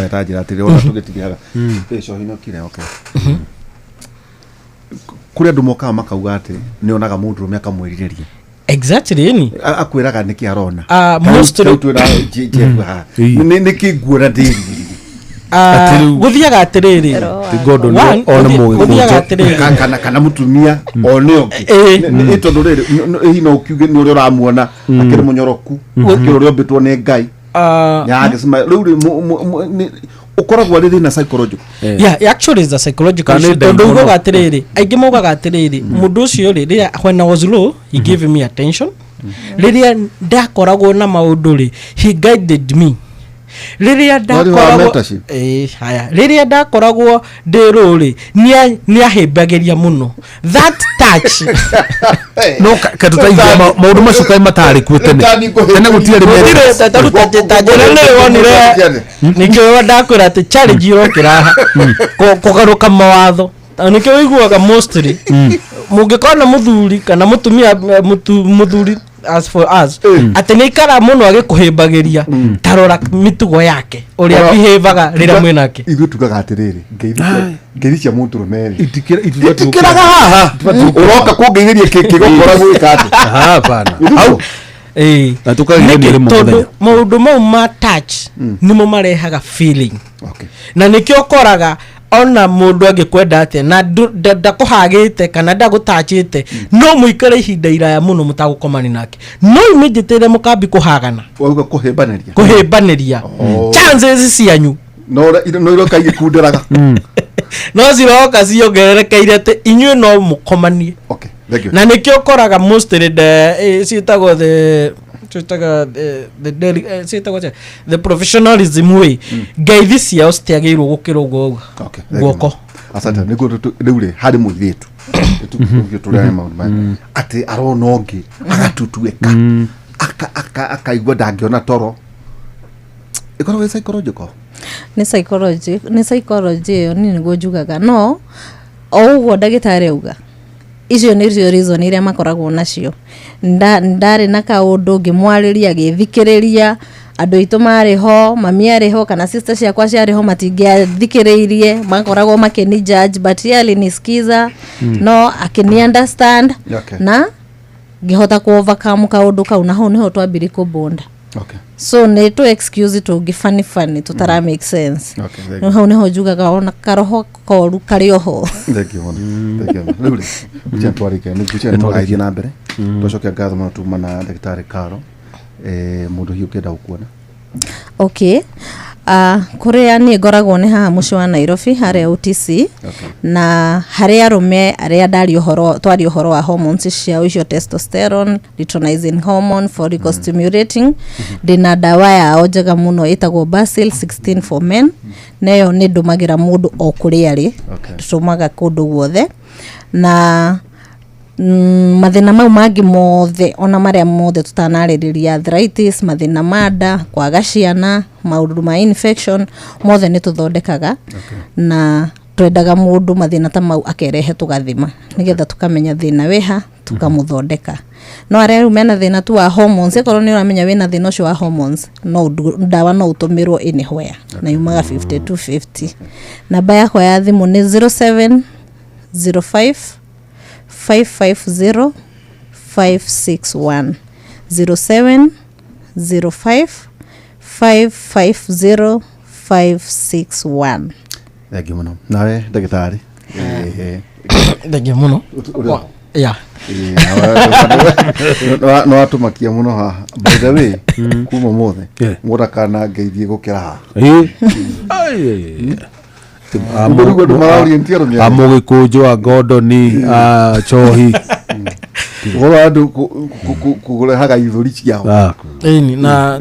tajira atire ona tugitiriaga peso hino kire okay kuri andu moka makauga ati ni onaga mundu me akamwirireria exactly ni akwiraga niki arona mostly ni kiguora ndiri guthiaga atiriri godo no ona guthiaga atiriri kana mutumia oneo ni tondu riri hino ukiuge ni uri uramuona akiri munyoroku akiri uri obitwo ni ngai yagisema riu ukoragwa riri na psychological yeah actually is a psychological tondu ugo atiriri aingi mogaga atiriri mundu ucio riri when I was low he gave me attention riri ndakoragwo na maundu ri he guided me riria ndakoragwo haya riria ndakoragwo ndiruri ni ahimbagiria muno that touch no katutaithia maundu macio kai matari kwitene tene gutiari mere tatajira le wonire nikyo ndakwira ati challenge irokiraha kugaruka mawatho nikyo wiguaga mostly mungikona muthuri kana mutumia muthuri as for us atenikara muno agikuhimbagiria tarora mitugo yake uria behaviaga rira mwenake ithu tugaga atiriri ngeiri cia muntu rumeri itikiraga haha uroka kungeiriria kigokora gwikate bana au natukagiria maundu mau ma touch nimo marehaga feeling okay na nikyo koraga ona mundu agikwenda atia na ndakuhagite kana ndagutachite no muikare ihinda iraya muno mutagukomani nake no immediately mukambi kuhagana wauga kuhibaniria chances cianyu no iroka igikundiraga no ziroka ciongererekeire ati inywe no mukomanie okay thank you na nikyo koraga mostly sitago the professionalism way ngeithi ciao citiagirwo gukirwo guoko asante niguo riure hari muiritu tuturane maundu ati aronongi agatutueka akaigwa ndangiona toro ikorwo psychological ni psychology ni niguo njugaga no ougo ndagitari auga icio ni reason iria makoragwo nacio ndari na kaundu ngimwariria githikiriria andu itu mariho mami ariho kana sister ciakwa ciariho matingiathikiririe makoragwo makini judge but really ni skiza no akini understand na ngihota ku overcome kaundu kau na ho niho twambiri kubonda okay so ne to excuse to gifani tutara make sense okay no ho niho njugaga ona karoho koru karioho thank you lulu ucha twarike ni kucha no aithie na mbere twacokia ngatho muno tuma na ndagitari Karo mundu hiu kenda ukuona okay kuria ni ngoragwo ni haha muci wa Nairobi haria UTC na haria rume aria twari uhoro wa hormones cia icio testosterone luteinizing hormone follicle stimulating dina dawa ya njega muno itagwo Basil 16 for men nayo ni ndumagira mundu o kuria ri tumaga kundu guothe na mathina mau mangi mothe ona maria mothe tutanaririria arthritis mathina mada kwaga ciana maundu ma infection mothe ni tuthondekaga na twendaga mundu mathina ta mau akerehe tugathima nigetha tukamenya thina weha tukamuthondeka no aria mena thina tu wa hormones ekoro ni uramenya wena thina ucio wa hormones no ndawa no utumirwo anywhere na yumaga 5250 namba yako ya thimu ni 0705 550 561 0705 550 561 Thank you muno nawe ndagitari thank you muno yeah no atumakia muno ha by the way kuma mothe mura kana ngeithie gukira ha amugikunjwa Gordoni Chohi wala andu kugura haga ithuri ciao na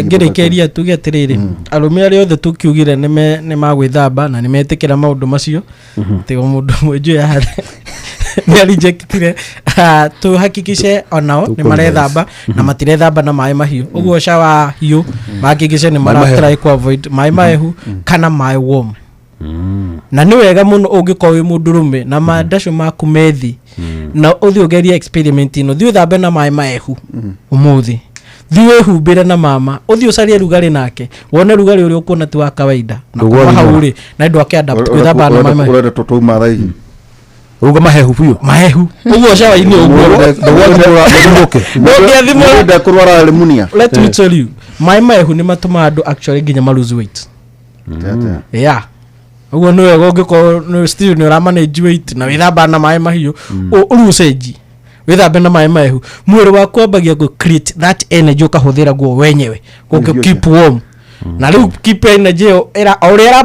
ngerekeria tuge atiriri arume ari othe tukiugire ni magwithamba na nimetikira maundu macio tigo mundu mwenju ya ni rejectire tu hakikishe onao ni marethamba na matirethamba na mai mahiu uguo shawa hiu hakikishe ni maratry ku avoid mai mahehu kana mai warm na ni wega muno ungikorwo wi mundurume na mandasho maku methi na uthi ugeria experiment ino thi uthambe na mai mahehu umuthi thiwe humbire na mama uthi ucarie rugari nake wone rugari uri ukuona ti wa kawaida na kuma hauri na ndu akiadapt kwithamba na mama urenda tutu mathai uga mahehu biu mahehu uguo cawa ini uguo ndogethimo kurwara lemunia. Let me tell you, mahehu ni matuma andu actually nginya ma lose weight. Yeah. Uguo no wega ungiko no still ni ura manage weight na withamba na mahiu urucenji withambe na mahehu mwiri waku ambagia go create that energy ukahuthira guo wenyewe go keep warm na riu keep energy era ora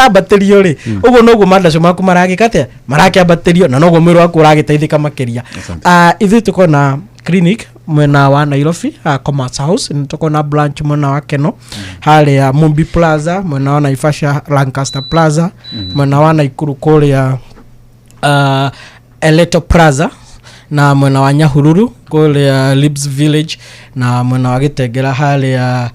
batterio ri uguo noguo mandacio maku maragikate marakiambaterio na noguo mwiri waku uragiteithika makiria. Ithu tuko na clinic mwena wa Nairobi Commerce House, tuko na branch mwena wa Keno hali ya Mumbi Plaza, mwena wa Naivasha Lancaster Plaza, mwena wa Naikuru kuria Eleto Plaza, na mwena wa Nyahururu kuria Libs Village, na mwena wa Gitengera hali ya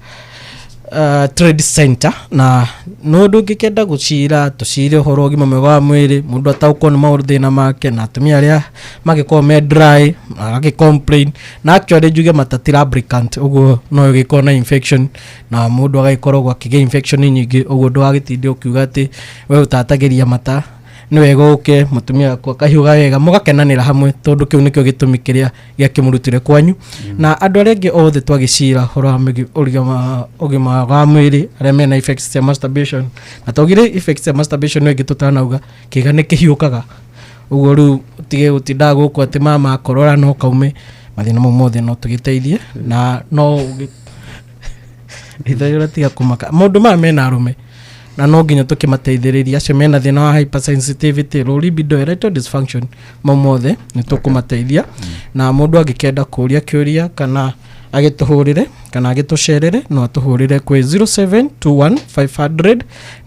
Trade Center. Na nundu ngikenda gucira tucire horo gima mwega wa mwiri mundu atauko ni maundu thina make na atumia aria magiko me dry agi complain na actually juge matatira lubricant uguo no giko na infection na mundu agaikorwo akige infection nyingi uguo ndo agitinde ukiuga ati we utatagiria mata ni wega uke mutumia kwa kahiuga wega mugakenanira hamwe tondu kiu nikio gitumi kiria giakimurutire kwanyu. Na andu arengi othe twagicira horo amegi ugima wa mwiri aria mena effects ya masturbation na togire effects ya masturbation no gitutanauga kiga ni kihiukaga uguo ru tige gutinda guku ati mama akorora no kaume mathina mothe no tugiteithie na no ithayura tiga kumaka mundu ma mena arume na no nginya tukimateithiriria acio mena thina wa hypersensitivity, low libido, erectile dysfunction momothe ni tukumateithia. Na mundu agikenda kuria kiuria kana agituhurire kana agitucerere no atuhurire kwi 0721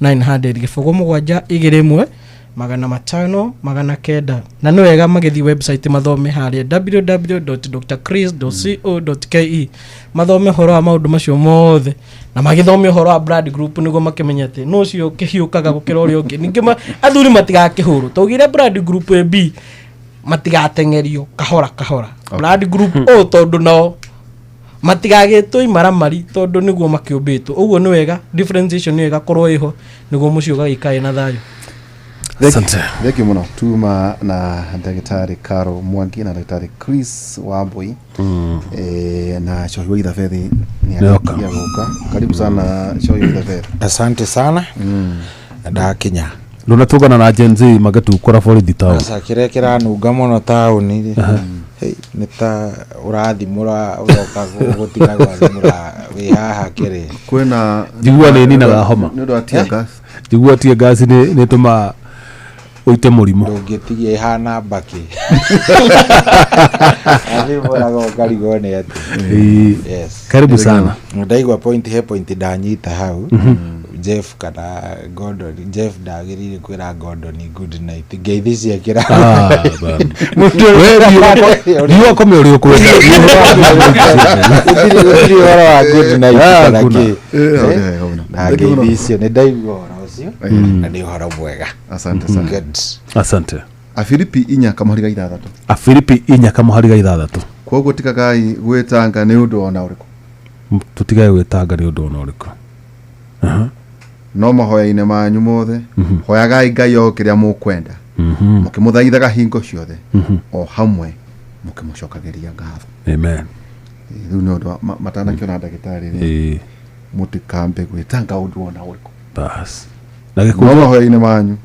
500 gifogo mugwanja igiremwe magana matano magana kenda. Na no wega magithi website mathome haria www.drchris.co.ke mathome horo wa maundu macio mothe na magithome horo wa blood group niguo makimenya ati no cio kihiukaga gukira uri ungi ningi athuri matigakihuru tugire blood group AB matigatengerio kahora blood group o tondu no matigagitwe maramari tondu niguo makiumbitwo uguo ni wega differentiation ni wega korwo iho niguo mucio gagikae na thayo. Theki muno tuma na Daktari Carol Mwangi na Daktari Chris Wambui na Shohio Idafedhi ni anakuja. Karibu sana Shohio Idafedhi. Asante sana. Da Kenya. Luna tugana na Gen Z magatu kora foridi tawo. Asa kirekera nunga muno tawo ni. Hey nita urathi mura uroka gutina gwathimura wi haha kire. Kwena jigua ni na homa. Ndio atia gas. Jigua atia gas ni tuma uite murimo ndungitigie hana baki ali bora go gari gone ati. Yes, karibu sana. Ndaigwa point danyita hau Jeff kana Gordon Jeff dagirire kwira Gordon good night ngeithi cia kira mutu wewe ndio kome uri ukwenda ndio ora good night kana ki ngeithi cia ne ndaigwa na ni horo mwega. Asante sana. Good. Asante. Afilipi inya kamuhariga ithathatu. Afilipi inya kamuhariga ithathatu. Koguo tikagai gwetanga ni undu ona uriku. Tutigaye gwetanga ni undu ona uriku. No mahoya-ine manyu mothe hoyagai Ngai o kiria mukwenda mukimuthaithaga hingo ciothe o hamwe mukimucokagiria ngatho. Amen. Riu ni undu matana kiona ndagitari ri mutikambe gwetanga undu ona uriku bas. No mahoya-ine manyu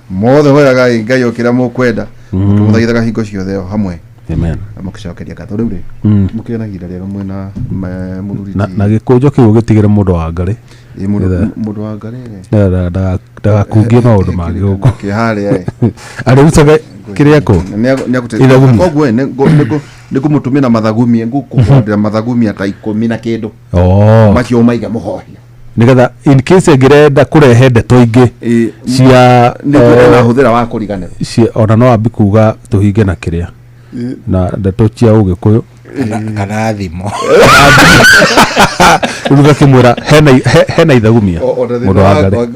mothe hoyagai Ngai o kiria mukwenda mukimuthaithaga hingo ciothe o hamwe. Amen. Mukicokeria ngatho riu ri mukiona gira rero mwena mururi na gikunjo kiu gitigire mundu wa ngari mundu wa ngari da kungie maundu magi guku kihari ari usaga kiria ko nyakuteithia koguo ni kumutumira mathagumi ngukuhondera mathagumi ata 10 na kindu macio maiga muhoria nigetha in case ngirenda kurehe ndeto ingi cia na huthira wa kuriganira cia ona no ambi kuga tuhinge na kiria na ndeto cia ugikuyu kana thimo uruga kimura hena ithagumia mundu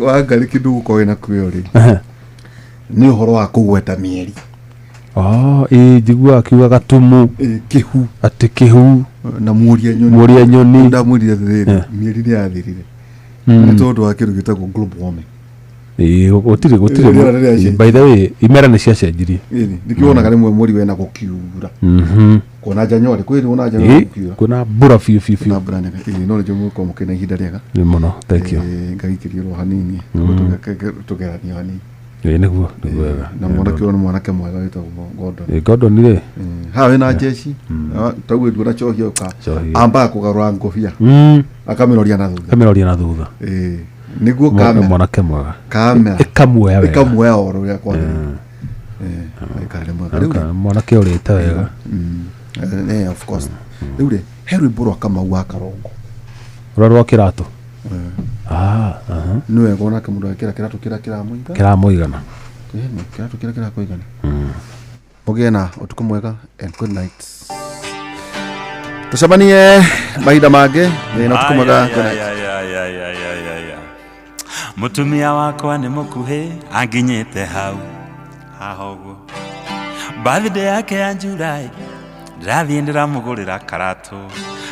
wa ngari kindu guko wina kwio ri ni uhoro wa kugweta mieri Njigua akiuga gatumu kihu ati kihu na muria nyoni ndamwirire thiri mieri ni yathirire ni tondu wa kindu gitagwo global warming. Gutire by the way imera ni ciacenjirie nikiona rimwe mweri wena gukiura kona January kwiri ona January gukiura kuna mbura fiu na brand no njo muko mukena ihinda riega ni muno thank you ngagikirio hanini tugerania hanini niguo na mwanake mwega witagwo Gordon Gordon ire hawe na jeshi tagwe ndura chohia uka amba kugarura ngofia akamiroria na thutha niguo kamera mwanake mwega ikamuoya oro ya kwa ikare mwega mwanake urite wega of course ure heru buru kama wa karongo rorwa kirato niwe gona ke mundu akira kira muigana kira kuigana mugena utuku mwega and good night tucemanie mahinda mangĩ na utuku mwega good night. Mutumia wakwa nĩ mũkuhĩ anginyĩte hau hahoguo birthday yake ya July ndirathiĩ ndiramũgũrĩra karatũ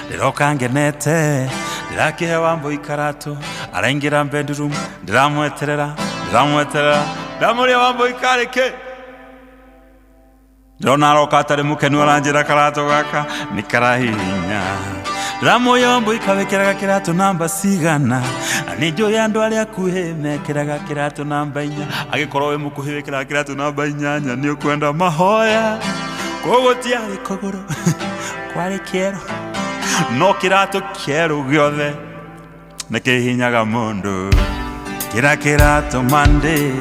ndiroka ngenete ndirakihe Wambui karatũ araingĩra bedroom ndiramweterera ndamũria Wambui karĩkĩ ndona aroka atarĩ mũkenu aranjĩra karatũ gaka nĩ karahihinya ndĩramũria Wambui kawĩkĩraga kĩratũ namba cigana nĩ njũĩ andũ arĩa akuhĩ mekĩraga kĩratũ namba 4 agĩkorwo wĩ mũkuhĩ wĩkĩraga kĩratũ namba 8 nĩ ũkwenda mahoya koguo tiarĩ kũgũrũ kwarĩ kĩero no kĩratũ kĩerũ gĩothe nĩ kĩhihinyaga mũndũ kĩra kĩratũ Monday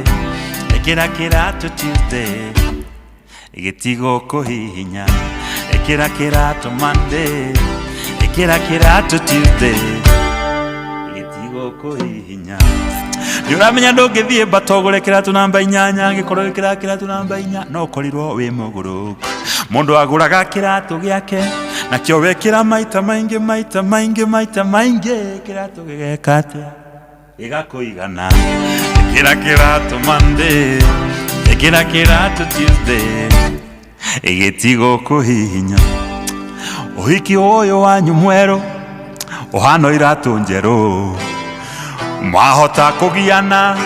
kĩra kĩratũ Tuesday gĩtigo kũhihinya kĩra kĩratũ Monday kĩra kĩratũ Tuesday gĩtigo kũhihinya nĩũramenya ndũngĩthiĩ batogũre kĩratũ namba 8 gĩkorwo gĩkĩra kĩratũ namba 4 no ũkorirwo wĩ mũgũrũku mũndũ agũraga kĩratũ gĩake nakĩo wekĩra maita maingĩ kĩratũ gĩgeka atĩa gĩgakũigana kĩra kĩratũ Monday kĩra kĩratũ Tuesday gĩtigo kũhihinya ũhiki ũyũ wanyu mwerũ ũhana iratũ njerũ mahota kũgiana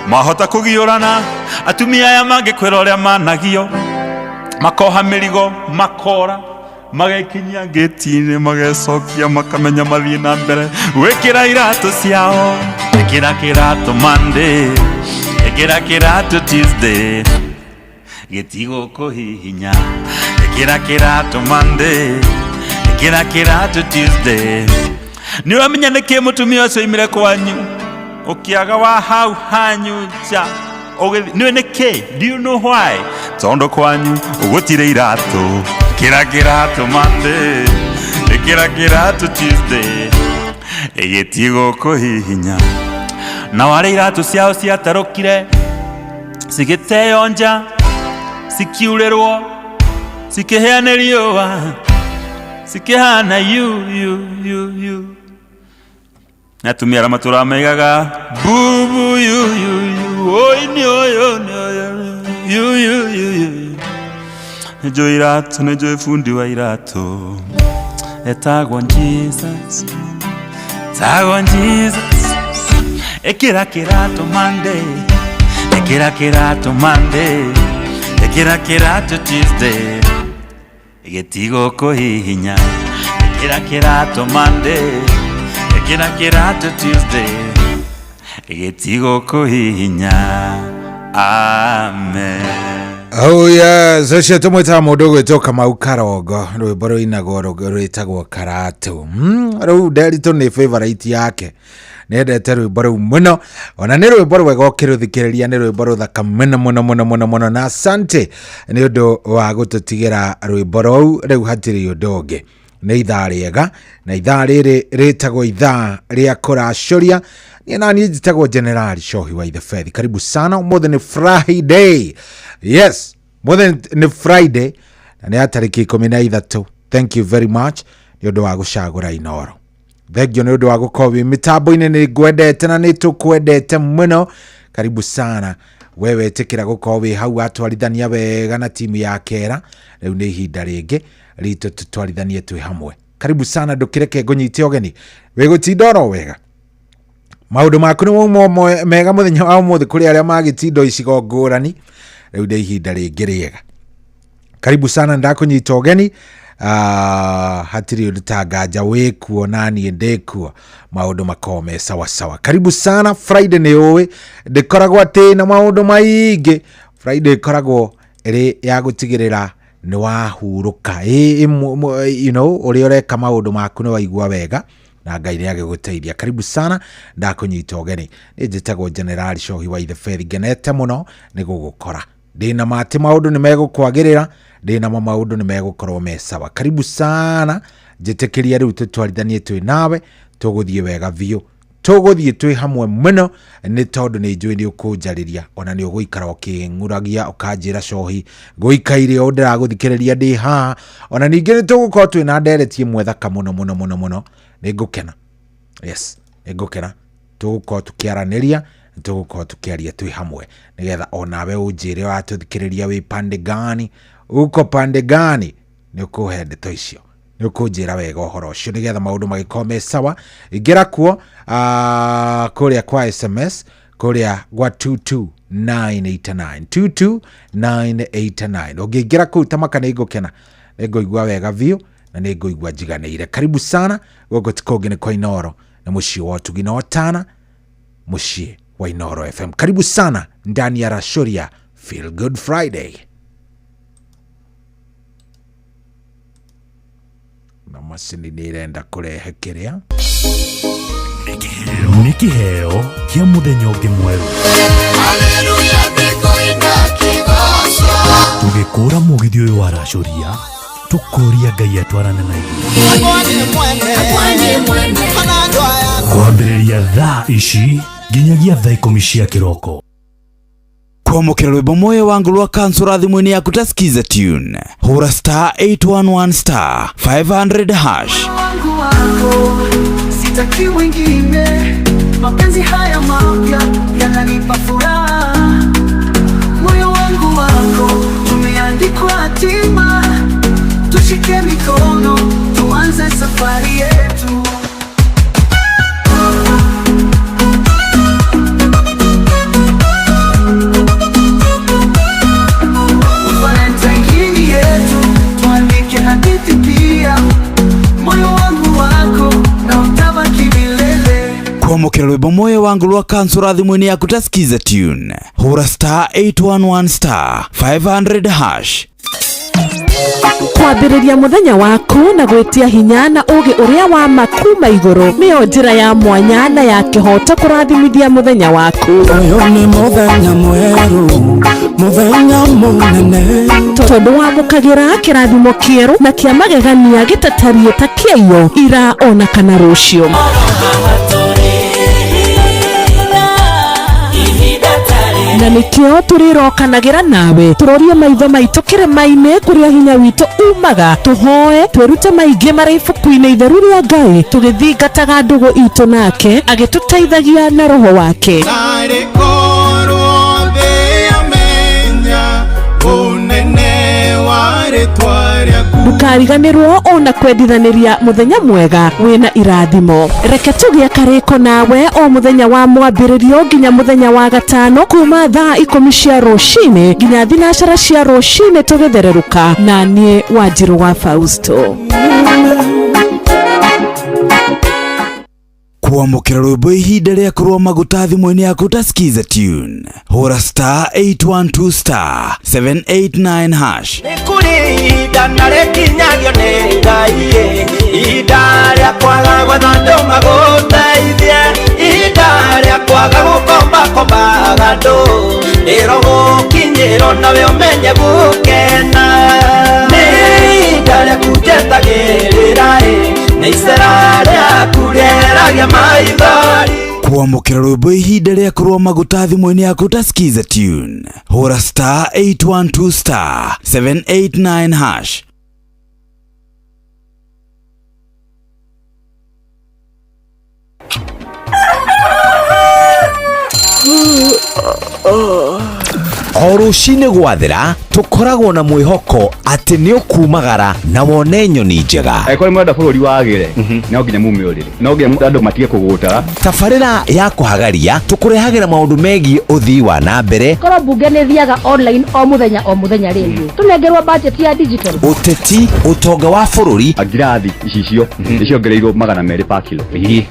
mahota kũgiũrana atumia aya mangĩkwĩra ũrĩa managio makoha mĩrigo makora magaikinyia ngĩti-inĩ magecokia makamenya mathiĩ na mbere gwĩkĩra iratũ ciao ĩkĩra kĩratũ Monday ĩkĩra kĩratũ Tuesday gĩtigo kũhihinya ĩkĩra kĩratũ Monday ĩkĩra kĩratũ Tuesday nĩũramenya nĩkĩ mũtumia ũcio imire kwanyu ũkĩaga wa hau hanyu nja nĩũĩ nĩkĩ do you know why tondũ kwanyu ũgũtire iratũ ĩkĩra kĩratũ Monday ĩkĩra kĩratũ Tuesday gĩtigo kũhihinya na warĩ iratũ ciao ciatarũkire cigĩteo nja cikiurĩrwo cikĩhĩa nĩ riũa cikĩhana yu atumia arĩa matũramaigaga bubu oini oyo nĩnjũĩ iratũ nĩnjũĩ bundi wa iratũ etagwo Jesus ĩkĩra kĩratũ Monday ĩkĩra kĩratũ Monday ĩkĩra kĩratũ Tuesday gĩtigo kũhihinya ĩkĩra kĩratũ Monday ĩkĩra kĩratũ Tuesday gĩtigo kũhihinya amen. Oh yes, ũcio tũmwĩtaga mũndũ ũgwĩtwo Kamau Karongo rwĩmbo rũinagwo rwĩtagwo karatũ rũu Nderitu nĩ favorite yake nĩendete rwĩmbo rũu mũno ona nĩ rwĩmbo rwega ũkĩrũthikĩrĩria nĩ rwĩmbo rũthaka mũno na asante nĩ ũndũ wa gũtũtigĩra rwĩmbo rũu rĩu hatirĩ ũndũ ũngĩ nĩ ithaa rĩega na ithaa rĩrĩ rĩtagwo ithaa rĩa kũracũria niĩ naniĩ njĩtagwo General Cohi wa the Fed. Karibu sana. Ũmũthĩ nĩ Friday. Yes, ũmũthĩ nĩ Friday na nĩ tarĩki 13. Thank you very much nĩ ũndũ wa gũcagũra Inooro. Thengio nĩ ũndũ wa gũkorwo wĩ mĩtambo-inĩ nĩ ngwendete na nĩ tũkwendete mũno. Karibu sana wewe tikira gukorwo wi hau atwarithania wega na timu ya Kera. Riu ni ihinda ringi rito tutwarithanie twi hamwe. Karibu sana ndukireke ngunyite ogeni wigutindoro wega maundu maku ni mega muthenya wa umuthi kuri aria magitindo icigo ngurani. Riu ni ihinda ringi riega. Karibu sana ndakunyita ogeni. Hatiri udutanganja wikuo nani ndekuo maundu makome sawa sawa. Karibu sana. Friday ni uwe ndikoragwo ati na maundu maingi. Friday ikoragwo iri ya gutigirira ni wahuruka you know uri ureka maundu maku ni waigua wega na Ngai ni agiguteithia. Karibu sana ndakunyita ogeni. Ni njitagwo General Shohi wa the Faith genete muno ni gugukora. Ndina mati maundu ni megukwagirira, ndina maundu ni megukorwo me sawa. Karibu sana njitikiria riu tutwarithanie twi nawe tuguthie wega biu, tuguthie twi hamwe muno ni tondu ni njui ni ukunjariria ona ni uguikara ukinguragia ukanjira Shohi guikaire o ndiraguthikiriria ndi ha ona ningi ni tugukorwo twi na nderetie mwethaka muno muno muno muno. Ni ngukena, yes, ni ngukena tugukorwo tukiaraniria, tugukorwo tukiaria twi hamwe nigetha onawe unjire watuthikiriria wi pande gani, uko pande gani, ni ukuhe ndeto icio, ni ukunjira wega uhoro ucio nigetha maundu magikome sawa. Ingira kuo kuria kwa SMS kuria gwa 22989 22989 ungingira kuu tamaka ni ngukena, ni nguigua wega biu na ni nguigua njiganiire. Karibu sana gogo tikogene kwa Inoro na mushi wa tugina watana mushi wa Inoro FM. Karibu sana ndani ya Rashoria Feel Good Friday. Na masini nirenda kurehe kiria Nikiheo kia muthenya ungi mweru. Haleluya biko ina kigoso. Tugikura mugithio uyu wa Rashoria tukuria Ngai atwarane na ithuĩ. Kwambĩrĩria thaa ici nginyagia thaa 10 cia kĩroko. Kwamũkĩra rwĩmbo moyo wangu rwa kansura thimũ-inĩ yaku ta skiza tune. Hũra star 811 star 500 hash. Sitaki wengine, mapenzi haya mapya yananipa furaha. Moyo wangu wako umeandikwa hatima. Tushike mikono, tuanze safari yetu. Valentine yetu, tuandike hadithi pia. Moyo wangu wako na utabaki milele. Kwamũkĩra rwĩmbo moyo wangu rwa kansura thimũ-inĩ yaku ta skiza tune. Hũra star 811 star 500 hash. Kwambĩrĩria muthenya waku na gwitia hinya na ugi uria wa makuma iguru nĩyo njĩra ya mwanya na ya kĩhoto kũrathimithia muthenya waku. Uyu ni muthenya mweru, muthenya munene, tondu wamũkagĩra kĩrathimo kĩerũ na kĩa magegania gĩtatarie ta kĩayo ira ona kana rũciũ. Na nikio turirokanagĩra nawe turorie maitho maitũ kĩrĩma-inĩ kũrĩa hinya witũ umaga, tuhoe twĩrute maingĩ marĩ ibuku-inĩ itheru rĩa Ngai tũgĩthingataga ndũgũ itũ nake agĩtũteithagia na roho wake. Ndukariganĩrwo ona kwendithanĩria muthenya mwega wĩna irathimo. Reke tũgĩe karĩko nawe o muthenya wa mwambĩrĩrio nginya muthenya wa gatano kuma thaa 10 cia rũcinĩ nginya thinacara cia rũcinĩ tũgĩthererũka na niĩ Wanjirũ wa Fausto. Kwamũkĩra rwĩmbo ihinda rĩa kũrũa maguta thimũ-inĩ yaku ta skiza tune. Hũra star 812 star 789 hash. Nĩkũrĩ ihinda na rĩkinyagio nĩ Ngai, ihinda rĩa kwaga gwetha andũ magũteithie, ihinda rĩa kwaga gũkombakombaga andũ, rĩro gũkinyĩrwo nawe ũmenye gũkena. Nĩ ihinda rĩa kunjetagĩrĩra na icera rĩaku rĩeragia maithori. Kwamũkĩra rwĩmbo ihinda rĩa kũrũa maguta thimũ-inĩ yaku ta skiza tune. Hũra star 812 star 789 hash. o rucini gwathira tukoragwo na mwihoko ati ni ukumagara na wone nyoni njega ekore mwenda bururi wagire no nginya mumiurire no nginya andu matige kuguta tabarira ya kuhagaria tukurehagira maundu megi uthii wa na mbere koro bunge ni thiaga online o muthenya ringi tunengerwa budget ya digital uteti utonga wa bururi agirathi icicio iciongereirwo 200 pa kilo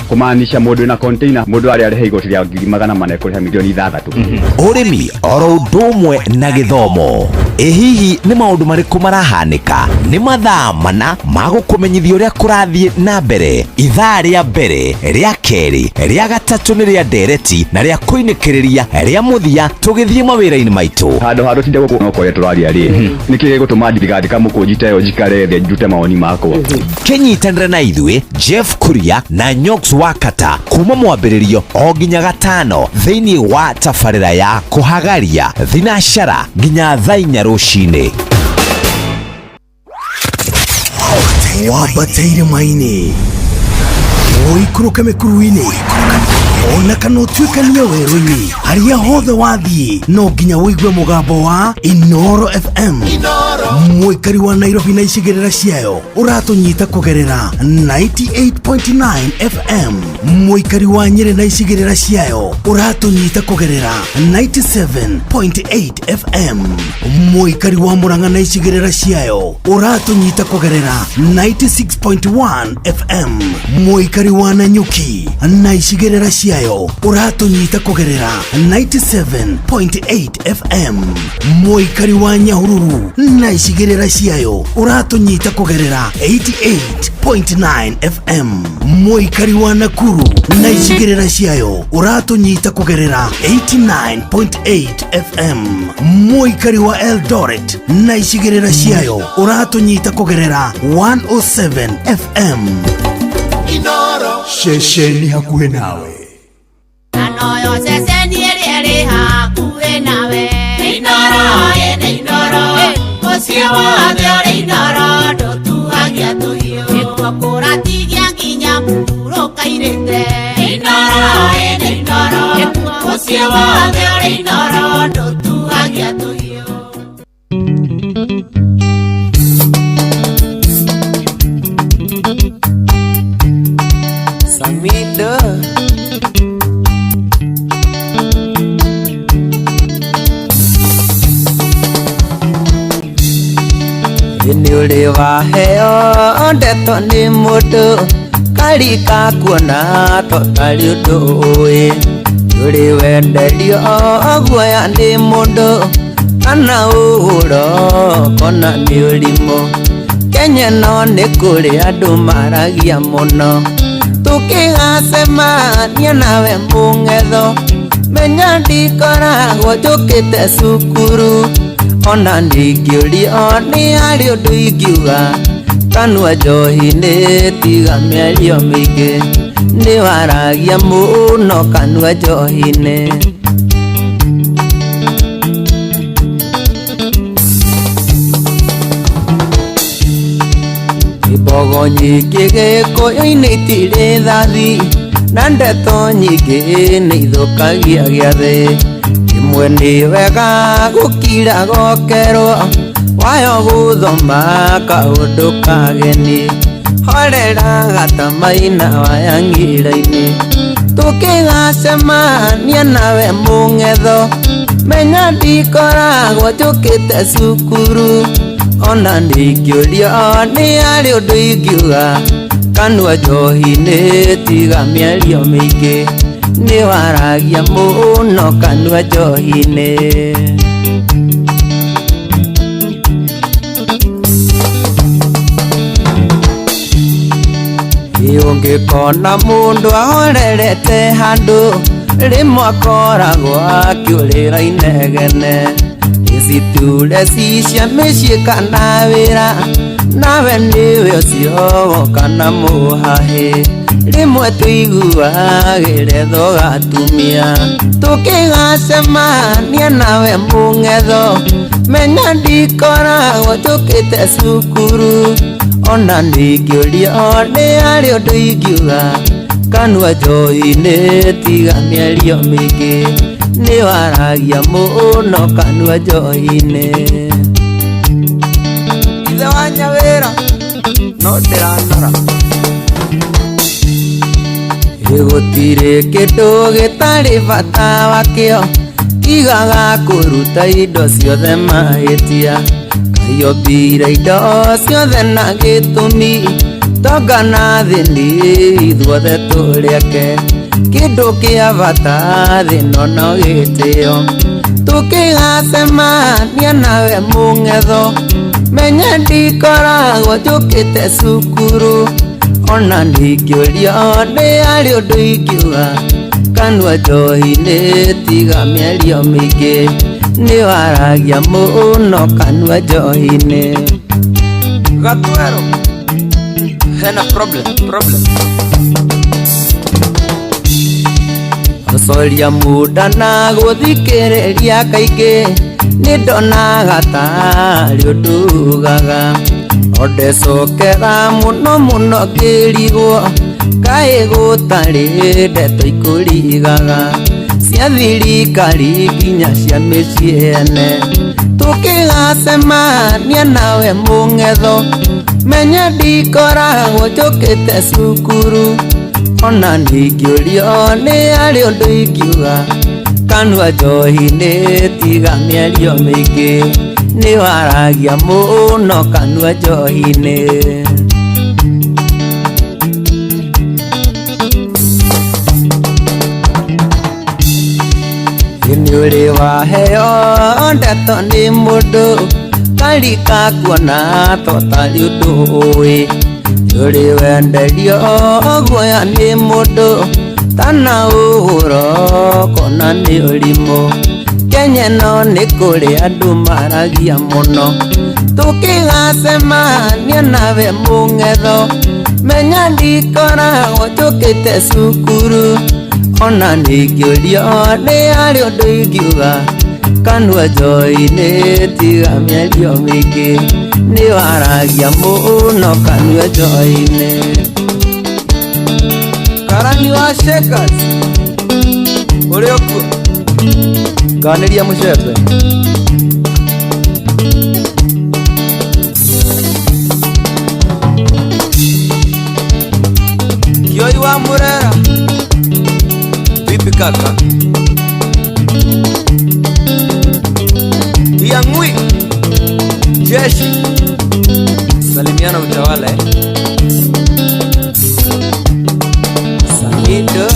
kumaanisha mundu na container mundu ari arehe igoti rya 400 kuriha milioni 6 urimi oro ndumwe na githomo hihi ni maundu mariku marahanika ni mathaa mana magukumenyithia uria kurathie na mbere ithaa ria mbere ria keri ria gatatu ni ria ndereti na ria kuinikiriria ria muthia tugithie mawira-ini maitu handu tinde guku no koya turaria ri niki gutuma thirikari kamukujita yo jikare thia njute mawoni makwa kenyitanire na ithue Jeff Kuria na Nyox Wakata kuma mwambiririo o nginya gatano thiini wa tabarira ya kuhagaria thinashara nginya thaa 4 rucini wabataire maini oikuruka mikuruini ona kana utuikania werũ-inĩ harĩa hothe wathiĩ no nginya wĩigue mũgambo wa Inoro FM mwĩkari wa Nairobi na icigĩrĩra ciayo ũratũnyita kũgerera 98.9 FM mwĩkari wa Nyĩrĩ na icigĩrĩra ciayo ũratũnyita kũgerera 97.8 FM mwĩkari wa Murang'a na icigĩrĩra ciayo ũratũnyita kũgerera 96.1 FM mwĩkari wa Nanyuki na icigĩrĩra ciayo uratunyita kugerera 97.8 FM mwikari wa Nyahururu na icigĩrĩra ciayo uratunyita kugerera 88.9 FM mwikari wa Nakuru na icigĩrĩra ciayo uratunyita kugerera 89.8 FM mwikari wa Eldoret na icigĩrĩra ciayo uratunyita kugerera 107 FM Inoro shesheni hakuhe nawe Anoyo seseni eri hakuhe nawe Inoro ene Inoro Kosie wothe ori Inoro Ndotuhagia tuhio Ekwa kuratigia nginya muro kairete Inoro ene Inoro Kosie wothe ori Inoro Ndotuhagia tuhio Samido Ni uri waheo ndeto ni mundu karika kuona totari undu uwi uri wenderio guoya ni mundu kana uhuro kona ni urimo Kenya no ni kuri andu maragia muno tukigacemania nawe mung'etho menya ndikoragwo njũkĩte cukuru ona ndingĩũrio nĩ harĩ ũndũ ingiuga kanua njohi-inĩ tiga mĩario mĩingĩ nĩ waragia mũno kanua njohi-inĩ Ibogo nyingĩ gĩkũyũ-inĩ itirĩ thathi na ndeto nyingĩ nĩ ithũkagia gĩathĩ imwe nĩ wega gũkira gokerwo wayo gũthoma kaũndũ kageni horera gatamaina waya ng'ira-inĩ tũkĩgacemania nawe mũng'etho menya ndikoragwo njũkĩte cukuru ona ndingĩũrio nĩ harĩ ũndũ ingiuga kanua njohi-inĩ tiga mĩario mĩingĩ nĩ waragia mũno kanua njohi-inĩ ũngĩkona mũndũ ahorerete handũ rĩmwe akoragwo akĩũrĩra inegene iziture cia mĩciĩ kana wĩra nawe nĩwe ũcio woka na mũhahĩ rĩmwe tũiguagĩre tho gatumia tũkĩgacemania nawe mũng'etho menya ndikoragwo njũkĩte cukuru ona ndingĩũrio nĩ harĩ ũndũ ingiuga kanua njohi-inĩ tiga mĩario mĩingĩ nĩ waragia mũno kanua njohi-inĩ. Ithe wa Nyawĩra no ndĩranora gũtirĩ kĩndũ gĩtarĩ bata wakĩo kigaga kũruta indo ciothe mahĩtia kaiyũmbire indo ciothe na gĩtũmi tonga na thĩni ithuothe tũrĩake kĩndũ kĩa bata thĩno no gĩtĩo tũkĩgacemania nawe mũng'etho menya ndikoragwo njũkĩte cukuru ona ndingĩũrio nĩ arĩ ũndũ ingiuga kanua njohi-inĩ tiga mĩario mĩingĩ nĩ waragia mũno kanua njohi-inĩ. Gatwero hena problem gũcoria muda na gũthikĩrĩria kaingĩ nĩ ndonaga tarĩ ũndũ ugaga ondecokera mũno ngĩrigwo kaĩ gũtarĩ ndeto ikũrigaga cia thirikari nginya cia mĩciĩ ene tũkĩgacemania nawe mũng'etho menya ndikoragwo njũkĩte cukuru ona ndingĩũrio nĩ arĩ ũndũ ingiuga kanua njohi-inĩ tiga mĩario mĩingĩ nĩ waragia mũno kanua njohi-inĩ. Nĩ ũrĩ waheo ndeto nĩ mũndũ karika kuona totarĩ ũndũ ũĩ nĩ ũrĩ wenderio guoya nĩ mũndũ tana ũhũro kona nĩ ũrimũ Kenya no nĩ kũrĩ andũ maragia mũno tũkĩgacemania nawe mũng'etho menya ndikoragwo njũkĩte cukuru ona ndingĩũrio nĩ arĩ ũndũ ingiuga kanua njohi-inĩ tiga mĩario mĩingĩ nĩ waragia mũno kanua njohi-inĩ. Karani wa Shakers ũrĩ okuo ganĩria mũcembe Kioi wa Murera vipi kaka Yangui jeshi salimiana utawala Samido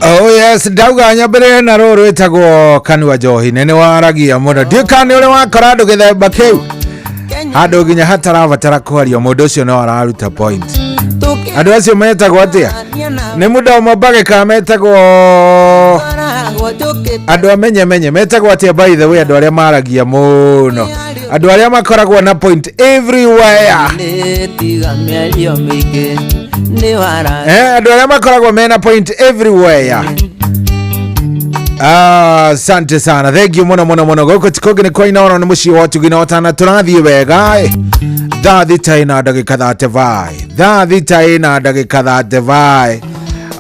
Oh yes, ndauga nyambere na rũrũ rwĩtagwo kanua njohi-inĩ nĩ waragia mũno ndikane ũrĩ wakora andũ gĩthemba kĩu handũ nginya hatarabatara kwaria mũndũ ũcio no araruta point. Andũ acio metagwo atĩa? Nĩ mũndũ mbagĩka metagwo andũ amenye metagwo atĩa by the way andũ arĩa maragia mũno andũ arĩa makoragwo na point everywhere andũ arĩa makoragwo mena point everywhere. Asante sana, thank you mũno gũkũ tikũngĩ nĩ kwa Inooro nĩ mũciĩ wa Tugina Watana tũrathiĩ wega thaa thita ina ndagĩka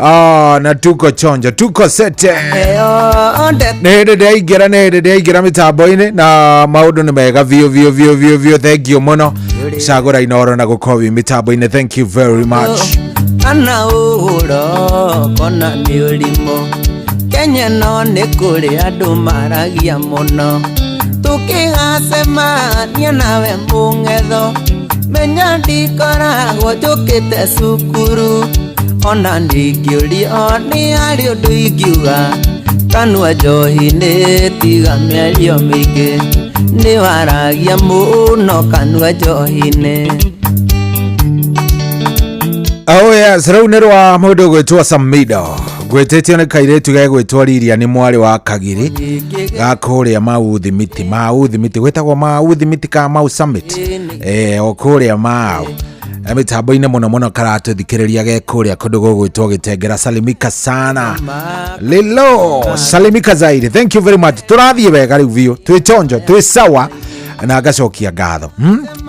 35 na tuko chonja tuko sete nĩ hĩndĩ ndaingĩra mĩtambo-inĩ na maũndũ nĩ mega vio thank you mũno cagũra Inooro na gũkorwo wĩ mĩtambo-inĩ thank you very much. Ana ũhũro kona nĩ ũrimũ Kenya no nĩ kũrĩ andũ maragia mũno tũkĩgacemania nawe mũng'etho menya ndikoragwo njũkĩte cukuru ona ndingĩũrio nĩ arĩ ũndũ ingiuga kanua njohi-inĩ tiga mĩario mĩingĩ nĩ waragia mũno kanua njohi-inĩ. Oh yes, rĩu nĩ rwa mũndũ gwĩtwo Samido gwĩtĩtio nĩ kairĩtu gegwĩtwo Lilia nĩ mwarĩ wa Kagiri gakũrĩa Mauthi Miti gwĩtagwo Mauthi Miti ka Mau Summit o kũrĩa Mau mitambo-inĩ mũno karatũthikĩrĩria gekũrĩa kũndũ gũgwĩtwo Gĩtengera. Salimika sana lilo, salimika zaidi, thank you very much. Tũrathiĩ wega rĩu biũ, twĩ chonjo, twĩ sawa na ngacokia ngatho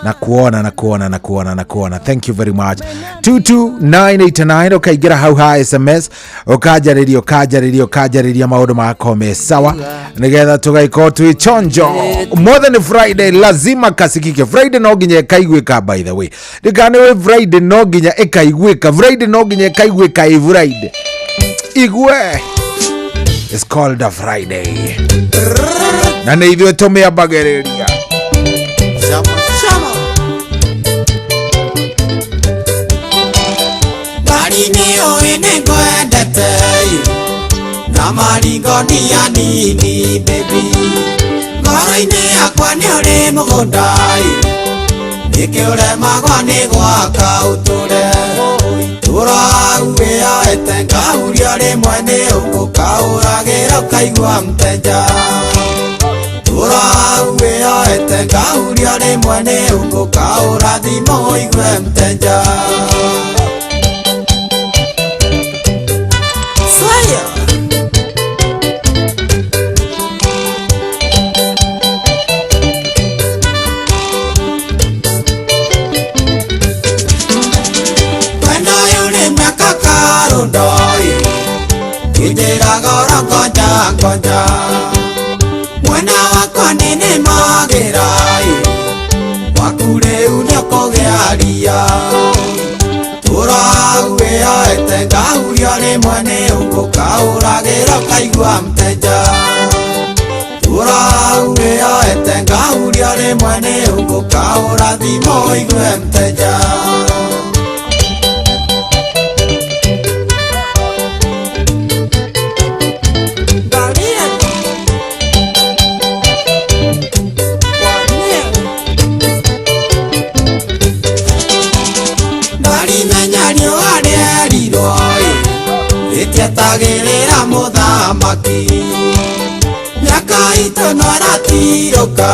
na kuona. Thank you very much. 22989 ukaingira hau ha SMS ukanjarĩria maũndũ makoo me sawa nigetha tugaiko twi chonjo. More than Friday lazima kasikike. Friday no nginya ikaiguĩka, by the way ndikane Friday no nginya ikaiguĩka. Friday no nginya ikaiguĩka Friday igwe. It's called a Friday na nĩ ithuĩ tũmĩambagĩrĩria. Marini oine kwendete na maringo ni anini baby, ngoro-inĩ yakwa nĩ ũrĩ mũgũnda nĩkĩũremagwo nĩ gwaka ũtũre tũrauĩoete ngaurio rĩmwe nĩ ũngũkaũragĩra ũkaigua mteja tũrauĩoete ngaurio rĩmwe nĩ ũngũkaũra thimũ ũigue mteja. Konja mwena wakwa nene magirai wakure unyo kogearia tũrauĩoete ngaurio rĩmwe nĩ ũngũkaũragĩra ũkaigua mteja tũrauĩoete ngaurio rĩmwe nĩ ũngũkaũra thimũ ũigue mteja. Tagĩrĩra mũthamaki nyaka itũ no ratirũka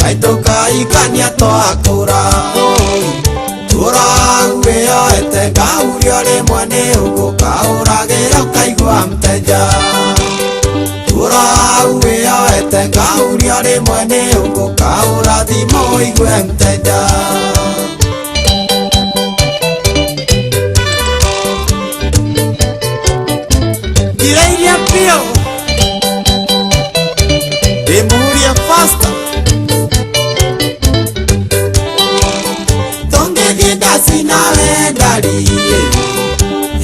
kaitũkaikania twakũra tũrauĩoete ngaurio rĩmwe nĩ ũngũkaũragĩra ũkaigua mteja tũrauĩoete ngaurio rĩmwe nĩ ũngũkaũra thimũ ũigue mteja. Demuria faster Tonge genda sinawe ndari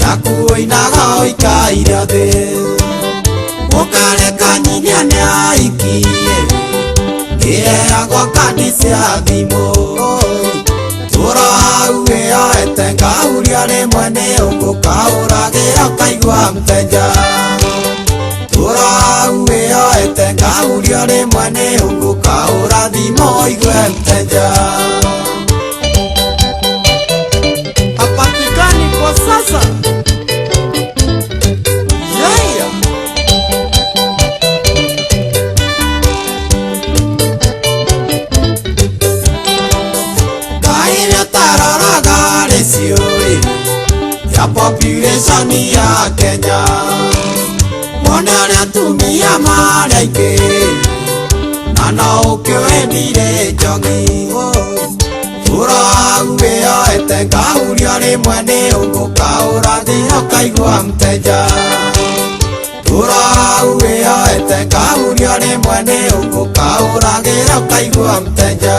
yakuoinaga oikaira thĩ ũkareka nĩ aikie kĩheagwo kandi cia thimũ tũrauĩoete ngaurio rĩmwe nĩ ũngũkaũragĩra ũkaigua mteja tũrauĩoete ngaurio rĩmwe nĩ ũngũkaũra thimũ ũigue mteja. Hapatikani kwa sasa. Yeah. Kaĩrĩa taroraga ratio ya population ya Kenya mwana atumia maraingĩ na no ũkĩwendire njogi tũrauĩoete ngaurio rĩmwe nĩ ũngũkaũrathira ũkaigua mteja tũrauĩoete ngaurio rĩmwe nĩ ũngũkaũragĩra ũkaigua mteja.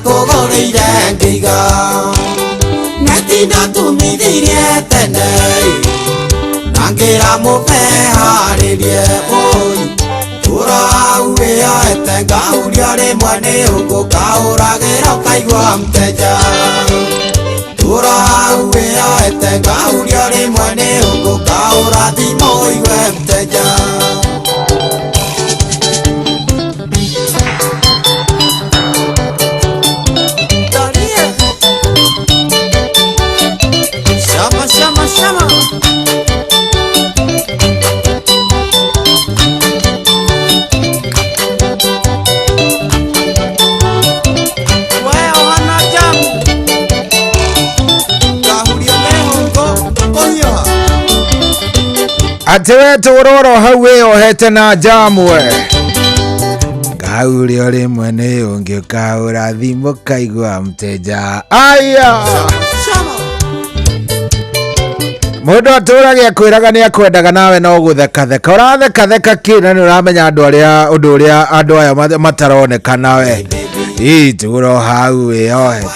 Kũgũrĩire ngĩiga netinda tumithirie tene na ngĩra mũmeharĩrie tũrauĩoete ngaurio rĩmwe nĩ ũngũkaũragĩra ũkaigua mteja tũrauĩoete ngaurio rĩmwe nĩ ũngũkaũra thimũ ũigue mteja. Atewe turoro hawe ohete na jamwe. Kauri ole mwene unge kaura thimo kaigwa mteja. Aya. Mundu aturage akwiraga ni akwendaga nawe no gutheka theka. Uratheka theka kina ni uramenya andu aria undu uria andu aya mataroneka nawe. Ituro hawe ohete.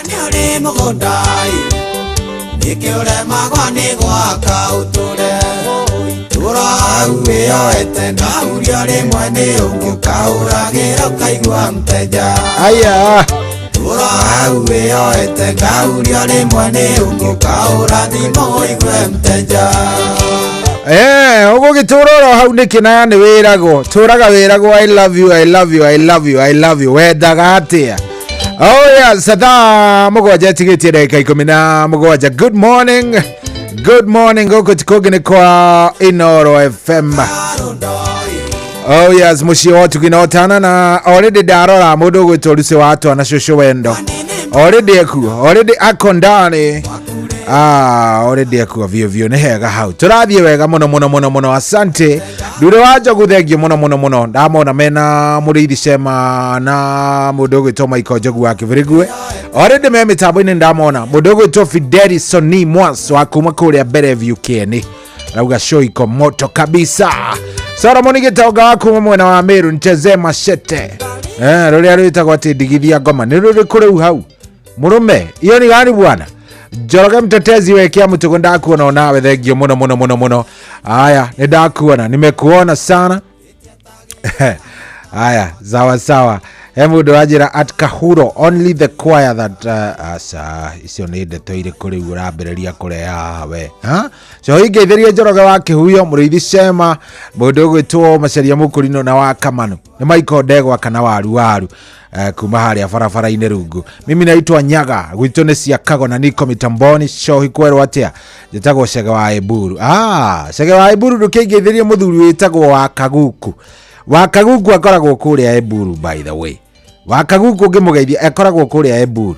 Nikiure magwa ni gwaka utule Turawe yoete ngauria rimwe ni ungiukauragira ukaigua mteja Aya Turawe yoete ngauria rimwe ni ungiukaura thimo igwe mteja ugo gituroro hau nikina ni wirago turaga wirago I love you I love you I love you I love you wendaga atia. Oh yeah, sada mugwaja tigiti dakika 17. Good morning goko tikogene kwa Inoro FM. Oh yes, mushi watu kinotana na already darora mudu gwitoluse watu na shosho wendo. Already akondani. Already akuwa vio ne hega hau. Turathie wega muno asante. Dure waja guthegio muno ndamona mena murithi sema na mudogo toma ikojogu wake virigwe. Already me mitambo ine ndamona mudogo to Fideli Soni Mwas wa kuma kule Bellevue UKN. Lauga show iko moto kabisa. Sara monige tauga wako mwana wa Meru ncheze mashete. Rori aruita kwa digithia goma. Ni rori kule uhau. Murume, iyo ni gani bwana? Joroge mtetezi wekia mtuko ndakuona onawe thegio muno. Aya, ndakuona, nimekuona sana. Aya, sawa. Hemu doajira at Kahuro, only the choir that asa isio nide toire kuri urabereria kure yawe. So higetheria joroge wake huyo murithi sema mudogo to maceria mukurino na wakamano. Ni Michael Ndegwa kana waru. Kuma haria farafara ine rungu. Mimi naitwa Nyaga gwitone cia kago na niko mitamboni show hikwero atia jetagwo Cege wa Eburu. Cege wa Eburu ndukigetheria muthuri witagwo Wakaguku akoragwo kuria Eburu by the way. Wakaguku ngimugeithia akoragwo kuria Eburu.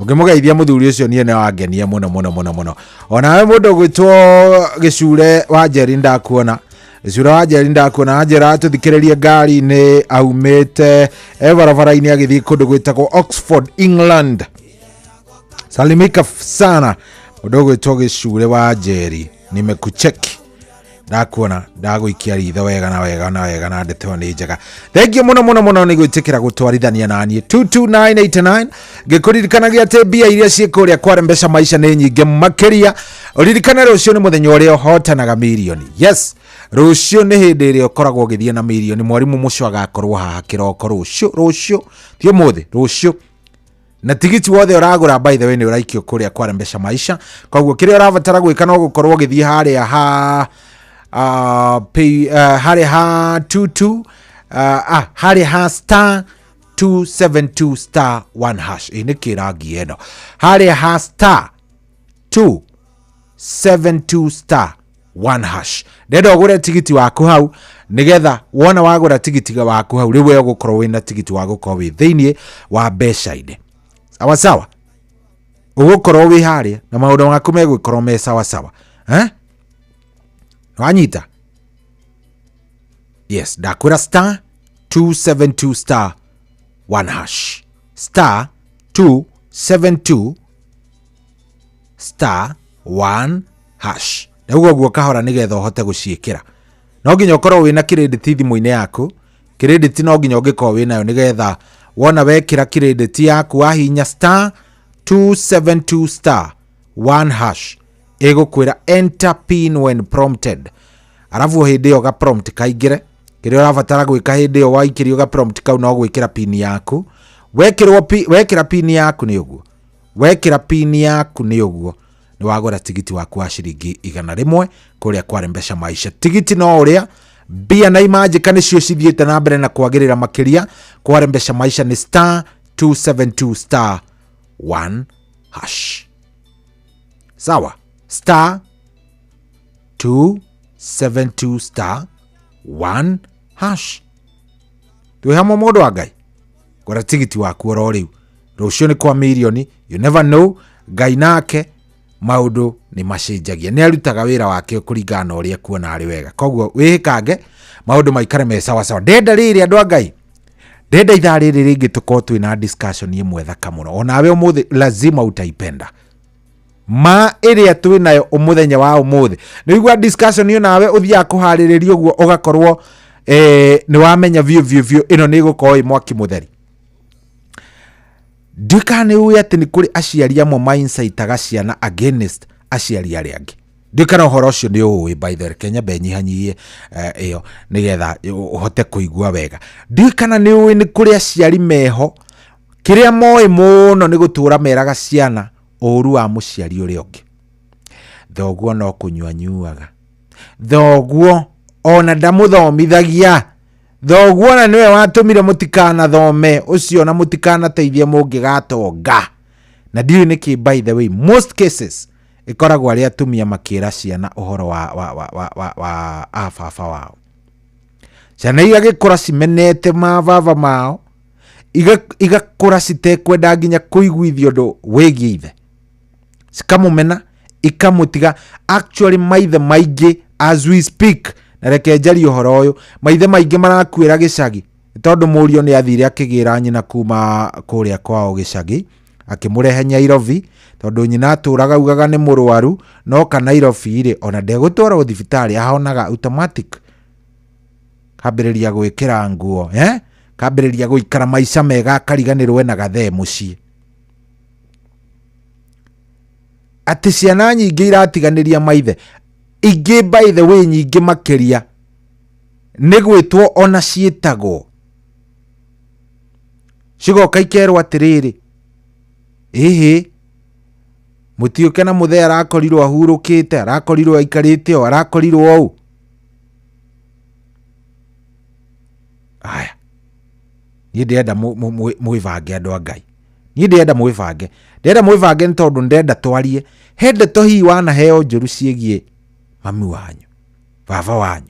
Ngimugeithia muthuri ucio nie ne wangenia muno. Onawe mundu gwitwo Gicure wa Njeri ndakuona. Gicure wa Njeri ndakuona Njera tuthikireria ngari ni aumete barabara-ini agithii kundu gwitagwo Oxford England. Salimika sana mundu gwitwo Gicure wa Njeri nimekucheki. Ndakuona ndaguikia ritho wega na ndeto ni njega. Thank you muno ni gwitikira gutwarithania nani 22989 ngikuririkanagia ate bia iria ciikuria kwa Mpesa maisha ni nyinge makiria. Uririkana rucio ni muthenya uria hotanaga milioni. Yes, rucio ni hindi iria ukoragwo githie na milioni. Mwarimu mucio agakorwo haha kiroko rucio ti muthi rucio. Na tigiti wothe uragura by the way ni uraikio kuria kwa Mpesa maisha. Koguo kiria urabatara gwika no gukorwo githie haria hari ha 22 hari ha star 272 star 1 hash ini kirangi eno hari ha star 272 star 1 hash ndedo gure tigiti waku hau nigetha wona wagura tigiti waku hau riwe ugukorwo wina tigiti wa gukorwo wi thiini wa mbeca ine sawa ugukorwo wi haria na maundu maku megwikorwo me sawa Wanyita. Yes, dakura star 272 star 1 hash. Star 272 star 1 hash. Naugo guo kahora nigetha uhote guciikira. No nginya ukorwo wina credit thimu-ini yaku. Credit no nginya ungikorwo winayo nigetha wona wekira credit yaku wahinya star 272 star 1 hash. Ego kwira enter pin when prompted. Arafu hindi yo ga prompt kaigire. Kiri urabatara gwika hindi yo waikiri ga prompt kau no gwikira pin yaku. Wekira pin yaku ni uguo. Wekira pin yaku ni uguo. Ni wagura tigiti waku wa ciringi 100 kuria kwa Mpesa maisha. Tigiti no uria bia na imagine ni cio cithiete na mbere na kwagirira makiria kwa Mpesa maisha ni star 272 star 1 hash. Sawa. Star 272 star 1 hash. Tuwe hamo modo agai. Kwa tigiti waku oro riu. Rucio ni kwa milioni. You never know. Gai nake. maundu ni macenjagia ni arutaga wira wake kuringana na uria kuona ari wega koguo wihikange maundu maikare me sawa sawa ndenda riri andu Ngai ndenda ithaa riri ringi tukorwo twina discussion imwe thaka muno onawe umuthi lazima utaipenda ma iria twinayo umuthenya wa umuthi niguo discussion iyo nawe uthia kuhaririria uguo ugakorwo ni wamenya view ino ni gukorwo imwaki mutheri ndikane uya ati ni kuri aciari amwe mindset agaciana against aciari aria angi ndikana uhoro ucio ni uwi by the Kenya benyihanyie iyo nigetha uhote kuigua wega ndikana ni uwi ni kuri aciari meho kiria moi muno ni gutura meraga ciana uru wa muciari uria ungi thoguo no kunyuanyuaga thoguo ona ndamuthomithagia thoguo na niwe watumire mutikana thome ucio na mutikana teithie mungigatonga na ndiu niki by the way most cases ikoragwo ari atumia makira ciana uhoro wa afafa wao ciana igagikura cimenete mavava mao igakura citekwenda nginya kuiguithio ndu wigie ithe cikamumena ikamutiga actually maithe maingi as we speak na reke njari uhoro uyu maithe maingi marakwira gicagi tondu murio ni athire akigira nyina kuma kuria kwao gicagi akimurehe Nairobi tondu nyina aturaga ugaga ni murwaru no ka Nairobi ire ona ndegutwara thibitari ahonaga automatic kabiriria gwikira nguo kabiriria guikara maisha mega kariganirwe na gathe mucii ati ciana nyingi iratiganiria maithe ingi by the way nyingi makiria ni gwitwo ona ciitagwo cigoka ikerwo atiriri mutiuke na muthe arakorirwo ahurukite arakorirwo aikarite o arakorirwo au aya ni ndenda mwivange andu Ngai ni ndenda mwivange ni tondu ndenda twarie hende tohi wana heo njuru ciegie mami wanyu baba wanyu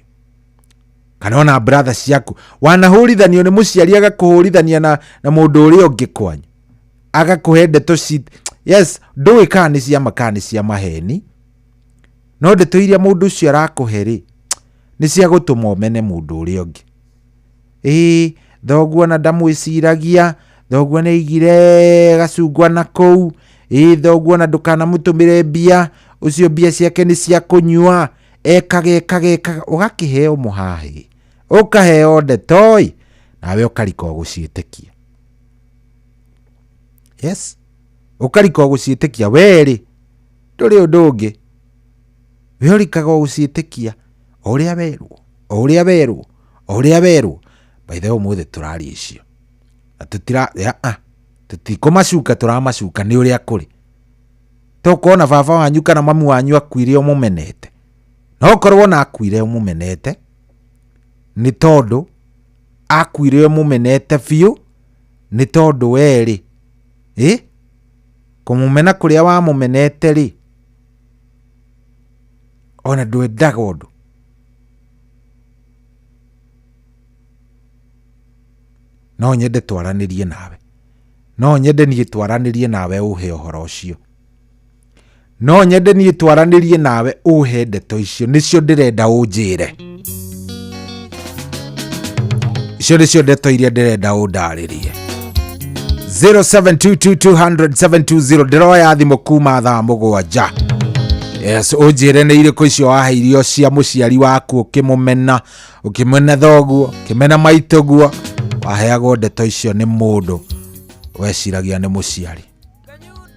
kana ona brother ciaku wanahurithanio ni muciari agakuhurithania na mundu uria ungi kwanyu agakuhe ndeto yes ndui kani cia maheni no ndeto iria mundu ucio arakuheri ni cia gutuma umene mundu uria ungi thoguo na ndamwiciragia thoguo ni igire gacungwa na kou thoguo na ndukana mutumire mbia ucio mbia ciake ni cia kunyua ekaga ugakiheo muhahi ukaheo ndetoi nawe ukariko guciitekia yes ukariko guciitekia weri nduri undu ungi we urikaga guciitekia uria berwo by the way muthe turari icio atutira tutikumacuka turamacuka ni uria kuri tokona baba wanyu kana mamu wanyu akwire umumenete no korwo na akwire umumenete ni tondu akwire umumenete fiu ni tondu weri kumumena kuria wa mumenete ri ona ndwendaga undu no nyende twaranirie nawe no nyende nie twaranirie nawe uhe uhoro ucio no nyende nie twaranirie nawe uhe ndeto icio nicio ndirenda unjire icio nicio ndeto iria ndirenda undaririe 0722200720 ndiroya thimo kuma thaa mugwanja yes unjire ni iriku icio waheirio cia muciari waku ukimumena thoguo ukimena maitoguo waheagwo ndeto icio ni mundu weciragia ni muciari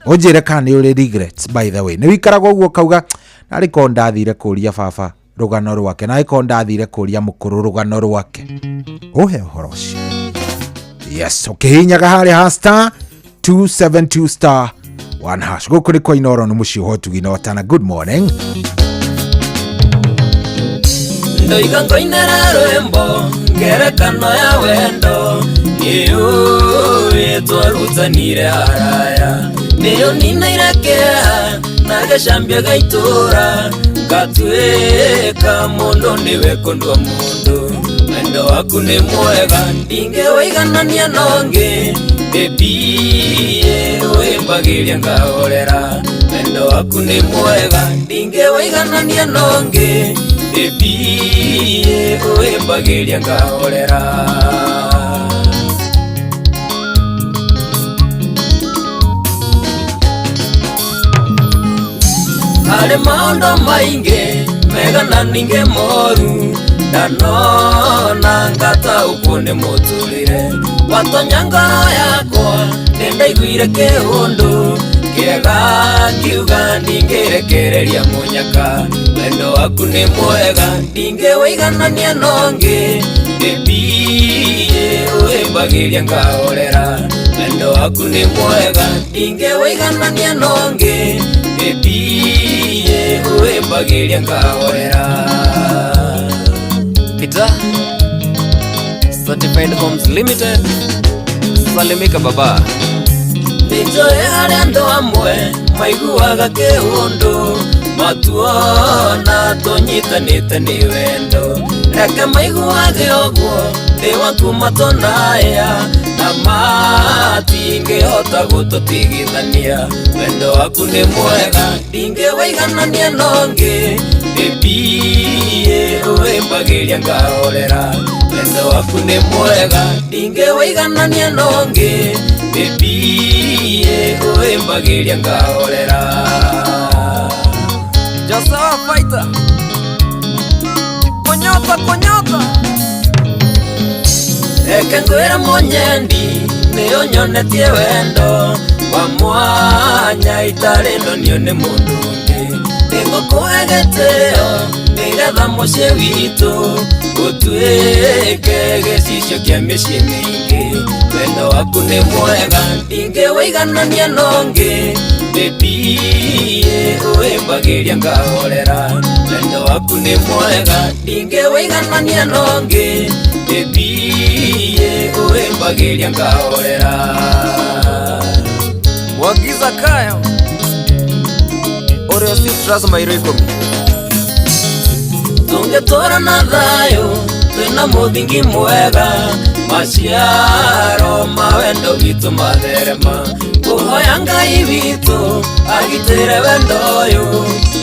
unjire kana ni uri regrets by the way ni wikaragwo uguo kauga nari ko ndathire kuria baba rugano rwake nari ko ndathire kuria mukuru rugano rwake uhe uhoro ucio yes ukihinyaga haria # 272 *1# guku ni kwa Inoro ni muci hotugi na watana good morning ndoiga ngoinera rwembo ngerekano ya wendo niyo yetwaruthanire haraya niyo ninairakia nagacambia gaitura ngatuika mundu niwe kundwa mundu wendo waku ni mwega ndingewaiganania nongi bebi wimbagiria ngahorera wendo waku nĩ mwega ndingĩwĩiganania nongĩ ĩmbie ũĩmbagĩria ngahorera harĩ maũndũ maingĩ mega na ningĩ moru ndanona ngataũkwo nĩ mũtũrĩre watonya ngoro yakwa nĩndaiguire kĩũndũ kĩega kiuga ndingĩrekereria mũnyaka wendo waku nĩ mwega ndingĩwĩiganania nongĩ ĩmbie ũĩmbagĩria ngahorera wendo waku nĩ mwega ndingĩwĩiganania nongĩ ĩmbie ũĩmbagĩria ngahorera Peter Certified Homes Limited Salimika baba nĩnjoĩ harĩ andũ amwe maiguaga kĩũndũ matuona tũnyitanĩte nĩ wendo reke maiguage ũguo ndĩ waku matonaya na matingĩhota gũtũtigithania wendo waku nĩ mwega ndingĩwĩiganania nongĩ ĩmbie ũĩmbagĩria ngahorera wendo waku nĩ mwega ndingĩwĩiganania nongĩ ĩmbie ũĩmbagĩria ngahorera Joshua Fighter Konyota reke ngwĩre mũnyendi nĩũnyonetie wendo wa mwanya itarĩ ndonio nĩ mũndũ ũngĩ nĩngũkũhe gĩtĩo nĩgetha mũciĩ witũ gũtuĩke gĩcicio kĩa mĩciĩ mĩingĩ wendo waku nĩ mwega ndingĩwĩiganania nongĩ ĩmbie ũĩmbagĩria ngahorera wendo waku nĩ mwega ndingĩwĩiganania nongĩ ĩmbie ũĩmbagĩria ngahorera Mwagiza Kayo Oreo Citrus mairo 10 tũngĩtũra na thayũ twĩna mũthingi mwega maciaro ma wendo witũ matherema kũhoya Ngai witũ agitĩre wendo ũyũ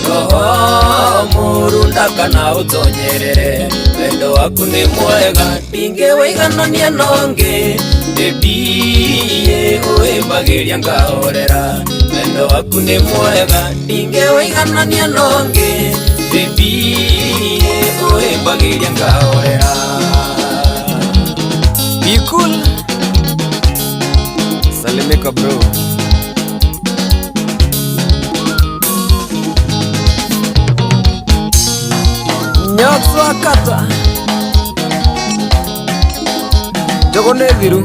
roho mũru ndakana ũtonyerere wendo waku nĩ mwega ndingĩwĩiganania nongĩ ĩmbie ũĩmbagĩria ngahorera wendo waku nĩ mwega ndingĩwĩiganania nongĩ ĩmbie ũĩmbagĩria ngahorera Be cool Salimika bro Nyotwa kata Jogo neviru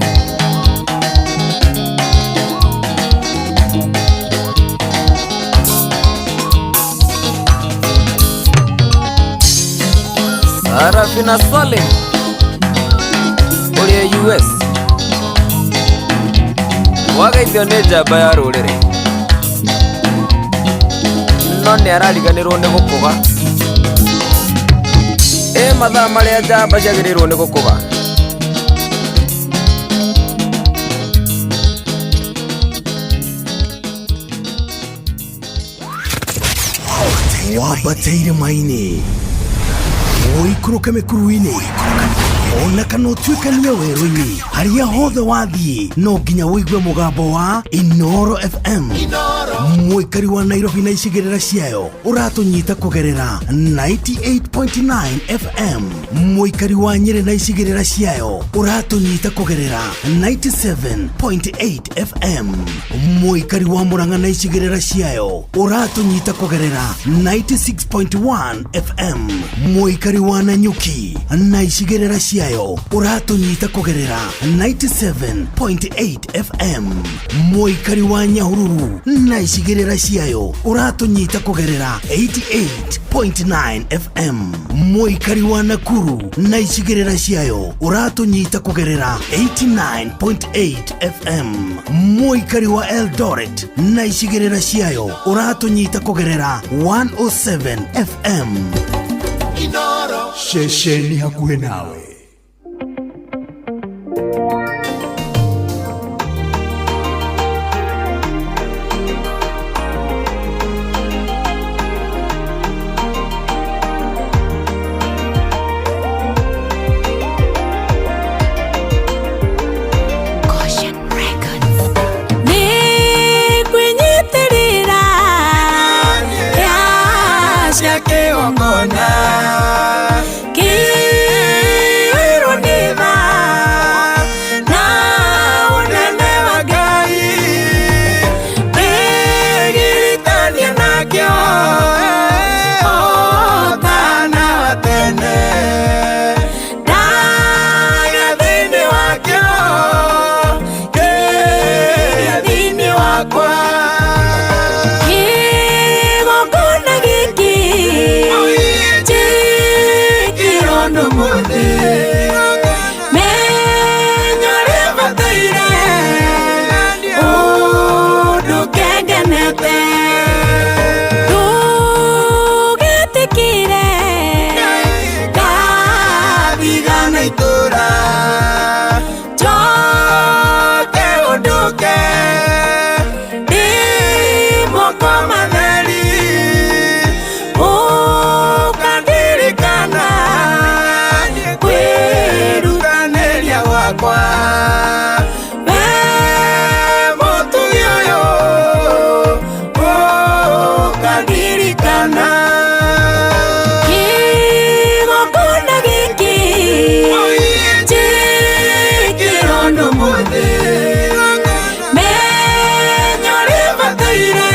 Sarafina Salim Uri US Wagaithio nĩ njamba ya rũrĩrĩ no nĩ arariganĩrwo nĩ gũkũga mathaa marĩa njamba ciagĩrĩirwo nĩ gũkũga wambateire maini ũikũrũke mĩkuru-inĩ ona kana ũtuĩkanie werũ-inĩ harĩa hothe wathiĩ no nginya wĩigue mũgambo wa Inoro FM mũikari wa Nairobi na icigĩrĩra ciayo ũratũnyita kũgerera 98.9 FM mũikari wa Nyĩrĩ na icigĩrĩra ciayo ũratũnyita kũgerera 97.8 FM mũikari wa Murang'a na icigĩrĩra ciayo ũratũnyita kũgerera 96.1 FM mũikari wa Nanyuki na icigĩrĩra ciayo ũratũnyita kũgerera 97.8 FM mũikari wa Nyahururu na icigĩrĩra ciayo ũratũnyita kũgerera 88.9 FM mũikari wa Nakuru na icigĩrĩra ciayo ũratũnyita kũgerera 89.8 FM mũikari wa Eldoret na icigĩrĩra ciayo ũratũnyita kũgerera 107 FM Inoro shesheni hakuhe nawe kirondo muthi menyore bataire undu kengenete tugetikire kabigana itura joke unduke dimokoma kwa we motu yoyo kadirikana kigokunda giki kirondo muthi menyore bataire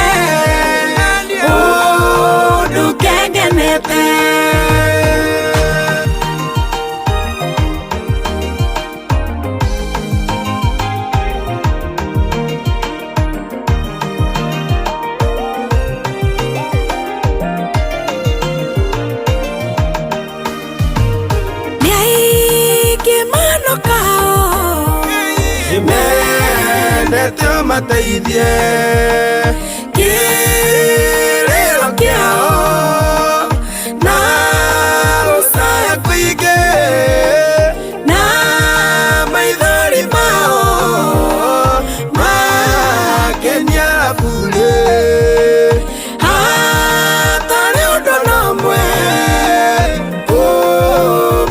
undu kengenete mateithie kiriro kiao na rusaya kuige na maithori mao makenya bure hatari undu nomwe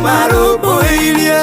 marubuirie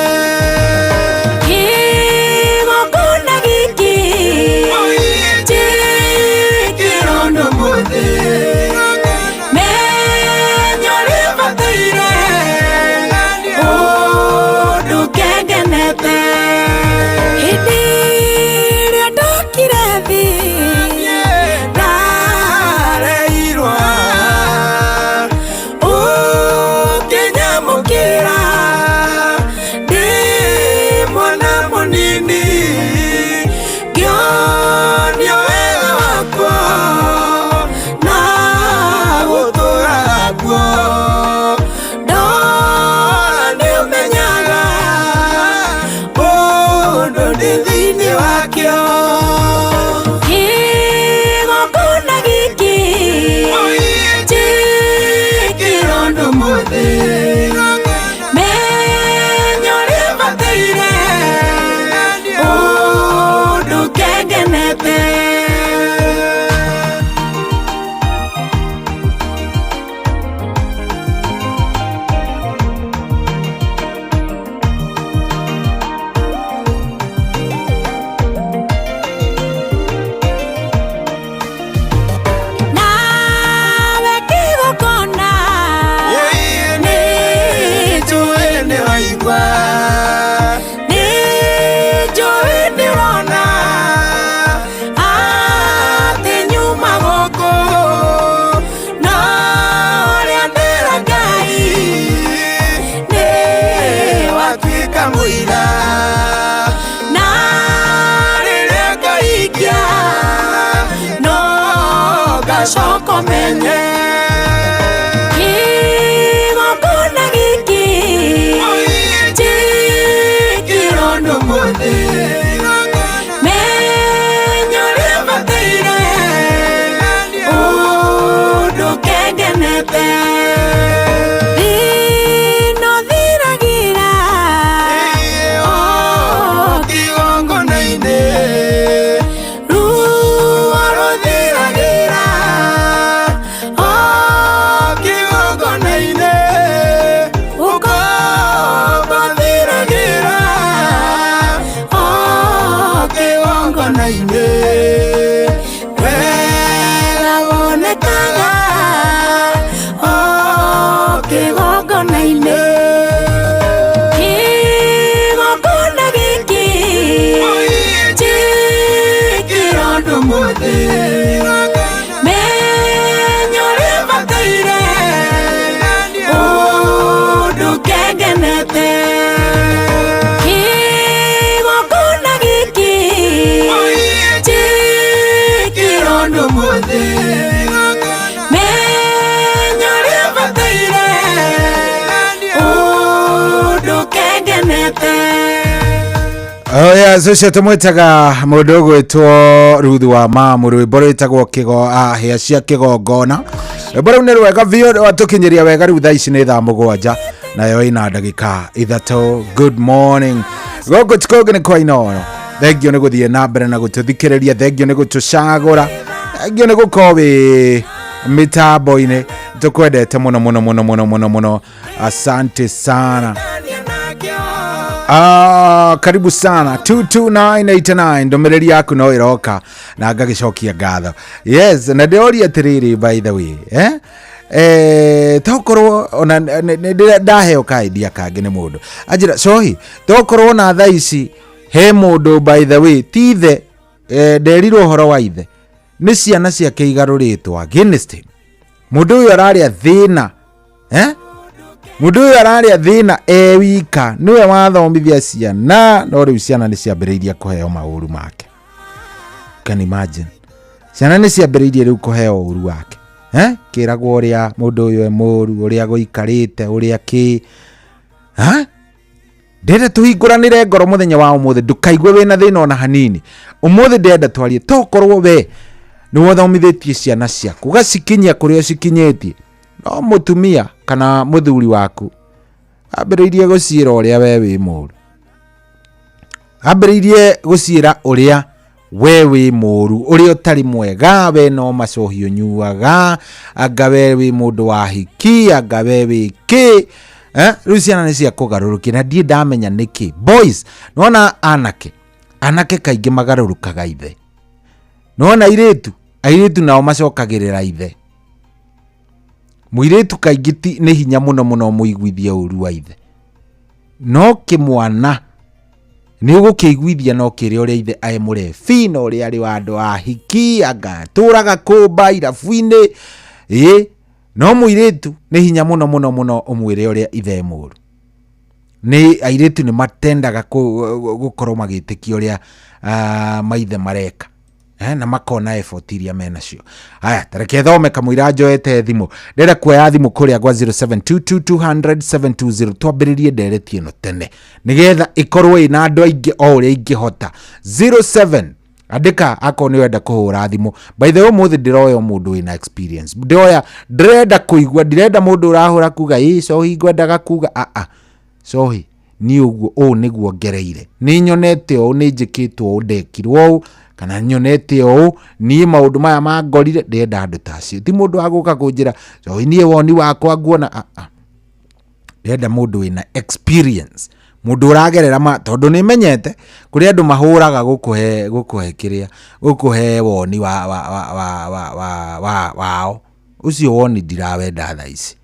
Soko menye kigokunda giki kirondo muthi menyore bataire undu kengenete ino thiragira kigongonaine Oya socio tumwitaga mundu gwitwo Ruthu wa Mamu rwimbo rwitagwo kigo hĩa cia kigongona. Rwimbo rũu nĩ rwega biũ watukinyeria wega rĩu thaa ici nĩ thaa 7 nayo ina ndagĩka 3. Good morning gũkũ tikũngĩ nĩ kwa Inooro. Thengio nĩ gũthiĩ na mbere na gũtũthikĩrĩria, thengio nĩ gũtũcagũra, thengio nĩ gũkorwo wĩ mitambo-inĩ. Tukwendete mũno mũno mũno mũno mũno mũno. Asante sana. Karibu sana 22989 ndomereri yaku no iroka na ngagicokia ngatho. Yes, na ndoria tiriri by the way tokorwo ona ndaheo kaidia kangi ni mundu ajira sohi tokorwo na thaa ici he mundu by the way tithe nderirwo horo wa ithe ni ciana ciake igaruritwo against him. Mundu uyu araria thina mundu uyu araria thina wika niwe wathomithia ciana no riu ciana ni ciambiriirie kuheo mauru make. Can imagine ciana ni ciambiriirie riu kuheo uru wake kiragwo uria mundu uyu e muru uria guikarite uria ki ndenda tuhingũranĩre ngoro muthenya wa umuthi ndukaigue wina thina ona hanini. Umuthi ndenda twarie tokorwo we ni wothomithitie ciana ciaku gacikinyia kuria cikinyitie no mutumia kana muthuri waku ambiriirie guciira uria we wi muru, ambiriirie guciira uria we wi muru, uria utari mwega, we no macohio nyuaga, anga we wi mundu wa hiki, anga we wi ki riu ciana ni cia kugarurukia na ndie ndamenya niki. Boys nona anake kaingi magarurukaga ithe, nona airitu nao macokagirira ithe. Muiritu kaingĩ nĩ hinya mũno mũno muiguithia ũru wa ithe, no kĩmwana nĩ ũgũkĩiguithia no kĩrĩa ũrĩa ithe ae mũrebi no ũrĩa arĩ wa andũ a hiki agatũraga kũmba irabu-inĩ no muiritu nĩ hinya mũno mũno mũno ũmwĩre ũrĩa ithe mũru. Nĩ airitu nĩ matendaga gũkorwo magĩtĩkia ũrĩa maithe mareka na makona effort iria menacio. Haya tareke thome kamwira njoete thimu ndera kuoya thimu kuria gwa 0722200720 twambiririe nderetie no tene nigetha ikorwo ina andu aingi o uria ingihota. 07 andika ako ni wenda kuhura thimu. By the way muthi ndiroyo mundu ina experience ndoya ndrenda kuigua, ndirenda mundu urahura kuga sohi ngwendaga kuga sohi ni uguo o niguo ngereire ni nyonete o ni njikitwo ndekirwo kana nyonete o ni maundu maya mangorire ndenda andu tacio ti mundu aguka kunjira so nie woni wakwa nguona ndenda mundu wina experience, mundu uragerera tondu ni menyete kuri andu mahuraga gukuhe kiria gukuhe woni wao ucio woni ndirawenda thaa ici.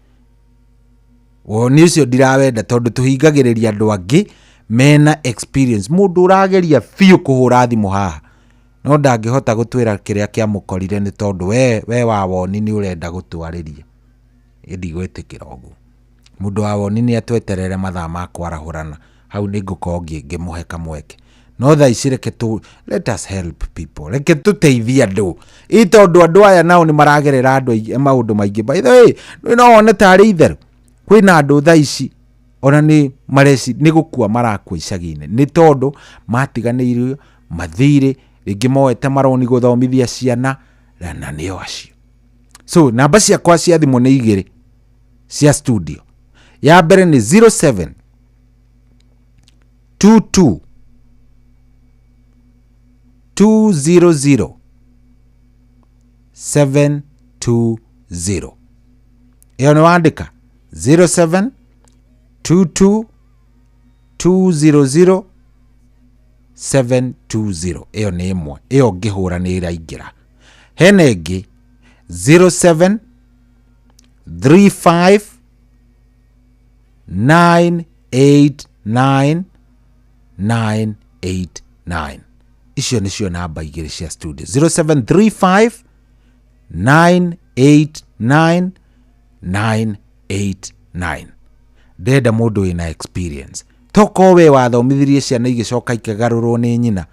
Woni ucio ndirawenda tondu tuhingagiriria andu angi mena experience. Mundu urageria fiu kuhura thimu haha no ndangihota gutwira kiria kia mukorire ni tondu we wa woni ni urenda gutwariria ndigwitikira uguo. Mundu wa woni ni atweterere mathaa ma kwarahurana hau ni ngukorwo ngimuhe kamweke no thaa ici reke let us help people, reke tuteithie andu tondu andu aya nao ni maragerera andu maundu maingi. By the way no wone tari itheru kwina andu thaa ici ona ni mareci ni gukua marakua icagi-ini ni tondu matiganĩirio mathire ringi moete maroni guthomithia ciana na nio acio. So namba ciakwa cia thimu ni 2 cia studio. Ya mbere ni 07 22 200 720. Iyo ni wandika 07 22 200 720. Iyo ni imwe, iyo ngihura ni iraingira. Hena ingi 07 35 989 989. Icio nicio namba igiri cia studio 0735 989 989. Ndenda mundu wina experience toko we wathomithirie ciana igicoka ikagarurwo ni nyina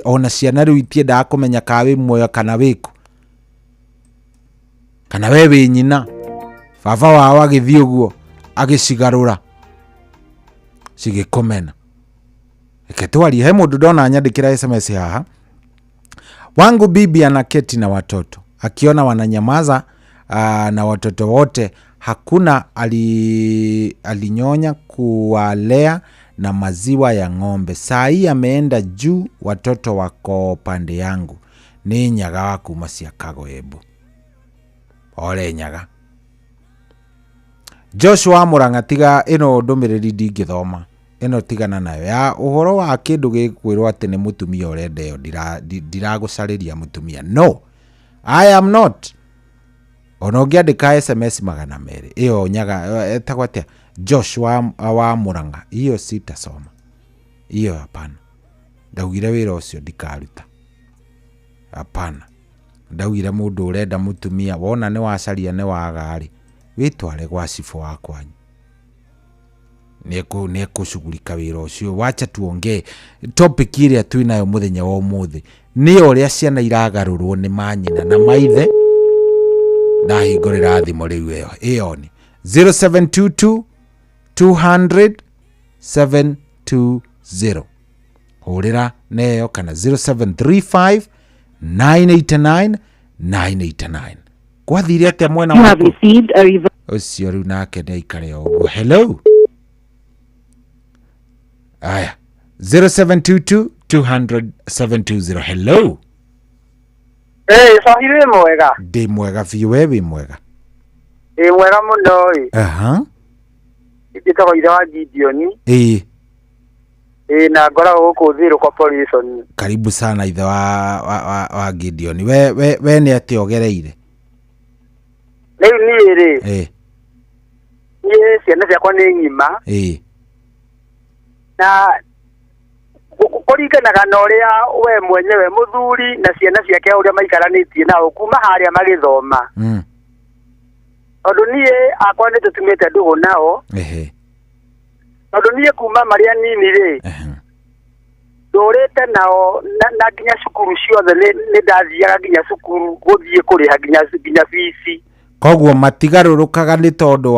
ona ciana riu itiendaga kumenya ka wi muoyo kana wiku kana we wi nyina baba wao agithii uguo agicigarura cigikomena iketwari he mundu ndona nyandikira SMS haha wangu bibi anaketi na watoto akiona wananyamaza na watoto wote hakuna alinyonya kuwalea na maziwa ya ng'ombe. Saa hii ameenda juu, watoto wako pande yangu. Ni nyaga wa kuma Siakago Ebu. Ole nyaga. Joshua Muranga tiga ino ndumiriri ndingithoma. Ino tigana nayo ya uhoro wa kindu gikwirwo ati ni mutumia urendeo ndiragucariria mutumia. No, I am not. Ono ngiandika SMS 200 iyo nyaga etagwatia Joshua wa Muranga iyo sitasoma iyo hapana. Ndaugire wira ucio ndikaruta hapana. Ndaugire mundu urenda mutumia wona ni wacaria ni wagari witware gwa cifo wakwanyu nikushugulika wira ucio. Wacha tuongee topic iria twinayo muthenya wa umuthi ni uria ciana iragarurwo ni manyina na maithe na hingorera thimo riu iyo ni 0722 200 720 hurira neyo kana 0735 989 989 kwathire atia mwena wa ucio riu nake ni ikare uguo. Hello aya 0722 200 720 hello. Sahire mwega. Ndi mwega biũ we wi mwega. Mwega muno ĩ. Njĩtagwo ithe wa Gideon. Na ngoragwo gũkũ Thĩrũ Corporation. Karibu sana ithe wa Gideon. We nĩ atĩ ogereire? Rĩu niĩ rĩ. Niĩ ciana ciakwa nĩ ng'ima. Na kũringanaga na ũrĩa we mwenyewe mũthuri na ciana ciake ũrĩa maikaranĩtie nao kuma harĩa magĩthoma. Tondũ niĩ akwa nĩ tũtumĩte ndũgũ nao. Tondũ niĩ kuma marĩa nini rĩ. Ndũrĩte nao na nginya cukuru ciothe nĩ ndathiaga nginya cukuru gũthiĩ kũrĩha nginya fees. Koguo matigarũrũkaga nĩ tondũ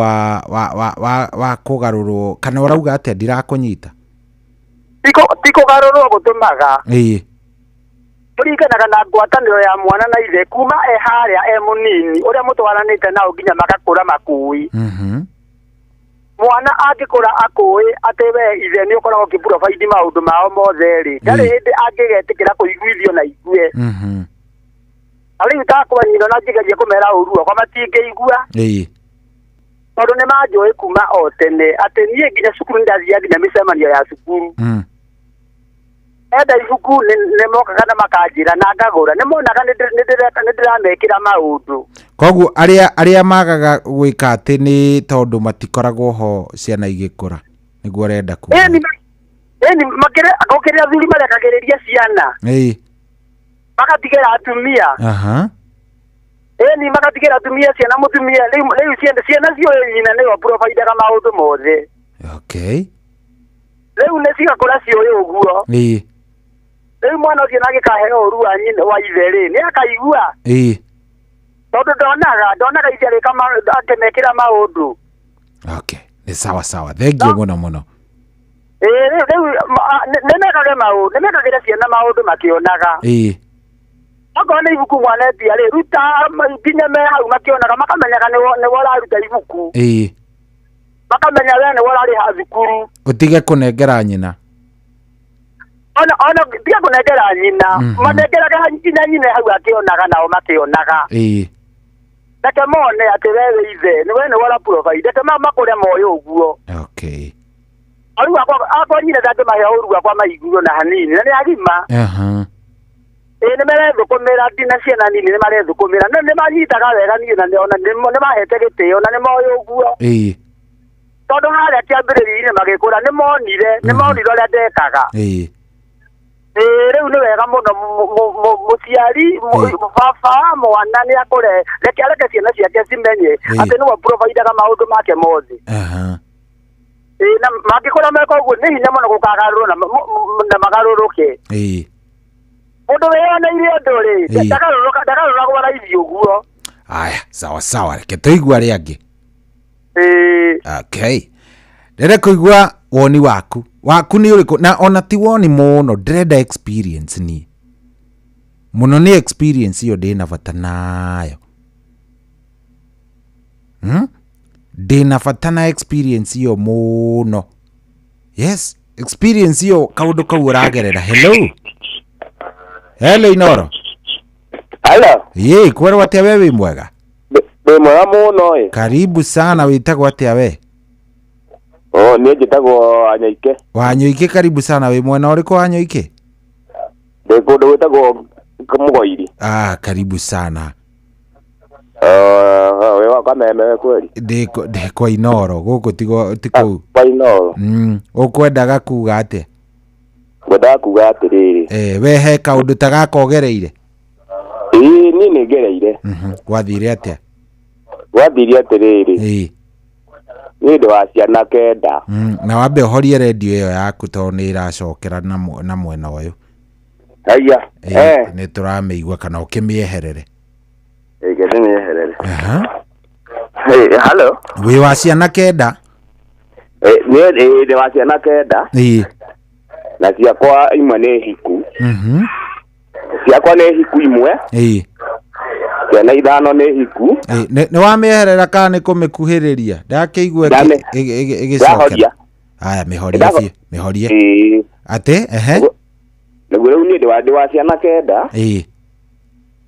wa kũgarũrwo kana ũrauga atĩa ndirakũnyita? Tiko garoro gutumaga. Kũringanaga na ngwatanĩro ya mwana na ithe kuma harĩa mũnini ũrĩa mũtwaranĩte nao nginya magakũra makui. Mwana angĩkũra akũĩ atĩ we ithe nĩ ũkoragwo ũkĩprovide maũndũ mao mothe rĩ. Ndarĩ hĩndĩ angĩgetĩkĩra kũiguithio na igue. Rĩu takwa nyina na njigeria kũmera ũru kwa matingĩigua. Tondũ nĩ manjũĩ kuma o tene atĩ niĩ nginya cukuru ndathiaga nginya mĩcemanio ya cukuru. Enda ibuku nĩ mokaga na makanjĩra na ngagũra. Nĩ monaga nĩ ndĩramekĩra maũndũ. Koguo arĩa magaga gwĩka atĩ nĩ tondũ matikoragwo ho ciana igĩkũra nĩguo arenda kuga. Makĩrĩa athuri marekagĩrĩria ciana. Magatigĩra atumia. Magatigĩra atumia ciana mũtumia rĩu ciana ciũĩ nyina nĩyo providaga maũndũ mothe. Rĩu nĩ cigakũra ciũĩ ũguo. Rĩu mwana ũcio nagĩkaheo ũru wa nyina wa ithe rĩ nĩ akaigua. Tondũ ndonaga ithe akĩmekĩra maũndũ. Nĩ sawa thengiũ mũno. Rĩu nĩmekagĩra ciana maũndũ makĩonaga. Okorwo nĩ ibuku mwana etia rĩ ruta nginya me hau makĩonaga makamenyaga nĩ ũraruta ibuku. Makamenya we nĩ ũrarĩha thukuru. Ũtige kũnengera nyina. Ona tiga kũnengera nyina. Manengeraga nginya nyina hau akĩonaga nao makĩonaga. Reke mone atĩ we ithe we nĩ ũra provide. Reke makũre moĩ ũguo. Rĩu akwa nyina ndangĩmahe ũru akwa maiguo na hanini na nĩ agima. Nĩ marethũkũmĩra nginya ciana nini nĩ marethũkũmĩra nĩ manyitaga wega niĩ na nĩ mahete gĩtĩo na nĩ moĩ ũguo. Tondũ harĩa kĩambĩrĩria-inĩ magĩkũra nĩ monire ũrĩa ndekaga. Rĩu nĩ wega mũno mũciari baba mwana nĩ akũre reke areke ciana ciake cimenye atĩ nĩwe providaga maũndũ make mothe. Na mangĩkũra meka ũguo nĩ hinya mũno gũkagarũrwo na magarũrũke. Mũndũ weyoneire ũndũ rĩ ndagarũragwo raithi ũguo. Aya sawa reke tũigua arĩa angĩ. Rere kũigua woni waku ni uriku na ona ti woni muno ndrenda experience ni muno ni experience iyo ndina bata nayo ndina bata na experience iyo muno. Yes, experience iyo kaundu kau uragerera. Hello Inoro. Hello. Ye kwero atia wewe mwega? Mwega muno. Karibu sana, witagwo atia we? Niĩ njĩtagwo Wanyoike. Wanyoike, karibu sana. Wĩ mwena ũrĩkũ Wanyoike? Ndĩ kũndũ gwĩtagwo Mũgoiri. Karibu sana. Wĩ wa Kameme kweli? Ndĩ kwa Inoro, gũkũ ti kũu. Kwa Inoro. Ũkwendaga kuga atĩa? Ngwendaga kuga atĩrĩrĩ. We he kaũndũ ta gaka ũgereire? Niĩ nĩ ngereire. Gwathire atĩa? Gwathire atĩrĩrĩ. Nĩ ndĩ wa ciana 9. Na wambe ũhorie redio ĩyo yaku tondũ nĩ ĩracokera na mwena ũyũ. Haya. Nĩ tũramĩigua kana ũkĩmĩeherere. Ĩgĩthe nĩeherere. Hello. Wĩ wa ciana 9? Niĩ ndĩ wa ciana 9. Na ciakwa imwe nĩ hiku. Ciakwa nĩ hiku imwe. Ciana 5 nĩ hiku. Nĩ wamĩeherera kana nĩ kũmĩkuhĩrĩria? Ndakĩigua ĩgĩcokera. Haya, mĩhorie. Atĩ? Nĩguo rĩu niĩ ndĩ wa ciana 9.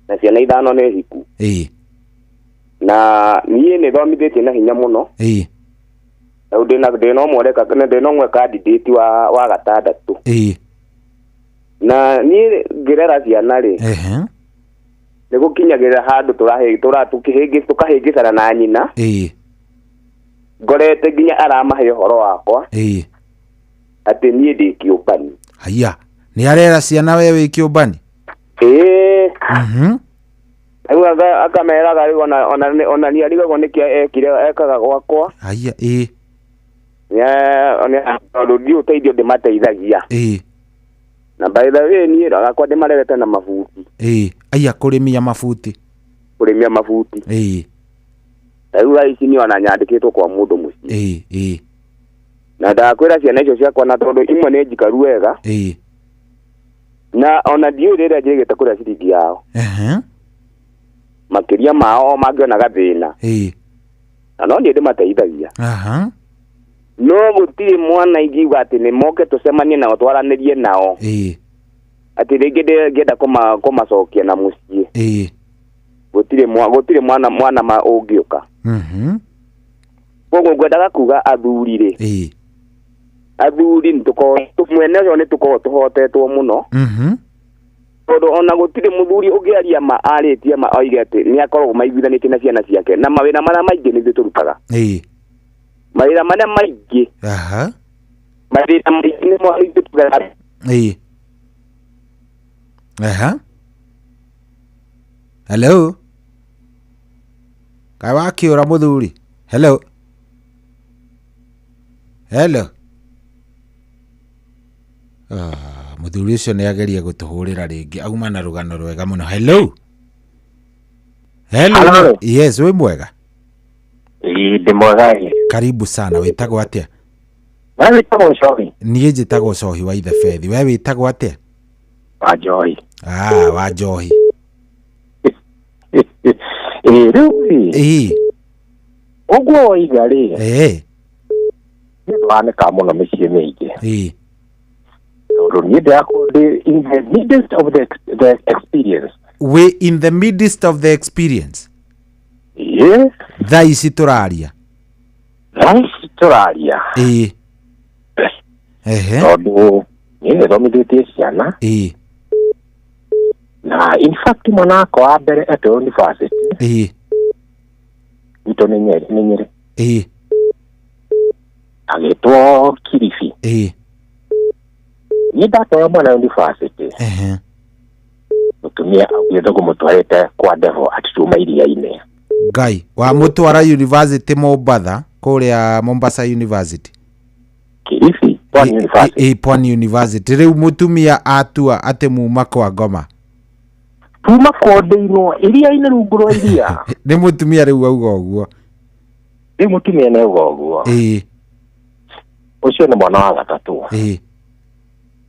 Na ciana 5 nĩ hiku. Na niĩ nĩ thomithĩtie na hinya mũno. Rĩu ndĩna ũmwe candidate wa 6. Na niĩ ngĩrera ciana rĩ, nĩ gũkinyagĩrĩra handũ tũkahĩngĩcana na nyina. Ngorete nginya aramahe ũhoro wakwa atĩ niĩ ndĩ kĩũmbani. Haya, nĩ arera ciana we wĩ kĩũmbani? Rĩu akameraga rĩu ona nĩ arigagwo nĩkĩ ekaga gwakwa. Haya, tondũ ndiũ ũteithio ndĩmateithagia. Na by the way niĩ agakwa ndĩmarerete na mabuti. Aya, kũrĩmia mabuti. Kũrĩmia mabuti. Rĩu ici nĩ ona nyandĩkĩtwo kwa mũndũ mũciĩ. Na ndakwĩra ciana icio ciakwa na tondũ imwe nĩ njikaru wega. Na ona ndiũ rĩrĩa njĩrĩgĩte kũrĩa ciringi yao. Makĩria mao mangĩona gathĩna. Na no niĩ ndĩmateithagia. No gũtirĩ mwana ingiuga atĩ nĩ moke tũcemanie nao twaranĩrie nao. Atĩ rĩngĩ ngĩenda kũmacokia na mũciĩ. Gũtirĩ mwana ũngĩũka. Koguo ngwendaga kuga athuri rĩ. Athuri mwene ũcio nĩ tũkorwo tũhotetwo mũno. Tondũ ona gũtirĩ mũthuri ũngĩaria ma arĩtie ma oige atĩ nĩ akoragwo maiguithanĩtie na ciana ciake. Na mawĩra marĩa maingĩ nĩ tũrutaga. Mawĩra marĩa maingĩ. Mawĩra maingĩ nĩ mo tũrutaga. Hello. Kaĩ wakĩũra mũthuri? Hello. Mũthuri ũcio nĩ ageria gũtũhũrĩra rĩngĩ, auma na rũgano rwega mũno. Hello. Yes, wĩ mwega? Ndĩ mwega. Karibu sana. Wĩtagwo atĩa? Wewe wĩtagwo Cohi. Niĩ njĩtagwo Cohi wa Ithebeth. Wewe wĩtagwo atĩa? Wanjohi. Wanjohi. Rĩu ũguo oiga rĩ, nĩ ndwanĩka mũno mĩciĩ mĩingĩ. Tondũ niĩ ndĩrakũndĩ in the midst of the experience. We in the midst of the experience. Thaa ici tũraria. Tondũ niĩ nĩ thomithĩtie ciana. Na in fact mwana wakwa wa mbere etwo university. Gwitũ nĩ Nyeri. Agĩtwo Kilifi. Niĩ ndatwara mwana university. Mũtumia augĩte kũmũtwarĩte kwa Devo atituma iria-inĩ. Ngai, wa mũtwara university Mombatha, kũrĩa Mombasa University. Kilifi, Pwani University. Pwani University. Rĩu mũtumia atua atĩ muma kwa Ngoma. Tuma konde-inwo iria-inĩ rungu rwa iria. Nĩ mũtumia rĩu auga ũguo. Nĩ mũtumia nĩ auga ũguo. ucio ni mwana wa gatatu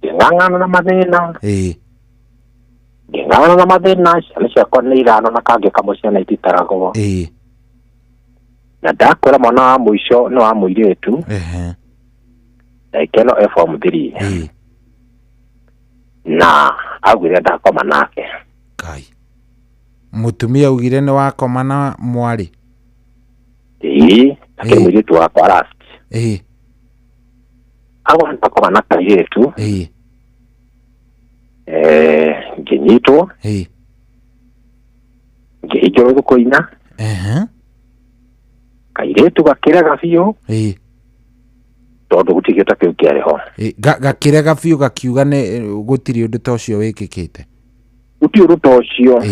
ng'ang'ana na mathina ng'ang'ana na mathina ciana ciakwa nĩ irano na kangĩ kamwe ciana ititaragwo na ndakwĩra mwana wa mũico nĩ wa mũirĩtu na ikeno form 3 na agwire ndakoma nake kai mutumia augire ni wakoma na mwari lakini mũirĩtu wakwa last agwa ndakoma na kairĩtu ngĩnyitwo ngĩhingĩrwo thukũ-ina kairĩtu gakĩrega biũ tondũ gũtirĩ ta kĩu kĩarĩ ho gakĩrega biũ gakiuga nĩ gũtirĩ ũndũ ta ũcio wĩkĩkĩte gũtirĩ ũndũ ta ũcio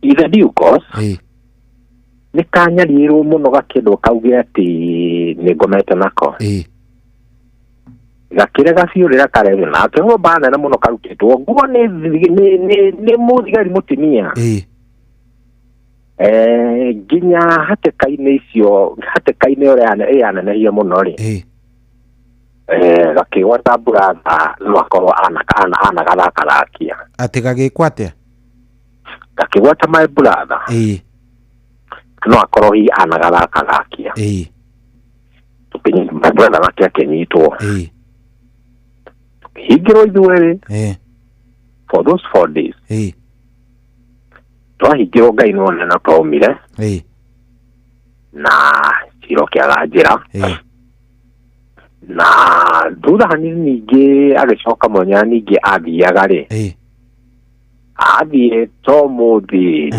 ithe Diukos nĩ kanyariirwo mũno gakĩndwo kauge atĩ nĩ ngomete nako gakĩrega biũ rĩrĩa karerio nake ng'omba nene mũno karutĩtwo nguo nĩ mũthigari mũtumia nginya hatĩka-inĩ icio hatĩka-inĩ ũrĩa yanenehia mũno rĩ gakĩgwata buratha no akorwo anagathakarakia atĩ gagĩkwo atĩa gakĩgwata my brother no akorwo hi anagathakarakia my brother wake akĩnyitwo tukĩhingĩrwo ithuerĩ for those 4 days twahingĩrwo Ngai nĩwone na twaumire na ciro kĩaga njĩra na thutha hanini ningĩ agĩcoka mwenya ningĩ athiaga rĩ athiĩ to mũthĩ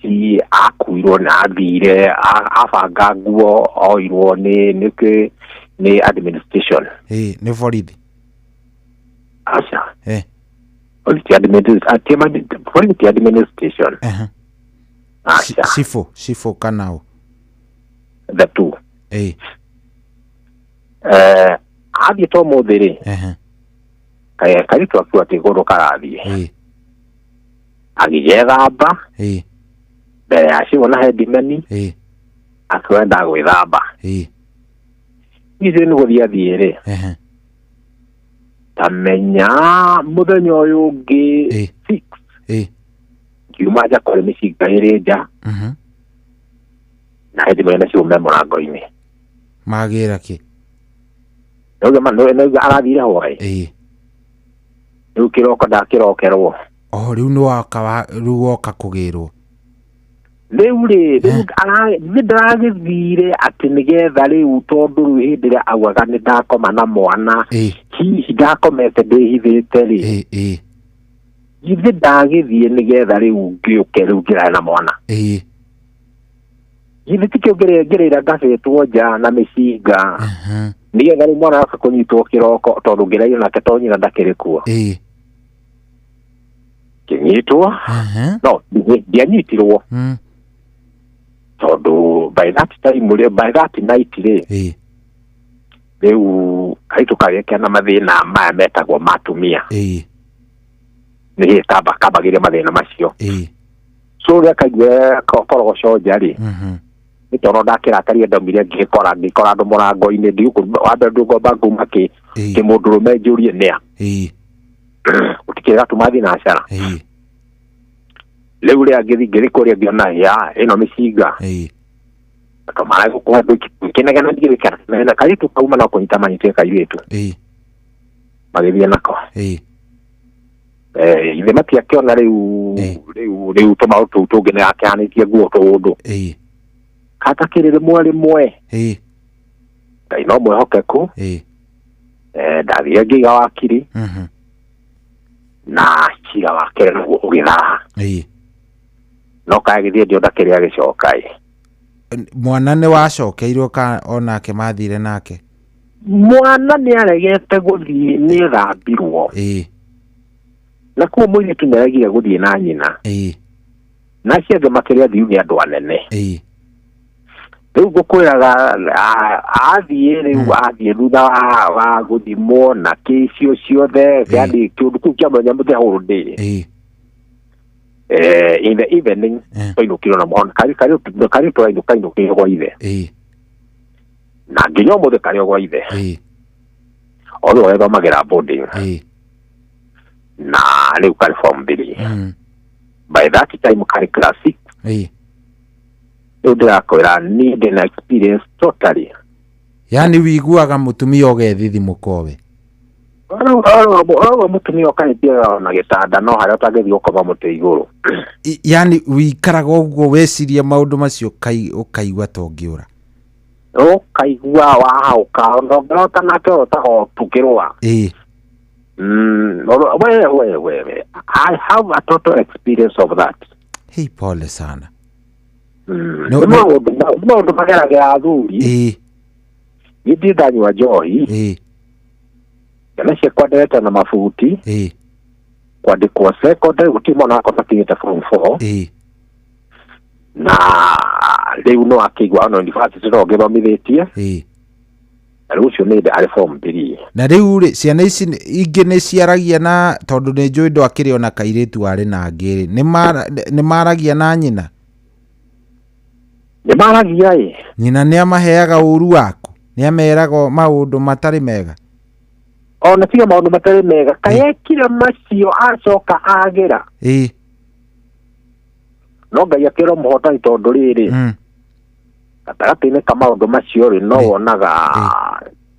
in akuirwo na athire abanga nguo oirwo nĩ administration nĩ borithi aca Quality administration. Sifo kanao. The two. Athiĩ to mũthĩ rĩ kairĩtu akiuga atĩ gũrũ karathiĩ agĩgethamba mbere ya cigo na headman akienda gwĩthamba ithuĩ nĩ gũthiĩ athiĩ rĩ tamenya mũthenya ũyũ ũngĩ 6 kiuma nja kwarĩ mĩcinga ĩrĩ nja na headman acio me mũrango-inĩ magĩra kĩ nauga arathire hwaĩ rĩu kĩroko ndakĩrokerwo rĩu nĩ woka kũgĩrwo rĩu rĩ nĩ ndagĩthire atĩ nĩgetha rĩu tondũ rĩu hĩndĩ ĩrĩa augaga nĩ ndakoma na mwana hihi ndakomete ndĩhithĩte rĩ githĩ ndagĩthiĩ nĩgetha rĩu ngĩũke rĩu ngĩrae na mwana githĩ tikĩo ngĩrĩra ngabĩtwo nja na mĩcinga nĩgetha rĩu mwana waka kũnyitwo kĩroko tondũ ngĩraire nake to nyina ndakĩrĩ kuo kĩnyitwo no ndianyitirwo tondũ by that night rĩ rĩu kaitũ kagĩkĩa na mathĩna maya metagwo matumia nĩ kambagĩria mathĩna macio so rĩrĩa kaigua korogoco nja rĩ nĩ tondũ ndakĩrakaria ndaumire ngĩkora andũ mũrango-inĩ wambe ndũngomba nguma kĩmũndũrũme njũrie nĩa gũtikĩrĩ gatũmathi na cara rĩu rĩa ngĩrĩ kũrĩa ngĩona ya ĩno mĩcinga tomara gũkũha kĩnegena ngĩrĩkana kairĩtu kauma no kũnyita manyitire kairĩtu magĩthiĩ nako ithe matiakĩona rĩu tũmaũ tũu tũngĩ nĩ akĩhanĩtie nguo tũũndũ katakĩrĩ rĩmwe Ngai no mwĩhokeku ndathire ngĩiga wakiri na cira wake naguo ũgĩthaha no kagĩthiĩ ndio ndakĩrĩ agĩcoka mwana nĩ wacokeirwo onake mathire nake mwana nĩ aregete gũthiĩ nĩ thambirwo na kuo mũirĩtu nĩ aregire gũthiĩ na nyina na acio angĩ makĩrĩ athiu nĩ andũ anene rĩu ngũkwĩraga athiĩ rĩu athiĩ thutha wa gũthimwo na kĩcio ciothe yani kĩũndũ kĩu kĩa mwanya mũthenya holiday in the evening twainũkirwo na mwana kari twainũkĩirwo gwa ithe na na nginya mũthĩ karĩ ogwa ithe olo wega magera boarding na rĩu karĩ form 3 by that time karĩ class 6 rĩu ndĩrakwĩra need an experience totally. Yani wiguaga mutumia ogethithi mukowe mutumia okanitia na gĩtanda no harĩa ũtangĩthiĩ ũkoma mũtĩ igũrũ. Yani wikaraga ũguo weciria maũndũ macio ũkaigua tongĩũra ũkaigua wahauka ndongĩrota nake ũtagũtukĩrwa. Wewe I have a total experience of that. Hey, pole sana. Maũndũ mageragĩra athuri gĩthiĩ ndanyua njohi kana ciakwanderete na mabuti kwandĩkwo secondary gũtirĩ mwana wakwa takinyĩte form 4 na rĩu no akĩigua ona university no ngĩthomithĩtie na rĩu ũcio nĩ arĩ form 3. Na rĩu rĩ ciana ici ingĩ nĩ ciaragia na tondũ nĩ njũĩ ndo akĩrĩ ona kairĩtu arĩ na ngĩrĩ nĩ maragia na nyina nĩ maragia nyina nĩ amaheaga ũru waku nĩ ameraga maũndũ matarĩ mega ona tiga maũndũ matarĩ mega kayekire macio acoka agera no Ngai akĩrwo mũhotani tondũ rĩrĩ gatagatĩ-inĩ ka maũndũ macio rĩ no wonaga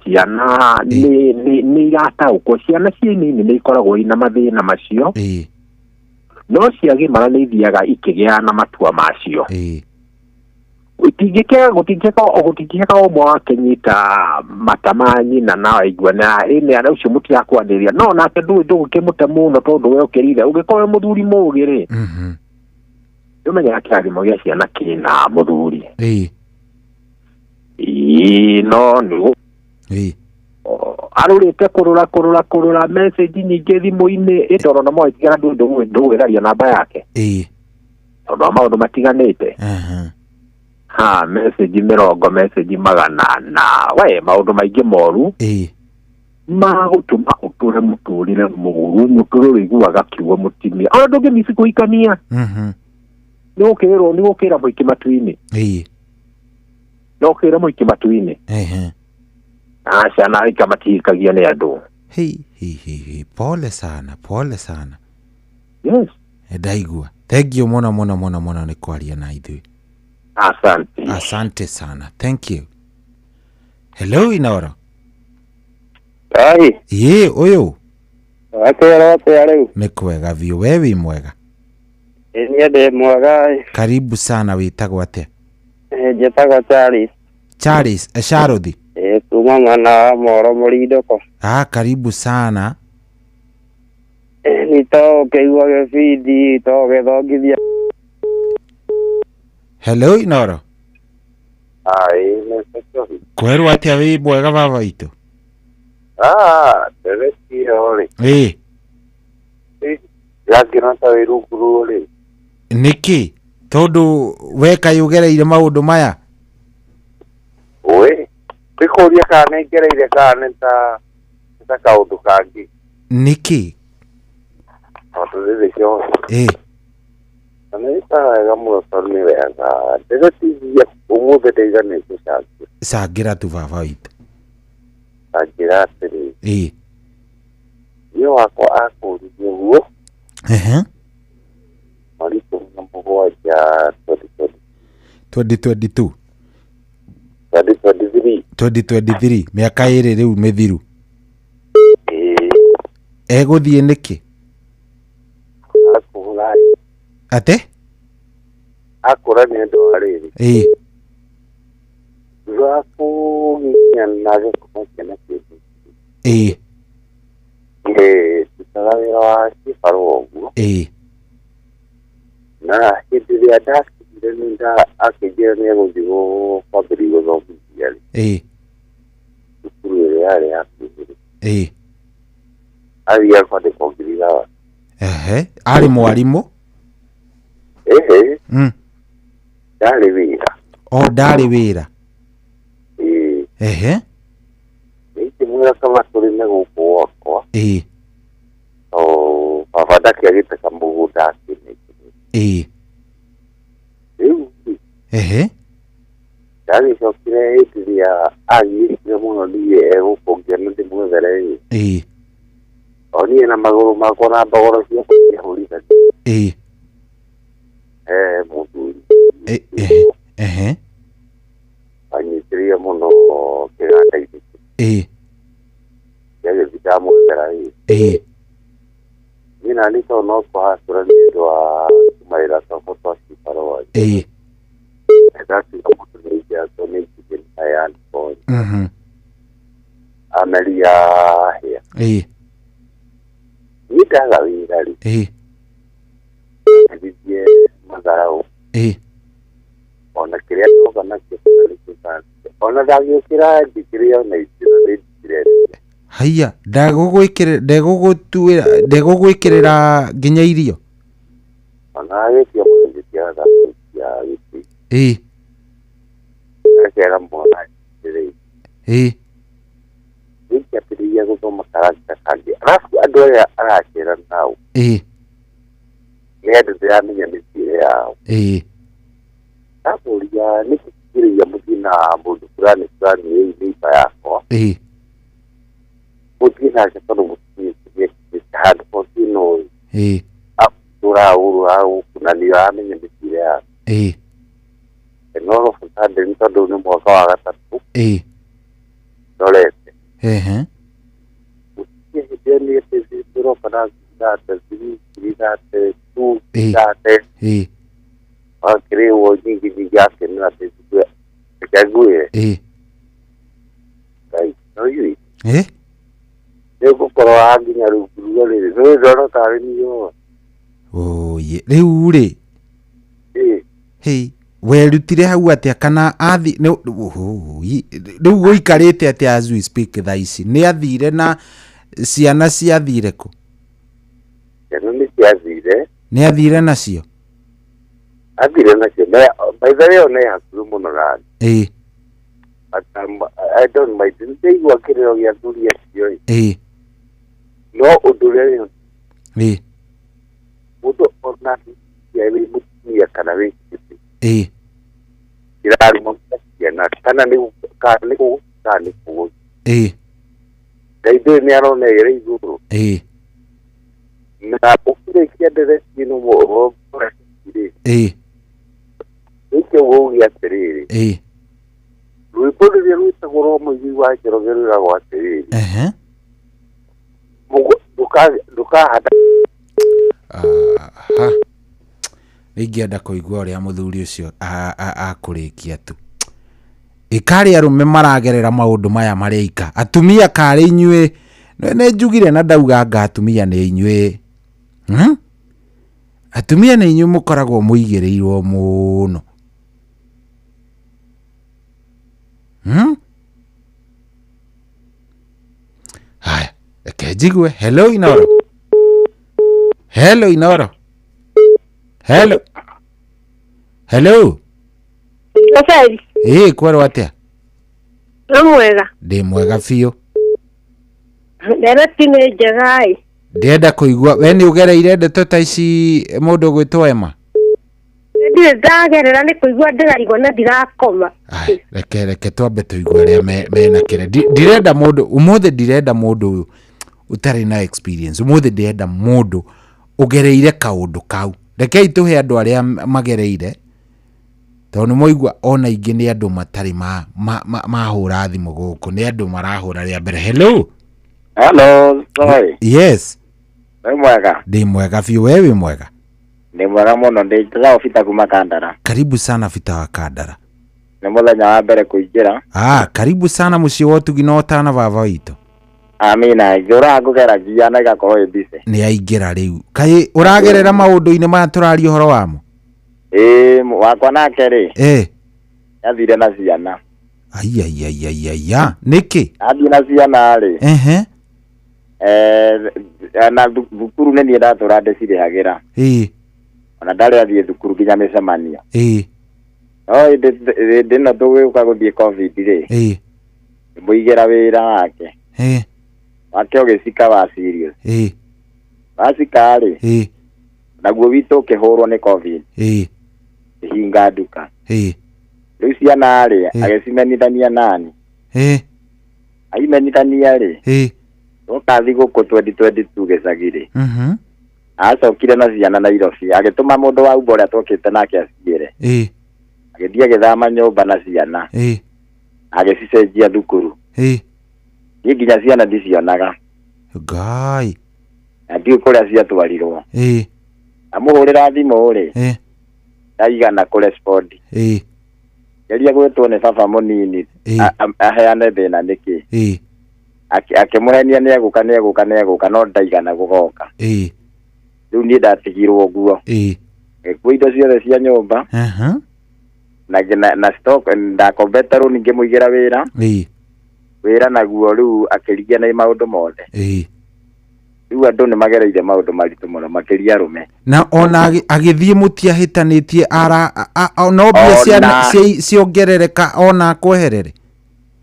ciana nĩ irataũkwo ciana ciĩ nini nĩ ikoragwo ina mathĩna macio no ciagĩmara nĩ ithiaga ikĩgĩa na matua macio gũtingĩka ũmwe wakĩnyita matama nyina na waigua na ĩnĩ ũcio mũtirakwanĩria no nake ndũgĩkĩmũte mũno tondũ we ũkĩrire ũngĩkorwo mũthuri mũũgĩ rĩ ndũmenyaga kĩrathimo gĩa ciana kĩna mũthuri no nĩ arũrĩte kũrũra message nyingĩ thimũ-inĩ ĩtoro na mwatigara ndũgĩtharia namba yake tondũ wa maũndũ matiganĩte message 100 message 100 na we maũndũ maingĩ moru magũtũma ũtũre mũtũrĩre mũru mũtũrĩre ũiguaga kiugo mũtimia ona ndũngĩmĩci kũikania nĩ gũkĩra mũingĩ matu-inĩ no ũkĩra mũingĩ matu-inĩ ciana ikamatihikagia nĩ andũ. Pole sana yes ndaigua thank you mũno nĩ kwaria na ithuĩ. Asante sana. Thank you. Hello Inoro. Uyu. Nĩ kwega biũ we wĩ mwega. Niĩ ndĩ mwega. Karibu sana wĩtagwo atĩa? Njĩtagwo Charles. Charles Sharothi. Kuma mwena wa Moro Mũrindũko. Karibu sana. Nĩ to ũkĩigua gĩbindi to gĩthongithia. Hello Inoro. Kwerwo atĩa wĩ mwega baba witũ? Ndĩrekire ore. Yakĩrota wĩ rungu rũrĩ. Nĩkĩ? Tondũ we kaĩ ũgereire maũndũ maya? Kwĩkũria kana nĩ ngereire kana nĩ ta kaũndũ kangĩ. Nĩkĩ? Tondũ rĩrĩ cio. Nĩ wega mũno tondũ nĩ wega ndĩretithia ũmũthĩ ndĩiganĩte cangĩra tu baba witũ. Cangĩra atĩrĩ niĩ wakwa akũririe ũguo mweri 17 2022 2023 mĩaka ĩrĩ rĩu mĩthiru egũthiĩ nĩkĩ? Ate? Akũra nĩ ũndũ wa rĩrĩ thutha wa kũgiria na gĩkũmo kĩna kĩndũ ndutaga wĩra wa kĩbarũa ũguo na hĩndĩ ĩrĩa ndakinyire nĩ akĩnjĩra nĩ egũthiĩ kwambĩrĩria gũthomithia thukuru ĩrĩa yarĩ yakuhĩrĩria athiaga kwandĩkwo ngirigawa arĩ mwarimũ ndarĩ wĩra ndarĩ wĩra nĩikĩmwĩra kama tũrĩme gũkũ gwakwa baba ndakĩagĩte kamũgũnda akĩnĩ rĩu Kali sokire itiria agi muno nie gukongia ndi mwethere oni na maguru makona bagoro cia kuhurika mutu anyitiria muno kiganda iki yage vita mwethera mina nito no kwa sura ni wa maira soko tosi parwa that's the ya so ni ayan for Amelia here nitaga wirari ndiye mazarau ona kiria kana kisa ona dagikira dikirio na itire haya ndegugwikirira nginya irio ona yekio mwezi ya giti akera mbona ikiapiria gusoma karata kandi arafu andu aya arakira nao ni andu ndiramenya mĩthiĩre yao ndakuria nĩkĩkĩrĩia mũthina mũndũ fulani nĩiba yakwa mũthiĩ nake tondũ mũtiĩ handũ potino ũraũrũ agũkunanio aramenya mĩthiĩre yao no fundade ni tondũ nĩ mwaka wa gatatũ ndorete ni teziro para date tu creo nyingi yake na teziro kague no yui ndio kwa angi na rugule ndio ndo tare niyo riu ri werutire hau atia kana athi riu guikarite atia as we speak thaa ici ni athire na ciana ciathire ku ni athire nacio by the way ne hakuru muno rani I don't mind ndeigua kiriro gia turia cio no udure mudo ona ya mutia kana we irari mwana kana ni kani ku dai ni arone ire iguru na ukire kiendere kino mo ike wo ya terere ruipodi ya ruita goro mo yiwa kirogera wa terere duka hata ingĩenda kũigua ũrĩa mũthuri ũcio akũrĩkia tu ikari arume maragerera maũndũ maya marĩ ika atumia karĩ inyuĩ nĩ njugire na ndauga anga atumia nĩ inyuĩ atumia nĩ inyuĩ mũkoragwo mũigĩrĩirwo mũno haya reke njigue hello Inoro hello Safari kwaro atia mwega ndi mwega biũ ndereti nĩ njega ndenda kũigua we nĩ ũgereire ndeto ta ici mũndũ gwĩtwo Emma ndirĩ ndagerera nĩ kũigua ndĩraigua na ndirakoma reke twambe tũigua arĩa mena kĩrĩa ndirenda mũndũ ũmũthĩ ndirenda mũndũ utarĩ na experience ũmũthĩ ndĩrenda mũndũ ũgereire kaũndũ kau rekei tũhe andũ arĩa magereire tondũ moigua ona ingĩ nĩ andũ matarĩ mahũra thimũ gũkũ nĩ andũ marahũra rĩa mbere hello sorry yes ndi mwega biũ we wĩ mwega ndi mwega mũno ndi njega ofita kuma Kandara karibu sana fita wa Kandara nĩ mũthenya wa mbere kũingĩra karibu sana mũciĩ wa ũtugi na ũtana baba witũ amina njũra ngũgera njia na igakorwo ĩ busy nĩ aingĩra rĩu kaĩ ũragerera maũndũ-inĩ maya tũraria ũhoro wamo wakwa nake rĩ athire na ciana aiaiaiaiaia nĩkĩ athire na ciana rĩ na thukuru nĩ niĩ ndatũra ndĩcirĩhagĩra ona ndarĩ athiĩ thukuru nginya mĩcemanio no hĩndĩ ĩno tũgĩũka gũthiĩ covid rĩ mũigĩra wĩra wake wake ũgĩcika wa serious wacika rĩ naguo witũ ũkĩhũrwo nĩ covid hinga nduka Luciana ri agecimenithania nani aimenithania ri okathi guku 2022 gicagiri acokire na ciana Nairobi agituma mundu wa ubora twokite nake aciire agithia githama nyumba na ciana agicicenjia thukuru nginya ciana ndicionaga Ngai ndio kuria ciatwarirwo amuhurira thimu ri ndaigana kurespond geria gwetwo ni baba munini aheane thina niki akimurenia ni eguka no ndaigana gugoka riu ni ndatigirwo guo gikuo indo ciothe cia nyumba na stock ndakombetero ninge muigira wira naguo riu akirigia na maundu mothe riu andu ni magereire maundu maritu muno makiria rume na ona agithie mutiahitanitie no bia ciongerereka ona kweherere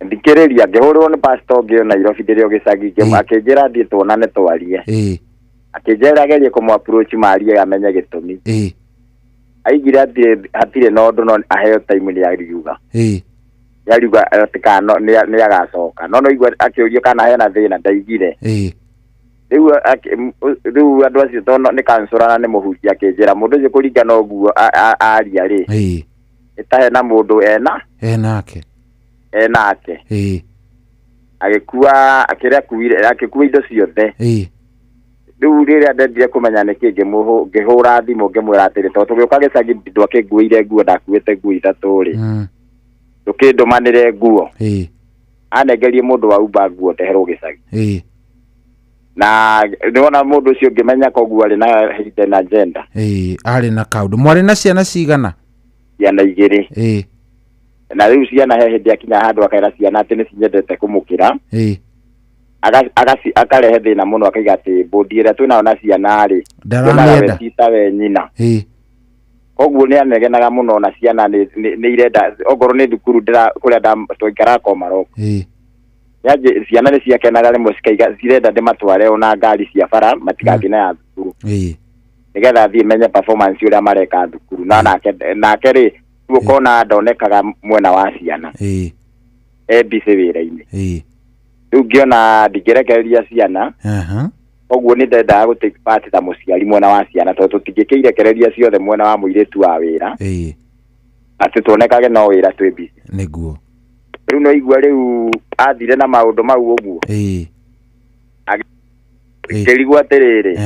ndikiriria ngihurwo ni pastor ngio Nairobi ndirio gicagi akinjira thie tuonane twarie akinjira agerie kumu approach marie amenye gitumi aigire atire no ndu no aheo time ni ariuga yariuga atikano ni agacoka no igwa akiuria kana hena thina ndaigire riu andu acio tono ni kansurana ni muhunjia akinjira mundu ucio kuringana oguo aria ri itahe na mundu enake agikua akiria kuire akikua indo ciothe riu riria ndendire kumenya niki ngihura thimu ngimwira atiri to tugiuka gicagi ndwake nguire nguo ndakuite nguo ithatu ri tukindumanire nguo anengerie mundu wa umba nguo teherwo gicagi na niwona mundu ucio ngimenya koguo ari na hidden agenda ari na kaundu mwari na ciana cigana ciana igiri na riu ciana he hindi akinya handu akaira ciana ati ni cinyendete kumukira akarehe thina muno akaiga ati bodi ira twina ona ciana ri ndaramenda citawe nyina koguo ni anegenaga muno na ciana ni irenda ogoro ni thukuru ndira kuria twaikara Komaroko yaje ciana ni ciakenaga rimwe cikaiga cirenda ndimatware ona ngari cia bara matigathi na ya thukuru nigetha thie menye performance uria mareka thukuru na nake ri ukona ndonekaga mwena wa ciana ebise wira-ini riu ngiona ndingirekereria ciana oguo ni ndenda gutake part ta muciari mwena wa ciana to tutingikirekereria ciothe mwena wa muiritu wa wira ati tuonekage no wira twi busy niguo riu no igua riu athire na maundu mau uguo akirigwa atiriri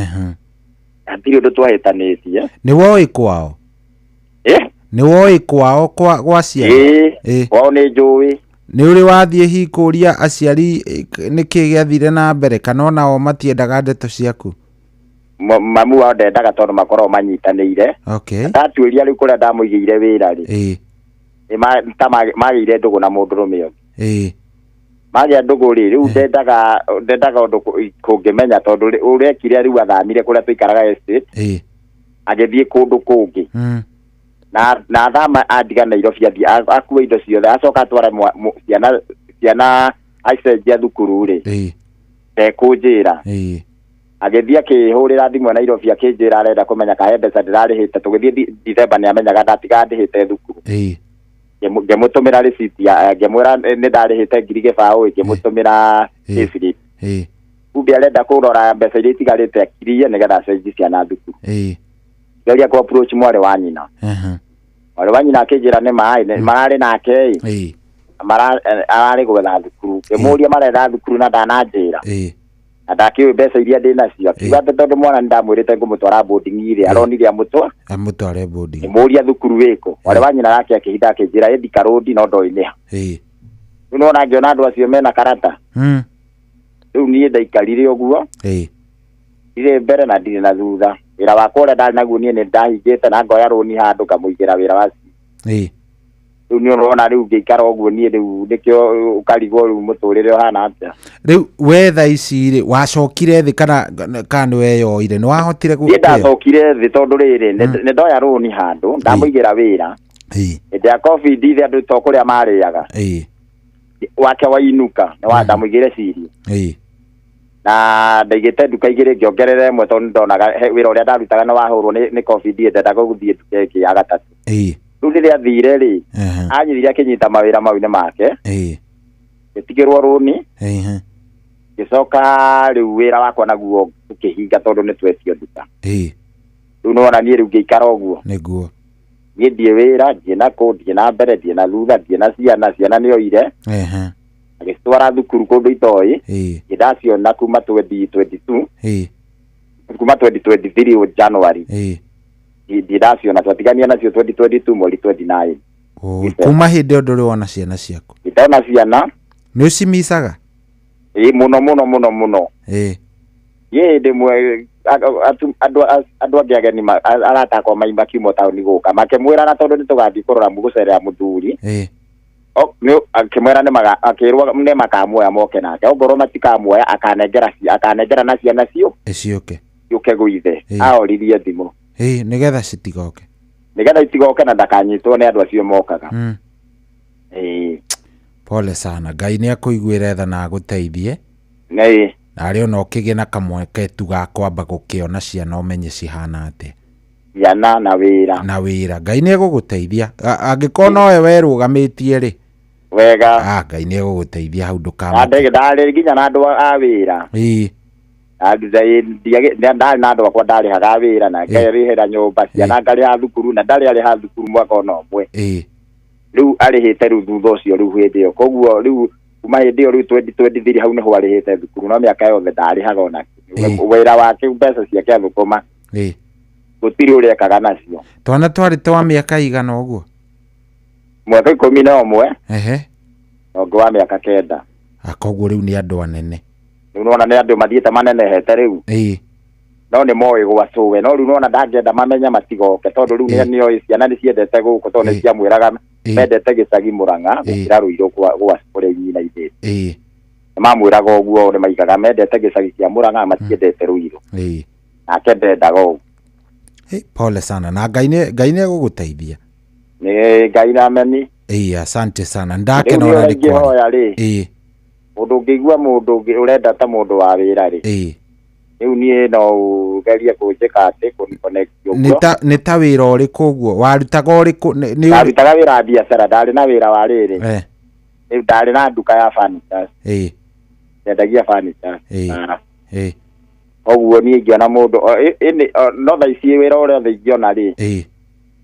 atiri undu twahitanitie ni woi kwao ni woi kwao kwa ciana kwao ni njui ni uri wathie hikuria aciari niki giathire na mbere kana onao matiendaga ndeto ciaku mamu wao ndendaga tondu makorwo manyitanĩire ndatuĩria rĩu kũrĩa ndamũigĩire wĩra rĩ magĩire ndũgũ na mũndũrũme ũngĩ magĩa ndũgũ rĩu ndendaga ũndũ kũngĩmenya tondũ ũrekire rĩu athamire kũrĩa tũikaraga estate agĩthiĩ kũndũ kũngĩ na thama andiga Nairobi athie akua indo ciothe acoka atwara ciana aicenjia thukuru rĩ ekunjĩra agithia akihurira thimu Nairobi akinjira arenda kumenya kahe mbeca ndirarihite tugithie December ni amenyaga ndatiga ndihite thukuru ngemutumira receipt ngemwira ni ndarihite ngiri gibaũ ngemutumira receipt kumbe arenda kurora mbeca iria itigarite akirie nigetha acenjie ciana thukuru geria ku approach mwari wa nyina mwari wa nyina akinjira ni marari nake arari gwetha thukuru ngemuria marenda thukuru na ndananjira ndakiwe mbeca iria ndinacio akiuga tondu mwana ndamwirite ngumutwara boarding ire aronire amutware boarding muria thukuru wiko wale wanyina yake akihinda akinjira Edika Road no ndoineha nona ngiona andu acio mena karata riu nie ndaikarire uguo ire mbere na ndire na thutha wira wakwa uria ndari naguo nie ni ndahingite na ngoya roni handu ngamuigira wira wacio riu ni urona riu ngiikara uguo nie riu nikio ukarigwo riu muturire hana atia riu wetha ici ri wacokire thi kana ni weyoire ni wahotire gukia ndacokire thi tondu riri ni ndoya roni handu ndamuigira wira ndia covid ithe andu to kuria mariaga wake wainuka ni wa ndamuigire ciri na ndaigite nduka igire ngiongerere imwe tondu ndonaga wira uria ndarutaga ni wahurwo ni covid ndendaga guthie nduka ingi ya gatatu Riu riria athire ri anyithire akinyita mawira mau ni make gitigirwo runi gicoka riu wira wakwa naguo ukihinga tondu ni twetio nduka riu nona nie riu ngiikara uguo niguo nie ndie wira ndie na ko ndie na mbere ndie na thutha ndie na ciana nio ire agitwara thukuru kundu itoi ngidaciona kuma 2022 kuma 2023 January ndidaciona twatigania nacio 2022 mweri 29 kuma hindi o nduri wona ciana ciaku ndona ciana ni ucimicaga muno ye ndimwe andu angi ageni aratakwa maimba kiumo tauni guka makimwira na tondu nitugathii kurora mugucerera muthuri ni akimwira ni makamuoya moke nake ongorwo matikamuoya akanengera na ciana cio ciuke gwithe aoririe thimu nigetha citigoke na ndakanyitwo ni andu acio mokaga pole sana Ngai ni akuiguire tha na aguteithie nei nari ona ukige na kamweke tu ga kwamba gukiona ciana umenye cihana ate ciana na wira Ngai ni eguguteithia angikona we werugamitie ri wega Ngai ni eguguteithia hau ndukama ndari nginya na andu a wira ndari na andu akwa ndari haga wira na ngarihira nyumba ciana ngariha thukuru na ndari ariha thukuru mwaka ona umwe riu arihite riu thutha ucio riu hindi iyo koguo riu kuma hindi iyo riu 2023 hau niho arihite thukuru no miaka yothe ndarihaga ona wira wake mbeca ciake athukuma gutiri uria ekaga nacio twana twarite wa miaka igana uguo mwaka 11 ngo wa miaka 9 akoguo riu ni andu anene riu nona ni andu mathiete manenehete riu no ni moe gwacuwe no riu nona ndangenda mamenya matigoke tondu riu nio ciana ni ciendete guku tondu ni ciamwiraga mendete gicagi Murang'a gukira Ruiru gwa kure nyina ithete mamwiraga uguo ni maigaga mendete gicagi kia Murang'a matiendete Ruiru nake ndendaga uguo pole sana na Ngai ni eguguteithia ni Ngai na meni asante sana ndake na ora ndikwa mundu ngigua mundu urenda ta mundu wa wira ri riu nie no gerie kunjika ati connect uguo ni ta wira uriku uguo warutaga uriku ni warutaga wira biashara ndari na wira wa riri riu ndari na nduka ya furniture ndendagia furniture oguo nie ngiona mundu no tha ici wira uria othe ingiona ri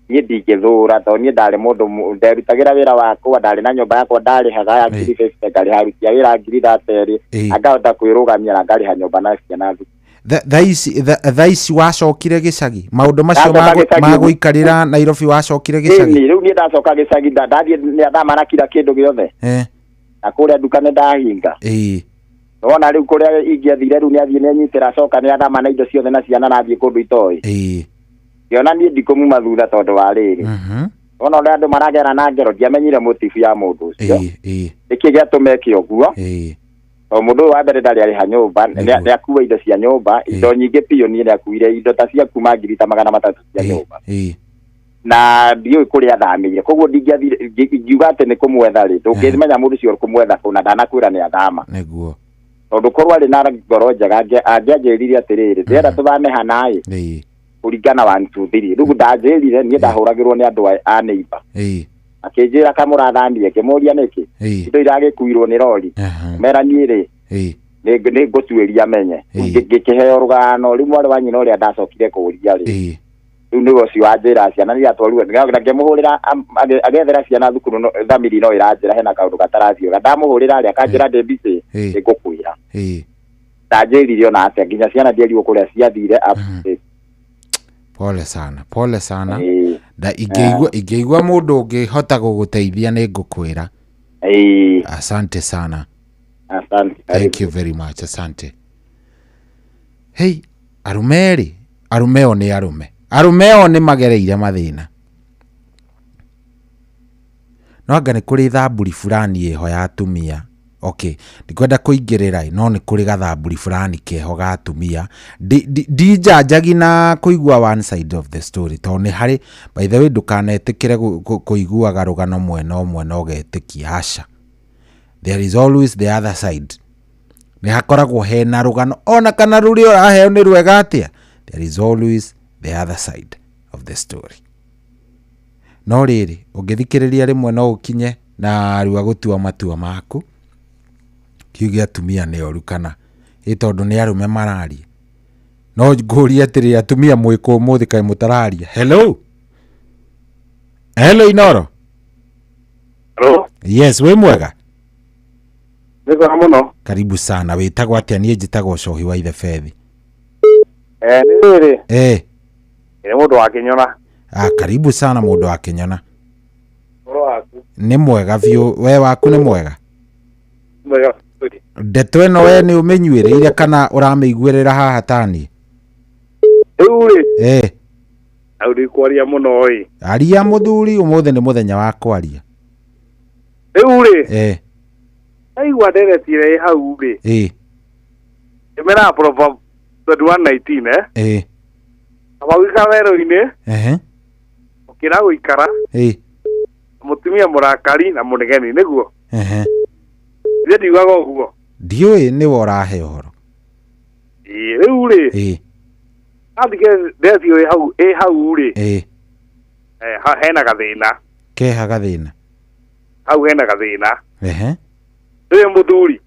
nie ndingithura to nie ndari mundu nderutagira wira wakwa ndari na nyumba yakwa ndarihaga ya 50 ngariharutia wira 30 angahota kwirugamia na ngariha nyumba na ciana thaici wacokire gicagi maundu macio maguikarira Nairobi wacokire gicagi riu nie ndacoka gicagi ndathie ndamana kila kindu giothe na kuria nduka ni ndahinga wona riu kuria ingiathire riu ni athie ni anyitira coka ni athamana indo ciothe na ciana na athie kundu itoi yona nie ndikumuma thutha tondu wa riri wona uri andu maragera na ngero ndiamenyire motifu ya mundu ucio niki giatumeke uguo o mundu wa mbere ndari ariha nyumba ni akuwa indo cia nyumba indo nyingi pio ni akuire indo ta cia kuma 300 cia nyumba na ndiyo kuria athamire koguo ndingiathire ngiuga ati ni kumwetha ri ndungimenya mundu ucio kumwetha kuna ndanakwira ni athama niguo tondu korwo ari na ngoro njega angianjiririe atiriri ndira tuthame hanai kuringana 1 2 3 riu ndanjirire nie ndahuragirwo ni andu a neighbor akinjira kamurathamie kimuria niki indo iragikuirwo ni rori mera niiri ni ngutuiria menye ngikiheo rugano riu mwari wa nyina uria ndacokire kuria ri riu ni ucio wanjira ciana ni atwarirwo na ngemuhurira agethera ciana thukuru thamiri no iranjira hena kaundu gatarathio ndamuhurira ari akanjira ndi busy ngikukwira ndanjirire ona atia nginya ciana ndierirwo kuria ciathire pole sana da ingĩigua mũndũ ũngĩhota gũgũteithia nĩ ngũkwĩra asante sana thank you very much asante arume o nĩ arume o nĩ magereire mathĩna no anga nĩ kũrĩ thamburi fulani ĩho ya atumia ndikwenda kũingĩrĩra no nĩ kũrĩ gathamburi fulani keho ga atumia ndijanjagi na kũigua one side of the story tondũ nĩ harĩ by the way ndũkanetĩkĩre kũiguaga rũgano mwena ũmwe na ũgetĩkia aca there is always the other side nĩ hakoragwo hena rũgano ona kana rũrĩa ũraheo nĩ rwega atĩa there is always the other side of the story no riri ungithikiriria rimwe no ukinye na riwa gutua matua maku kiuge atumia ne oru kana itondu ni arume mararia no nguri atiri atumia mwiko muthi kai mutararia. Hello Inoro. Hello. Yes, we mwega. Niko muno. Karibu sana. Witagwo atia? Nie njitagwo Cohi wa Ithe Fethi. Niri. Ni mundu wa Kinyona. Karibu sana mundu wa Kinyona. Oro waku. Ni mwega biu. We waku ni mwega? Mwega. Ndeto ino we ni umenyuireire kana urameiguirira haha tani? Uri. Auri kwaria muno oi. Aria muthuri, umuthi ni muthenya wa kwaria. Uri. Aigua nderetire hau ri. Imera propa 2119 Abawika wero-ini. Ukira guikara. Mutumia murakari na munegeni niguo. Ria ndiugaga uguo. Ndiui ni worahe uhoro. Riu ri. Athike ndetio hau ri. Hena gathina. Keha gathina. Hau hena gathina. Ri muthuri.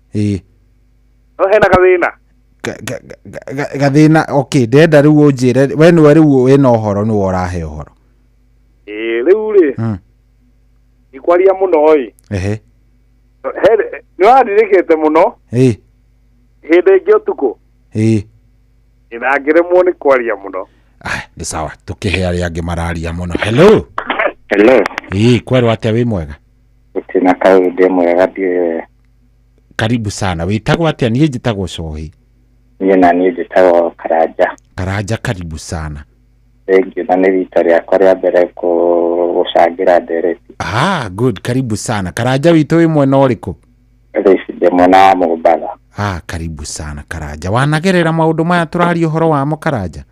No hena gathina. Gathina. Okay, ndenda riu unjire we ni riu wina uhoro ni worahe uhoro. Riu ri. Ikwaria muno oi. Ni waririkite muno. Hindi ingi utuku. Inangiremwo ni kwaria muno. Ni sawa, tukihe aria angi mararia muno. Hello. Kwerwo atia wi mwega? Utina kau ndi mwega ndi. Karibu sana. Witagwo atia? Nie njitagwo Cohi. Na nie njitagwo Karanja. Karanja, karibu sana. Thank you. Na ni rita riakwa ria mbere gucangira ndereti. Good, karibu sana. Karanja witu wi mwena uriku? Ndi mwena wa Mombatha. Karibu sana Karanja. Wanagerera maundu maya turaria uhoro wamo Karanja?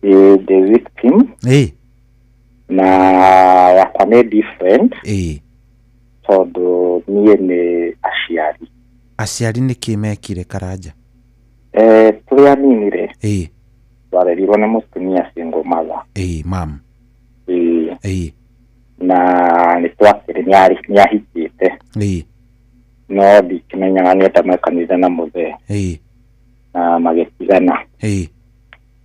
The victim. Na yakwa ni different. Tondu nie ni aciari. Aciari ni kimekire Karanja? Turi anini ri. Twarerirwo ni mutumia single mother. Mam. Na ni twakire ni ahikite. No ndikimenyaga ni atamekanire na muthe. Na magĩtigana.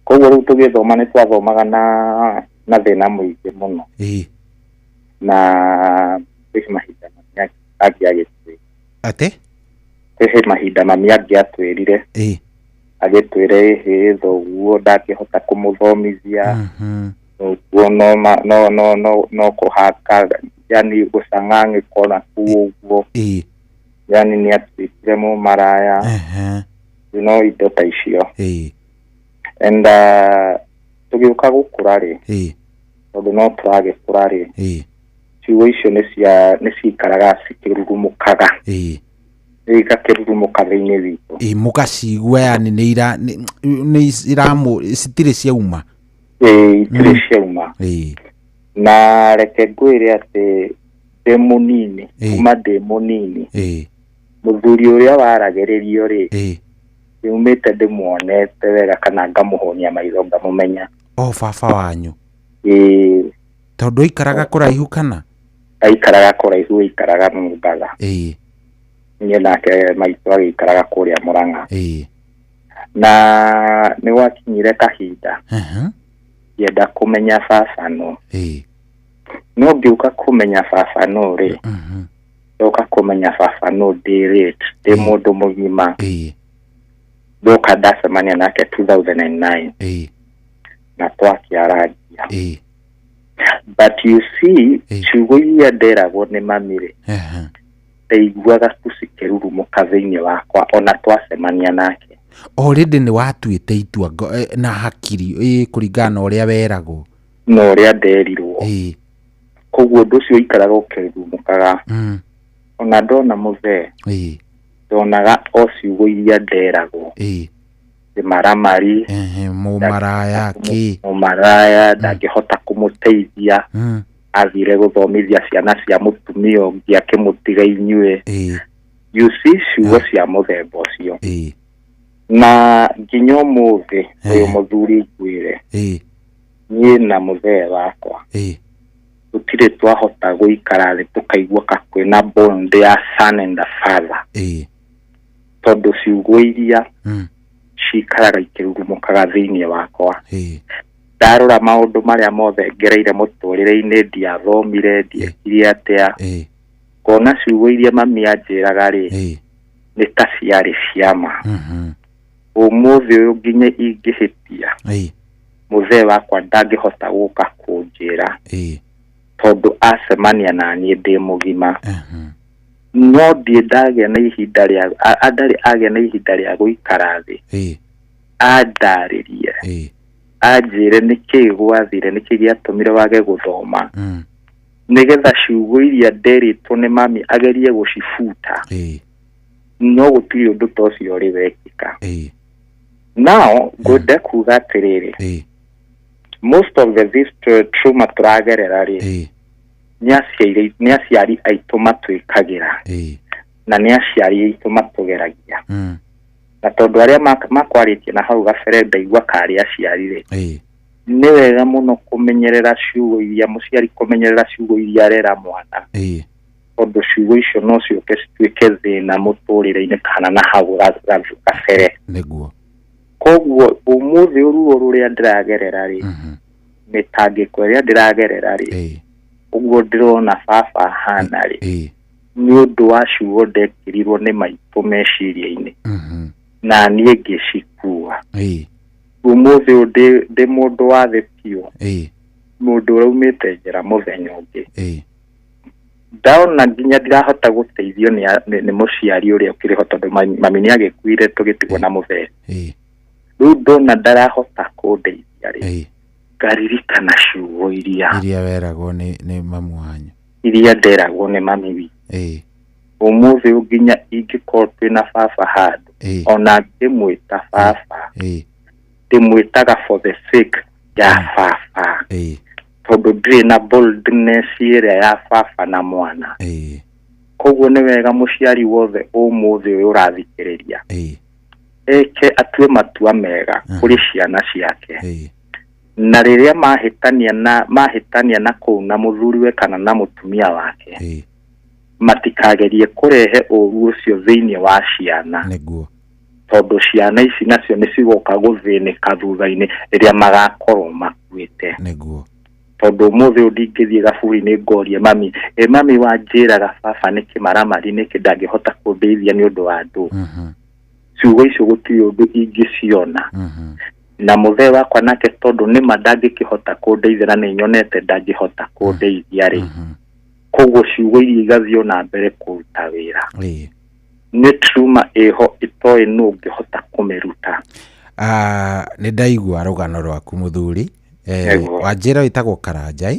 Koguo rĩu tũgĩthoma nĩ twathomaga na thĩna mũingĩ mũno. Na kwĩ mahinda angĩagĩtwĩra. Ate? Kwĩ mahinda mami angĩatwĩrire. Agĩtwĩra thoguo ndangĩhota kũmũthomithia. Ũguo no kũhaka, yani gũcang'ang'ĩkora kũu ũguo. Yani ni atwĩkire mũmaraya. Indo ta icio. And tũgĩũka gũkũra rĩ, tondũ no tũragĩkũra rĩ, ciugo icio nĩ ciikaraga cikĩrurumũkaga. Igakĩrurumũka thĩinĩ witũ. Mũgacigua yani citirĩ ciauma. Itirĩ ciauma. Na reke ngwĩre atĩ ndĩ mũnini, kuma ndĩ mũnini, muthuri ũrĩa waragĩrĩrio rĩ, umĩte ndĩmuonete wega kana ngamũhũnia maitho ngamũmenya. Baba wanyu? Tondũ ikaraga kũraihu kana? Aikaraga kũraihu, aikaraga Mombatha. Niĩ nake maitũ agĩikaraga kũrĩa Mũrang'a. Na nĩ gwakinyire kahinda ngĩenda kũmenya baba no. No ngĩũka kũmenya baba no rĩ, ndoka kũmenya baba no ndĩ mũndũ mũgima. Ndoka ndacemania nake 2009. Na twakĩaragia. But you see, ciugo iria nderagwo nĩ mami rĩ, ndaiguaga tu cikĩrurumũka thĩinĩ wakwa ona twacemania nake. Already nĩ watuĩte itua na hakiri kũringana na ũrĩa weragwo na ũrĩa nderirwo. Koguo ũndũ ũcio ikaraga ũkĩrurumũkaga. Ona ndona mũthee, ndonaga o ciugo iria nderagwo. Maramari, mũmaraya kĩ, mũmaraya ndangĩhota kũmũteithia. Athire gũthomithia ciana cia mũtumia ũngĩ akĩmũtiga inyuĩ. You see, ciugo cia mũthemba ũcio. Na nginya ũmũthĩ ũyũ mũthuri ngwĩre, niĩ na mũthee wakwa tutire twahota guikara thĩ tukaigua ka kwĩna bond ya son and the father tondu ciugo iria cikaraga ikĩrurumũkaga thĩinĩ wakwa ndarora maũndũ marĩa mothe ngereire mũtũrĩre-inĩ ndiathomire ndiekire atĩa ngona ciugo iria mami anjĩraga rĩ nĩ ta ciarĩ ciama ũmũthĩ ũyũ nginya ingĩhĩtia mũthee wakwa ndangĩhota gũka kũnjĩra tondu acemania na niĩ ndĩ mũgima no ndiĩ ndagĩa na ihinda rĩa andarĩ agĩa na ihinda rĩa gũikara thĩ andarĩrie anjĩre nĩkĩĩ gwathire nĩkĩĩ gĩatũmire wage gũthoma nĩgetha ciugo iria nderĩtwo nĩ mami agerie gũcibuta no gũtirĩ ũndũ ta ũcio ũrĩ wekĩka now ngwenda kuga atĩrĩrĩ most of the trauma tũragerera rĩ nĩ aciari aitũ matwĩkagĩra na nĩ aciari aitũ matũgeragia na tondũ arĩa makwarĩtie na hau gabere ndaigua karĩ aciari rĩ nĩ wega mũno kũmenyerera ciugo iria mũciari kũmenyerera ciugo iria arera mwana tondũ ciugo icio no ciũke cituĩke thĩna mũtũrĩre-inĩ kana na hau gabere nĩguo koguo ũmũthĩ ũruo rũrĩa ndĩragerera rĩ mĩtangĩko ĩrĩa ndĩragerera rĩ ũguo ndĩrona baba hana rĩ nĩ ũndũ wa ciugo ndekĩrirwo nĩ maitũ meciria-inĩ na niĩ ngĩcikua ũmũthĩ ũyũ ndĩ mũndũ wa thĩ biũ mũndũ ũraumĩte njĩra mũthenya ũngĩ ndona nginya ndirahota gũteithio nĩ mũciari ũrĩa ũkĩrĩho tondũ mami nĩ agĩkuire tũgĩtigwo na mũthee rĩu ndona ndarahota kũndeithia rĩ ngaririkana ciugo iria weragwo nĩ mamu wanyu iria nderagwo nĩ mami witũ ũmũthĩ ũyũ nginya ingĩkorwo twĩna baba handũ ona ndĩmwĩta baba ndĩmwĩtaga for the sake ya baba tondũ ndĩrĩ na boldness ĩrĩa ya baba na mwana koguo nĩ wega mũciari wothe ũmũthĩ ũyũ ũrathikĩrĩria eke atue matua mega kũrĩ ciana ciake na rĩrĩa mahĩtania na kũu na mũthuriwe kana na mũtumia wake matikagerie kũrehe ũru ũcio thĩinĩ wa ciana tondũ ciana ici nacio nĩ cigoka gũthĩnĩka thutha-inĩ rĩrĩa magakorwo makuĩte tondũ ũmũthĩ ndingĩthiĩ gaburi-inĩ ngorie mami mami wanjĩraga baba nĩ kĩmaramari nĩkĩ ndangĩhota kũndeithia nĩ ũndũ wa ndũ ciugo icio gũtirĩ ũndũ ingĩciona na mũthee wakwa nake tondũ nĩma ndangĩkĩhota kũndeithia na nĩnyonete ndangĩhota kũndeithia rĩ koguo ciugo iria igathiĩ na mbere kũruta wĩra nĩ trauma ĩho itoĩ nũ ũngĩhota kũmĩruta nĩ ndaigua rũgano rwaku mũthuri wanjĩra wĩtagwo Karanja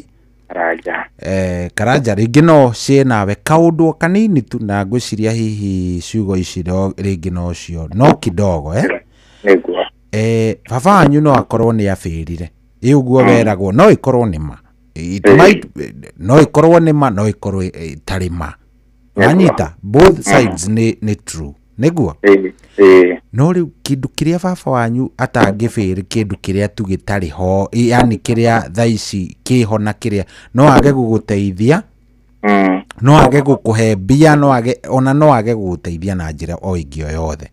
Karanja rĩngĩ no ciĩnawe kaũndũ kanini tu na ngwĩciria hihi ciugo ici rĩngĩ no cio no kidogo baba wanyu no akorwo nĩ abĩrire ũguo weragwo no ĩkorwo nĩ ma no ĩkorwo nĩ ma no ĩkorwo ĩtarĩ ma wanyita both sides nĩ true nĩguo no rĩu kĩndũ kĩrĩa baba wanyu atangĩbĩrĩ kĩndũ kĩrĩa tu gĩtarĩ ho yani kĩrĩa thaa ici kĩho na kĩrĩa no age gũgũteithia no age gũkũhe mbia ona no age gũgũteithia na njĩra o ĩngĩ o yothe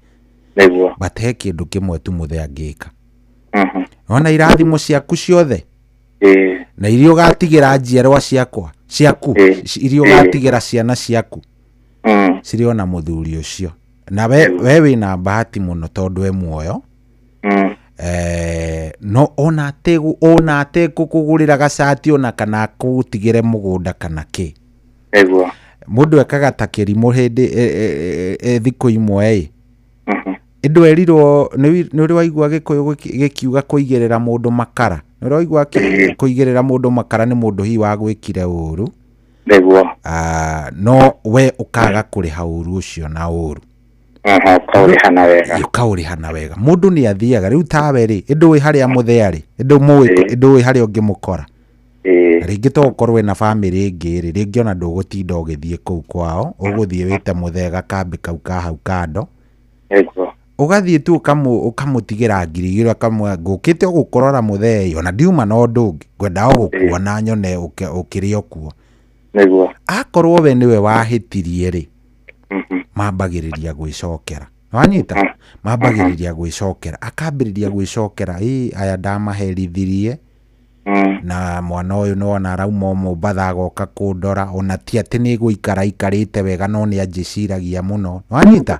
bate kĩndũ kĩmwe tu mũthee angĩka ona irathimo ciaku ciothe na iria ũgatigĩra njiarwa ciaku iria ũgatigĩra ciana ciaku cirĩ ona mũthuri ũcio na we wĩna bahati mũno tondũ we muoyo no ona ate kũkũgũrĩra gacati ona kana kũgũtigĩre mũgũnda kana kĩ mũndũ ekaga ta kĩrimũ hĩndĩ thikũ imwe ĩndũ erirwo nĩ ũrĩ waigua Gĩkũyũ gĩkiuga kũigĩrĩra mũndũ makara nĩ ũrĩ waigua kũigĩrĩra mũndũ makara nĩ mũndũ hihi wa gwĩkire ũru no we ũkaga kũrĩha ũru ũcio na ũru ũkaũrĩhana wega mũndũ nĩ athiaga rĩu tawe rĩ ĩndũ wĩ harĩa mũthee arĩ ĩndũ wĩ harĩa ũngĩmũkora rĩngĩ to ũkorwo na bamĩrĩ ĩngĩ rĩ rĩngĩ ona ndũgũtinda ũgĩthiĩ kũu kwao ũgũthiĩ wĩte mũthee gakambĩ kau ka hau kando ugathie tu ukamutigira ngirigira kamwe ngukite gukorora muthei ona ndiuma no ndungi ngwenda gukuona nyone ukiri okuo niguo akorwo we niwe wahitirie ri mambagiriria gwicokera wanyita mambagiriria gwicokera akambiriria gwicokera aya ndamaherithirie na mwana uyu no ona rauma Mombatha agoka kundora ona ti ati ni guikara ikarite wega no ni anjiciragia muno wanyita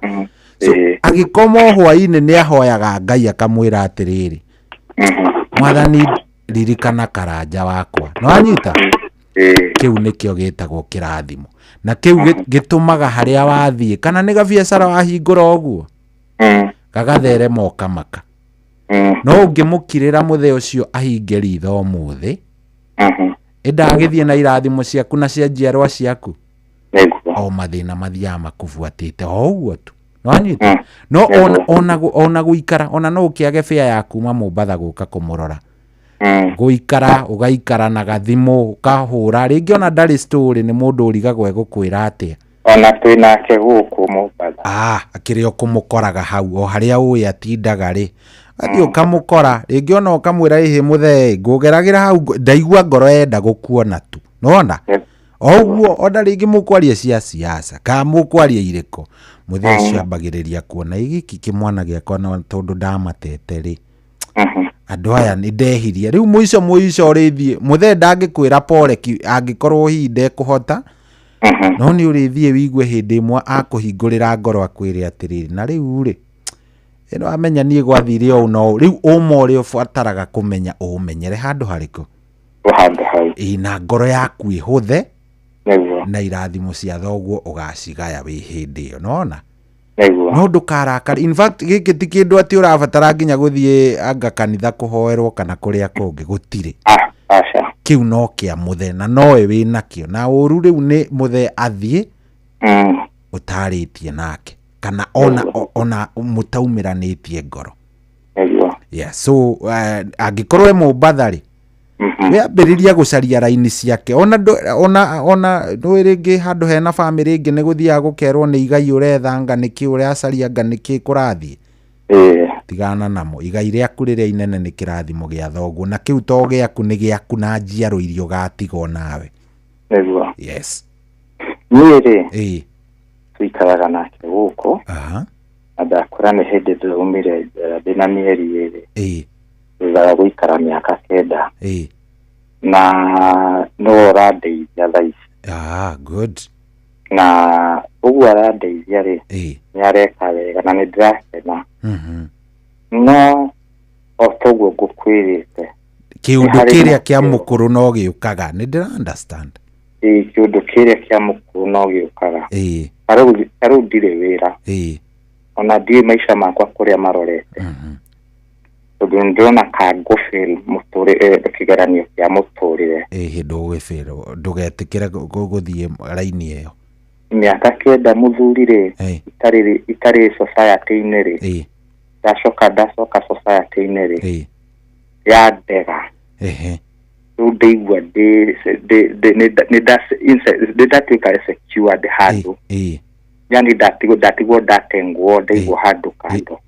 so agikoma hwaini ni ahoyaga Ngai akamwira atiriri mwathani ririkana karanja wakwa no wanyita kiu nikio gitagwo kirathimo na kiu gitumaga haria wathie kana ni gabiacara wahingura oguo gagathere moka maka no ngimukirira muthe ucio ahinge ritho muthi indagithie na irathimo ciaku na cia njiarwa ciaku o mathina mathia makubuatite o uguo tu no anyita no ona guikara ona no ukiage fea yaku ma Mombatha guka kumurora guikara ugaikara na gathimo ukahura ringi ona ndari story ni mundu urigagwo egukwira atia ona twinake guku Mombatha akiri okumukoraga hau o haria uyi atindaga ri athi ukamukora ringi ona ukamwira ihi muthe ngugeragira hau ndaigua ngoro enda gukuona tu nona oguo onda ringi mukwaria cia siasa ka mukwaria iriko muthe ucio ambagiriria kuona igiki kimwana giakwa no tondu ndamatete ri andu aya ni ndehirie riu muico rithie muthe ndangikwira poreki angikorwo hinde kuhota no ni urithie wigue hindi imwe akuhingurira ngoro akwire atiriri na riu ri ino amenya nie gwathire o no riu umore ufataraga kumenya umenyere handu hariko handu hai na ngoro yaku ihuthe na irathimo cia thoguo ugacigaya wi hindi iyo nona no ndukarakari in fact giki ti kindu ati urabatara nginya guthie anga kanitha kuhoerwo kana kuria kungi gutire aca kiu no kia muthe na noe wina kio na uru riu ni muthe athie utaritie nake kana ona mutaumiranitie ngoro so angikorwo e Mombatha ri we ambiriria gucaria raini ciake ona ringi handu hena family ingi ni guthia gukerwo ni igai urethanga niki uracaria anga niki kurathie tigana namo igai riaku riria inene ni kirathimo gia thoguo na kiu to giaku ni giaku na njiaro irio gatigo nawe yes ni tuikaraga nake guku ndakora ni hindi ndumire ndina mieri thutha guikara miaka 9 na no arandeithia thaici good na uguo arandeithia ri ni areka wega na ni ndirakena no otoguo ngukwirite kiundu kiria kia mukuru no giukaga ni ndira understand kiundu kiria kia mukuru no giukaga aru ndire wira ona ndie maisha makwa kuria marorete tondu ndona ka ngufil muture kigeranio kia muturire ndugetikire guthie raini iyo miaka 9 muthurire itari society-ini ri ndacoka society-ini ri ya ndega ndeigua ndatuika secured handu yani ndatigwo ndatengwo ndeigua handu kando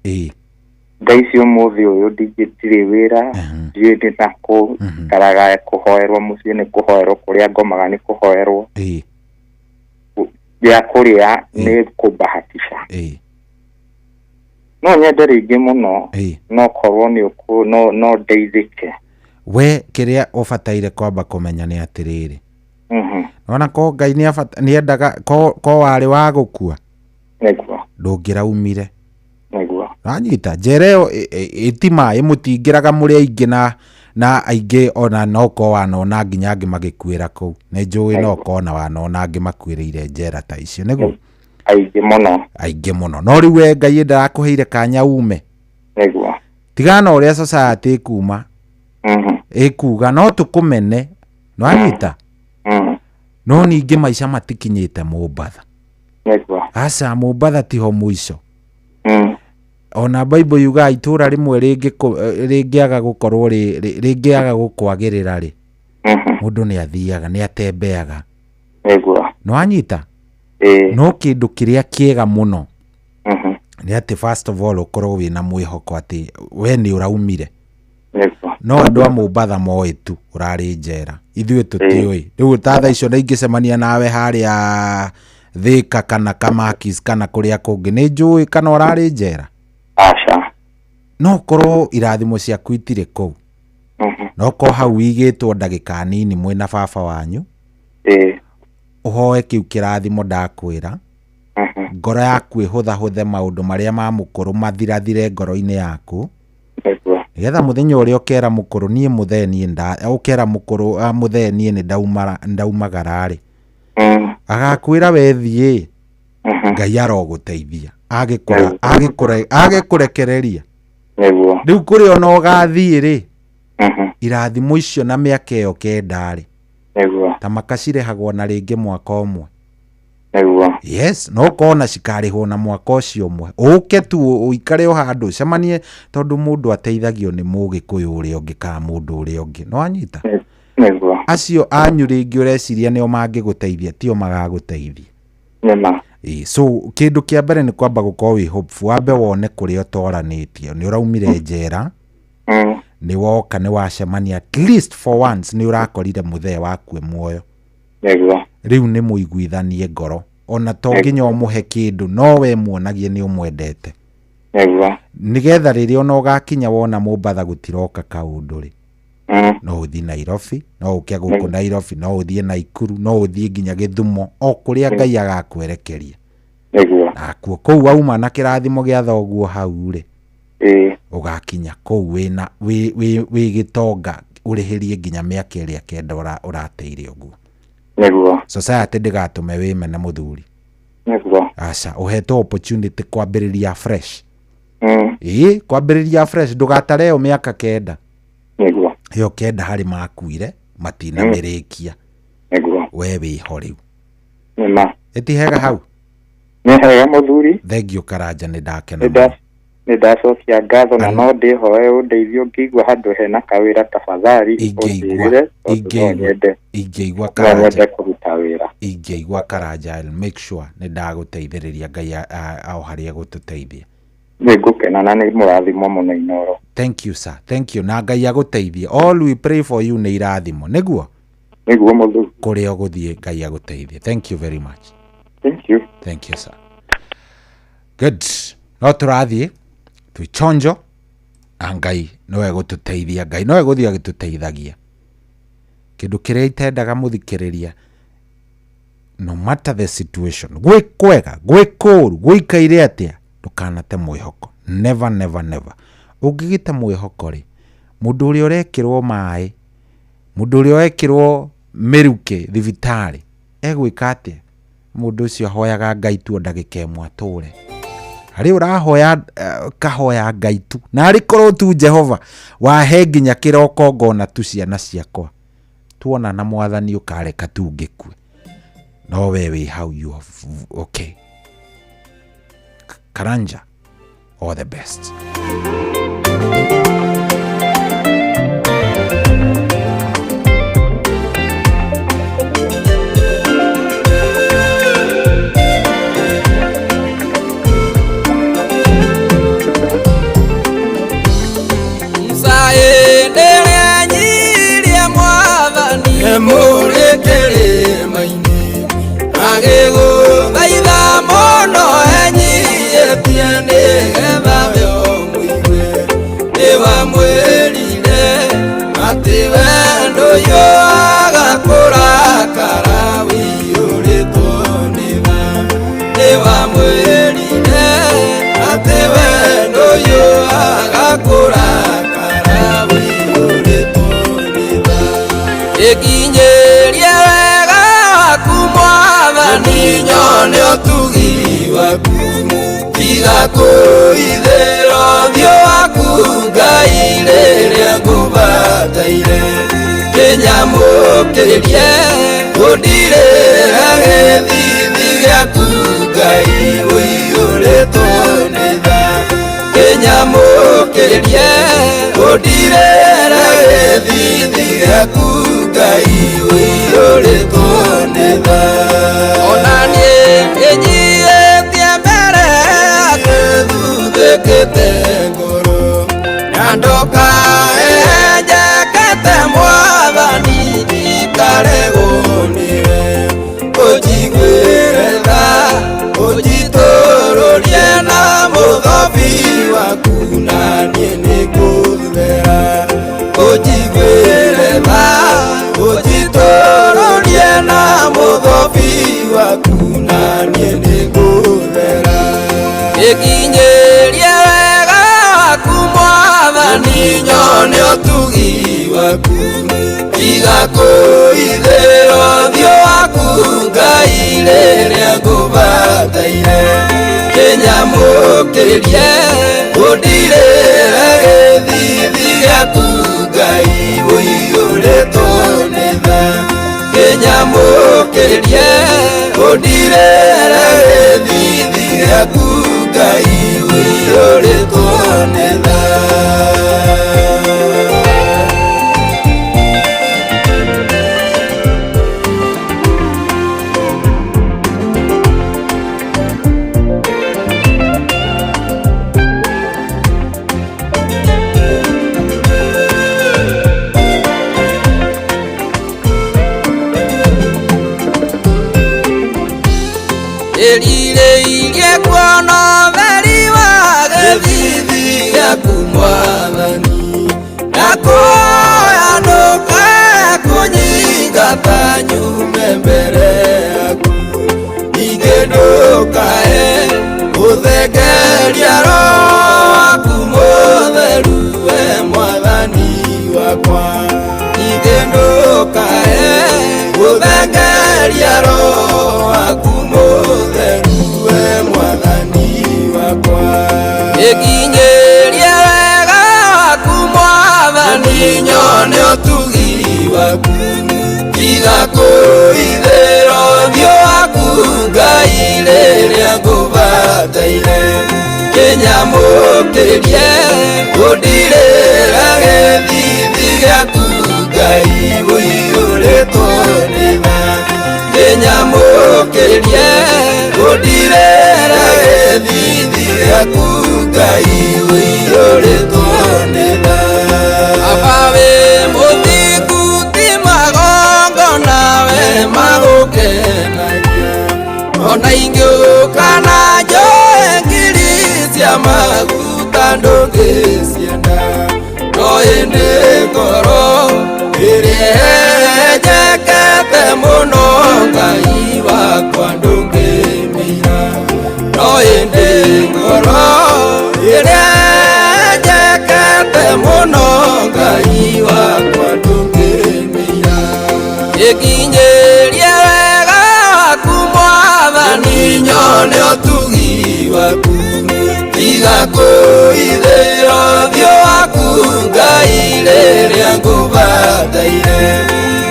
ndaisi umuthi uyu ndigitire wira ndie ndi nako karaga kuhoerwo mucii ni kuhoerwo kuria ngomaga ni kuhoerwo ya kuria ni kubahatisha no nyende ringi muno no korwo ni no ndeithike we kiria ubataire kwamba kumenya ni atiriri ona ko Ngai ni endaga ko wari wa gukua ndungiraumire anyita njereo itima imutingiraga muri aingi na aingi ona no ko wanona nginya angi magikwira kuu ni njui no kona wanona angi makwiriire njera ta icio niguo aingi muno no riu we Ngai ndarakuheire kanya ume tigana uria society kuma ikuga no tukumene no anyita no ningi maica matikinyite Mombatha aca Mombatha tiho muico ona Bible yuga itura rimwe ringiaga gukorwo ringiaga gukwagirira ri mundu ni athiaga ni atembeaga no anyita no kindu kiria kiega muno nĩ atĩ first of all ũkorwo wĩna mwĩhoko atĩ we nĩ ũraumire. No andũ a Mũmbatha moĩ tu ũrarĩ njera, ithuĩ tũtiũĩ. Rĩu ta thaa icio na ingĩcemania nawe harĩa Thika kana Kamakis kana kũrĩa kũngĩ, nĩ njũĩ kana ũrarĩ njera. Aca. No korwo irathimo ciaku itirĩ kũu. No ko hau igĩtwo ndagĩka nini mwena baba wanyu. Ũhoe kĩu kĩrathimo ndakwĩra. Ngoro yaku ĩhũthahũthe maũndũ marĩa ma mũkũrũ mathirathire ngoro-inĩ yaku. Nĩgetha mũthenya ũrĩa ũkera mũkũrũ niĩ mũtheni ũkera mũkũrũ mũtheni nĩ ndaumagara-rĩ. Agakwĩra we thiĩ. Ngai arogũteithia. Agĩkũrekereria. Rĩu kũrĩ ona ũgathiĩ-rĩ. Irathimo icio na mĩaka ĩyo kenda-rĩ. Ta makacirehagwo na rĩngĩ mwaka ũmwe. Yes, no kona cikarĩhwo na mwaka ũcio ũmwe. Ũke tu ũikare o handũ cemanie, tondũ mũndũ ateithagio nĩ Mũgĩkũyũ ũrĩa ũngĩ kana mũndũ ũrĩa ũngĩ. No anyita? Acio anyu rĩngĩ ũreciria nĩo mangĩgũteithia, tio magagũteithia. So kĩndũ kĩa mbere nĩ kwamba gũkorwo wĩ hopeful, wambe wone kũrĩa ũtoranĩtio. Nĩ ũraumire njera, nĩ woka nĩ wacemania, at least for once nĩ ũrakorire mũthee waku muoyo. Rĩu nĩ mũiguithanie ngoro, ona to nginya ũmũhe kĩndũ, no we muonagie nĩ ũmwendete. Nĩgetha rĩrĩa ona ũgakinya wona Mũmbatha gũtiroka kaũndũ-rĩ, no ũthiĩ Nairobi, no ũke gũkũ Nairobi, no ũthiĩ Naikuru, no ũthiĩ nginya Gĩthumo, o kũrĩa Ngai agakwerekeria. Nakuo kũu wauma na kĩrathimo gĩa thoguo hau-rĩ, ũgakinya kũu wĩ gĩtonga, ũrĩhĩrie nginya mĩaka ĩrĩa kenda ũrateire ũguo. Society ndĩgatũme wĩmene mũthuri. Aca, ũhetwo opportunity kwambĩrĩria fresh. Kwambĩrĩria fresh, ndũgatare ĩyo mĩaka kenda. Ĩyo kenda harĩ makuire, matinamĩrĩkia. We wĩho rĩu. Ĩtihega hau? Nĩ hega mũthuri. Thengiũ Karanja, nĩ ndakena. Nĩ ndacokia ngatho na no ndĩhoe ũndeithio ngĩigua handũ hena kawĩra tafadhali. Ingĩigua Karanja kũruta wĩra. Ingĩigua Karanja, I'll make sure nĩ ndagũteithĩrĩria Ngai o harĩa gũtũteithia. Nĩ ngũkena na nĩ mũrathimo mũno Inoro. Thank you sir, thank you. Na Ngai agũteithie. All we pray for you nĩ irathimo. Nĩguo? Nĩguo mũthuri. Kũrĩa ũgũthiĩ Ngai agũteithie. Thank you very much. Thank you. Thank you sir. Good. No tũrathiĩ twichonjo na Ngai nowe gũtũteithia. Ngai nowe gũthiĩ agĩtũteithagia. Kĩndũ kĩrĩa itendaga mũthikĩrĩria, no matter the situation, gwĩ kwega, gwĩ kũũru, gũikaire atĩa, ndũkanate mwĩhoko. Never, never, never. Ũngĩgĩte mwĩhoko-rĩ, mũndũ ũrĩa ũrekĩrwo maĩ, mũndũ ũrĩa ũrekĩrwo mĩrukĩ thibitarĩ, egwĩka atĩa? Mũndũ ũcio ahoyaga Ngai tu ndagĩka ĩmwe atũre. Harĩ ũrahoya kahoya Ngai tu, na harĩ korwo tu Jehova wahe nginya kĩroko ngona tu ciana ciakwa, tuona na Mwathani ũkareka tu ngĩkue. No we wĩ hau, you okay. Karanja, all the best. Onanie enyi etiembere waku igakuithĩra ũthiũ waku Ngai rĩrĩa ngũbataire kĩnyamũkĩrie ũndirĩre gĩthithi gĩaku Ngai ũiyũrĩtwo nĩ tha kĩnyamũkĩrie ũndirĩre gĩthithi gĩaku Ngai ũiyũrĩtwo nĩ tha. Erirĩirie kuona ũtheri wa gĩthithi gĩaku Mwathani na kuoya ndũkae kũnyingata nyume mbere yaku ningĩ ndũkae gũthengeria Roho waku mũtheru we Mwathani wakwa ningĩ ndũkae gũthengeria Roho waku mũtheru we Mwathani wakwa ĩkinyĩrie wega waku Mwathani nyone ũtugi waku igakũithĩra ũthiũ waku Ngai rĩrĩa ngũbataire kĩnyamũkĩrie ũndirĩre gĩthithi gĩaku Ngai ũiyũrĩtwo nĩ tha kĩnyamũkĩrie ũndirĩre gĩthithi gĩaku Ngai ũiyũrĩtwo nĩ tha. Aba wĩ mũthingu ti magongona we magũkenagia ona ingĩũka na njoe ngiri cia maguta ndũngĩcienda no ĩndĩ ngoro ĩrĩa njekete mũno Ngai wakwa ndũngĩmĩira no ĩndĩ ngoro ĩrĩa njekete mũno Ngai wakwa ndũngĩmĩira ĩkinyĩrie wega waku Mwathani nyone ũtugi waku igakũithĩra ũthiũ waku Ngai rĩrĩa ngũbataire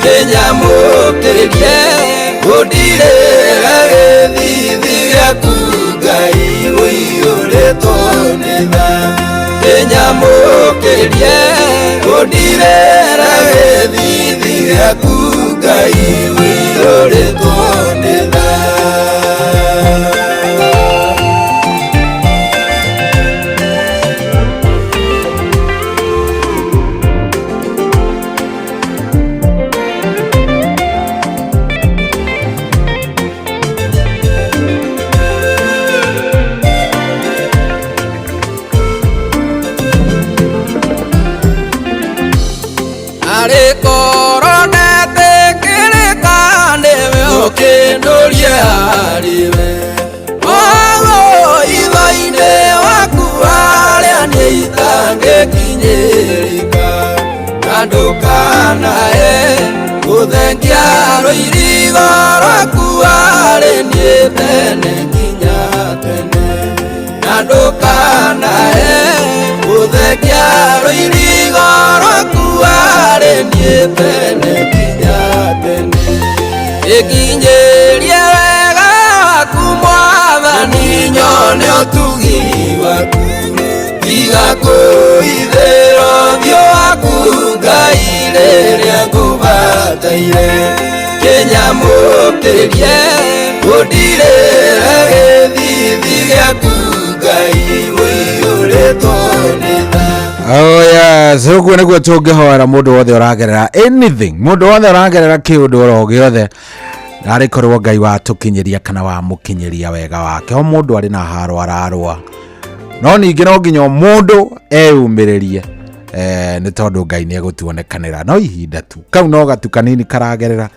kĩnyamũkĩrie ũndirĩre gĩthithi gĩaku Ngai ũiyũrĩtwo nĩ tha kĩnyamũkĩrie ũndirĩre gĩthithi gĩaku Ngai ũiyũrĩtwo nĩ tha. Ũkĩndũrie harĩwe ogo itho-inĩ waku harĩa niĩ itangĩkinyĩrĩka na ndũkanae gũthengia rũirigo rwaku harĩ niĩ tene nginya tene na ndũkanae gũthengia rũirigo rwaku harĩ niĩ tene nginya tene ĩkinyĩrie wega waku Mwathani nyone ũtugi waku igakũithĩra ũthiũ waku Ngai rĩrĩa ngũbataire kĩnyamũkĩrie ũndirĩre gĩthithi gĩaku Ngai ũiyũrĩtwo nĩ tha. Oh yes, ũguo nĩguo tũngĩhoera mũndũ wothe ũragerera anything, mũndũ wothe ũragerera kĩũndũ oro gĩothe arĩ korwo Ngai watũkinyĩria kana wamũkinyĩria wega wake. O mũndũ arĩ na haro ararũa, no ningĩ no nginya mũndũ eyumĩrĩrie nĩ tondũ Ngai nĩ egũtuonekanĩra no ihinda tu. Kau no gatu kanini karagerera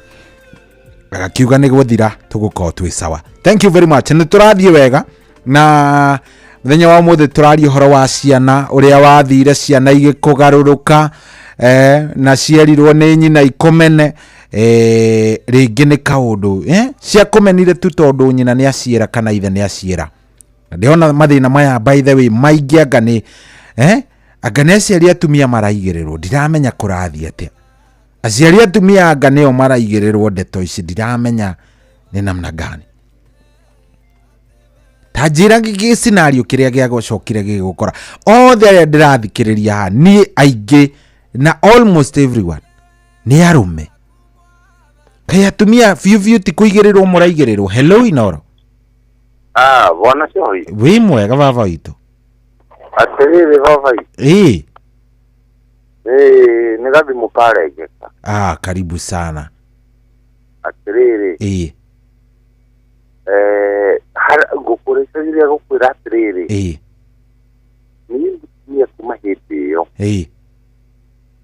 agakiuga nĩ gũthira tũgũkorwo twĩ sawa. Thank you very much. Nĩ tũrathiĩ wega na mũthenya wa mũthĩ tũraria ũhoro wa ciana ũrĩa wathire ciana igĩkũgarũrũka na ciarirwo nĩ nyina ikomene rĩngĩ nĩ kaũndũ ciakomenire tu tondũ nyina nĩ aciera kana ithe nĩ aciera. Na ndĩona mathĩna maya by the way maingĩ anga nĩ aciari atumia maraigĩrĩrwo, ndiramenya kũrathiĩ atĩa. Aciari atumia anga nĩo maraigĩrĩrwo ndeto ici, ndiramenya nĩ namna gani. Tajira gĩ scenario kĩrĩa gĩa gũcokire gĩgũkora othe arĩa ndĩrathikĩrĩria niĩ aingĩ na almost everyone nĩ arume. Kai atumia fiu ti kũigĩrĩrwo mũraigĩrĩrwo. Hello Inoro. Bwana Choi. Wĩ mwega baba witũ. Atĩrĩrĩ baba witũ. Nĩ gathimũ karengeka. Karibu sana. Atĩrĩrĩ. Ngũkũrĩcagĩria gũkwĩra atĩrĩrĩ. Niĩ mũtumia kuma hĩndĩ ĩyo.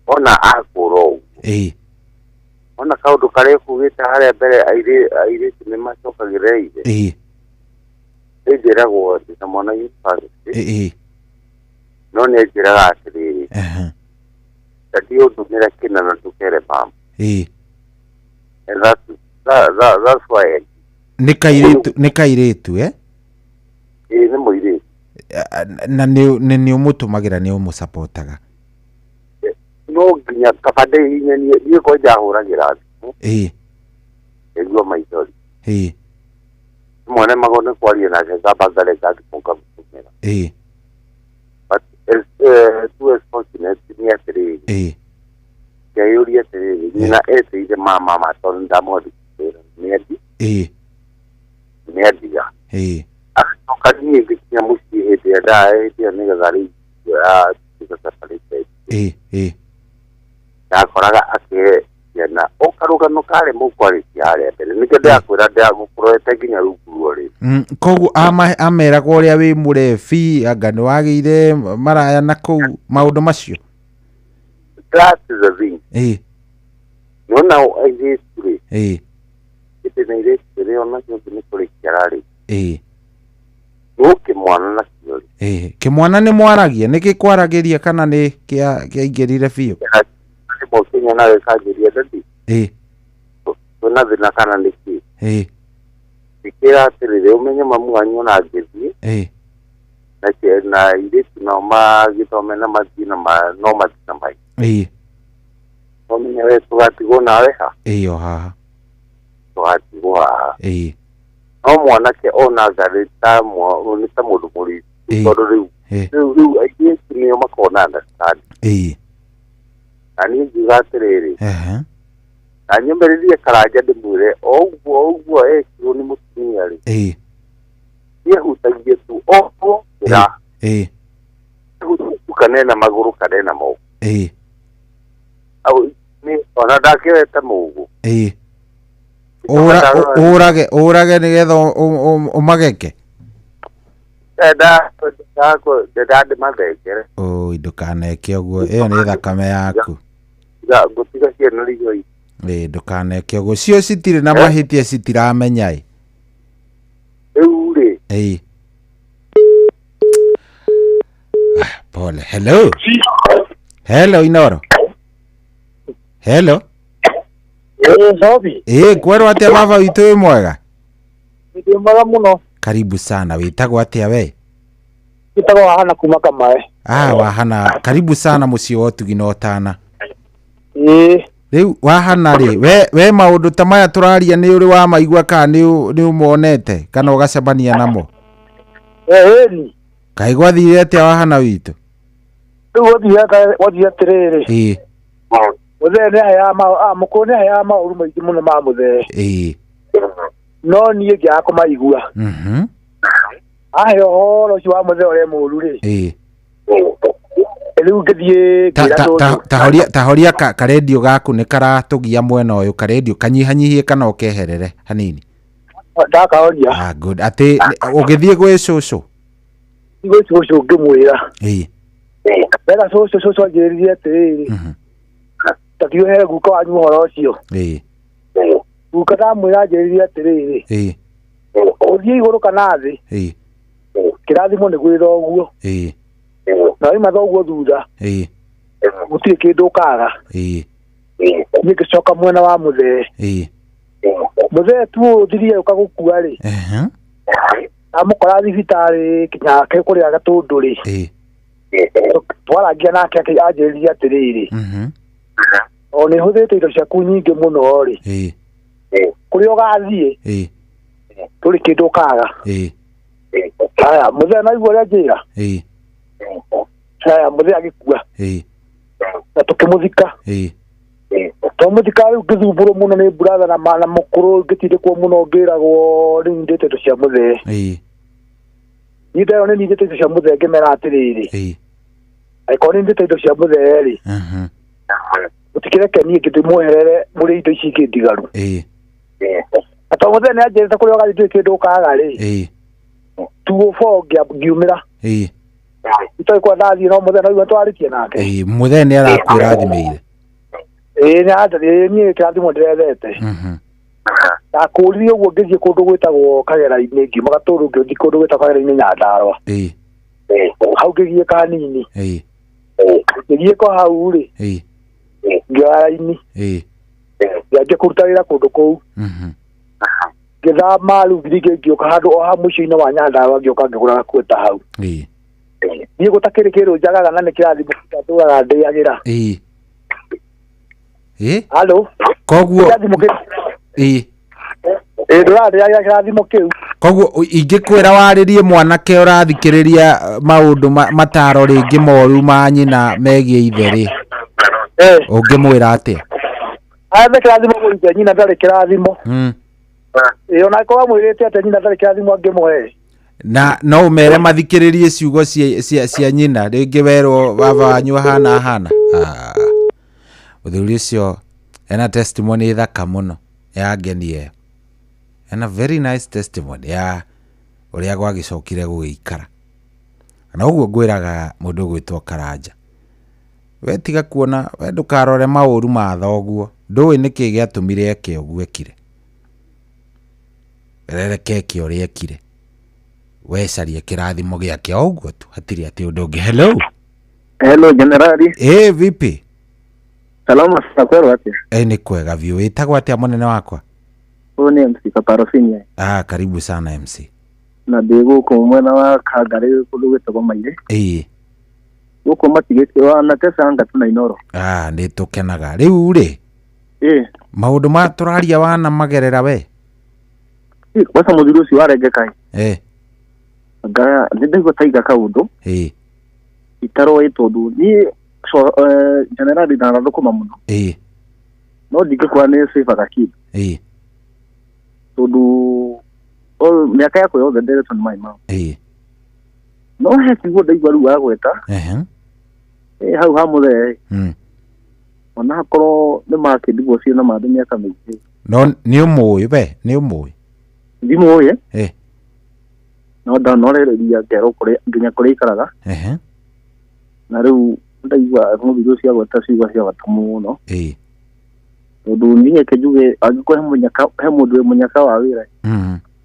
Ona akũra ũguo. Ona kaũndũ karĩa kugĩte harĩa mbere airĩtu nĩ macokagĩrĩra ithe. Nĩnjĩragwo ndĩ na mwana university. No nĩnjĩraga atĩrĩrĩ. Ndathiĩ ũndũmĩra kĩna na ndũkere mama. And that's why nĩ kairĩtu nĩ mũirĩtu. Na nĩ ũmũtũmagĩra nĩ ũmũsapotaga. No nginya kabande hinyanie niĩ kwa njahũragĩra thimũ. Nĩguo maithori. Mwana magone kwaria nake ngambangare ngagĩkũnga mũtumĩra. But too fortunate nĩ atĩrĩrĩ. Ngayũria atĩrĩrĩ nyina eteire mama tondũ ndamwandĩkĩra nĩendia. Nĩendia. Acoka niĩ ngĩkinya mũciĩ hĩndĩ ĩrĩa ndahĩtia nĩgetha rĩu separate. Ndakoraga akĩena ũkarũgano karĩ mũkwarĩkia harĩa mbere nĩkĩo ndĩrakwĩra ndĩragũkũrete nginya rungu rũrĩ. Koguo ameragwo ũrĩa wĩ mũrebi anga nĩwagĩire maraya na kũu maũndũ macio. That is the thing. Nona airĩtu rĩ. Gĩtĩ na airĩtu rĩ onacio nĩ kũrĩkia rarĩ. Nũkĩmwana na kĩo rĩ. Kĩmwana nĩ mwaragia nĩkĩ kwaragĩria kana nĩ kĩaingĩrire biũ. Kenya na gĩkanjĩria ndati. Kwĩna thĩna kana nĩkĩ. Ndĩkĩra atĩrĩrĩ ũmenye mamu wanyu ona angĩthiĩ. Na airĩtu nao magĩthome na mathiĩ no mathiĩ na maingĩ. Ũmenye we tũgatigwo nawe ha. Haha. Tũgatigwo haha. No mwanake ona ngarĩ ta nĩ ta mũndũ mũritũ. Tondũ rĩu airĩtu nĩo makona understand. Na niĩ ngiuga atĩrĩrĩ. Na nyũmĩrĩrie karanja ndĩmwĩre ũguo ekirwo nĩ mũtumia rĩ. Niĩhutagie tu oho ĩra. Kanena magũrũ kanena moko. Ona ndakĩwete mũgũ. Ũrage nĩgetha ũmageke. Ndĩmathengere. Ndũkaneke ũguo ĩyo nĩ thakame yaku. Ngũtiga ciana rigoi. Ndũkaneke ũguo cio citirĩ na mahĩtia citiramenya. Rĩu rĩ. Pole. Hello Inoro. Hello. Sobi. Kwerwo atĩa baba witũ wĩ mwega? Nĩ mwega mũno. Karibu sana. Wĩtagwo atĩa we? Wĩtagwo Wahana kuma Kamae. Wahana. Karibu sana mũciĩ wa ũtugi na ũtana. Rĩu Wahana rĩ, we maũndũ ta maya tũraria nĩ ũrĩ wa maigua kana nĩ ũmonete kana ũgacemania namo? Kaĩ gwathire atĩa Wahana witũ? Rĩu gwathire atĩrĩrĩ. Mũthee nĩ mũkũrũ nĩ aheaga maũru maingĩ mũno ma mũthee. No niĩ ngĩaga kũmaigua. Aheo ũhoro ũcio wa mũthee ũrĩa mũũru rĩ. Rĩu ngĩthiĩ tahoria karendio gaku nĩ karatũgia mwena ũyũ, karendio kanyihanyihie kana ũkeherere hanini. Ndakahoria. Good. Atĩ ũgĩthiĩ gwĩ cũcũ? Gwĩ cũcũ ngĩmwĩra. Wega cũcũ anjĩrire atĩrĩrĩ. Takĩohere guka wanyu ũhoro ũcio. Guka ndamwĩra anjĩrire atĩrĩrĩ. Ũthiĩ igũrũ kana thĩ. Kĩrathimo nĩ gwĩra ũguo. Na ima thoguo thutha. gutire kindu kaga nigicoka mwena wa muthe muthe tu thirie ukagukua ri amukora thibitari kinya ke kuria gatunduri twaragia nake akanjĩrĩria atĩrĩrĩ o nĩ hũthĩte indo ciaku nyingĩ mũno rĩ kũrĩa ũgathiĩ tũrĩ kĩndũ kaga haya mũthee naigua ũrĩa njĩra haya mũthee agĩkua na tũkĩmũthika twamũthika rĩu ngĩthumbũrwo mũno nĩ brother na mũkũrũ ngĩtindĩkwo mũno ngĩragwo rĩu ndĩte indo cia mũthee nĩndeo nĩ nindĩte indo cia mũthee ngĩmera atĩrĩrĩ angĩkorwo nĩ ndĩte indo cia mũthee rĩ gũtikĩreke niĩ ngĩndĩmweherere mũrĩ indo ici ingĩ ndigaru na to mũthee nĩ anjĩrĩte kũrĩa ũgathiĩ kĩndũ kaga rĩ 204 ngiumĩra itoĩ kwa ndathiĩ no mũthee naigua twarĩtie nake mũthee nĩ arakwĩrathimĩire niĩ kĩrathimo ndĩrethete ndakũririe ũguo ngĩthiĩ kũndũ gwĩtagwo Kagera-inĩ ngiuma Gatũndũ ngĩthiĩ kũndũ gwĩtagwo Kagera-inĩ Nyandarua hau ngĩgiĩka hanini ngĩgiĩka hau rĩ ngĩoya raini ngĩanjia kũruta wĩra kũndũ kũu ngĩthama rĩu ngĩũka handũ o ha mũico-inĩ wa Nyandarua ngĩũka ngĩgũra gakuota hau niĩ gũtakĩrĩ kĩndũ njagaga na nĩ kĩrathimo ndatũraga ndĩagĩra halo koguo ndũrandĩagĩra kĩrathimo kĩu koguo ingĩkwĩra warĩrie mwanake ũrathikĩrĩria maũndũ mataro rĩngĩ moru ma nyina megiĩ ithe rĩ ũngĩmwĩra atĩa athe kĩrathimo mũrute nyina ndarĩ kĩrathimo ona akorwo mwĩrĩte atĩ nyina ndarĩ kĩrathimo angĩmũhe na no ũmere mathikĩrĩrie ciugo cia nyina rĩngĩ werwo baba wanyu hana mũthuri ũcio ena testimony thaka mũno ya ngeni ĩyo ena very nice testimony ya ũrĩa gwagĩcokire gũgĩikara na ũguo ngwĩraga mũndũ gwĩtwo Karanja we tiga kuona we ndũkarore maũru ma thoguo ndũĩ nĩkĩ gĩatũmire eke ũguo ekire rereke eke ũrĩa ekire wecarie kĩrathimo gĩake o ũguo tu hatirĩ atĩ ũndũ ũngĩ hello generali vipi salama sakwerwo atia nĩ kwega biũ wĩtagwo atĩa mũnene wakwa huyu ni MC Kaparofinya karibu sana MC na ndĩgũkũ mwena wa Kangarĩ kũndũ gwĩtagwo Mairĩ gũkũ matigĩtio wanatesa anga tuna Inoro nĩ tũkenaga rĩu rĩ maũndũ ma tũraria wana magerera we kwasa mũthuri ũcio warengeka ngaya ndĩgũo taiga kaũndũ itaroi tondũ niĩ generali na thũkũma mũno no ndingĩkora nĩ sĩbaga kĩndũ tondũ mĩaka yako yothe nderetwo nĩ maĩ mau no he kĩguo ndaigua rĩu wagweta hau ha mũthee ona hakorwo nĩ makĩndigwo ciĩ na maandũ mĩaka mĩingĩ no nĩ ũmũĩ we nĩ ũmũĩ ndimũĩ no ndanorereria ngero kũrĩa nginya kũrĩa ikaraga na rĩu ndaigua mũthuri ũcio agweta ciugo cia bata mũno tondũ niĩ kĩnjuge angĩkorwo he mũndũ wĩ mũnyaka wa wĩra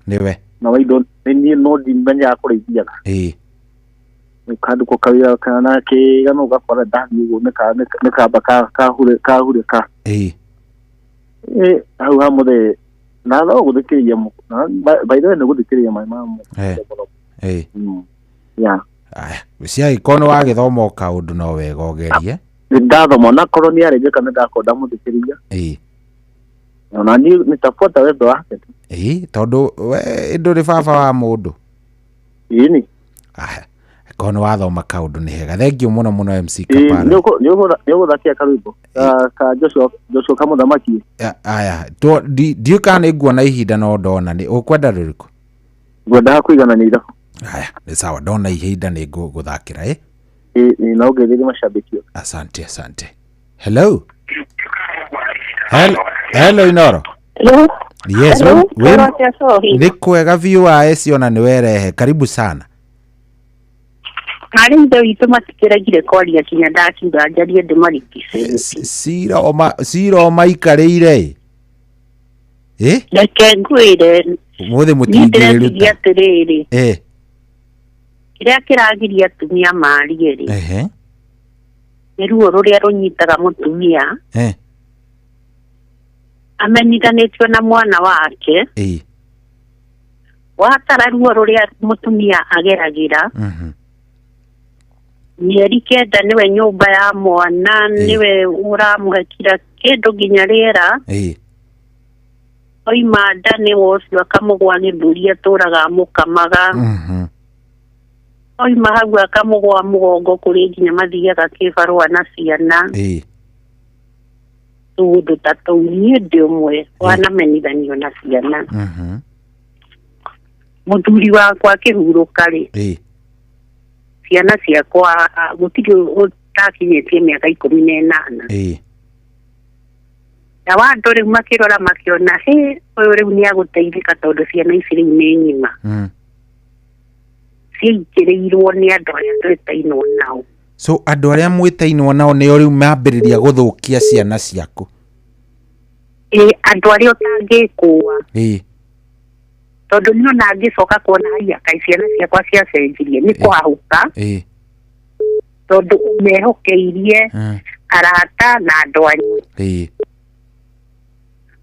nĩwe na waindo niĩ no ndimenya kũrĩithiaga kandĩko kawĩra kana kĩga no gakora ndathiĩ ũguo nĩ kamba kahurĩka hau ha mũthee na no gũthikĩrĩria by the way nĩ gũthikĩrĩria maĩ mamo ciagĩkorwo nĩ wagĩthoma kaũndũ no wega ũgerie ndathoma onakorwo nĩ arengeka nĩ ndakorwo ndamũthikĩrĩria ona niĩ nĩtabuata wendo wake tondũ we ndũrĩ baba wa mũndũ ni korwo nĩ wathoma kaũndũ nĩ hega thengio mũno mũno MC Kapara nĩ ũgũthakia karwĩmbo ka Joshua Kamũthamaki ndiũ kana nĩ nguona ihinda no ndona nĩ ũkwenda rũrĩkũ ngwendaga kũiganania ithabu nĩ sawa ndona ihinda nĩ ngũthakĩra na ũngeithĩrie macambĩki asante hello Inoro yes nĩ kwega biũ wae ciona nĩ werehe karibu sana harĩ ithe witũ matikĩregire kwaria kinya ndakiuga njarie ndĩmarikise cira maikarĩire reke ngwĩre mũthĩ mũtingĩruta atĩrĩrĩ kĩrĩa kĩragiria atumia marie rĩ nĩ ruo rũrĩa rũnyitaga mũtumia amenithanĩtio na mwana wake watara ruo rũrĩa mũtumia ageragĩra mĩeri 9 nĩwe nyũmba ya mwana nĩwe ũramũhekira kĩndũ nginya rĩera oima nda nĩwe ũcio akamũgwa gĩthũri atũraga mũkamaga oima hau akamũgwa mũgongo kũrĩ nginya mathiaga kĩbarũa na ciana tũũndũ ta tũu niĩ ndĩ ũmwe wanamenithanio na ciana mũthuri wakwa akĩhurũka-rĩ ciana ciakwa gũtirĩ ũtakinyĩtie mĩaka 18 na andũ rĩu makĩrora makĩona ũyũ rĩu nĩ agũteithĩka tondũ ciana ici rĩu nĩ ng'ima ciaingĩrĩirwo nĩ andũ arĩa twĩtainwo nao. So andũ arĩa mwĩtainwo nao nĩo rĩu mambĩrĩria gũthũkia ciana ciaku? Andũ arĩa ũtangĩkũa tondũ niĩ ona ngĩcoka kuona kaĩ ciana ciakwa ciacenjirie nĩ kwahũka tondũ umehokeirie arata na andũ anyu.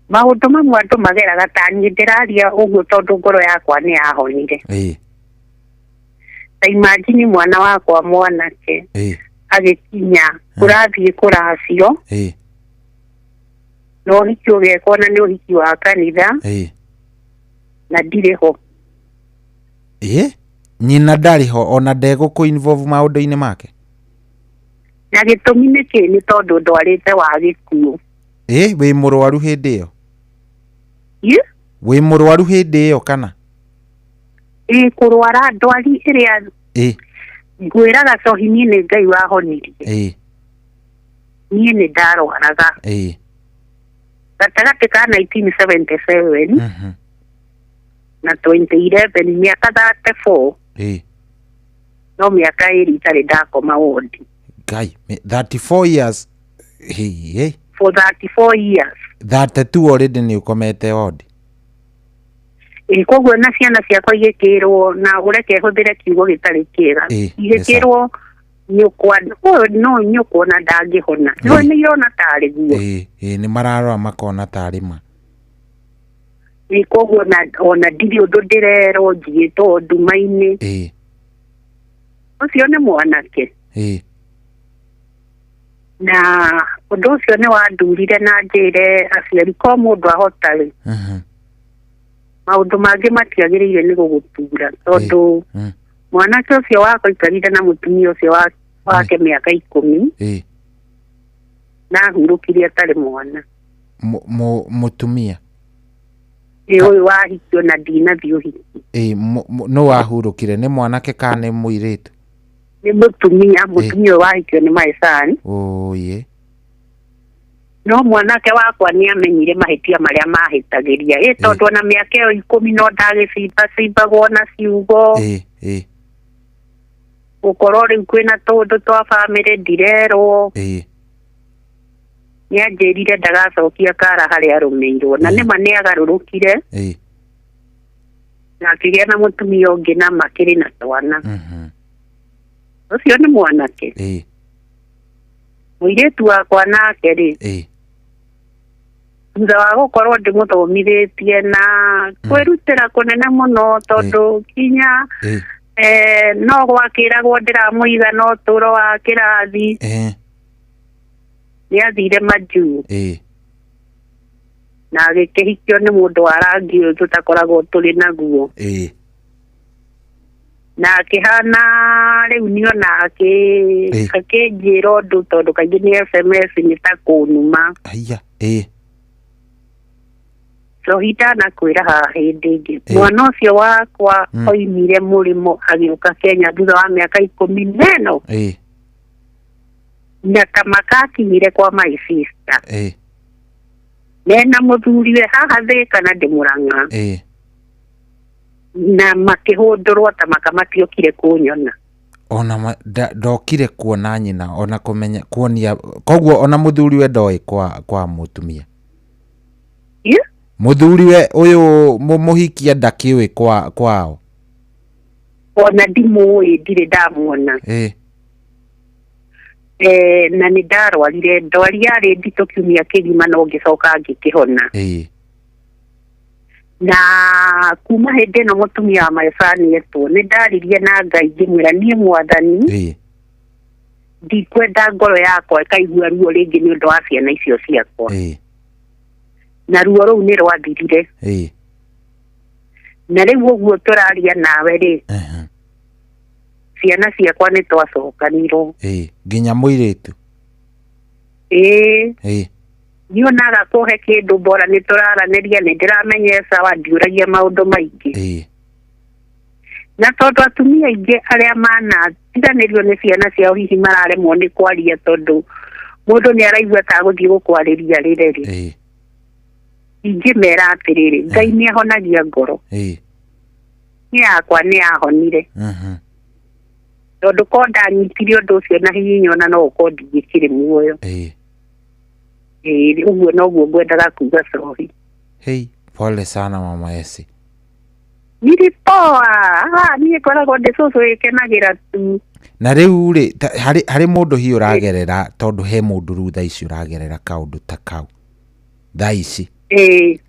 Maũndũ mamwe andũ mageraga ta niĩ ndĩraria ũguo tondũ ngoro yakwa nĩ yahonire. Ta imagine mwana wakwa mwanake agĩkinya kũrathiĩ kũracio no ũhiki ũgekwo na nĩ ũhiki wa kanitha na ndirĩ ho. Nyina ndarĩ ho ona ndegũkũ involve maũndũ-inĩ make? Na gĩtũmi nĩkĩ? Nĩ tondũ ndwarĩte wa gĩkuũ. Wĩ mũrwaru hĩndĩ ĩyo? Wĩ mũrwaru hĩndĩ ĩyo kana? Kũrwara ndwari ĩrĩa ngwĩraga cohi niĩ nĩ Ngai wahonirie. Niĩ nĩ ndarwaraga gatagatĩ ka 1977 na 2011 miaka 34 no miaka ĩrĩ itarĩ ndakoma wodi. Ngai, 34 years. For 34 years. 32 already nĩ ũkomete wodi. Koguo na ciana ciakwa igĩkĩrwo na ũreke hũthĩre kiugo gĩtarĩ kĩega igĩkĩrwo nyũkwa no nyũkwa na ndangĩhona no nĩ irona tarĩ guo. Nĩ mararora makona tarĩ ma. Koguo ona ndirĩ ũndũ ndĩrerwo njigĩtwo nduma-inĩ. Ũcio nĩ mwanake. Na ũndũ ũcio nĩ wandurire na njĩre aciari ko mũndũ ahotarĩ. Maũndũ mangĩ matiagĩrĩire nĩ gũgũtura tondũ mwanake ũcio wakwa aikarire na mũtumia ũcio wake mĩaka 10 na ahurũkire atarĩ mwana. Mũtumia ũyũ wahikio na ndinathiĩ ũhiki. No wahurũkire nĩ mwanake kana nĩ mũirĩtu? Nĩ mũtumia ũyũ wahikio nĩ maicani. No mwanake wakwa nĩ amenyire mahĩtia marĩa mahĩtagĩria tondũ ona mĩaka ĩyo 10 no ndagĩcimbagwo na ciugo. Gũkorwo rĩu kwĩna tũndũ twa bamĩrĩ ndirerwo. Nĩanjĩrire ndagacokia kara harĩa arũmĩirwo na nĩma nĩagarũrũkire na akĩgĩa na mũtumia ũngĩ na makĩrĩ na twana. Ũcio nĩ mwanake. Mũirĩtu wakwa nake-rĩ thutha wa gũkorwo ndĩmũthomithĩtie na kwĩrutĩra kũnene mũno tondũ kinya no gwakĩragwo ndĩramũiga no ũtũro wa kĩrathi nĩathire majuu na agĩkĩhikio nĩ mũndũ wa rangi ũyũ tũtakoragwo tũrĩ naguo. Na akĩhana rĩu niona akĩnjĩra ũndũ tondũ kaingĩ nĩ SMS nĩ ta kũnuma. Cohi ndanakwĩra haha hĩndĩ ĩngĩ. Mwana ũcio wakwa oimire mũrĩmo agĩũka Kenya thutha wa mĩaka 10 na kamaka akinyire kwa my sister. Mena mũthuriwe haha Thĩka na ndĩ Mũrang'a. Na makĩhũndũrwo ta makamatiokire kũnyona. Ona ndokire kuona nyina ona kũmenya kuonia koguo ona mũthuriwe ndoĩ kwa mũtumia. Mũthuriwe ũyũ mũhikia ndakĩũĩ kwao. Ona ndimũĩ ndirĩ ndamuona. na nĩ ndarwarire ndwari yarĩ nditũ kiumia kĩgima no ngĩcoka ngĩkĩhona. Na kuma hĩndĩ ĩno mũtumia wa maebani etwo nĩ ndaririe na Ngai ngĩmwĩra niĩ Mwathani ndikwenda ngoro yakwa ĩkaigua ruo rĩngĩ nĩ ũndũ wa ciana icio ciakwa. Na ruo rũu nĩ rwathirire. Na rĩu ũguo tũraria nawe rĩ ciana ciakwa nĩ twacokanirwo. Nginya mũirĩtu. Nionaga kũhe kĩndũ bora nĩ tũraranĩria nĩ ndĩramenya sawa ndiũragia maũndũ maingĩ. Na tondũ atumia aingĩ arĩa manatiganĩrio nĩ ciana ciao hihi mararemwo nĩ kwaria tondũ mũndũ nĩ araigua ta gũthiĩ gũkwarĩria rĩrĩ. Ingĩmera atĩrĩrĩ Ngai nĩ ahonagia ngoro. Nĩ yakwa nĩ yahonire. Tondũ ko ndanyitire ũndũ ũcio na hihi nyona no ũkorwo ndigĩkĩrĩ muoyo. Ũguo noguo ngwendaga kuga sorry. Pole sana mama Esi. Nilipoa. Niĩ koragwo ndĩ cũcũ ĩkenagĩra tu. Na rĩu rĩ harĩ mũndũ hiĩ ũragerera tondũ he mũndũ rĩu thaa ici ũragerera kaũndũ ta kau thaa ici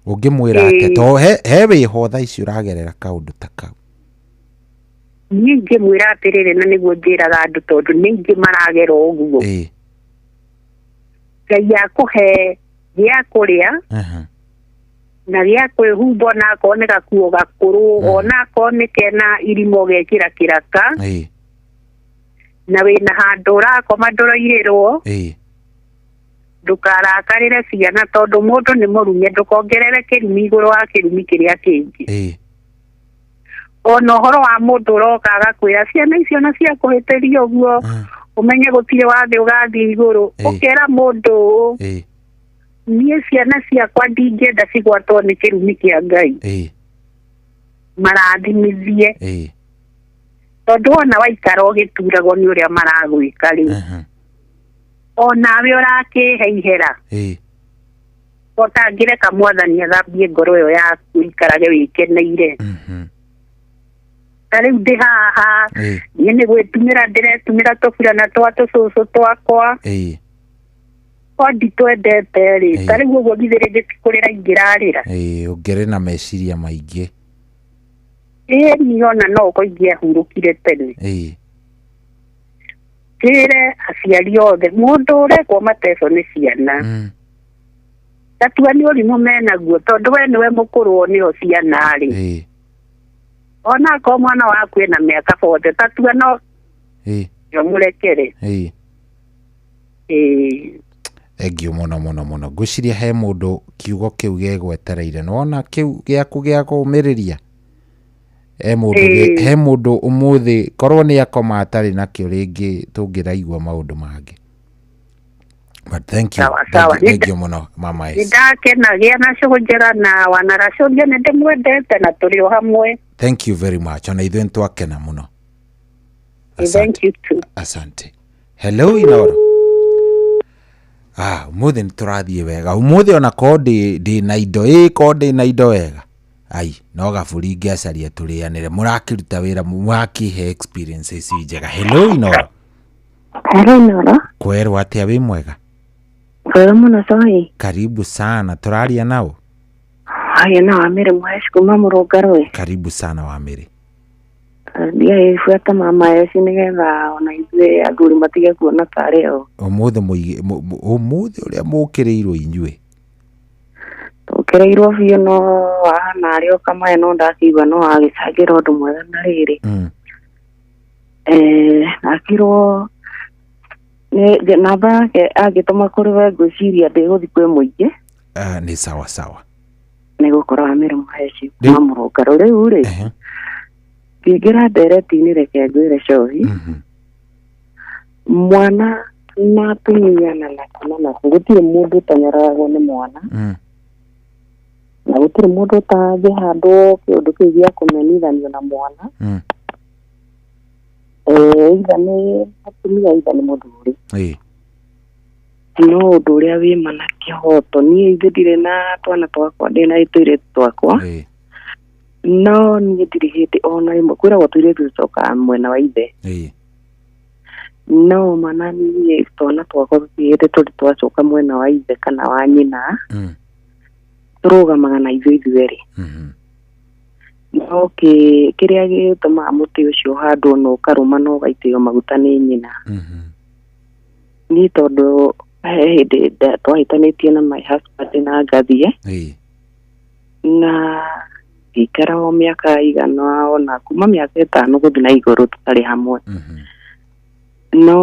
ũngĩmwĩra atĩ to he wĩho thaa ici ũragerera kaũndũ ta kau. Niĩ ingĩmwĩra atĩrĩrĩ na nĩguo njĩraga andũ tondũ nĩ ingĩ maragera ũguo. Ngai akũhe gĩa kũrĩa na gĩa kwĩhumba ona akorwo nĩ gakuo gakũrũ ona akorwo nĩ kena irimũ gekĩra kĩraka na wĩna handũ ũrakoma ndũrairĩrwo ndũkarakarĩre ciana tondũ mũndũ nĩ mũrume ndũkongerere kĩrumi igũrũ wa kĩrumi kĩrĩa kĩngĩ. Ona ũhoro wa mũndũ ũroka agakwĩra ciana icio na cia kũhĩtĩria ũguo umenye gũtirĩ wathĩ ũgathiĩ igũrũ ũkera mũndũ niĩ ciana ciakwa ndingĩenda cigwatwo nĩ kĩrumi kĩa Ngai marathimithie tondũ ona waikara ũgĩturagwo nĩ ũrĩa maragwĩka rĩ onawe ũrakĩheihera ũtangĩreka Mwathani athambie ngoro ĩyo yaku ikarage wĩkeneire. Rĩu ndĩ haha niĩ nĩ gwĩtumĩra ndĩretumĩra tũburana twa tũcũcũ twakwa kondi twendete rĩ ta rĩu ũguo githĩ rĩngĩ tikũrĩra ingĩrarĩra ũngĩrĩ na meciria maingĩ. Niĩ ona no ũko ingĩahurũkire tene. Njĩre aciari othe mũndũ ũrekwo mateco nĩ ciana tatua nĩ ũrimũ menaguo tondũ we nĩwe mũkũrũ nĩo ciana rĩ ona ko mwana waku ena mĩaka 40 tatua no mũrekere. Engio mũno ngwĩciria he mũndũ kiugo kĩu gegwetereire nona kĩu gĩaku gĩa kũũmĩrĩria he mũndũ ũmũthĩ korwo nĩ akoma atarĩ nakĩo rĩngĩ tũngĩraigua maũndũ mangĩ. But thank you mũno mama Esi. Ndakenagia na cũgũ njega na wanaracũria nĩ ndĩmwendete na tũrĩ o hamwe. Thank you very much. Ona ithuĩ twakena mũno. Thank you too. Asante. Hello Inoro. Umuthi nĩ tũrathiĩ wega. Umuthi ona ko ndĩ na indo ko ndĩ na indo wega. Ai no gaburi ngĩacaria tũrĩanĩre mũrakĩruta wĩra mũrakĩhe experiences njega. Hello Inoro. Hello Inoro. Kwerwo atĩa wĩ mwega? Kwega mũno sorry. Karibu sana tũraria nao. Na Wamĩrĩ Mweshi kuma Mũrũngarũ. Karibu sana Wamĩrĩ. Ndia ifuata mama Esi nĩgetha ona ithuĩ athuri matige kuona tarĩ o. Ũmũthĩ ũrĩa mũkĩrĩirwo inyuĩ. Tũkĩrĩirwo biũ no wahana arĩ o kamae no ndakĩigua no agĩcangĩra ũndũ mwega na rĩrĩ. Akirwo namba yake angĩtũma kũrĩ we ngwĩciria ndĩgũthiĩ kwĩ mũingĩ. Nĩ sawa. Nĩ gũkorwo Wamĩrĩ Mweshi kuma Mũrũngarũ rĩu rĩ ngĩingĩra ndereti-inĩ reke ngwĩre cohi mwana na atumia na gũtirĩ mũndũ ũtanyararagwo nĩ mwana na gũtirĩ mũndũ ũtangĩhandwo kĩũndũ kĩu gĩa kũmenithanio na mwana either nĩ atumia either nĩ mũthuri no ũndũ ũrĩa wĩ mana kĩhoto niĩ ithuĩ ndirĩ na twana twakwa ndĩ na tũirĩtu twakwa no niĩ ndirĩ hĩndĩ ona ĩmwe kwĩragwo tũirĩtu tũcokaga mwena wa ithe no manani twana twakwa tuthiĩte tũrĩ twacoka mwena wa ithe kana wa nyina tũrũgamaga na ithuĩ no kĩrĩa gĩtũmaga mũtĩ ũcio handwo na ũkarũma na ũgaitĩrwo maguta nĩ nyina nĩ tondũ hĩndĩ twahĩtanĩtie na my husband na ngathiĩ na ikara o mĩaka igana ona kuma mĩaka 5 gũthiĩ na igũrũ tũtarĩ hamwe no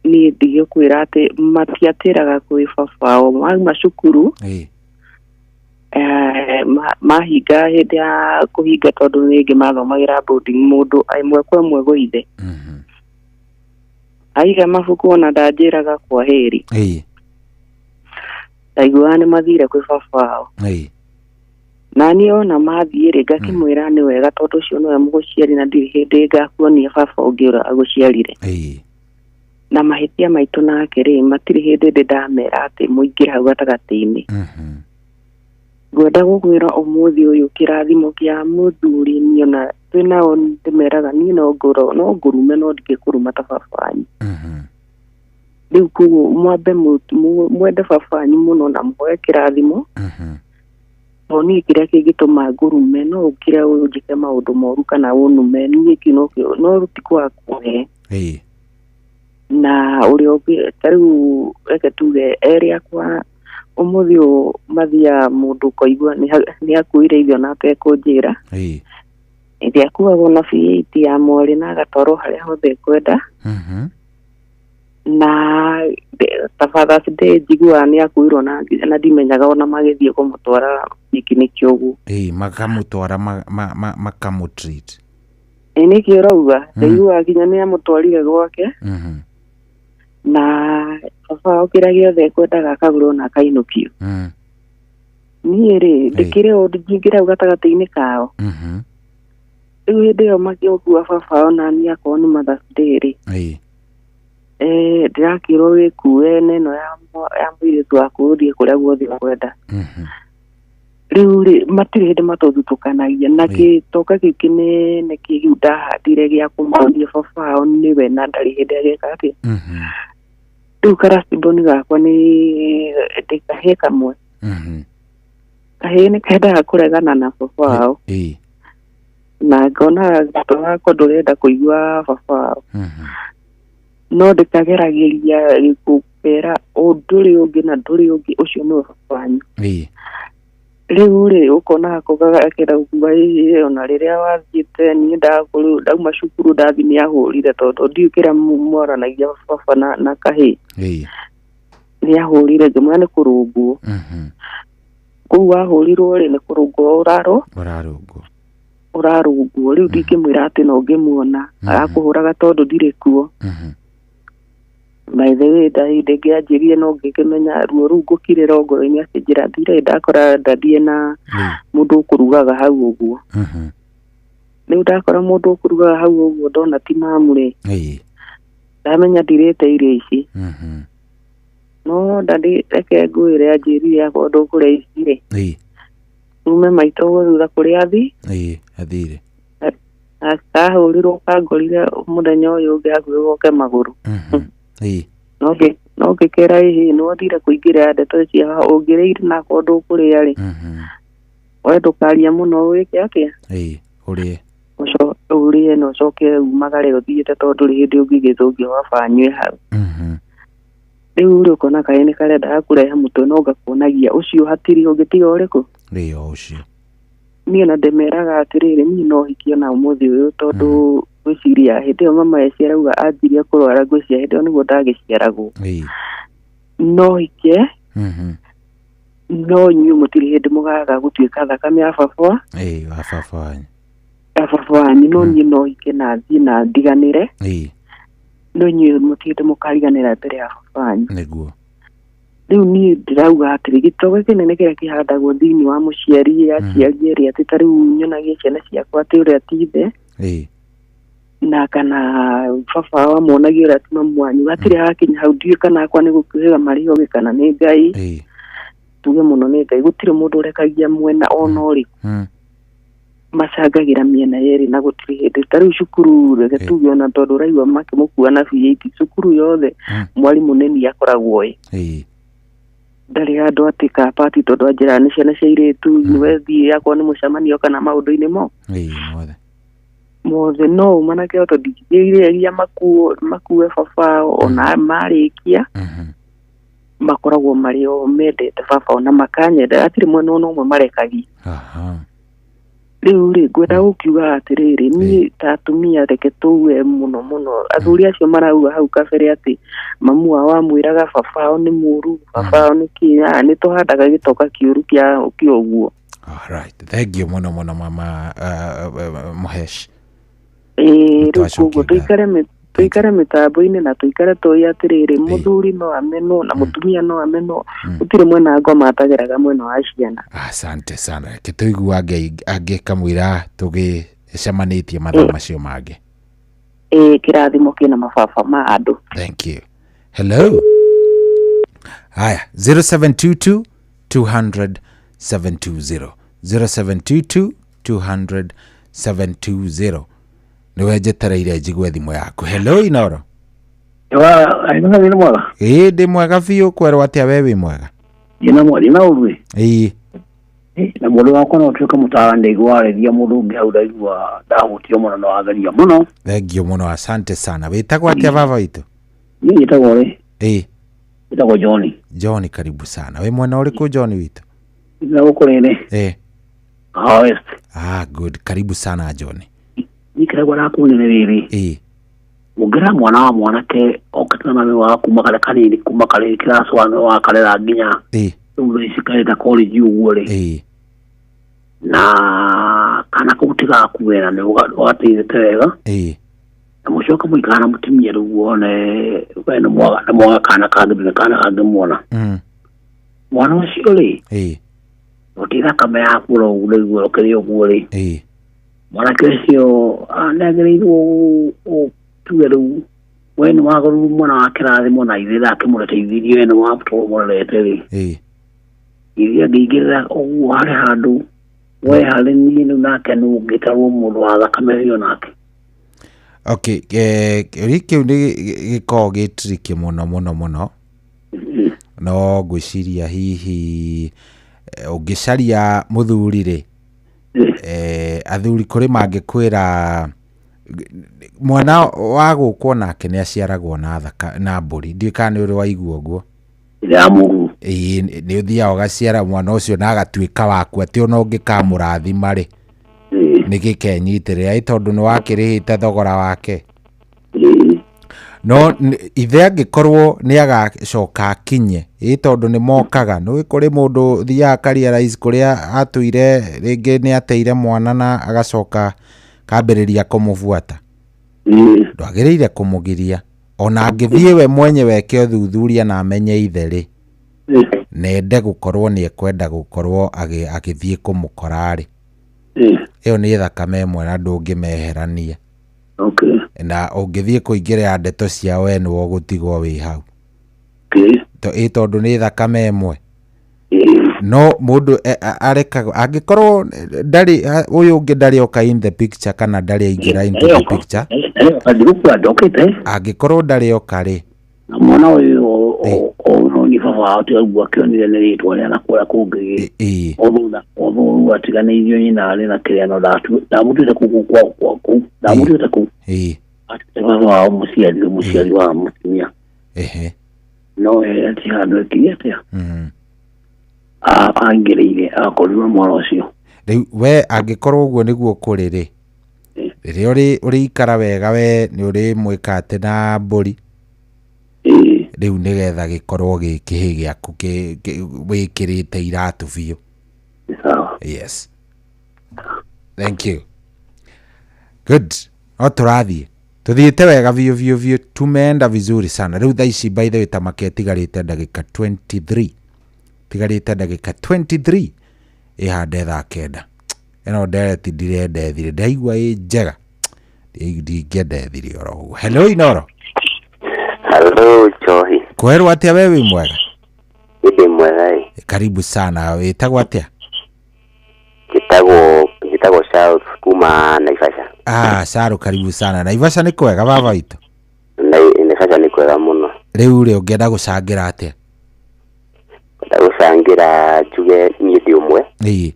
niĩ ndigĩkwĩra atĩ matiatĩraga kwĩ baba o mauma cukuru mahinga hĩndĩ ya kũhinga tondũ ningĩ mathomagĩra boarding mũndũ ĩmwe kwa ĩmwe gũithe aiga mabuku ona ndanjĩraga kwa heri ndaiguaga nĩ mathire kwĩ baba wao na niĩ ona mathiĩ ngakĩmwĩra nĩ wega tondũ ũcio nĩwe mũgũciari na ndirĩ hĩndĩ ngakuonia baba ũngĩ ũrĩa agũciarire na mahĩtia maitũ nake matirĩ hĩndĩ ndamera atĩ mũingĩre hau gatagatĩ-inĩ ngwenda gũkwĩra ũmũthĩ ũyũ kĩrathimo kĩa mũthuri niĩ ona twĩnao ndĩmeraga niĩ no ngũrume no ndingĩkũruma ta baba wanyu rĩu koguo mwambe mwende baba wanyu mũno na mũhoe kĩrathimo no niĩ kĩrĩa kĩngĩtũma ngũrume no ũkĩre ũnjĩke maũndũ moru kana ũnume niĩ kĩo no rũtikwa kũhe na ũrĩa ũngĩ tarĩu reke tuge erĩ akwa ũmũthĩ mathia mũndũ koigua nĩ akuire irio na atekũnjĩra ĩrĩa akuagwo na VAT ya mwarĩ na agatwarwo harĩa hothe kwenda na ta Father's Day njiguaga nĩ akuirwo na ndimenyaga ona magĩthiĩ kũmũtwara pikiniki ũguo makamũtwara makamũtreat nĩkĩo rauga ndaiguaga nginya nĩ amũtwarire gwake na baba wao kĩrĩa gĩothe ekwendaga akagũrwo na akainũkio niĩ ndĩkĩrĩ ũndũ ingĩingĩra hau gatagatĩ-inĩ kao rĩu hĩndĩ ĩyo magĩkua baba wao na niĩ akorwo nĩ Mother's Day ndĩrakĩrwo wĩkue neno ya mũirĩtu waku ũthiĩ kũrĩa guothe ũkwenda rĩu matirĩ hĩndĩ matũthutũkanagia na gĩtoka gĩkĩ kĩnene kĩu ndahandire gĩa kũmũria baba wao nĩwe na ndarĩ hĩndĩ ageka atĩ rĩu karaciboni gakwa nĩ ndĩkahĩ kamwe kahĩ nĩ kendaga kũregana na baba wao na ngona gato gakwa ndũrenda kũigua baba wao no ndĩkageragĩria gũkũpera ndũrĩ ũngĩ na ndũrĩ ũngĩ ũcio nĩwe baba wanyu rĩu ũkona gako gagakĩra gũkuga ona rĩrĩa wathiĩte niĩ ndauma cukuru ndathi nĩ ahũrire tondũ ndiũ kĩrĩa mwaranagia baba na kahĩ nĩ ahũrire ngĩmwĩra nĩ kũrũngwo kũu ahũrirwo nĩ kũrũngwo ũrarũngwo rĩu ndingĩmwĩra atĩ no ngĩmuona arakũhũraga tondũ ndirĩ kuo by the way ndĩngĩanjĩrire no ngĩkĩmenya ruo rũu ngũkirĩra ngoro-inĩ atĩ njĩra thire ndakora ndathiĩ na mũndũ ũkũrugaga hau ũguo rĩu ndakora mũndũ ũkũrugaga hau ũguo ndona ti mamu ndamenya ndirĩte irio ici no reke ngwĩre anjĩrire akorwo ndũkũrĩa ici rume maitũ ũguo thutha kũrĩa athire akahũrirwo kangorire mũthenya ũyũ ũngĩ hakuhĩ goke magũrũ no ngĩkĩra no thire kũingĩra ndeto cia ũngĩrĩire na akorwo ndũkũrĩa we ndũkaria mũno wĩke atĩa ũrĩe na ũcoke umagare ũthiĩte tondũ ndũrĩ hĩndĩ ũngĩgĩthũngio baba anyue hau rĩu ũkona kaĩ nĩ karenda kũrehe mũtwe no ngakuonagia ũcio hatirĩ ũngĩtiga ũrĩkũ ũcio niĩ na ndemeraga atĩrĩrĩ niĩ no hikie na ũmũthĩ ũyũ tondũ gwĩciria hĩndĩ ĩyo mama yaciarauga anjirie kũrwara gwĩciria hĩndĩ ĩyo nĩguo ndagĩciaragwo no hike no inyuĩ mũtirĩ hĩndĩ mũgaga gũtuĩka thakame ya baba wanyu no niĩ no hike na thiĩ na ndiganĩre no inyuĩ mũtirĩ hĩndĩ mũkariganĩra mbere ya baba wanyu rĩu niĩ ndĩrauga atĩrĩ gĩtoga kĩnene kĩrĩa kĩhandagwo thĩinĩ wa mũciari aciari erĩ atĩ ta rĩu nyonagia ciana ciakwa atĩ ũrĩa ti ithe na kana baba wamuonagia ũrĩa ti mamu wanyu hatirĩ hakinya hau ndiũĩ kana akwa nĩ gũkuhĩga marĩ ogĩ kana nĩ Ngai tuge mũno nĩ Ngai gũtirĩ mũndũ ũrekagia mwena ona ũrĩkũ macagagira miena yeri na gutiri hindi tari cukuru rege tuge ona tondu raigua makimukua na VAT cukuru yothe mwalimu neni akoragwo ndari andu atika pati tondu njira ni ciana cia iritu niwethi yakwa ni mucemanio kana maundu-ini mo mothe no manake oto ndigiria makuwe baba ona marikia makoragwo mari o mendete baba ona makanyenda atiri mwena ono umwe marekagi riu ngwenda gukiuga atiriri ni tatumia reke tuwe muno athuri acio marauga hau kabere ati mamu wa mwiraga baba ni muru baba ni kia ni tuhandaga gitoka kiuru kia uguo. All right, thank you muno mama Muhesh. Riu tuikare mitambo-ini na tuikare toi atiriri muthuri no ameno na mutumia no ameno utire mwena ngoma atageraga mwena wa ciana. Asante sana kituigua ange kamwira tugicemanitie mathaa macio mange kirathimo kina mababa ma andu. Thank you. Hello. Haya 0722 200 720 0722 200 720 niwe njetereire njigwe thimu yaku. Hello Inoro. Aina ni mwega. Ndi mwega biũ kwerwo atia we wi mwega. Ina mwari na urwe. na mũndũ wakwa no tuĩke mũtaarani gwarĩria mũndũ ũngĩ hau ndaigua ndahutio mũno no ageria mũno. Thengio mũno, asante sana. Wĩtagwo atĩa baba witũ? Niĩ njĩtagwo rĩ. Njĩtagwo John. John, karibu sana. Wĩ mwena ũrĩkũ John witũ? Na gũkũ rĩrĩ. West. Good. Karibu sana John. Nikiragwa na kunyene rĩrĩ. Ũngĩra mwana wa mwanake okatana nawe wa kuma kale kanini kuma kale class 1 wa karera nginya uthicikaita college uguo rĩ na kana kutiga kuwera nĩ ũgateithĩte wega na mũcoka mũikara mũtumia rĩu wone we nĩ mwaga kana kangĩmuona mwana ũcio rĩ ũtiga kame yaku ũguo rĩu ũkĩrĩ ũguo rĩ mwanake ũcio nĩagĩrĩirwo tuge rĩu we nĩ wagũrũ mwana wa kĩrathimo na ithe akĩmũreteithirie we nĩ wamũtũmũrete rĩ iria ngĩingĩrĩra ũguo harĩ handũ we harĩ niĩ rĩu nake nĩ ũngĩtarwo mũndũ wa thakame ĩyo nake. Okay, kĩu nĩ gĩkoragwo gĩ tricky mũno no ngwĩciria hihi ũngĩcaria mũthuri rĩ athuri kũrĩ mangĩkwĩra mwana wa gũkwo nake nĩ aciaragwo na mbũri, ndiũĩ kana nĩ ũrĩ waigua ũguo? Nĩ ũthiaga ũgaciara mwana ũcio na agatuĩka waku atĩ ona ũngĩkamũrathima rĩ nĩ gĩkenyitĩrĩra tondũ nĩ wakĩrĩhĩte thogora wake. No ithe angĩkorwo nĩ agacoka akinye tondũ nĩ mokaga nĩ kũrĩ mũndũ thiaga careerize kũrĩa atũire rĩngĩ nĩ ateire mwana na agacoka kambĩrĩria kũmũbuata, ndwagĩrĩire kũmũgiria ona angĩthiĩ we mwenye weke ũthuthuria na amenye ithe rĩ nende gũkorwo nĩ ekwenda gũkorwo agĩthiĩ kũmũkora rĩ ĩyo nĩ thakame ĩmwe na ndũngĩmeherania. Na ũngĩthiĩ kũingĩrĩra ndeto cia we nĩ ũgũtigwo wĩ hau tondũ nĩ thakame ĩmwe. No mũndũ arekaga angĩkorwo ndarĩ ũyũ ũngĩ ndarĩ oka in the picture kana ndarĩ aingĩra into the picture angĩkorwo ndarĩ oka rĩ mwana ũyũ ni baba atĩgua kĩonire nĩ rĩtwa rĩa nakũra kũngĩ ũthũ atiganĩirio nyina arĩ na kĩrĩa no ndamũtuĩte kũu ndamũtuĩte kũu baba wao mũciari wa mũtumia no ati handũ ekire atĩa angĩrĩire akorirwo mwana ũcio. Rĩu we angĩkorwo ũguo nĩguo kũrĩ rĩ rĩrĩa ũrĩikara wega we nĩ ũrĩ mwĩka atĩ na mbũri rĩu nĩgetha gĩkorwo gĩkĩhĩ gĩaku wĩkĩrĩte iratũ biũ. Yes, thank you. Good. O tũrathiĩ tuthiĩte wega biũ tumeenda vizuri sana. Rĩu thaa ici by the way tamake tigarĩte ndagĩka 23 ihande thaa kenda ĩno ndereti ndirendethire ndaigua ĩ njega ndingĩendethire oro ũguo. Hello Inoro. Hello Johi. Kwerwo atĩa we wĩ mwega? Ndĩ mwega. Karibu sana. Wĩtagwo atĩa? nitagwo Charles kuma Naivasha. Saru karibu sana. Naivasha ni kwega baba witũ? Naivasha ni kwega muno. Rĩu rĩ ũngĩenda gũcangira atĩa? Gũcangira njuge niĩ ndĩ ũmwe. Ĩĩ.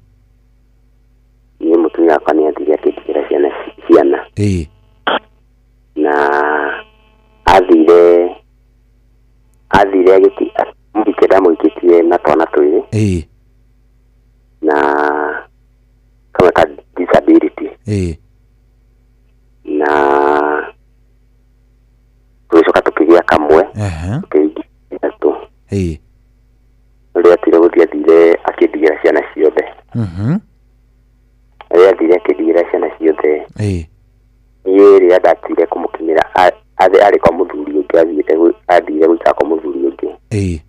Niĩ mũtumia wakwa nĩ athiire akĩndigĩra ciana. Ĩĩ. Na athire mũhike ndamũhikĩtie na twana twĩrĩ. Ĩĩ. Na kama ka disability. Ĩĩ. Na tũcoka tũkĩgĩa kamwe. Tũkĩigithia tu. Ĩĩ. Rĩrĩa athire akĩndigĩra ciana ciothe. Rĩrĩa athire akĩndigĩra ciana ciothe. Ĩĩ. Niĩ rĩrĩa ndatire kũmũkinyĩra arĩ kwa mũthuri ũngĩ athire gũikara kwa mũthuri ũngĩ. Ĩĩ.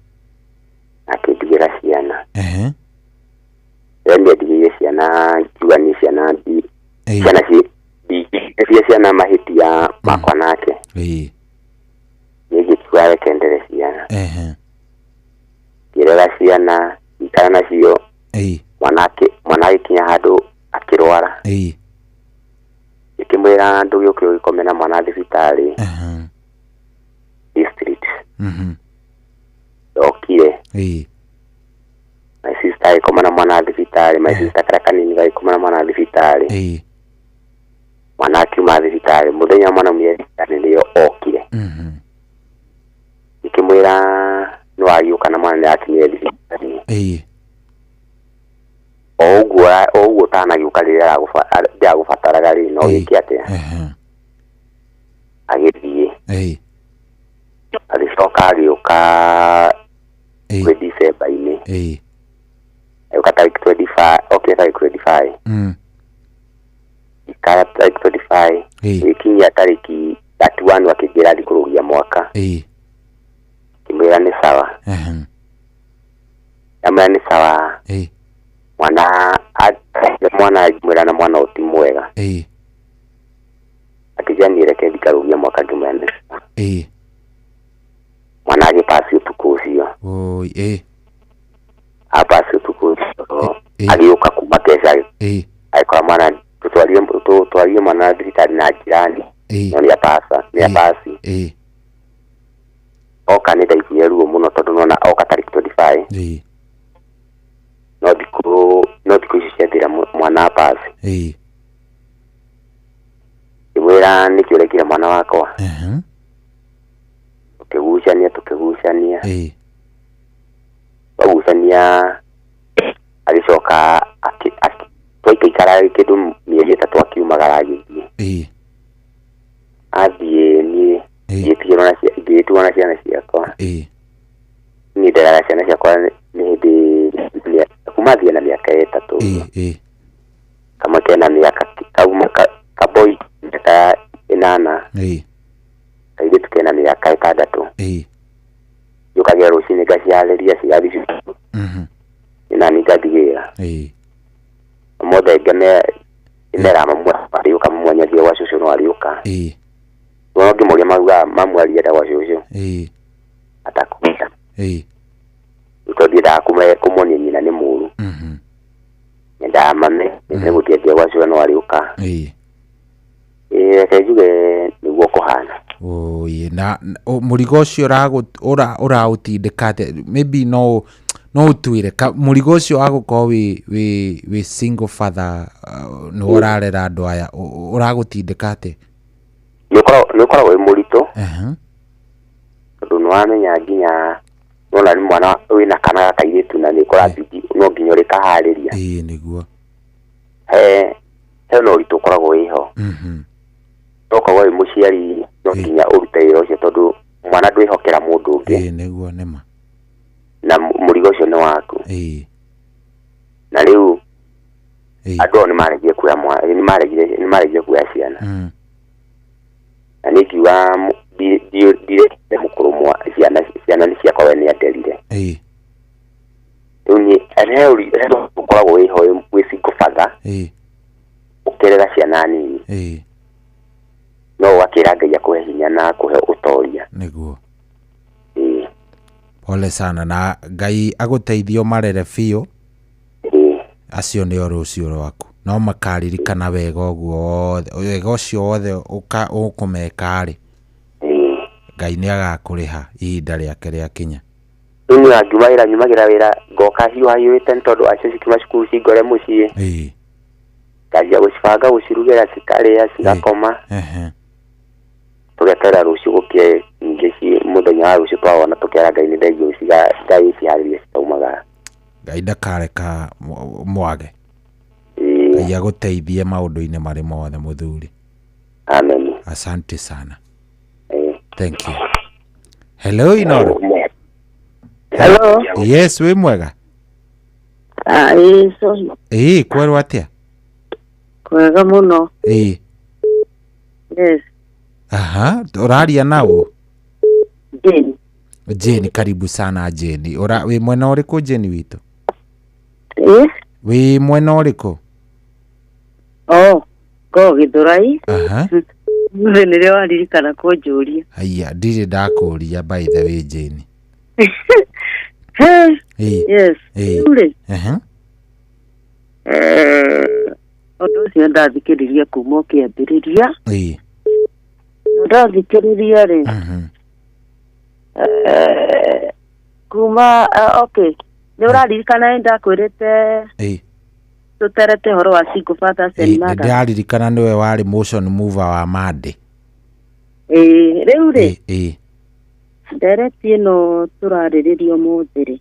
Akĩndigĩra ciana. Rĩrĩa ndigĩire ciana ngiuga nĩ ciana ciana mahĩtia makwa nake. Ĩĩ. Niĩ ngĩtua reke ndere ciana. Ngĩrera ciana ikara nacio. Mwana agĩkinya handũ akĩrwara. Ngĩkĩmwĩra ndũgĩũke ũgĩkome na mwana thibitarĩ. District. Okire. My sister agĩkoma na mwana thibitarĩ. My sister kara kanini gagĩkoma na mwana thibitarĩ. Mwana akiuma thibitarĩ mũthenya mwana mwe thibitarĩ nĩyo okire. Ngĩkĩmwĩra nĩ wagĩũka na mwana nĩakinyire thibitarĩ. Ũguo ũtanagĩũka rĩrĩa ndagũbataraga rĩ no gĩkĩ atĩa. Agĩthiĩ. Agĩcoka agĩũka kwĩ December-inĩ. Agĩũka tarĩki 25. Okay, tarĩki 25. Ikara tarĩki 25. Gĩkinyia tarĩki 31 akĩnjĩra athiĩ kũrũgia mwaka. Ngĩmwĩra nĩ sawa. Ndamwĩra nĩ sawa. Mwana ngĩmwĩra na mwana ũti mwega. Akĩnjĩra niĩ reke thiĩ karũgia mwaka ngĩmwĩra nĩ sawa. Mwana agĩpasi ũtukũ ũcio. Apasi ũtukũ ũcio. Agĩũka kuma kesha. Agĩkora mwana tũtwarie mwana thibitarĩ na njirani. No nĩ apasi. Oka nĩ ndaiguire ruo mũno tondũ nona oka tarĩki 25. No thikũ ici ciathira mwana apasi. Ngĩmwĩra nĩkĩ ũrekire mwana wakwa. Tũkĩgucania. Twagucania agĩcoka twaikaikara kĩndũ mĩeri 3 akiumagara agĩthiĩ. Athiĩ niĩ ngĩtigĩrwo na ciana ciakwa. Niĩ nderaga ciana ciakwa nĩ hĩndĩ kuma thiĩ na mĩaka 3. Kamwe kena mĩaka kaboi mĩaka 8. Kairĩtu kena mĩaka 6. Njũkagĩra rũcinĩ ngaciarĩria cigathiĩ cukuru. Nani ngathigĩra. Mothe ngĩmera ariũka mwanyagia gwa cũcũ no ariũka. No ngĩmũria mauga mamu arienda gwa cũcũ. Atakuita. Tũthiĩndaga kũmuonia nyina nĩ mũru. Nyendaga mame nĩgũthiĩ gwa cũcũ no ariũka. Reke njuge nĩguo kũhana. Na mũrigo ũcio ũraũtindĩka atĩa? Maybe no ũtwĩre mũrigo ũcio wagũkorwo wĩ single father nĩ ũrarera andũ aya ũragũtindĩka atĩa? Nĩ ũkoragwo wĩ mũritũ. Tondũ nĩwamenya nginya nona nĩ mwana wĩna kana ga kairĩtu na nĩ ũkorabidi no nginya ũrĩkaharĩria. Nĩguo. He no ũritũ ũkoragwo wĩho. Ũkoragwo wĩ mũciari no nginya ũrute wĩra ũcio tondũ mwana ndwĩhokera mũndũ ũngĩ. Nĩguo nĩma. Na mũrigo ũcio nĩ waku. Na rĩu andũ nĩmaregire kuoya nĩmaregire kuoya ciana. Na nĩ ngiuga ndirĩ mũkũrũ ciana nĩ ciakwa we nĩ anderire. Rĩu niĩ ũkoragwo wĩho wĩ single father. Ũkerera ciana nini. No wakĩra Ngai akũhe hinya na akũhe ũtoria. Nĩguo. Pole sana na Ngai agũteithio marere biũ. Acio nĩ rũciũ rwaku. no makaririkana wega ũguo wega ũcio wothe ũkũmeka rĩ Ngai nĩ agakũrĩha ihinda rĩake rĩakinya. Rĩu angiumagira nyumagira wĩra ngoka hiũhĩte nĩ tondũ acio cikiuma cukuru cingore mũciĩ ngambia gũcibanga gũcirugĩra cikarĩa cigakoma tũgekera rũciũ gũkie ningĩ mũthenya wa rũciũ twawona tũkera Ngai nĩ thengiũ Ngai ciharĩrie citaumaga. Ngai ndakareka mwage. Ngai agũteithie maũndũ-inĩ marĩ mothe mũthuri. Amen. Asante sana. Thank you. Hello Inoro. Hello. Yes, we mwega. Sorry. Kwerwo atia? Kwega muno. Yes. Aha, ũraria naũ? Jane, karibu sana Jane. Wĩ mwena ũrĩkũ Jane witũ? Wĩ mwena ũrĩkũ? Ko Gĩthũrai. Nĩrĩo waririkana kũnjũria. Aya, ndirĩ ndakũria by the way Jane. Yes. Ure. Ũndũ ũcio ndathikĩrĩria kuma ũkĩambĩrĩria. Ndathikĩrĩria rĩ. Kuma okay. Nĩ ũraririkana ndakwĩrĩte tuterete horo wa single fathers and mothers. Ndaririkana nĩwe warĩ motion mover wa Mande. Rĩu rĩ. Ndereti ĩno tũrarĩrĩrio mũthĩ rĩ.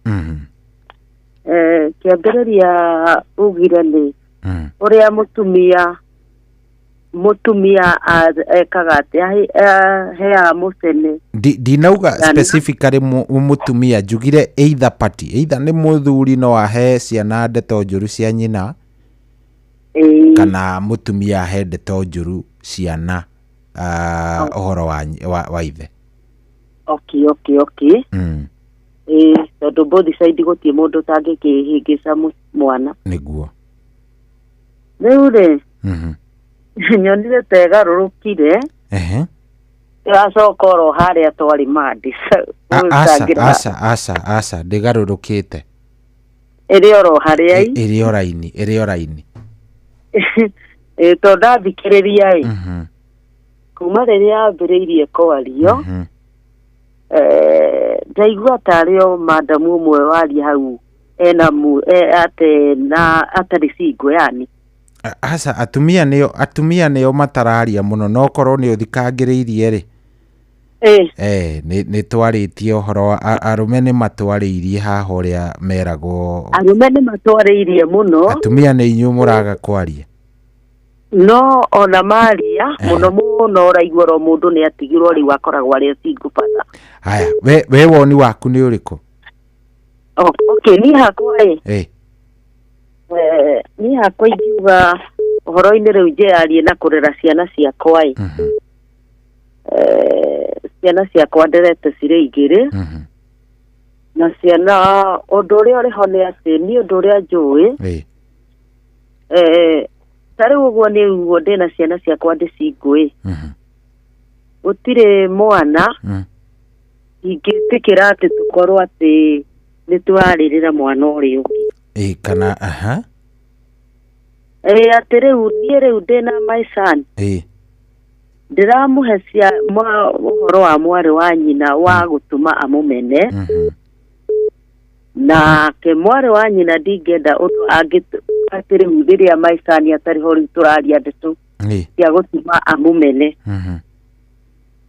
Kĩambĩrĩria ugire nĩ ũrĩa mũtumia ekaga atĩa heaga mũcene. Ndinauga specifically mũtumia njugire either party, either nĩ mũthuri no ahe ciana ndeto njũru cia nyina kana mũtumia ahe ndeto njũru ciana ũhoro wa ithe. Okay. Tondũ both side gũtirĩ mũndũ tangĩkĩhĩngĩca mwana. Nĩguo. Rĩu rĩ. Nyonire tegarũrũkire. Tũracoka oro harĩa twarĩ Mandi. Asa ndĩgarũrũkĩte. Ĩrĩ oro harĩa ĩrĩ oraini. Tondũ ndathikĩrĩria kuma rĩrĩa ambĩrĩirie kwario ndaigua tarĩ o madamu ũmwe waria hau atarĩ single yani. Asa atumia nĩo matararia mũno no korwo nĩ ũthikangĩrĩirie rĩ. Nĩ twarĩtie ũhoro arũme nĩ matwarĩirie haha ũrĩa meragwo. Arũme nĩ matwarĩirie mũno. Atumia nĩ inyuĩ mũraga kwaria. No ona maria mũno ũraigua ro mũndũ nĩ atigirwo rĩu akoragwo arĩ single father. Haya, we woni waku nĩ ũrĩkũ? Okay, niĩ hakwa niĩ hakwa ingiuga ũhoro-inĩ rĩu njearie na kũrera ciana ciakwa ciana ciakwa nderete cirĩ igĩrĩ na ciana ũndũ ũrĩa ũrĩho nĩ atĩ niĩ ũndũ ũrĩa njũĩ tarĩu ũguo nĩ uguo ndĩna ciana ciakwa ndĩcingũĩ gũtirĩ mwana ingĩtĩkĩra atĩ tũkorwo atĩ nĩ twarĩrĩra mwana ũrĩa ũngĩ. Kana atĩ rĩu ndĩna my son ndĩramũhe ũhoro wa mwarĩ wa nyina wa gũtũma amũmene nake mwarĩ wa nyina ndingĩenda ũndũ atĩ rĩu rĩrĩa my son atarĩ ho rĩu tũraria ndeto cia gũtũma amũmene.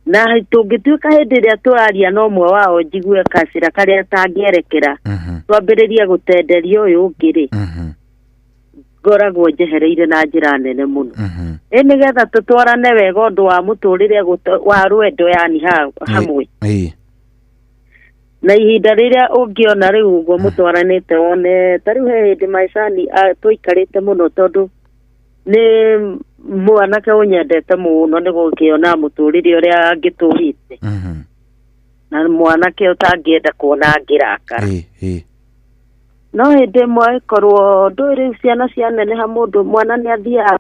Na tũngĩtuĩka hĩndĩ ĩrĩa tũraria na ũmwe wao njigue kacĩra karĩa tangĩerekera twambĩrĩrie gũtenderia ũyũ ũngĩ rĩ ngoragwo njehereire na njĩra nene mũno. Nĩgetha tũtwarane wega ũndũ wa mũtũrĩre wa rwendo yani hamwe. Na ihinda rĩrĩa ũngĩona rĩu ũguo mũtwaranĩte wone tarĩu he hĩndĩ maicani tũikarĩte mũno tondũ nĩ mwanake ũnyendete mũno nĩ gũkĩona mũtũrĩre ũrĩa angĩtũrĩte na mwanake ũtangĩenda kuona ngĩrakara. No hĩndĩ ĩmwe korwo ndũrĩ ciana cianeneha mũndũ mwana nĩ athiaga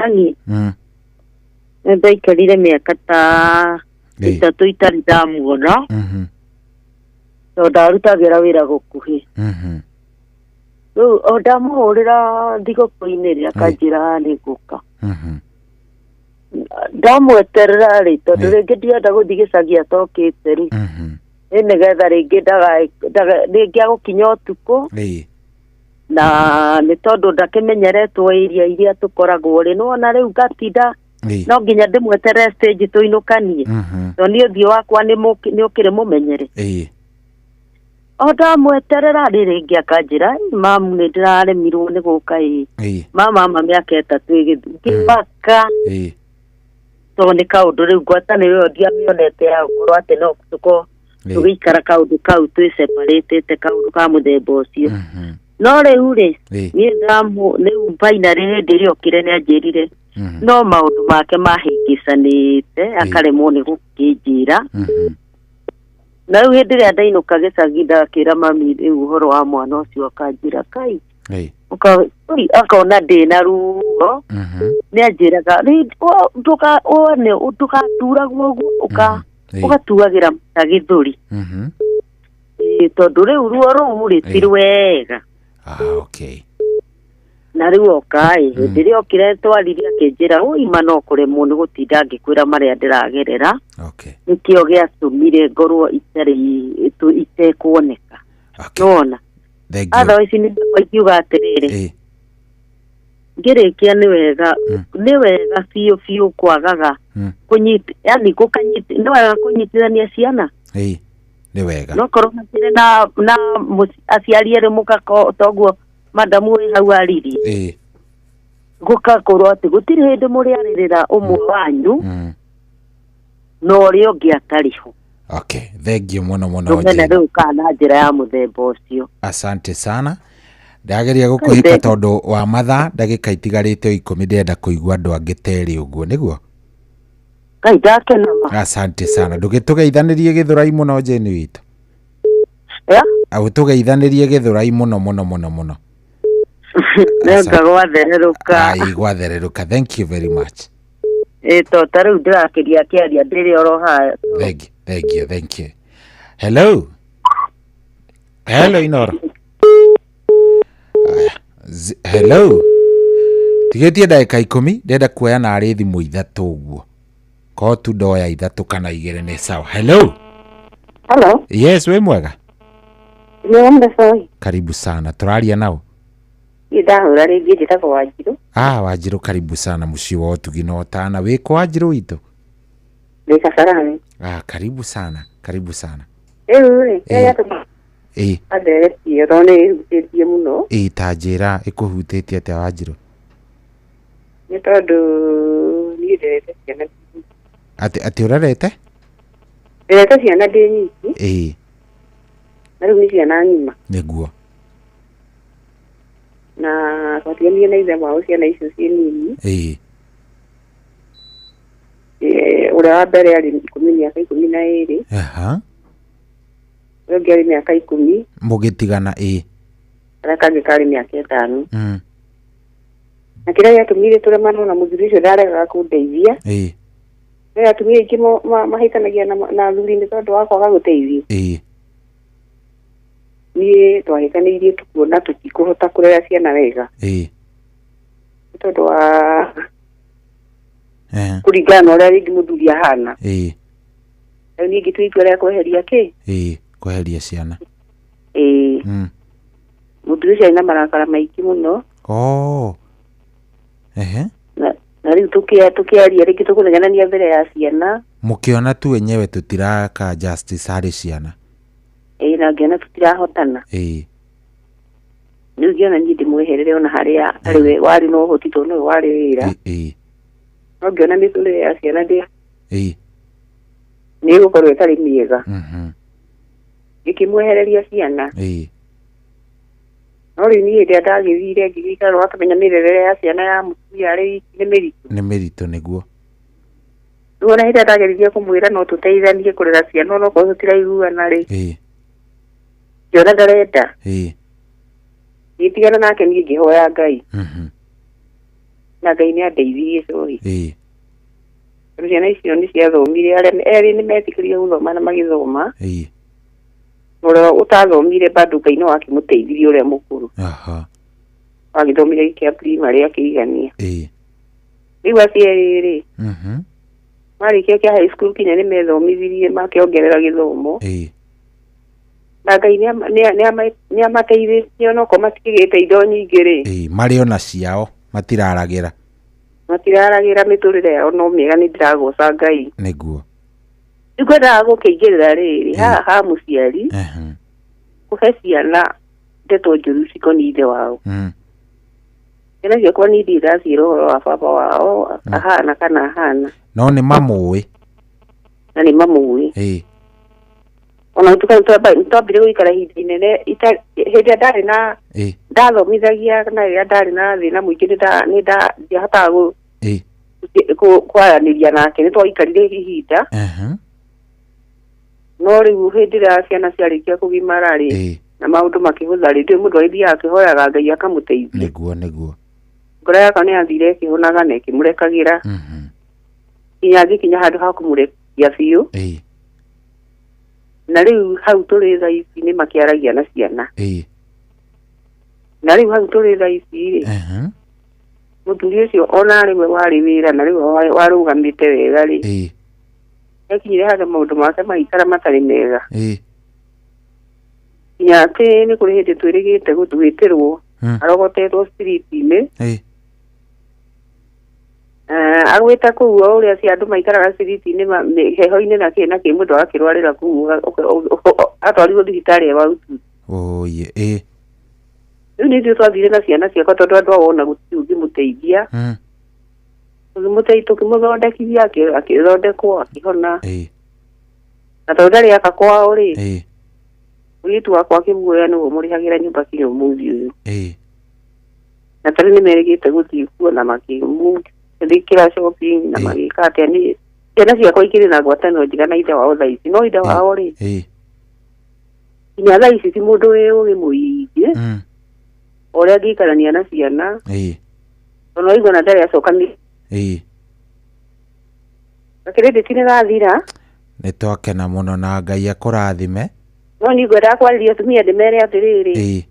hangi ndaikarire mĩaka ta 3 itarĩ ndamuona tondũ ndarutagĩra wĩra gũkuhĩ. o ndamuhurira thigũkũ-inĩ rĩ akanjĩra nĩ ngũka ndamweterera rĩ tondũ rĩngĩ ndienda gũthiĩ gĩcagi atokĩte rĩ nĩgetha rĩngĩ rĩngĩ agũkinya ũtukũ na nĩ tondũ ndakĩmenyeretwo iria tũkoragwo rĩ nĩwona rĩu ngatinda no nginya ndĩmweterere stage tũinũkanie tondũ niĩ ũthiũ wakwa nĩ ũkĩrĩ mũmenyere o ndamweterera rĩ rĩngĩ akanjĩra mamu nĩ ndĩraremirwo nĩ gũka mama mĩaka 3 ĩgĩthũka tondũ nĩ kaũndũ rĩu ngwatanĩro ĩyo ndiamĩonete ya gũkorwo atĩ no tũgĩikara kaũndũ kau twĩ separate kaũndũ ka mũthemba ũcio no rĩu rĩ niĩ rĩu finally hĩndĩ ĩrĩa okire nĩ anjĩrire no maũndũ make mahĩngĩcanĩte akaremwo nĩ gũkĩnjĩra na rĩu hĩndĩ ĩrĩa ndainũka gĩcagi ndakĩra mami rĩu ũhoro wa mwana ũcio akanjĩra kai akona ndĩna ruo nĩ anjĩraga ndũgaturagwo ũguo ũgatuagĩra ta gĩthũri tondũ rĩu ruo rũu rĩ ti rwega na rĩu okaĩ hĩndĩ ĩrĩa okire twaririe akĩnjĩra ũima no kũremwo nĩ gũtinda ngĩkwĩra marĩa ndĩragerera nĩkĩo gĩatũmire ngorwo itekuoneka nona otherwise nĩngiuga atĩrĩrĩ ngĩrĩkia nĩ wega biũ kwagaga yani nĩ wega kũnyitithania ciana nĩ wega no korwo hatirĩ na aciari erĩ mũgako toguo madamu wĩ hau aririe gũkakorwo atĩ gũtirĩ hĩndĩ mũrĩarĩrĩra ũmwe wanyu na ũrĩa ũngĩ atarĩ ho thengiũ mũno ũmena rĩu kana njĩra ya mũthemba ũcio asante sana ndageria gũkũhĩka tondũ wa mathaa ndagĩka itigarĩte 10 ndĩrenda kũigua andũ angĩ terĩ ũguo nĩguo Ngai ndakena ma asante sana ndũgĩtũgeithanĩrie gĩthũrai mũno Jane witũ agũtũgeithanĩrie gĩthũrai mũno nenga gwathererũka gwathererũka thank you very much ta rĩu ndĩrakĩria kĩaria ndĩrĩ oro haya thank you hello Inoro hello tigĩtie ndagĩka 10 ndenda kuoya na arĩ thimũ ithatũ ũguo ko tu ndoya ithatũ kana igĩrĩ nĩ sawa hello yes we mwega karibu sana tũraria nao ndahũra rĩngĩ njĩtagwo Wanjirũ Wanjirũ karibu sana mũciĩ wa ũtugi na ũtana wĩkũ Wanjirũ witũ ndĩ Kasarani karibu sana atheretie ro nĩ hutĩtie mũno ta njĩra ĩkũhutĩtie atĩa Wanjirũ nĩ tondũ niĩ nderete ciana atĩ ũrerete ciana ndĩ nyingĩ na rĩu nĩ ciana ng'ima nĩguo na twatiganire na ithe wao ciana icio ciĩ nini ũrĩa wa mbere arĩ mĩaka 12 ũrĩa ũngĩ arĩ mĩaka 10 mũgĩtigana arĩa kangĩ karĩ mĩaka 5 na kĩrĩa gĩatũmire tũremanwo na mũthuri ũcio ndaregaga kũndeithia rĩrĩa atumia aingĩ mahĩtanagia na athuri nĩ tondũ wa kwaga gũteithio niĩ twahĩtanĩirie tukuona tũtikũhota kũrera ciana wega nĩ tondũ wa kũringana na ũrĩa rĩngĩ mũthuri ahana rĩu niĩ ngĩtua itua rĩa kweheria kweheria ciana mũthuri ũcio arĩ na marakara maingĩ mũno na rĩu tũkĩaria rĩngĩ tũkũnegenania mbere ya ciana mũkĩona tu wenyewe tũtiraka justice harĩ ciana na ngĩona tũtirahotana rĩu ngĩona niĩ ndĩmweherere ona harĩa arĩ we warĩ na ũhoti tondũ nĩwe warĩ wĩra no ngĩona mĩtũrĩre ya ciana nĩ ĩgũkorwo ĩtarĩ mĩega ngĩkĩmwehereria ciana no rĩu niĩ rĩrĩa ndagĩthire ngĩgĩikara wakamenya mĩrerere ya ciana ya mũtumia arĩ wiki nĩ mĩritũ nĩguo rĩu ona hĩndĩ ndageririe kũmwĩra no tũteithanie kũrera ciana onokorwo tũtiraiguana rĩ ngĩona ndarenda ngĩtigana nake niĩ ngĩhoya Ngai na Ngai nĩ andeithirie coĩ tondũ ciana icio nĩ ciathomire arĩa erĩ nĩ metĩkĩrire gũthoma na magĩthoma Ora utathomire bado kaino akimuteithirie uria mukuru. Aha. Agithomire kia primary akigania. Riu acieri marikia kia high school kinya ni methomithirie makiongerera githomo. Na Ngai ni amateithirie no ko matikigite indo nyingi ri. Mari ona ciao matiraragira miturire yao no miega ni ndiragoca Ngai. Niguo. Ngwenda gukiingirira riri ha muciari. Kuhe ciana ndeto njuru cikoni ithe wao. Ena ciakwa ni ndiraciira uhoro wa baba wao ahana kana ahana. No ni mamui. Na ni mamui. Ona ntwambire guikara hindi nene hindi ndari na ndathomithagia na rĩrĩa ndarĩ na thĩna mũingĩ nĩ ndiahotaga kwaranĩria nake nĩ twaikarire ihinda. No rĩu hĩndĩ ĩrĩa ciana ciarĩkia kũgimara rĩ na maũndũ makĩhũtha rĩ ndĩ mũndũ agĩthiaga akĩhoyaga Ngai akamũteithia. Nĩguo. Ngoro yakwa nĩ yathire ĩkĩhũnaga na ĩkĩmũrekagĩra nginya ngĩkinya handũ ha kũmũrekia biũ. Na riu hau tũrĩ thaa ici nĩ makĩaragia na ciana. Na riu hau tũrĩ thaa ici mũthuri ũcio ona rĩmwe warĩ wĩra na rĩu warũgamĩte wega rĩ ekinyire handũ maũndũ make magĩikara matarĩ mega. Nginya atĩ nĩ kũrĩ hĩndĩ twĩrĩgĩte gwĩtĩrwo arogotetwo street-inĩ. Agwĩta kũu o ũrĩa cia andũ maikaraga street-inĩ heho-inĩ na kĩ mũndũ akĩrwarĩra kũu atwarirwo thibitarĩ ya Wautu. Rĩu nĩ ithuĩ twathire na ciana ciakwa tondũ andũ ao ona gũtirĩ ũngĩmũteithia. Tũkĩmũthondekithia akĩthondekwo akĩhona. Na tondũ ndarĩ aka kwao rĩ mũirĩtu wakwa akĩmuoya nĩguo mũrĩhagĩra nyũmba kinya ũmũthĩ ũyũ. Na tarĩ nĩ merĩgĩte gũthiĩ kuo na makĩmũthikĩra shopping na magĩka atĩa nĩ ciana ciakwa ikĩrĩ na ngwatanĩro njega na ithe wao thaa ici no ithe wao rĩ nginya thaa ici ti mũndũ wĩ ũgĩ mũingĩ ũrĩa angĩikarania na ciana ona waigua na ndarĩ acokanĩrĩria gakĩrĩndĩti nĩ gathira. Nĩ twakena mũno na Ngai akũrathime. No nĩ ngwendaga kwarĩria atumia ndĩmere atĩrĩrĩ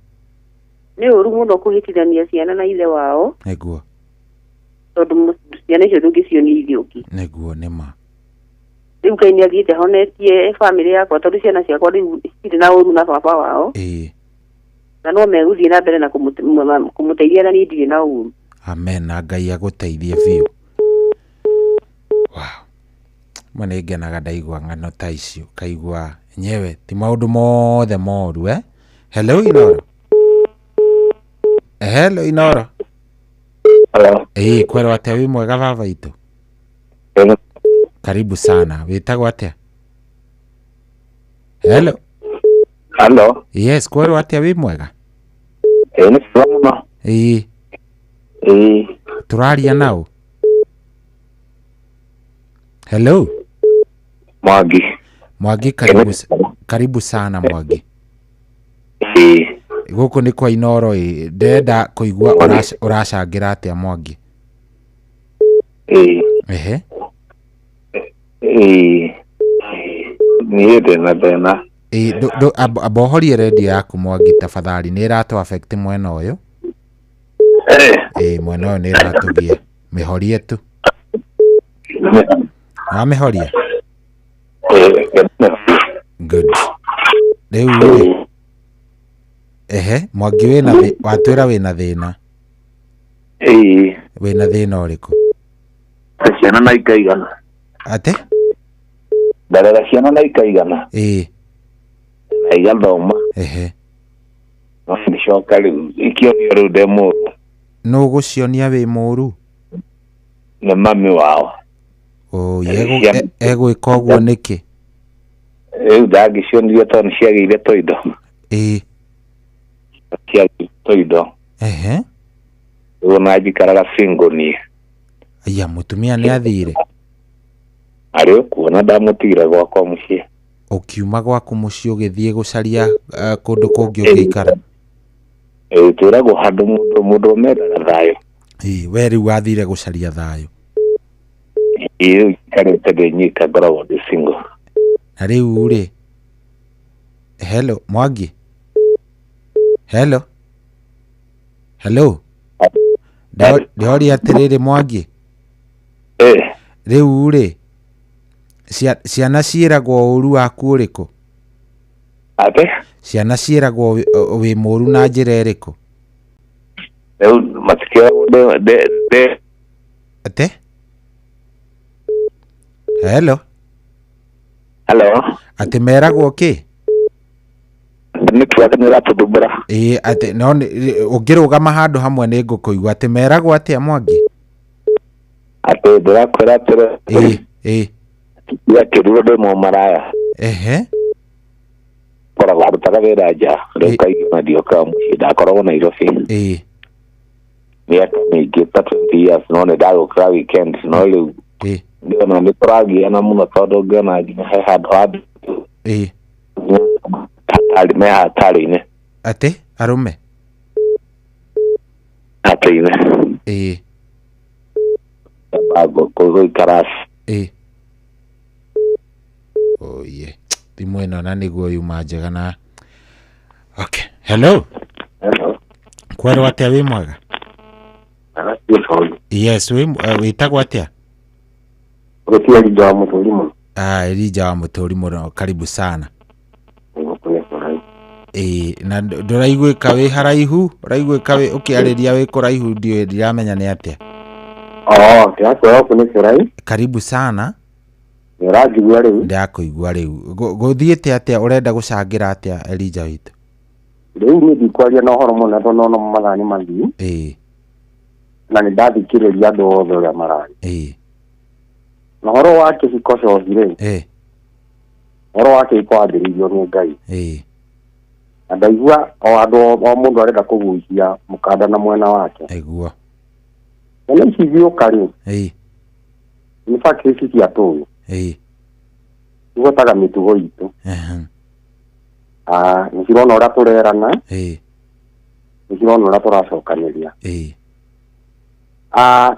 nĩ ũru mũno kũhĩtithania ciana na ithe wao. Nĩguo. Tondũ ciana icio ndũngĩcionia ithe ũngĩ. Nĩguo nĩ ma. Rĩu Ngai nĩ athiĩte honetie bamĩrĩ yakwa tondũ ciana ciakwa rĩu citirĩ na ũru na baba wao. Na no megũthiĩ na mbere na kũmũteithia na niĩ ndirĩ na ũru. Amen. Na Ngai agũteithie biũ. Wow. Nĩ ngenaga ndaigua ng'ano ta icio kaigua nyewe ti maũndũ mothe moru Hello Inoro. Hello Inoro. Hello. Kwero atĩa wĩ mwega baba itũ? Karibu sana. Wĩtagwo atĩa? Hello. Yes, kwero atĩa wĩ mwega? Nĩ sawa mũno. Tũraria naũ? Hello. Mwangi karibu sana Mwangi. Gũkũ nĩ kwa Inoro ndenda kũigua ũracangĩra atĩa Mwangi? Niĩ ndĩna thĩna. Amba ũhorie redio yaku Mwangi tafadhali, nĩ ĩratũ affect mwena ũyũ. Mwena ũyũ nĩ ĩratũgia. Mĩhorie tu. Wamĩhoria? Good. Rĩu Mwangi watwĩra wĩna thĩna. Wĩna thĩna ũrĩkũ? Ciana na ikaigana. Atĩ? Ndarera ciana na ikaigana. Na igathoma. No nĩcoka rĩu ikĩonio rĩu ndĩ mũndũ. Nũ gũcionia wĩ mũru? Nĩ mami wao. Egwĩka ũguo nĩkĩ? Rĩu ndangĩcionirie tondũ nĩciagĩire tũindo. Ciagĩire tũindo. Rĩu ona njikaraga single niĩ. Aya mũtumia nĩ athire? Arĩ kuona ndamũtigire gwakwa mũciĩ. Ũkiuma gwaku mũciĩ ũgĩthiĩ gũcaria kũndũ kũngĩ ũngĩikara? Twĩragwo handũ mũndũ ũmendaga thayũ. We rĩu wathire gũcaria thayũ? Rĩu ikarĩte ndĩ nyika ngoragwo ndĩ single. Na rĩu rĩ Hello, Mwangi. Hello. Ndori atiriri Mwangi. Riu ri ciana ciiragwo uru waku uriku? Ate? Ciana ciiragwo wi muru na njira iriku? Riu matikio de Ate? Hello. Ate meragwo ki? Nĩtũratũmbũra. Ate no ũngĩrũgama handũ hamwe nĩ ngũkũigua. Ate meragwo atĩa Mwangi? Ate ndĩrakwĩra atĩrĩ. Yakĩrirwo ndĩ mũmaraya. Koragwo arutaga wĩra nja. Rĩu kaingĩ mandioka mũciĩ ndakoragwo Nairobi. Mĩaka mĩingĩ ta 20 years no nĩ ndagũkĩra weekend no rĩu ndĩona nĩ tũragiana mũno tondũ ngĩona nginya he handũ handũ me hatari-inĩ. Ate arume hatari-inĩ gũikara oye thimũ ĩno na nĩguo yuma njega na okay. Hello kwerwo atĩa wĩ mwega? Yes wĩtagwo atĩa? Elija wa Mũtũri mũno. Elija wa Mũtũri mũno, karibu sana. Na ndũraiguĩka wĩ haraihu? Ũraiguĩka wĩ ũkĩarĩria wĩ kũraihu ndiũĩ ndiramenya nĩ atĩa. Ndĩrakwĩra kũ nĩ kũraihu. Karibu sana. Nĩũranjigua rĩu? Ndakũigua rĩu. Gũthiĩte atĩa, ũrenda gũcangĩra atĩa Elija witũ? Rĩu niĩ ndikwaria na ũhoro mũno tondũ no mathaa nĩ mathiĩ. Na nĩ ndathikĩrĩria andũ othe ũrĩa mararia. Na ũhoro wake Hikocothi-rĩ, ũhoro wake ikwambĩrĩirio nĩ Ngai. Na ndaigua o mũndũ arenda kũgucia mũkanda na mwena wake. Aigua. Na ici ithiũka-rĩ, nĩ factory ici cia tũĩ. Igũtaga mĩtugo itũ. Nĩ cirona ũrĩa tũrerana. Nĩ cirona ũrĩa tũracokanĩria.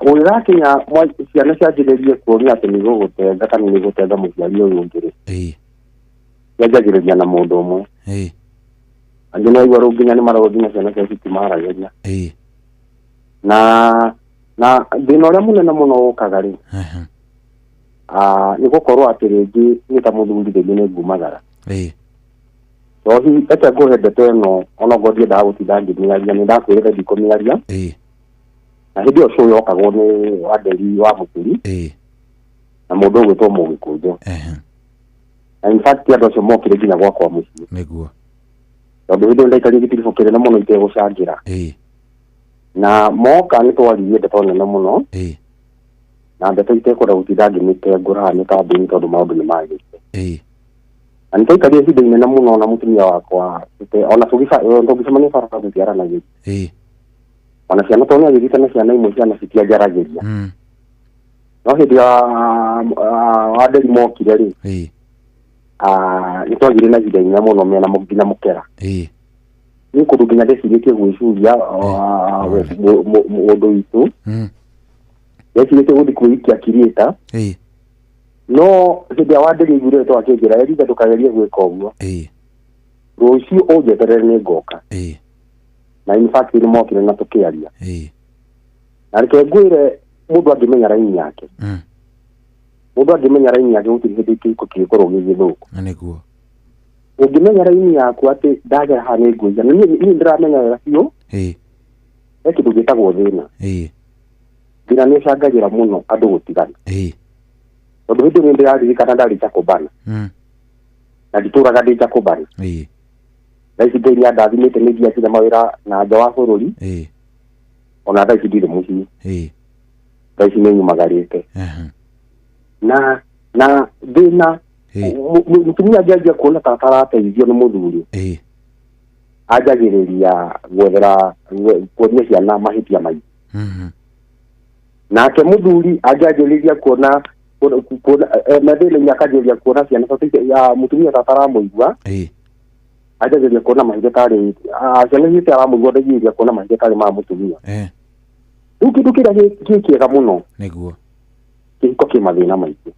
Ũgĩgakinya ciana cianjĩrĩrie kuonia atĩ nĩ gũgũtenga kana nĩ gũtenga mũciari ũyũ ũngĩ-rĩ, cianjagĩrĩria na mũndũ ũmwe. Angĩ no igua rĩu nginya nĩ maragwo nginya ciana cia citimaragĩria. Na thĩna ũrĩa mũnene mũno ũkaga-rĩ, nĩ gũkorwo atĩ rĩngĩ nĩ ta mũthuri rĩngĩ nĩ ngumagara. Tohi eke ngũhe ndeto ĩno ona ũguo ndiendaga gũtinda ngĩmĩaria, nĩ ndakwĩrĩte ndikũmĩaria. Na hĩndĩ ĩyo ũyũ yokagwo nĩ Wanderi wa Mũturi na mũndũ ũgwĩtwo Mũgĩkũnjũ. Na in fact andũ acio mokire nginya gwakwa mũciĩ. Nĩguo. Tondũ hĩndĩ ĩyo ndaikarire gĩtiribũ kĩnene mũno itegũcangĩra. Na moka nĩ twaririe ndeto nene mũno. Na ndeto itekũra gũtinda ngĩmĩtengũra nĩ kambĩni tondũ maũndũ nĩ magĩte. Na nĩ twaikarire ihinda inene mũno na mũtumia wakwa ona tũgĩcemania bara tũtiaranagia. Ona ciana tondũ nĩagĩthite ciana imwe ciana citianjaragĩria. No hĩndĩ ya Wanderi mokire-rĩ, nĩ twagire na ihinda inene mũno mena nginya mũkera. Nĩ kũndũ nginya ndecirĩtie gwĩcuria mũndũ witũ. Ndecirĩtie gũthiĩ kwĩikia kirĩta. No hĩndĩ ya Wanderi aiguire twakĩnjĩra Elija ndũkagerie gwĩka ũguo. Rũciũ ũnjeterere nĩ ngoka. Na in fact nĩ mokire na tũkĩaria. Na reke ngwĩre mũndũ angĩmenya raini yake. Mũndũ angĩmenya raini yake gũtirĩ hĩndĩ kĩhiko kĩngĩkorwo gĩgĩthũku. Nĩguo. Ũngĩmenya raini yaku atĩ ndagera haha nĩ ngũiya, na niĩ ndĩramenya wega biũ. He kĩndũ gĩtagwo thĩna. Thĩna nĩ ũcangagĩra mũno andũ gũtigana. Tondũ hĩndĩ ĩyo ndĩraririkana ndarĩ Jakobana. Na nditũraga ndĩ Jakobana. Na ici Ngai nĩandathimĩte nĩ thiathire mawĩra na nja wa bũrũri. Ona thaa ici ndirĩ mũciĩ. Thaa ici nĩ nyumagarĩte. Na thĩna mũtumia angĩanjia kuona ta atarateithio nĩ mũthuri, anjagĩrĩria gwethera kuonia ciana mahĩtia maingĩ. Nake mũthuri angĩanjĩrĩria kuona mathĩna-inĩ akanjĩrĩria kuona ciana mũtumia ta ataramũigua, anjagĩrĩria kuona mahĩtia tarĩ ciana icio itaramũigua ndaigĩrĩria kuona mahĩtia tarĩ ma mũtumia. Rĩu kĩndũ kĩrĩa kĩega mũno nĩguo kĩhiko kĩ mathĩna maingĩ.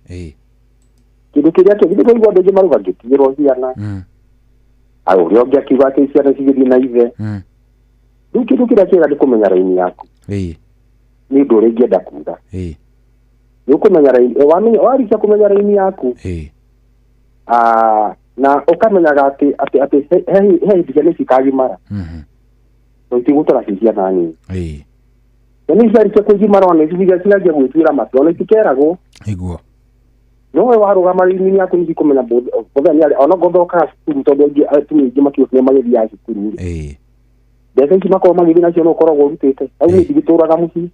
Kĩndũ kĩrĩa kĩngĩ nĩ kũigua andũ aingĩ marauga ngĩtigĩrwo ciana. au rio ngia kiuga ati ciana cigithii na ithe riu kindu kiria kiega ni kumenya raini yaku ni undu uria ingienda kuga ni ukumenya raini warikia kumenya raini yaku na ukamenyaga ati he hindi ni cikagimara no itigutara ciana nini ni ciarĩkia kũgimara ona cigiragia gwĩtuĩra matua ona itikeragwo iguo no we warũgama raini yaku nĩ cikũmenya mũthenya ona gũthokaga cukuru tondũ atumia aingĩ makiũkire magĩthiaga cukuru mbeca ici makorwo magĩthiĩ nacio no ũkoragwo ũrutĩte au nĩ ndigĩtũraga mũciĩ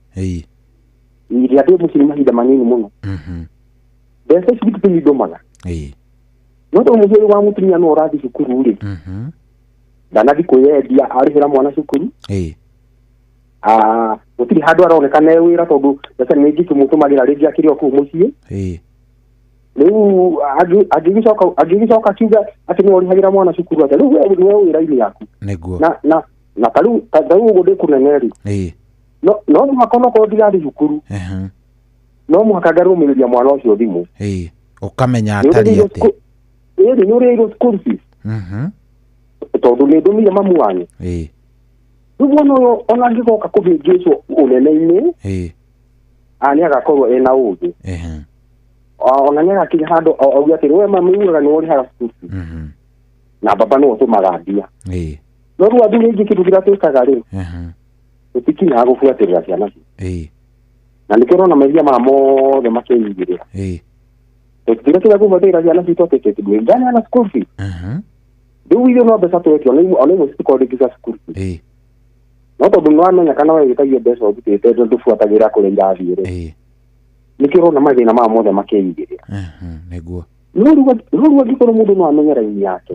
rĩrĩa ndĩ mũciĩ mahinda manini mũno mbeca ici ititũmaga no tondũ mũciĩ wa mũtumia no ũrathiĩ cukuru rĩ ndanathiĩ kwĩyendia arĩhĩra mwana cukuru gũtirĩ handũ aronekana e wĩra tondũ mbeca nĩ ingĩkĩmũtũmagĩra rĩngĩ akĩrĩ o kũu mũciĩ rĩu angĩgĩcoka akiuga atĩ nĩ ũrĩhagĩra mwana cukuru atĩ rĩu we nĩwe wĩra-inĩ yaku na tarĩu ũguo ndĩkũnene rĩ no mũhaka onokorwo ndigathiĩ cukuru no mũhaka ngarũmĩrĩria mwana ũcio thimũ ũkamenya atariĩ atĩ nĩ ũrĩirwo school fees tondũ nĩ ndũmire mamu wanyu rĩu mwana ũyũ ona angĩgoka kũhĩngĩcwo ũnene-inĩ nĩ agakorwo ena ũũgĩ ona nĩ agakinya handũ auge atĩ we mami ugaga nĩ ũrĩhaga school fees na baba nĩ ũtũmaga mbia no rĩu athuri aingĩ kĩndũ kĩrĩa twĩkaga rĩ tũtikinyaga gũbuatĩrĩra ciana ciitũ na nĩkĩo ũrona mehia ma mothe makĩigĩrĩra tũtiga kĩrĩa gũbuatĩrĩra ciana ciitũ atĩ nĩnganeana school fees rĩu ithuĩ no mbeca twetio ona imwe citikwandĩkithia school fees no tondũ nĩ wamenya kana we gĩtagio mbeca ũrutĩte ndũbuatagĩra kũrĩa irathiĩ rĩ nĩkĩo ũrona mathĩna maya mothe makĩigĩrĩra nĩguo no rĩu angĩkorwo mũndũ no amenye raini yake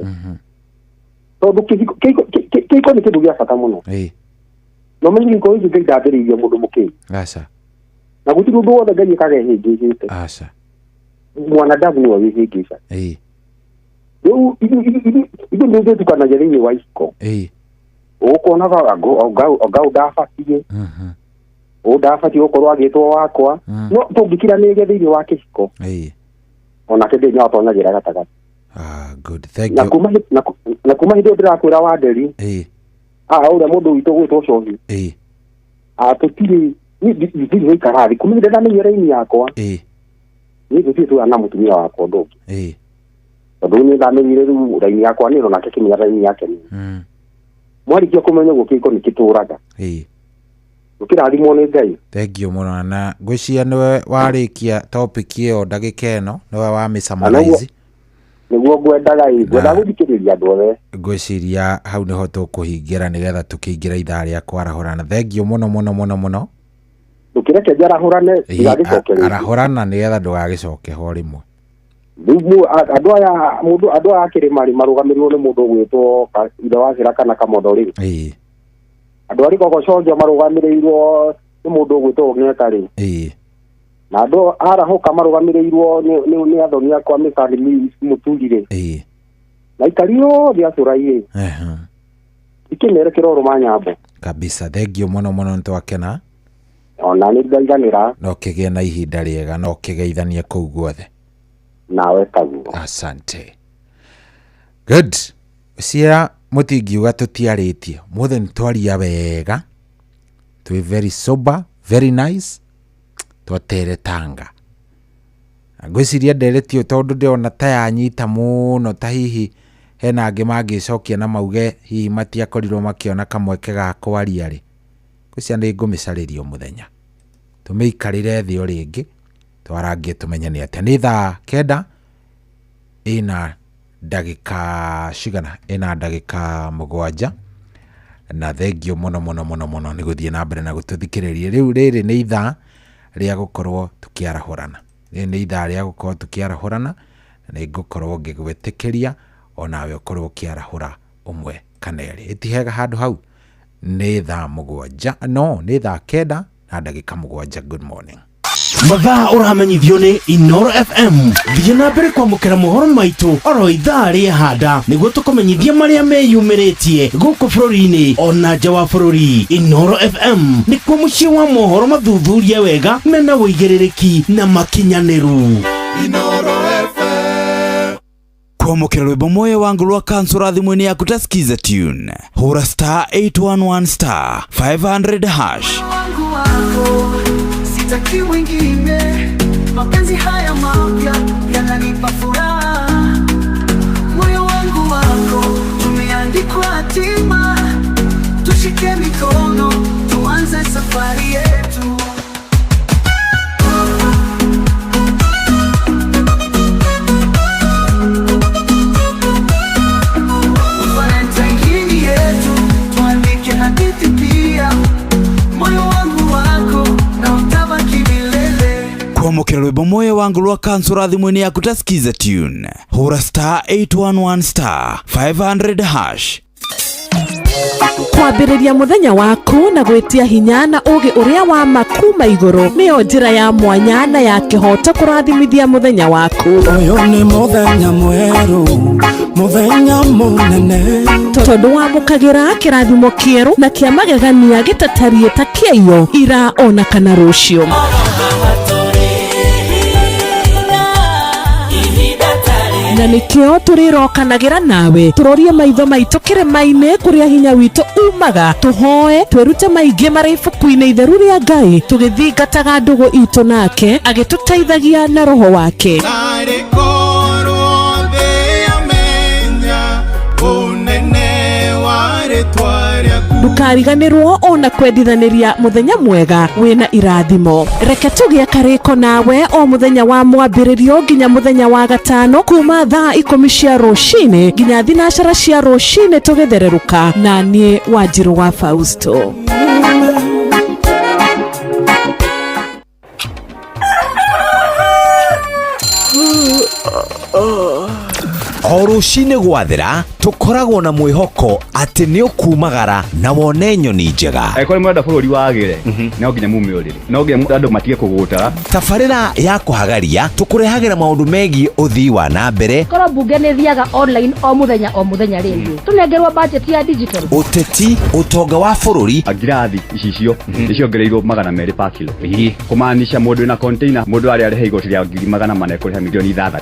tondũ kĩhiko nĩ kĩndũ gĩa bata mũno no menye gĩko gĩkĩ Ngai ndambĩrĩirie mũndũ mũkĩi na gũtirĩ ũndũ wothe Ngai ĩkaga mwanadamu nĩwe wĩhĩngĩca rĩu ithuĩ nĩ ndĩtukanagia thĩinĩ wa ihiko ũkonaga ongau ndabatiĩ ndabatiĩ gũkorwo agĩtwo wakwa no tũngĩkiranĩria thĩinĩ wa kĩhiko onake ndĩnyatonyagĩra gatagatĩ na kuma hĩndĩ ĩyo ndĩrakwĩra wa nderi ũrĩa mũndũ witũ gwĩtwo cohi tũtirĩ ndirĩ gũikara thĩ kuma hĩndĩ ndamenya raini yakwa nĩ tũtirĩ twĩra na mũtumia wakwa ũndũ ũngĩ tondũ nĩ ndamenyire rĩu raini yakwa nĩ onake kĩmenya raini yake nĩ mwarikia kũmenya ũguo kĩhiko nĩ kĩtũraga ũkĩrathimwo nĩ Ngai thengio mũno na ngwĩciria nĩwe warĩkia topic ĩyo ndagĩka ĩno nĩwe wamĩsummarize nĩguo ngwendaga gũthikĩrĩria andũ othe ngwĩciria hau nĩho tũkũhingĩra nĩgetha tũkĩingĩra ithaa rĩa kwarahũrana thengio mũno mũno mũno mũno ndũkĩreke njarahũrane ndigagĩcoke arahũrana nĩgetha ndũgagĩcoke ho rĩmwe rĩu andũ aya akĩrĩma rĩ marũgamĩrĩirwo nĩ mũndũ ũgwĩtwo ithe wa Cira kana Kamotho rĩ andũ arĩ Gogoconjo marũgamĩrĩirwo nĩ mũndũ ũgwĩtwo Ng'eta rĩ na andũ arahũka marũgamĩrĩirwo nĩ athoni akwa Mĩcani Mũturi rĩ na ikari yothe acũrai ikĩmere kĩroro manyambo kabisa thengio mũno mũno nĩtwakena ona nĩ ngaiganĩra no kĩgĩe na ihinda rĩega no kĩgeithanie kũu guothe nawe taguo asante good cia mũtingiuga tũtiarĩtie mũthĩ nĩtwaria wega twĩ very sober very nice twatere tanga ngwĩciria nderetio tondũ ndĩona ta yanyita mũno ta hihi hena angĩ mangĩcokia na mauge hihi matiakorirwo makĩona kamweke ga kwaria rĩ ngwĩciria nĩ ngũmĩcarĩrio mũthenya tũmĩikarĩre thĩ o rĩngĩ twarangie tũmenye nĩ atĩa nĩ thaa 9 ĩna ndagĩka cigana ĩna ndagĩka 7 na thengio mũno mũno mũno mũno nĩ gũthiĩ na mbere na gũtũthikĩrĩria rĩu rĩrĩ nĩ ithaa rĩa gũkorwo tũkĩarahũrana nĩ ithaa rĩa gũkorwo tũkĩarahũrana na nĩ ngũkorwo ngĩgwĩtĩkĩria onawe ũkorwo ũkĩarahũra ũmwe kana erĩ ĩtihega handũ hau nĩ thaa 7 no nĩ thaa 9 na ndagĩka 7 good morning mathaa ũramenyithio nĩ Inooro FM thiĩ na mbere kwamũkĩra mohoro maitũ oro ithaa rĩahanda nĩguo tũkũmenyithia marĩa meyumĩrĩtie gũkũ bũrũri-inĩ ona nja wa bũrũri. Inooro FM nĩkuo mũciĩ wa mohoro mathuthurie wega mena wũigĩrĩrĩki na makinyanĩru. Inooro FM Kwamukira rwimbo moyo wangu rwa kansura thimweni yaku tasikiza tune. Hura star 811 star 500 hash. Wangu wako sitaki wengine, mapenzi haya mapya yananipa furaha. Moyo wangu wako tumeandikwa hatima, tushike mikono tuanze safari yetu. Kwamukira rwimbo moyo wangu rwa kansura thimweni yaku tasikiza tune. Hura star 811 star 500 hash. Kwambĩrĩria mũthenya waku na gwĩtia hinya na ũgĩ ũrĩa wa makuma igũrũ nĩyo njĩra ya mwanya na ya kĩhoto kũrathimithia mũthenya waku. Ũyũ nĩ mũthenya mwerũ, mũthenya mũnene, tondũ wamũkagĩra kĩrathimo kĩerũ na kĩa magegania gĩtatariĩ ta kĩayo ira ona kana rũciũ. Na nikio turirokanagĩra nawe turorie maitho maitũ kĩrĩma-inĩ kũrĩa hinya witũ umaga, tuhoe twĩrute maingĩ marĩ ibuku-inĩ itheru rĩa Ngai tũgĩthingataga ndũgũ itũ nake agĩtũteithagia na roho wake. Ndukariganĩrwo ona kwendithanĩria mũthenya mwega wĩna irathimo. Reke tũgĩa karĩko nawe o mũthenya wa mwambĩrĩrio nginya mũthenya wa gatano kuma thaa 10 cia rũcinĩ nginya thinacara cia rũcinĩ tũgĩthererũka na niĩ Wanjirũ wa Fausto. O rũcinĩ gwathĩra tukoragwo na mwĩhoko atĩ nĩ ũkumagara na wone nyoni njega. Angĩkorwo mwenda bũrũri wagĩre no nginya mume ũrĩrĩ, no nginya andũ matige kũgũta. Tabarĩra ya kũhagaria tũkũrehagĩra maũndũ megiĩ ũthii wa na mbere. Korwo bunge nĩ thiaga online o mũthenya rĩngĩ tũnengerwo budget ya digital. Ũteti, ũtonga wa bũrũri. Ngirathi icio nĩciongereirwo 200 per kilo. Kũmaanisha mũndũ na container mũndũ arĩa arĩhe igoti rĩa 400 kũrĩha milioni 6.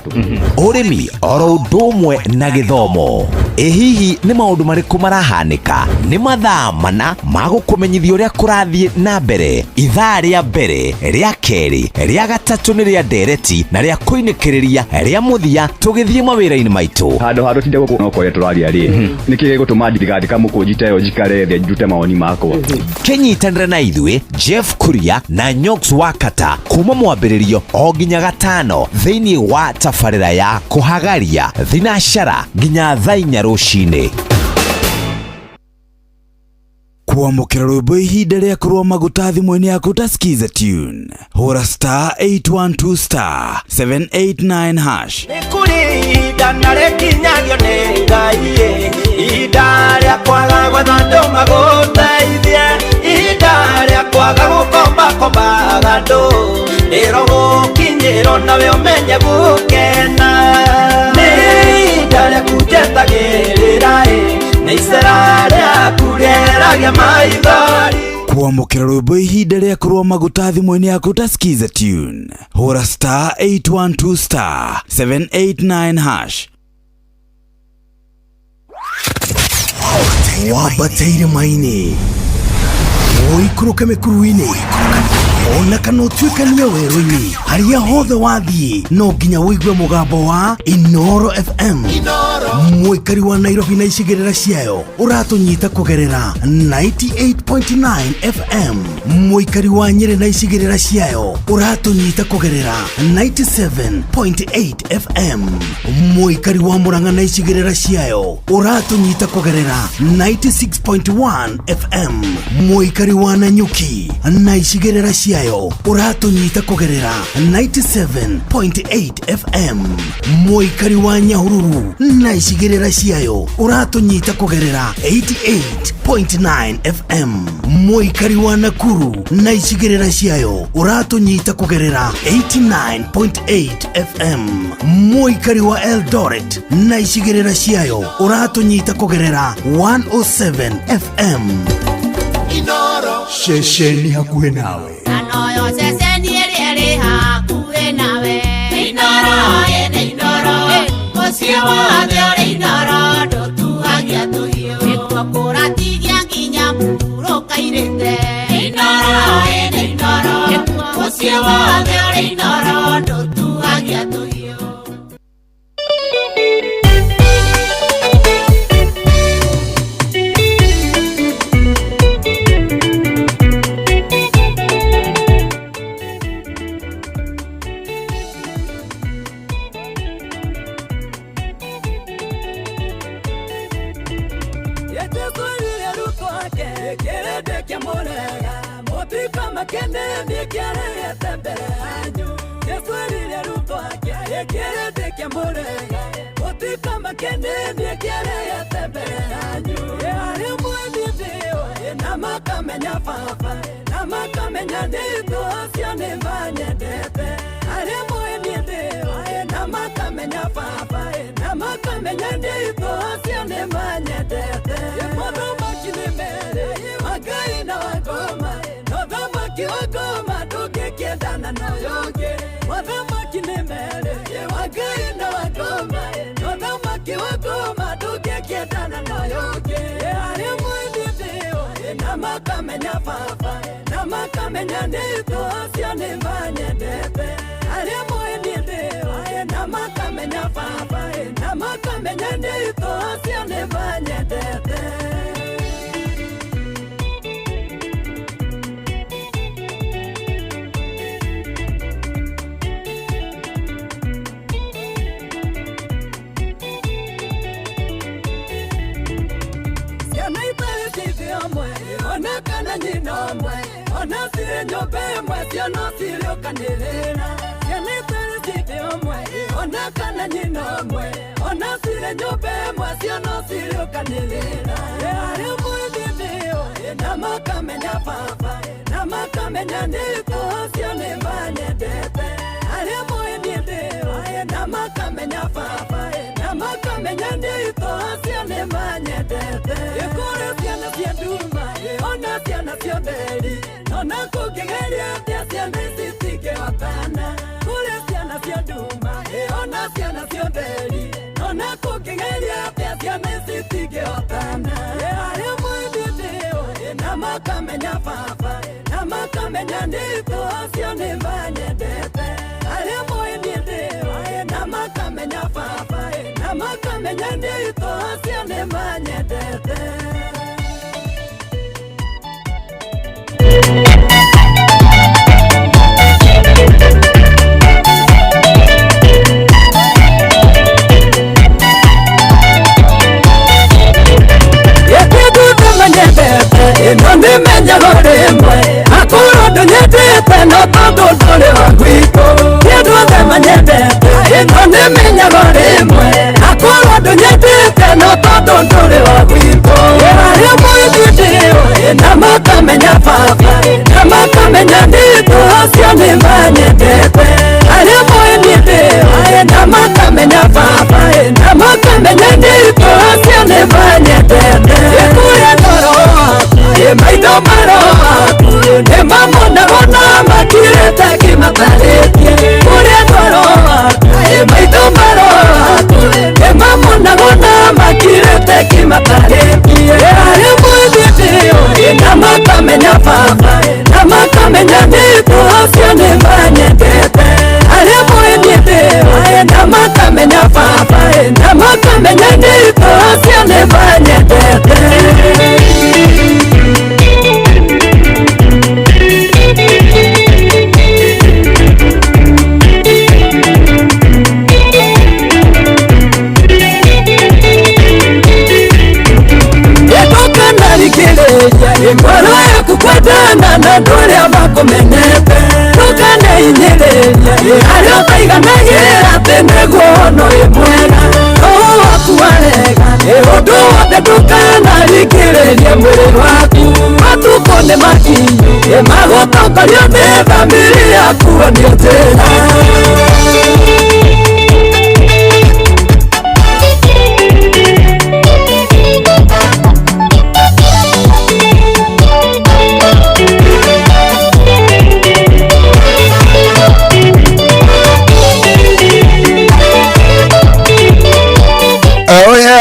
Ũrĩmi oro ũndũ ũmwe na gĩthomo. Hihi nĩ maũndũ marĩkũ marahanĩka? Nĩ mathaa mana ma gũkũmenyithia ũrĩa kũrathiĩ na mbere. Ithaa rĩa mbere, rĩa kerĩ, rĩa gatatũ nĩ rĩa ndereti na rĩa kũinĩkĩrĩria rĩa mũthia tũgĩthiĩ mawĩra-inĩ maitũ. Handũ tinde gũkũ no kũrĩa tũraria rĩ. Nĩkĩ gĩgũtũma ndigandĩka mũkũnjita yo njikare thĩ njute mawoni makwa. Kĩnyitanĩre na ithuĩ Jeff Kuria na Nyox Wakata kuma mwambĩrĩrio o nginya gatano thĩinĩ wa tabarĩra ya kũhagaria thinacara nginya thaa 4 rũcinĩ. Kwamũkĩra rwĩmbo ihinda rĩa kũrũa maguta thimũ-inĩ yaku tasikiza tune. Hũra star 812 star 789 hash. Nĩ kũrĩ ihinda na rĩkinyagio nĩ Ngai, ihinda rĩa kwaga gwetha andũ magũteithie, ihinda rĩa kwaga gũkombakombaga andũ, rĩro gũkinyĩrwo nawe ũmenye gũkena. Nĩ ihinda rĩaku njetagĩrĩra nĩ icera rĩaku rĩeragia maithori. Kwamũkĩra rwĩmbo ihinda rĩa kũrũa maguta thimũ-inĩ yaku tasikiza tune. Hũra star 812 star 789 hash. Wambateire maini ũikũrũke mĩkuru-inĩ ona kana ũtuĩkanie werũ-inĩ harĩa hothe wathiĩ no nginya wĩigue mũgambo wa Inoro FM. Mũikari wa Nairobi na icigĩrĩra ciayo ũratũnyita kũgerera 98.9 FM. Mũikari wa Nyĩrĩ na icigĩrĩra ciayo ũratũnyita kũgerera 97.8 FM. Mũikari wa Murang'a na icigĩrĩra ciayo ũratũnyita kũgerera 96.1 FM. Mũikari wa Nanyuki na icigĩrĩra ciayo ũratũnyita kũgerera 97.8 FM. Mũikari wa Nyahururu na icigĩrĩra ciayo ũratũnyita kũgerera 88.9 FM. Mũikari wa Nakuru na icigĩrĩra ciayo ũratũnyita kũgerera 89.8 FM. Mũikari wa Eldoret na icigĩrĩra ciayo ũratũnyita kũgerera 107 FM. Inoro Shesheni hakuhĩ nawe. Anoyo shesheni ĩrĩa ĩrĩ hakuhĩ nawe. Inoro, Inoro. mucie wothe uri inoro ndutuhagia tuhiu nitwakũratigia nginya mũhurũkairĩte inoro ĩnĩ inoro mucie wothe uri inoro ndutuhagia tuhiu.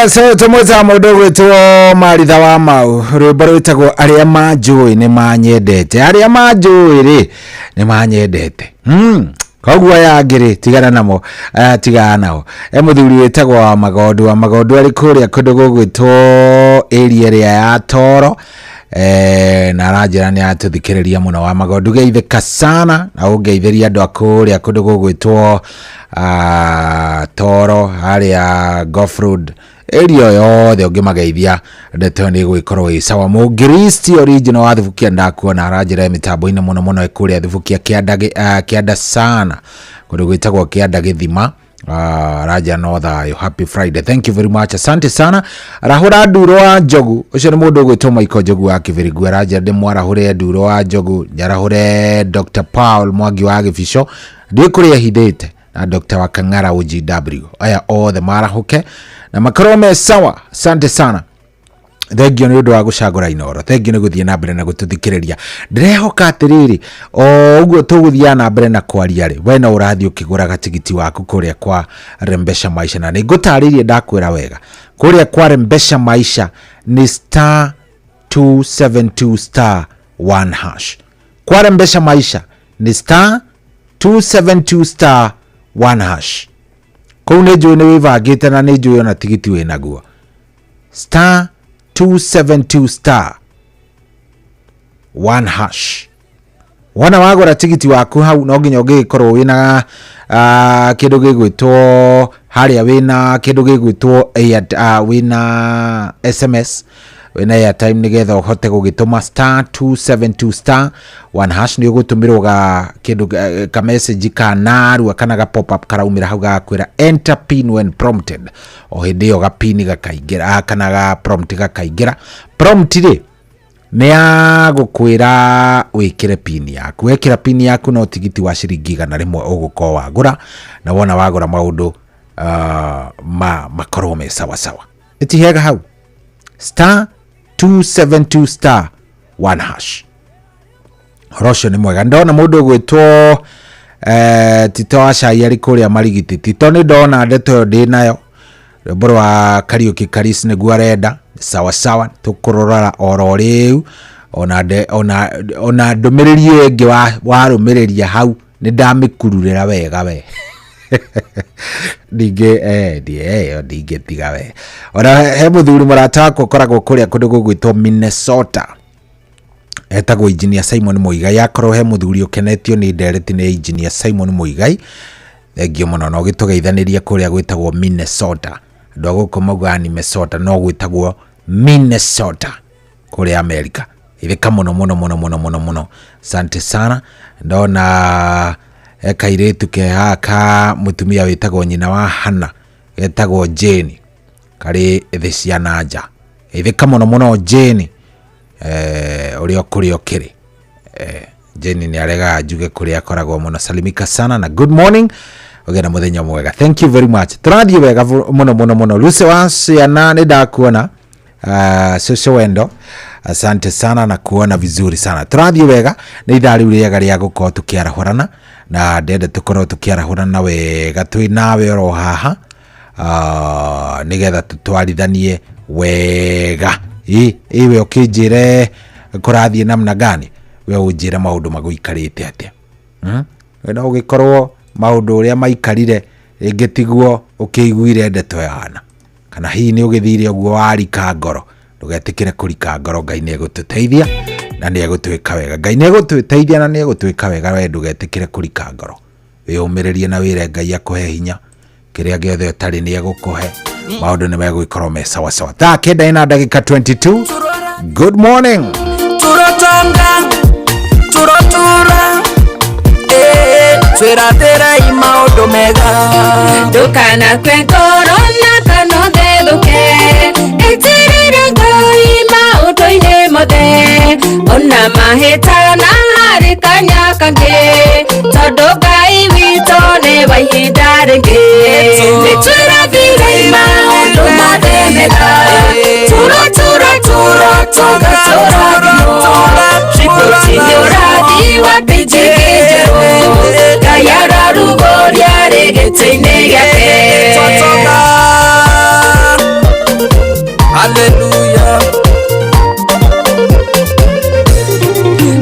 so tumweta mudogo to maritha wa mau rwimbo rwitagwo aria manjui ni manyendete aria manjui ri ni manyendete koguo yangiri tigana namo tigana nao muthuri witagwo magondu ari kuria kundu gugwitwo area ria ya Toro na arajira ni atuthikiriria muno wa magondu geithika sana na ungeithiria andu akuria kundu gugwitwo Toro haria Gofroad area yothe ungimageithia ndeto ni gwikorwo i sawa mugiristi original wa thubukia ndakuona arajira mitambo-ini muno ikuria thubukia kianda sana kundu gwitagwo kianda githima Raja Notha, you happy Friday. Thank you very much. Asante sana. Rahura nduro wa njogu. Ucio ni mundu gwitwo Michael Njogu wa Kivirigu. Raja ndi mwarahure nduro wa njogu. Njarahure Dr. Paul Mwangi wa Gibisho. Ndi kuria hithite na Dr. Wakangara OGW. Aya othe marahuke na makorome sawa. Asante sana. Thank you nĩ ũndũ wa gũcagũra Inoro. Thank you nĩ gũthiĩ na mbere na gũtũthikĩrĩria. Ndirehoka atĩrĩrĩ ũguo tũgũthiĩ na mbere na kwaria rĩ we no ũrathiĩ ũkĩgũraga tigiti waku kũrĩa kwa Rembesha Maisha na nĩ ngũtarĩrie ndakwĩra wega kũrĩa kwa Rembesha Maisha ni star 272 star 1 hash. Kwa Rembesha Maisha ni star 272 star 1 hash. Kũu nĩ njũĩ nĩ wĩbangĩte na nĩ njũĩ ona tigiti wĩ naguo. Star 272 star 1 hash. Wana wagora tigiti waku hau no nginya ũngĩkorwo wĩna kĩndũ gĩgwĩtwo harĩa wĩna kĩndũ gĩgwĩtwo wĩna SMS wĩna airtime nĩgetha ũhote gũgĩtũma star 272 star 1 hash nĩ ũgũtũmĩrwo kĩndũ ka message kanarua kana ga pop up karaumĩra hau gakwĩra enter pin when prompted o hĩndĩ ĩyo ga pin gakaingĩra kana ga prompt gakaingĩra. Prompt rĩ nĩ ya gũkwĩra wĩkĩre pin yaku. Wekĩra pin yaku no tigiti wa ciringi 100 ũgũkorwo wagũra na wona wagũra maũndũ makorwo me sawa sawa. Ĩtihega hau star 272 star 1 hash. Rosho ni mwega ndona mundu gwitwo Tito Acai ari kuria Marigiti. Tito ni ndona ndeto yo ndi nayo rwimbo wa Kariuki Karis niguo arenda sawa sawa tukurora oro riu ona ndumiriri ingi warumiriria hau ni ndamikururira wega we Dige tiga we. Ora he muthuri murata wako koragwo kuria kundu gugwitwo Minnesota etagwo Engineer Simon Muigai. Akorwo he muthuri ukenetio ni ndereti ni Engineer Simon Muigai. Thengio muno no gitugeithaniria kuria gwitagwo Minnesota. Andu agukoma ni Minnesota no gwitagwo Minnesota kuria America. Itheka muno. Asante sana. Ndona kairetu ke haka mutumia witagwo nyina wa Hana etagwo Jane kari thisia nanja. Itheka muno Jane urio kuri okiri Jane ni arega ajuge kuri akoragwo muno. Salimika sana na good morning ogena muthenya mwega. Thank you very much. Turathie wega muno Lucy Wasiana ni ndakuona social wendo. Asante sana na kuona vizuri sana. Turathie wega ni ithari uriega ria gukorwo tukiarahurana na ndende tukorwo tukiarahurana wega twi nawe oro haha nigetha tutwarithanie wega. Iwe ukijire kurathie namna gani we unjire maundu maguikarite atia we no ugikorwo maundu uria maikarire ingitiguo ukiguire ndeto yana kana hi ni ugithire uguo warika ngoro ndugetikire kurika ngoro. Ngai ni egututeithia na ni egutwika wega. Ngai ni egututeithia na ni egutwika wega. We ndugetikire kurika ngoro wiyumiririe na wire Ngai akuhe hinya kiria giothe utari ni egukuhe maundu ni megwikorwo me sawa sawa. Ta kenda ina dakika 22. Good morning. Turotura twiratira imaudu mega ndukana kwengoro na kanothethuke itirire Ngai maudu-ini mothe ona mahitana hari kanya kangi tondu Ngai witũ nĩ wa ihinda rĩngĩ nĩtwĩrathire imaudu mothe mega tũtũtini ũrathi wa pĩnjĩkĩ njerũ Ngai ararugoria rĩgĩtĩ-inĩ gĩake hallelujah.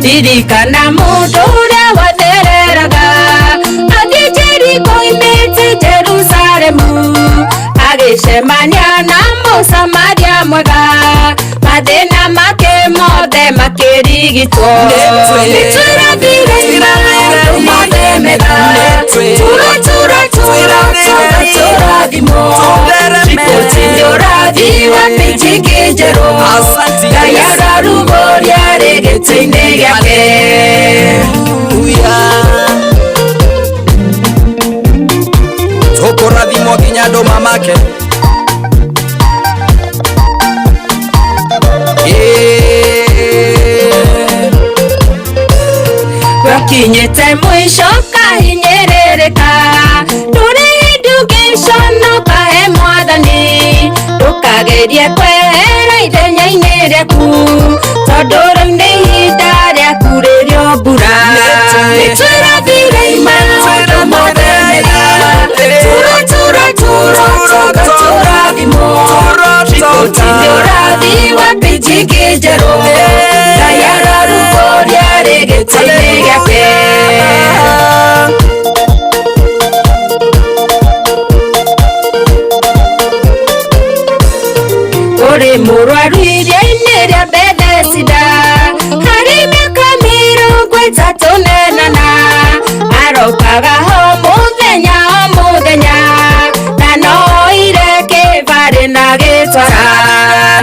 Dirikana mundu uria wathereraga athi Jeriko imite Jerusalemu agicemania na Mũsamaria mwega mathina make mothe makirigitwo nitũrathire mothe mega tũrathimo riboti ũrathi wa pĩnjĩngĩ njerũ Ngai ararugũria rĩgĩtĩ-inĩ gĩake tũkũrathimwo nginya andũ mamake Wakinyete mwisho kahinyĩrĩrĩka ndũrĩ education kahe mwathani ndũkagerie kwehera ithenya-inĩ rĩaku tondũ rĩu nĩ ihinda rĩaku rĩrĩo mbura nĩtũrathire maũndũ mothe mega tũrathimwo riboti nĩ ũrathi wa pĩnjĩngĩ njerũ Ngai ararugũria rĩgĩtĩ-inĩ gĩake ũrĩ mũrwaru iria-inĩ rĩa Bethesda harĩ mĩaka 38 arokaga ho mũthenya o mũthenya na no ireke varĩ na gĩtwara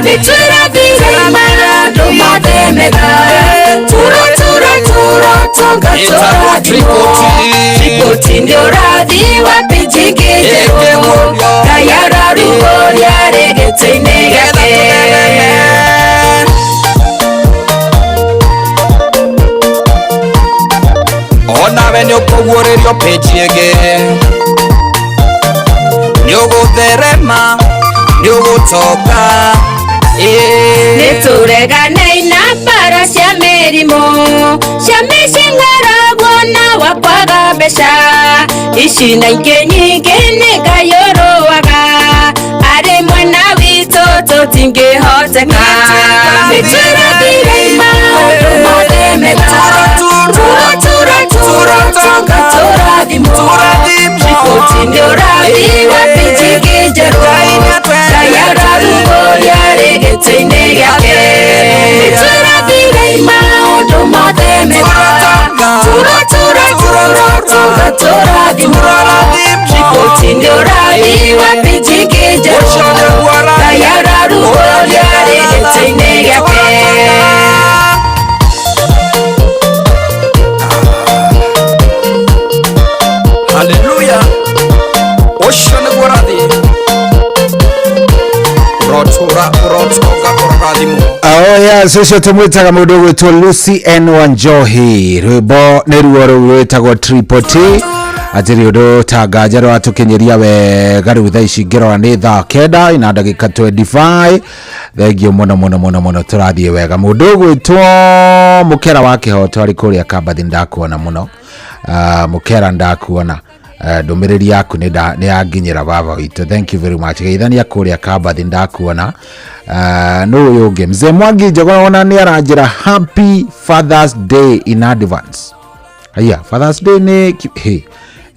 nĩtũrathire maũndũ mothe mega riboti nĩ ũrathi wa pĩnjĩngĩ njerũ Ngai ararugũria rĩgĩtĩ-inĩ gĩake onawe nĩ ũkũguũrĩrio pĩnji ĩngĩ nĩ ũgũtherema nĩ ũgũtoka nĩtũreganei na mbara cia mĩrimũ cia mĩcing'aragwo na wa kwaga mbeca ici na ingĩ nyingĩ nĩ Ngai ũrũaga arĩ mwena witũ tũtingĩhoteka nĩtũrathire maũndũ mothe mega tũrathimwo riboti nĩ ũrathi wa pĩnjĩngĩ njerũ Ngai ararugũria rĩgĩtĩ-inĩ gĩake nĩtũrathire maũndũ mothe mega tũrathimwo riboti nĩ ũrathi wa pĩnjĩngĩ njerũ Ngai ararugũria rĩgĩtĩ-inĩ gĩake hallelujah ũcio nĩguo rathi Sio tumwitaga mũndũ gwĩtwo Lucy N Wanjohi rwĩmbo nĩ ruo rũu rwĩtagwo Triple T atĩrĩ ũndũ tangaja rwatũkinyĩria wega rĩu thaa ici ngĩrora nĩ thaa 9 na ndagĩka 25 thengio mũno tũrathiĩ wega mũndũ gwĩtwo mũkera wa kĩhoto arĩ kũrĩa Kambathi ndakuona mũno mũkera ndakuona ndũmĩrĩri yaku nĩ yanginyĩra baba witũ thank you very much geithania kũrĩa Kambathi ndakuona no ũyũ ũngĩ mzee Mwangi Njogona nĩ aranjĩra happy Father's Day in advance haya Father's Day nĩ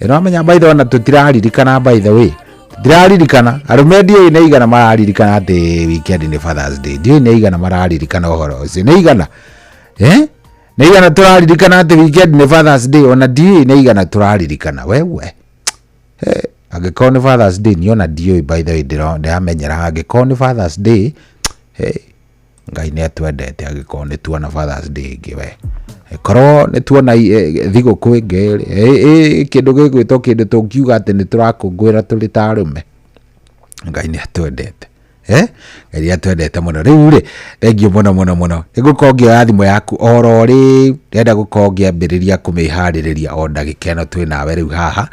ĩramenya by the way na tũtiraririkana by the way ndiraririkana arũme ndiũĩ nĩ igana mararirikana atĩ weekend nĩ Father's Day ndiũĩ nĩ igana mararirikana ũhoro ũcio nĩ igana nĩ igana tũraririkana atĩ weekend nĩ Father's Day ona ndiũĩ nĩ igana tũraririkana wewe angĩkorwo nĩ Father's Day niona ndiũĩ by the way ndĩramenyera angĩkorwo nĩ Father's Day Ngai nĩ atwendete angĩkorwo nĩ tuona Father's Day ĩngĩ we korwo nĩ tuona thigũkũ ĩngĩ kĩndũ gĩgwĩtwo kĩndũ tũngiuga atĩ nĩ tũrakũngũĩra tũrĩ ta arũme Ngai nĩ atwendete Ngai atwendete mũno rĩu rĩ thengio mũno nĩgũkorwo ngĩoya thimũ yaku oro rĩ ndĩrenda gũkorwo ngĩambĩrĩria kũmĩharĩrĩria o ndagĩka ĩno twĩ nawe rĩu haha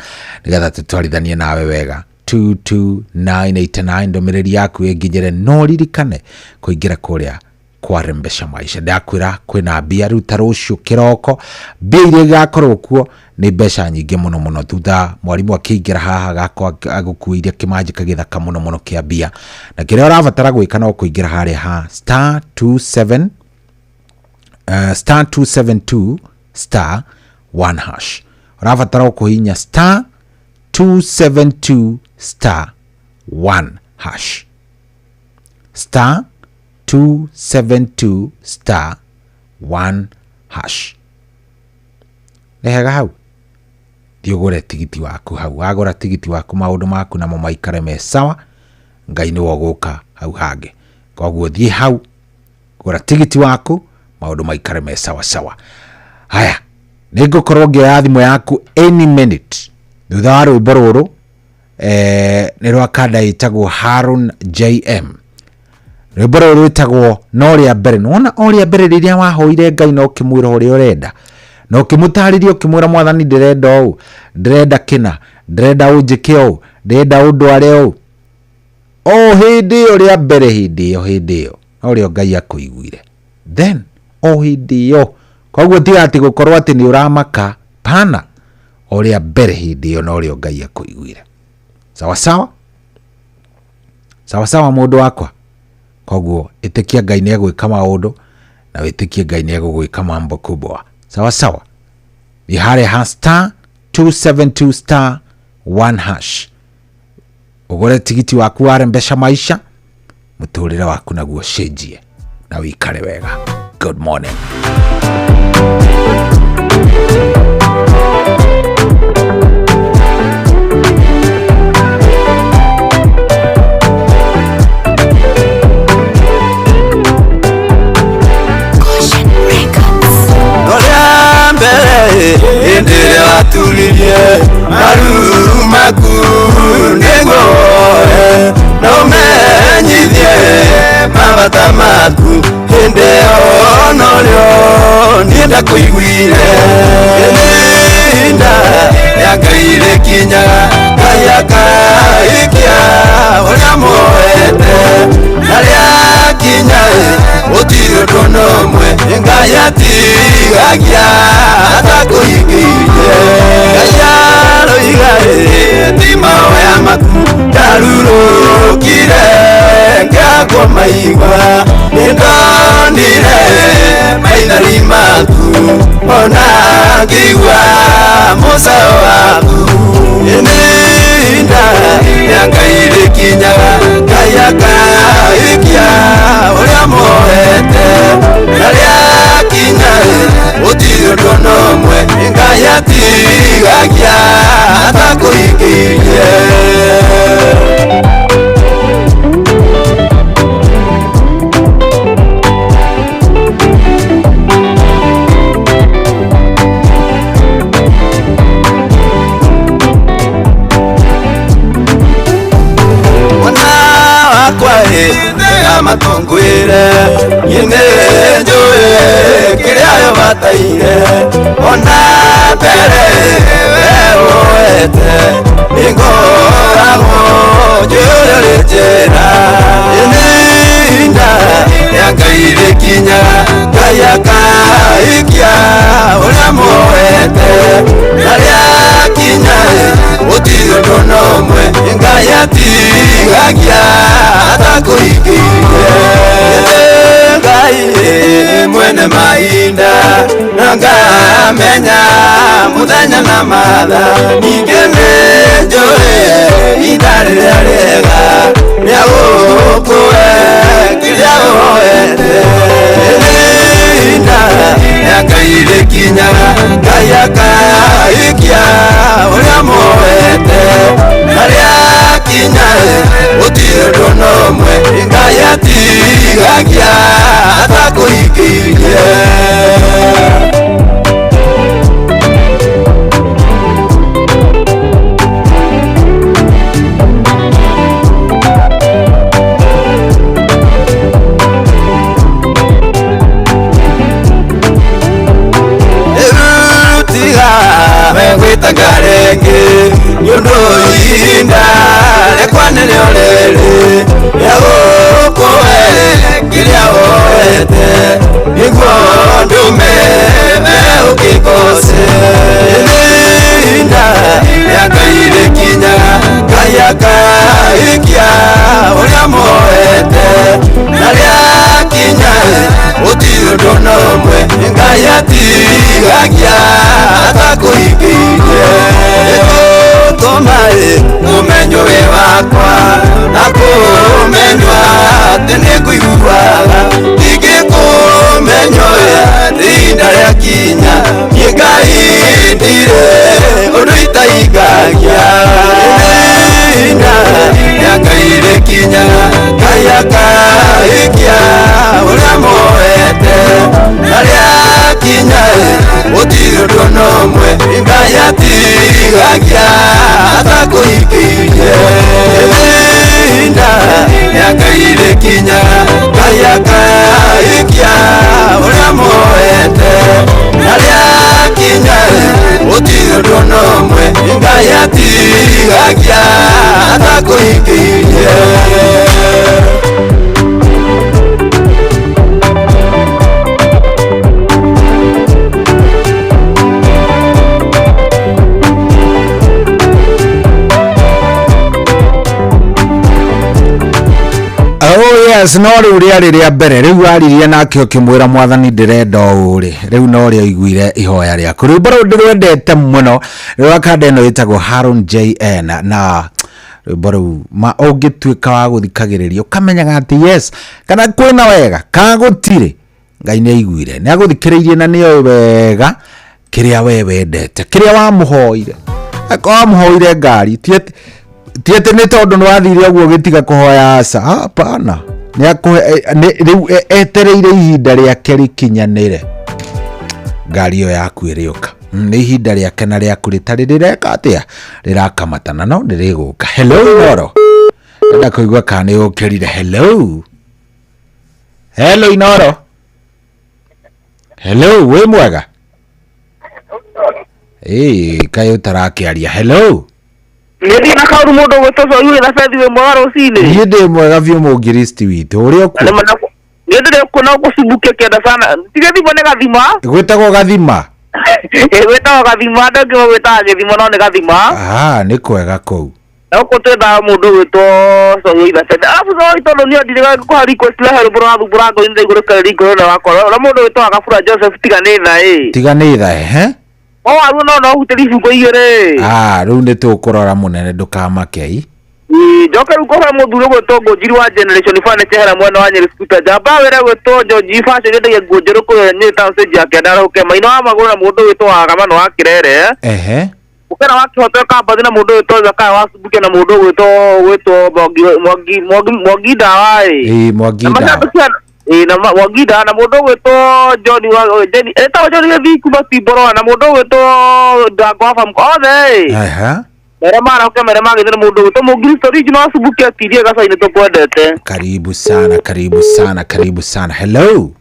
nĩgetha tũtwarithanie nawe wega 22989 ndũmĩrĩri yaku ĩnginyĩre no ririkane kũingĩra kũrĩa kwarembesha maisha. Ndakwira kwina mbia riu tarucio kiroko, mbia iria igakorwo kuo ni mbeca nyingi muno muno. Thutha mwarimu akiingira haha gako agukuiria kimanjika githaka muno muno kia mbia, na kiria urabatara gwika no kuingira haria ha star 272 star 1 hash. Urabatara kuhinya star 272 star 1 hash, star 272 star 1 hash. Nehega hau thiogore tigiti waku hau. Agora tigiti waku maundu maku namo maikare me sawa, Ngai ni woguka hau hange. Koguo thie hau gora tigiti waku maundu maikare me sawa sawa. Haya, nigukorwo ngia thimu yaku any minute thutha wa rwimbo ruru ni rwa kada itagwo Harun JM. Rwimbo ruru rwitagwo noria mbere. Nona oria mbere riria wahoire Ngai no kimwira uria urenda, no kimutariria ukimwira Mwathani ndirenda u, ndirenda kina, ndirenda unjike u, ndirenda undware u, o hindi uria mbere, hindi yo oria Ngai akuiguire, then o hindi yo. Koguo ti ati gukorwo ati ni uramaka, pana oria mbere hindi yo no oria Ngai akuiguire. Sawa sawa sawa sawa mundu wakwa. Koguo itikia Ngai ni egwika maundu na witikie Ngai ni egwika mambo kubwa. Sawa sawa. Ni hare ha star 272 star 1 hash. Ugore tigiti waku warembesha maisha, muturire waku naguo cenjie na wikare wega. Good morning. Endele watulilie maru maku nengoe na umenyithie mabata maku hende onolio nienda kuiguire ninda yakaire kinyaga kayaka ikia oria moete naria kinyae otiro tonomwe ngayatigagia atakuigirie gayaro igae timao ya maku darurukire ngagwa maigwa nindonire maithari maku ona ngigwa musa waku ninda yakaire kinyaga kayaka ikia uria moete naria kinyae utiro tonomwe ngayatigagia atakuigirie. Matongwire yine njoe kiriayo bataire ona mbere weoete ingoragwo njure njera ininda yakaire kinya kayaka ikia uria moete naria kinya utiro tonomwe ngayatigagia atakuigirie Ngai mwene mainda nangamenya muthenya na matha ningene njoe idarira rega niagukue kiria woete ninda yakaire kinyaga kayaka ikia uria moete naria kinyae utiro tonomwe ngayatigagia atakuigirie. kumenywa tene kuiguaga ingikumenywa rinda rĩa kinya nĩngaindire ũndũ itaigagia rinda rĩakaire kinya kayakaikia ũrĩa moete na rĩakinya gũtirĩ ũndũ nomwe ngayatigagia atakũhikirie rinda rĩakaire kinya kayakaikia ũrĩa moete na rĩakinya gũtirĩ ũndũ nomwe ngayatigagia atakũhikirie. Yes, no riu riari ria mbere riu aririe nake ukimwira mwathani ndirenda uri riu no ri aiguire ihoya riaku riu baro ndirwendete muno riu akanda ino yitagwo Haron JN na baro ma ungituika wa guthikagiriria ukamenyaga ati yes kana kwina wega ka gutire ngai ni aiguire ni aguthikiririe na ni wega kiria we wendete kiria wa muhoire akwa muhoire ngari tiete ni tondu nwathire uguo gitiga kuhoya asa hapana riu etereire ihinda riake rikinyanire ngari yo yaku iriuka ni ihinda riake na riaku ritari rireka atia rirakamata no ndiriguka. Hello Inoro nda kuigua kana ni ukirire. Hello Inoro, hello we mwega kayo tarakiaria. Hello Nidi na kauru mundu gutocwo yule na fethi we mwaro cine. Nidi mwega vyo mugiristi witu uri oku. Nidi kuna kusubuke kenda sana. Tigethi bone gathima. Gwetagwo gathima. Gwetagwo gathima ndio gwetaga gathima no ne gathima. Ni kwega kou. Na ukutenda mundu gwetwo so yule fethi. Afu so itondo ni ndirega kwa request la hero burago inde iguru kari iguru na wakora. Na mundu gwetwo agafura Joseph Tiganitha aru no hutelifu ko igere riu ni tukurora munene ndukamakei joka rukoha muthuro gwetwo njiri wa generation fane chehera mwana wa Nyeri Scooter jamba wera gwetwo George fashion ndege ngunjeru ko Nyeri town stage yake ndaroke maino wa maguru na mundu gwetwo agamano wa kirere ukena wakihoto kambani na mundu gwetwo zaka wasubuke na mundu gwetwo Mwangi dawa Mwangi na Wangida na mundu gwetwo John Jenny eta John Viku batiboro na mundu gwetwo Dagwafa mkothe mere mara uke na mundu gwetwo Mugristo original subuki atirie gasaine tukwendete. Karibu sana. Hello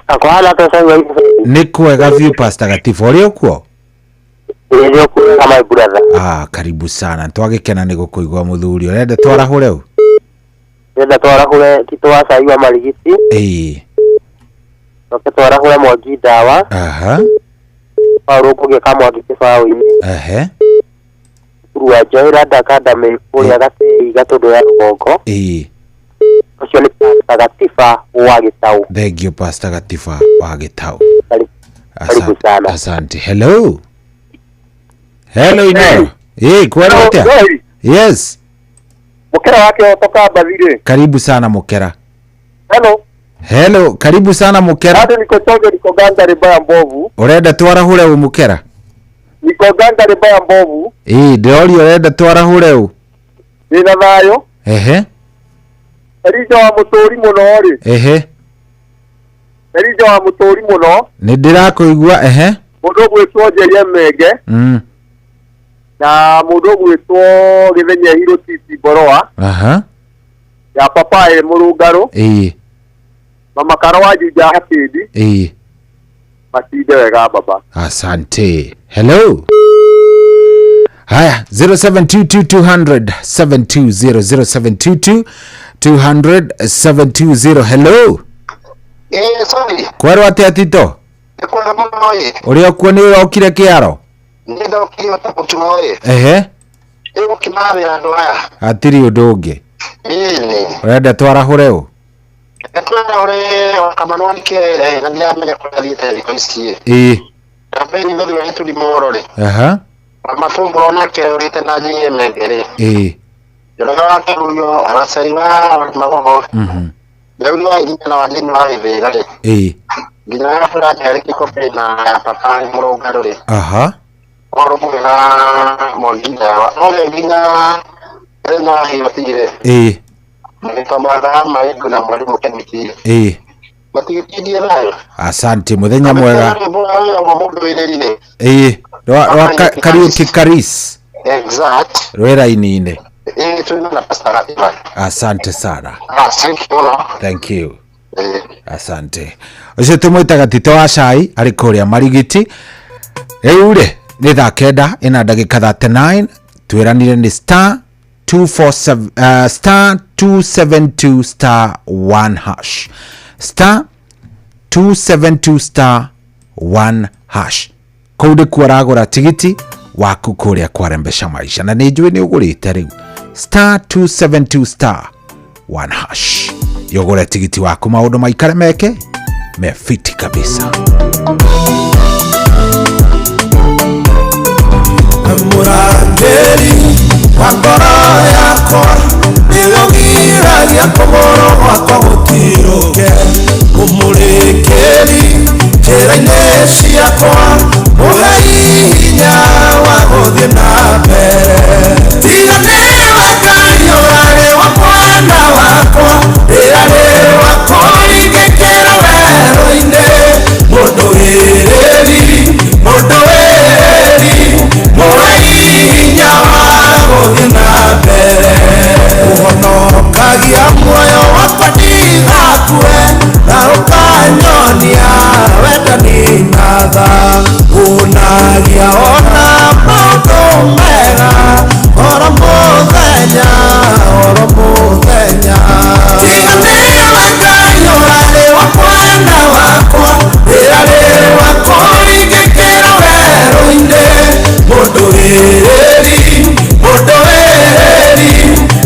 akwala to sai ni kwega view pastor Gatifu uri okuo ndio kwa my brother. Karibu sana twagikena ni gukuigwa muthuri urenda twarahure u nenda twarahure kitwa sai wa marigiti twarahure Mwangi dawa Paulo kuge kama wakifaa wini ruwa joira dakadame kuya gati gatodo ya rugongo ucio ni Pastor Gatifa wa Gitau. Thank you Pastor Gatifa wa Gitau. Karibu sana. Asante. Hello Inoro. Kwani wote? Yes. Mukera wake otoka Bazire. Karibu sana Mukera. Hello, karibu sana Mukera. Hadi niko ganga ribaya mbovu. Urenda twarahure u Mukera? Niko ganga ribaya mbovu. Ndori urenda twarahure u. Nina nayo. Erijo wa mutori muno ri. Erijo wa mutori muno. Ni ndirakuigua Mundu gwetwo Jeria Menge. Na mundu gwetwo Githenya Hiro Titi Boroa. Ya papa Murungaro. Mama Karawa Juja Hatidi. Matide wega baba. Asante. Hello. Haya 0722 200 Hello. Sorry. Kwaro atito. Ekora moye. Uri okuo ni urokire kiaro? Nenda okire takutuoye. Ego kimabe andoya. Atiri udungi. Urenda twarahure u? Twarahure wakamanwani kere na ndiamenya kwa thite ikoisie. Kampeni ndio wetu limorore. Mafumbro na kere urite na nyinyi megere. Jora ke ruyo arasaiwa magogo. Leo ni na wageni wa ivegale. Gina fura ya kiko na papa murogaro. Aha. Oro mwana mondinda wa. Ole gina ena hiotire. Nikamada maigu na mwalimu Kennedy. Matikitidia nayo. Asante muthenya mwega. Wa karaoke Karis. Exact. Rwera inine. Tuna pasara Ivan. Asante sana. Thank you. Asante. Ucio tumwitaga Tito wa cai ari kuria Marigiti. Riure ni thaa kenda ina ndagika 39 twiranire ni star 247 star 272 star 1 hash star 272 star 1 hash kode kuaragura tigiti waku kuria kwarembesha maisha na nijui ni ugurite riu star 272 star 1 hash yogure tigiti waku maundu maikare meke mefiti kabisa. Murangeri wakora yako nilogira yako moro wako mutiroge umurekeri jera isi yako muhinya wagodhe na mbere tigane wakanyo wale wakwana wako irare wako igekera weroine mundu ireri mundu muhinya wagodhe na mbere uhonokagia muoyo wakwa ndigakue na ukanyonia wenda ninatha unagia ona maundu mega oro muthenya tiganĩria wakanyo warĩ wakwana wakwa wĩrarĩ wakwa ingĩkĩra werũ-inĩ mũndũ wĩrĩri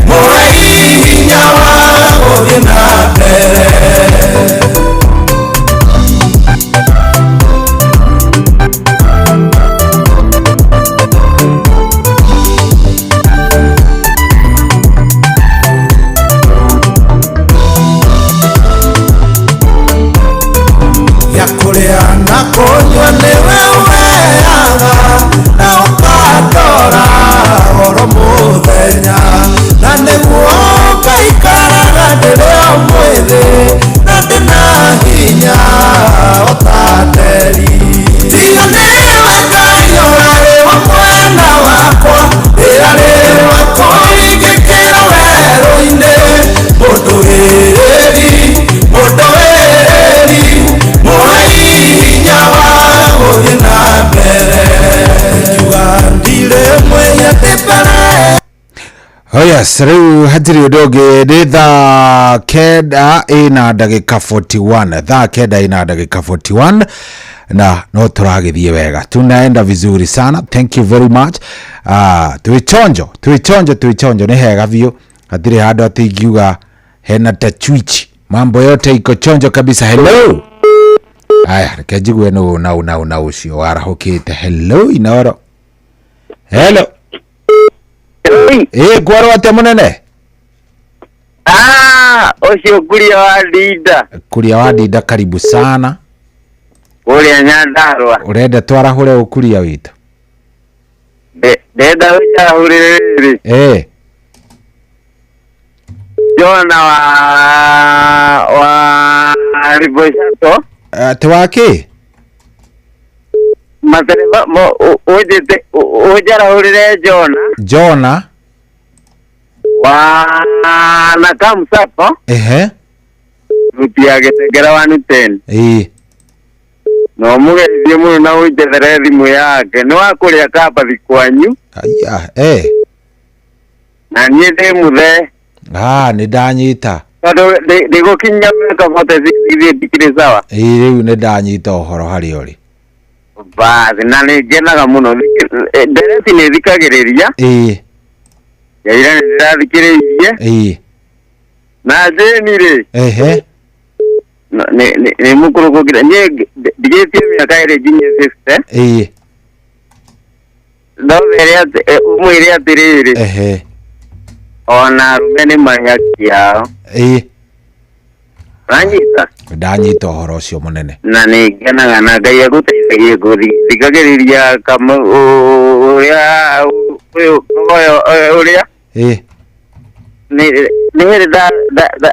mũhe hinya wa gũthiĩ na mbere. Kunywa niwe uheaga na ukandora oro muthenya na niguo ngaikaraga ndĩrĩ o mwĩthĩ na ndĩna hinya ũtateri tiganĩria wakanyo warĩ wakwana wakwa ĩrarĩ wakwa ingĩkĩra werũ-inĩ mũndũ wĩrĩri hinya wa gũthiĩ na mbere kiuga ndire mwĩyatĩmbere. Oh yes, riu hatiri udoge ni thaa kenda ina ndagika 41 thaa kenda ina ndagika 41 na no turagithie wega tunaenda vizuri sana, thank you very much. Tuichonjo ni hega vio hatiri hado atigiuga hena tachwichi mambo yote iko chonjo kabisa. Hello aya rekejigwe no na ucio warahukite. Hello inoro hello kwaro ate munene ucio kuria wa Ndinda karibu sana uria Nyandarua urenda twarahure ukuria witu ndenda wicahurire Jona wa Riboisato twaki matereba ujarahurire Jona wa Nakamusato rutia getegera wa Nuten no mugeithie muno na ujethere thimu yake ni wakuria kabathi kwanyu aya na niĩ ndĩ muthe nĩ ndanyita tondũ ndĩgũkinya mĩaka 46 ndikĩrĩ sawa rĩu nĩ ndanyita ũhoro harĩa ũrĩ bathi na nĩ ngenaga mũno ndereti nĩ thikagĩrĩria yaira nĩ ndĩrathikĩrĩirie na njĩni rĩ nĩ mũkũrũ gũkĩra niĩ ndigĩtie mĩaka ĩrĩ nginya 50 ndothere ũmwĩre atĩrĩrĩ ona rumene manyakia ranyita ndanyita horo ucio munene na ni ngenaga na Ngai aguteithagie thikagiriria kama uria uria ni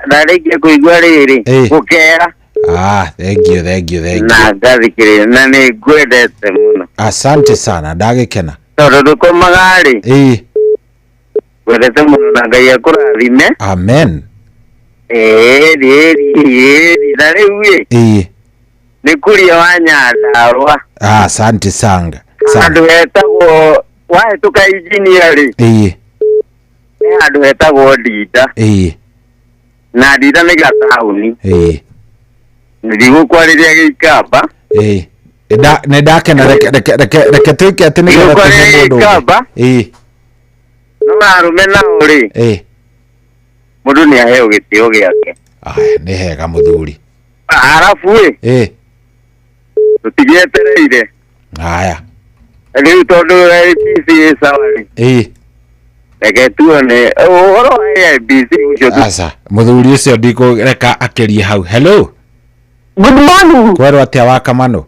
ndarĩkia kũigua rĩrĩ gũkera thank you na ngathikĩrĩria na nĩ ngwendete mũno. Asante sana, ndagĩkena tondũ ndũkomaga rĩ ngwendete mũno na Ngai akũrathime. Amen. Na rĩu nĩ kuria wa Nyandarua. Asante sana. Andũ etagwo wahĩtũka injinia rĩ andũ etagwo Ndinda na Ndinda nĩ gataũni ndigũkwarĩria Gĩikamba nĩ ndakena reke twĩke atĩ nĩgetha Gĩikamba no arũme nao rĩ mũndũ nĩ aheo gĩtĩo gĩake. Nĩ hega mũthuri. Arabu tũtigĩetereire rĩu tondũ ABC sawa reke tuone ũhoro wa ABC ũcio. Aca mũthuri ũcio ndikũreka akĩrie hau. Hello, good morning. Kwerwo atĩa wa Kamano?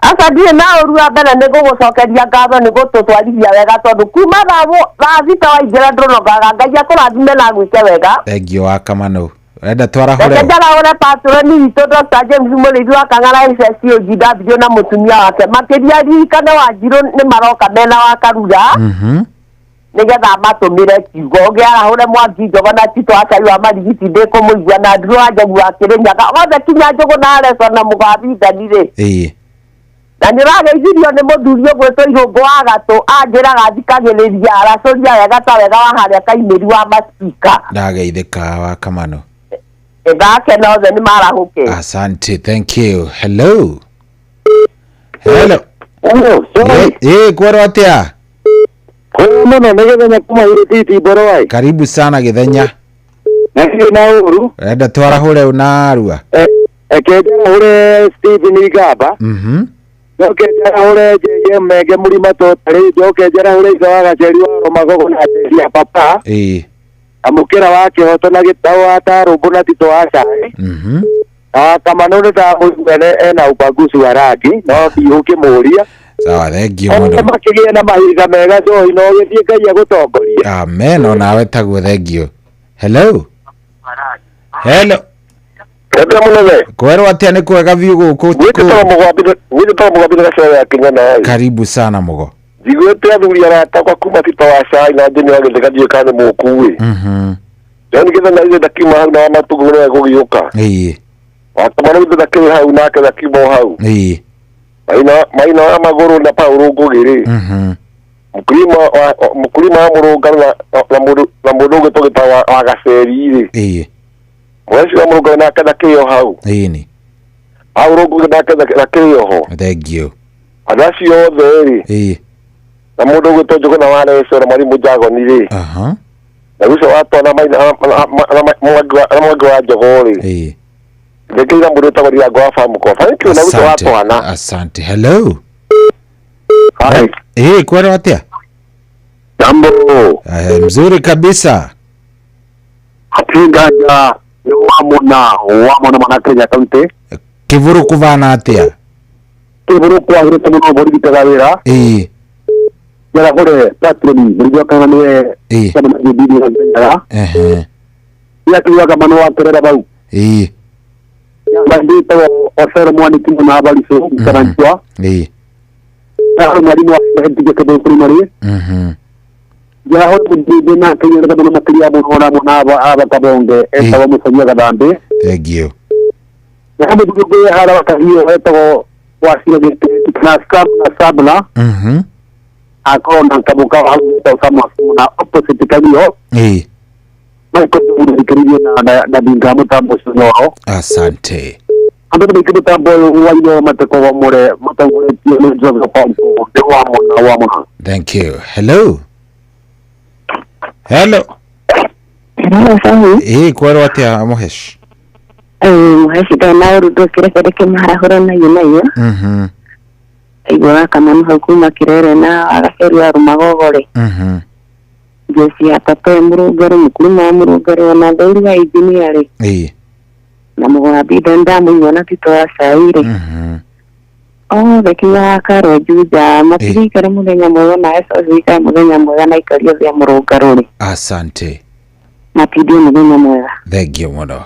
Aca ndirĩ na ũru wa mbere nĩ gũgũcokeria ngatho nĩ gũtũtwarithia wega tondũ kuma thaa thita waingĩra ndũnogaga. Ngai akũrathime na gwĩke wega. Thank you wa Kamano. Enda twarahũre patroni witũ Dr. James Mũrĩithi wa Kang'ara SSOGW na mũtumia wake makĩria ririkane Wanjirũ nĩ maroka mena wa Karura nĩgetha matũmĩre kiugo gĩarahũre Mwangi Njogo na Tito Acari wa Marigiti ndĩkũmũigua na Nduru wa Njogu wa Kĩrĩnyaga othe kinya Njogu na Areso na Mũgabi Ndanirĩ na nĩũrageithirio nĩ mũthuri ũgwĩtwo Irũngũ wa Gatũ anjĩraga thikagĩrĩria aracũria wega ta wega wa harĩa Kaimĩri wa Masika. Ndageithĩka wa Kamano. Ndakena othe nĩ marahũke. Asante, thank you. Hello. Kwerwo atĩa? Kwema mũno nĩ Gĩthenya kuma Irĩtiti Mboro. Karibu sana Gĩthenya. Nĩ na ũru. Enda twarahũre na Arua. Kenjarahũre Stephen Igamba. Njokenjarahũre Jeje Menge Mũrima Totari. Njokenjarahũre ithe wa Gaceri wa Romagogo na Jeria Papa. Amũkĩra wa Kĩhoto na Gĩtaũ wa Tarũmbũ na Tito wa Cai. Kamano nĩ ndamũigua ena ubaguzi wa rangi no ndiũkĩmũria. Sawa, thank you mũno. Makĩgĩa na mahinda mega Joy no gĩthiĩ Ngai agũtongoria. Amen, onawe taguo, thank you. Hello. Kwerwo atĩa nĩ kwega biũ gũkũ? Karibu sana Mũgo. Njiguĩte athuri aratakwa kuma Tito wa Cai na Njeni wa Gĩthĩga kana nĩ mũkuĩ. Nĩ Gĩthenya ithe ndakiuma hau na Matugu nĩ egũgĩũka. Wakamano ithe ndakĩrĩ hau nake ndakiuma hau. Maina wa Magũrũ na Paũlũ Ngũgĩ mkulima wa Mũrũngarũ na mũndũ ũgĩtwo Gĩtaũ wa Gaceri mweci wa Mũrũngarũ nake ndakĩrĩ hau. Paũlũ Ngũgĩ nake ndakĩrĩ ho. Thank you. Andũ acio othe na mũndũ ũgĩtwo Njũgũna wa Leso na Mwarimũ Njagoni na ũcio watwana Mwangi wa Njogo ndekĩra mũndũ ũtagwo Ndirango wa Famũko. Thank you na ũcio watwana. Asante. Hello. Kwerwo atĩa? Jambo. Mzuri kabisa. Atingaja wamona mwana Kenya kaunti. Kivuru kuvana atĩa? Kivuru kwagĩrĩte mũno mũrigitaga wĩra. Yara kore patroni mũrigitaga kana nĩwe kana bibi na Kenya. Ya kiwa kama no aterera bau. Ya ndito ofero mwani timu na habari so karanchwa. Na mwalimu wa hediye kado primary. Ya hoto bibi na Kenya kado makria bona mona aba tabonge etawa musanya kadambe. Thank you. Ya mdugo ya hala wakahio etawa wasio gete na sabla. Akona kabuka hau sama na opposite kanyo. Na binga mutambo sio. Asante. Ando bikidu tambo wayo mateko wa more matangule tio njo za pampo de wa mona. Thank you. Hello. Kwerwo atĩa Muhesh? Muhesh na urudo kire marahura na yunayo. Igora kama no hakuma kirere na Agaceri wa Rumagogore. Jesi atatoe Murugaro mkulima Murugaro na dhauri wa engineer na mwabi danda mwana kitoa saire bekiwa karo juja matiri kare muthenya mwega na eso zika muthenya mwega na ikario vya Murugaro. Asante. Matidi muthenya mwega. Thank you muno.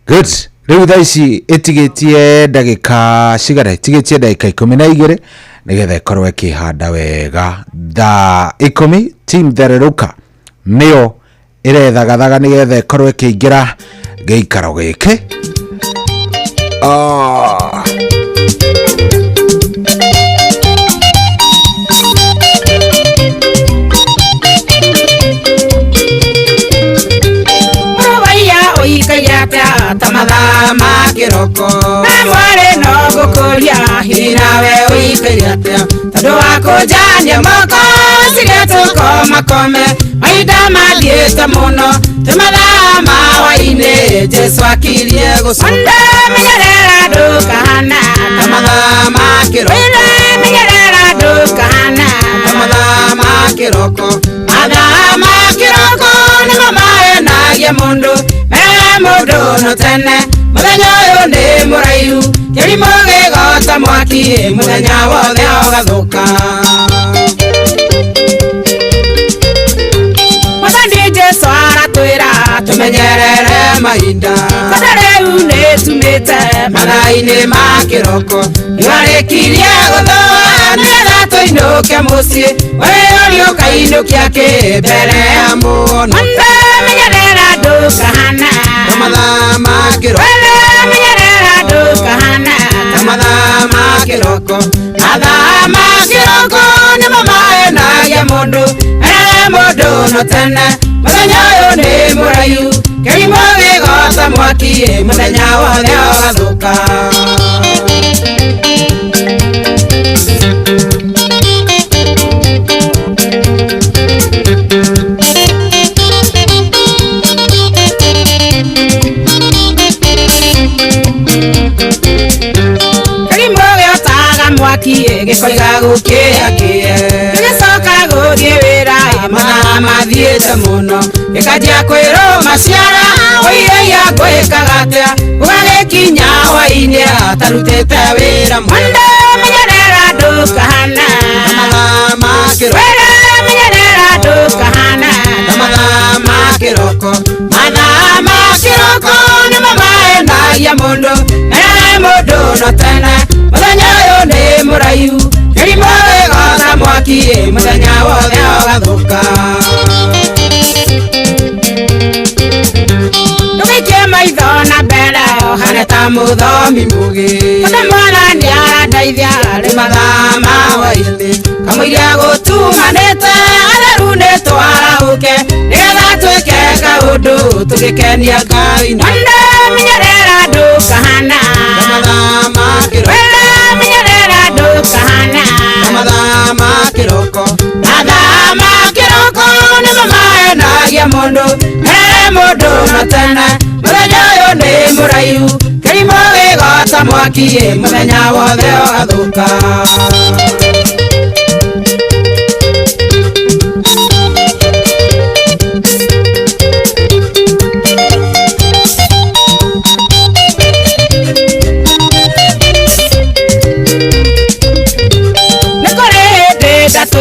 Good. Riu thaici itigitie ndagika cigara itigitie ndagika 12 nigetha ikorwo ikihanda wega thaa 10 team thereruka nio irethagathaga nigetha ikorwo ikiingira geikaro giki tamatha makiroko mware no gukuria hinawe uikaire atia tondu wa kunjania moko cigetuko makome mahinda mathiite muno tamatha mawaine Jesu akirie gucunda menyerera ndukahana tamatha makiroko menyerera ndukahana tamatha makiroko matha makiroko nimo maenagia mundu mundu no tene muthenya uyu ni muraihu kirimo gigota mwaki muthenya wothe ugathuka muthenya Jesu aratwira tumenyerere mahinda tondu riu ni tumite mathaa-ini ma kiroko niwarikirie guthua nigetha tuinuke mucii weyuria ukainukia ki mbere ya muno menyerera ndukahana tamatha makiroko menyerera ndukahana tamatha makiroko matha makiroko nimo maenagia mundu mundu no tene muthenya uyu ni muraihu kirimo gigota mwaki muthenya wothe ugathuka gikoiga gukiakie gicoka guthie wira mathaa mathiite muno gikanjia kwirwo maciara oireia ngwikaga atia ugagikinya hwaini atarutite wira mwende menyerera ndukahana tamatha makiroko menyerera ndukahana tamatha makiroko mathaa makiroko nimo maenagia mundu mundu no tene muthenya uyu ni muraihu kirimo gigota mwaki muthenya wothe ugathuka ndugikie maitho na mbere uhane ta muthomi mugi tondu mwana ni arandeithia ri mathaa ma hwaini kamwiria gutumanite atheru ni twarahuke nigetha twike kaundu tugikenia Ngai nonde menyerera ndukahana tamatha makiroko menyerera ndukahana tamatha makiroko mathaa makiroko nimo maenagia mundu mundu no tene muthenya uyu ni muraihu kirimo gigota mwaki muthenya wothe ugathuka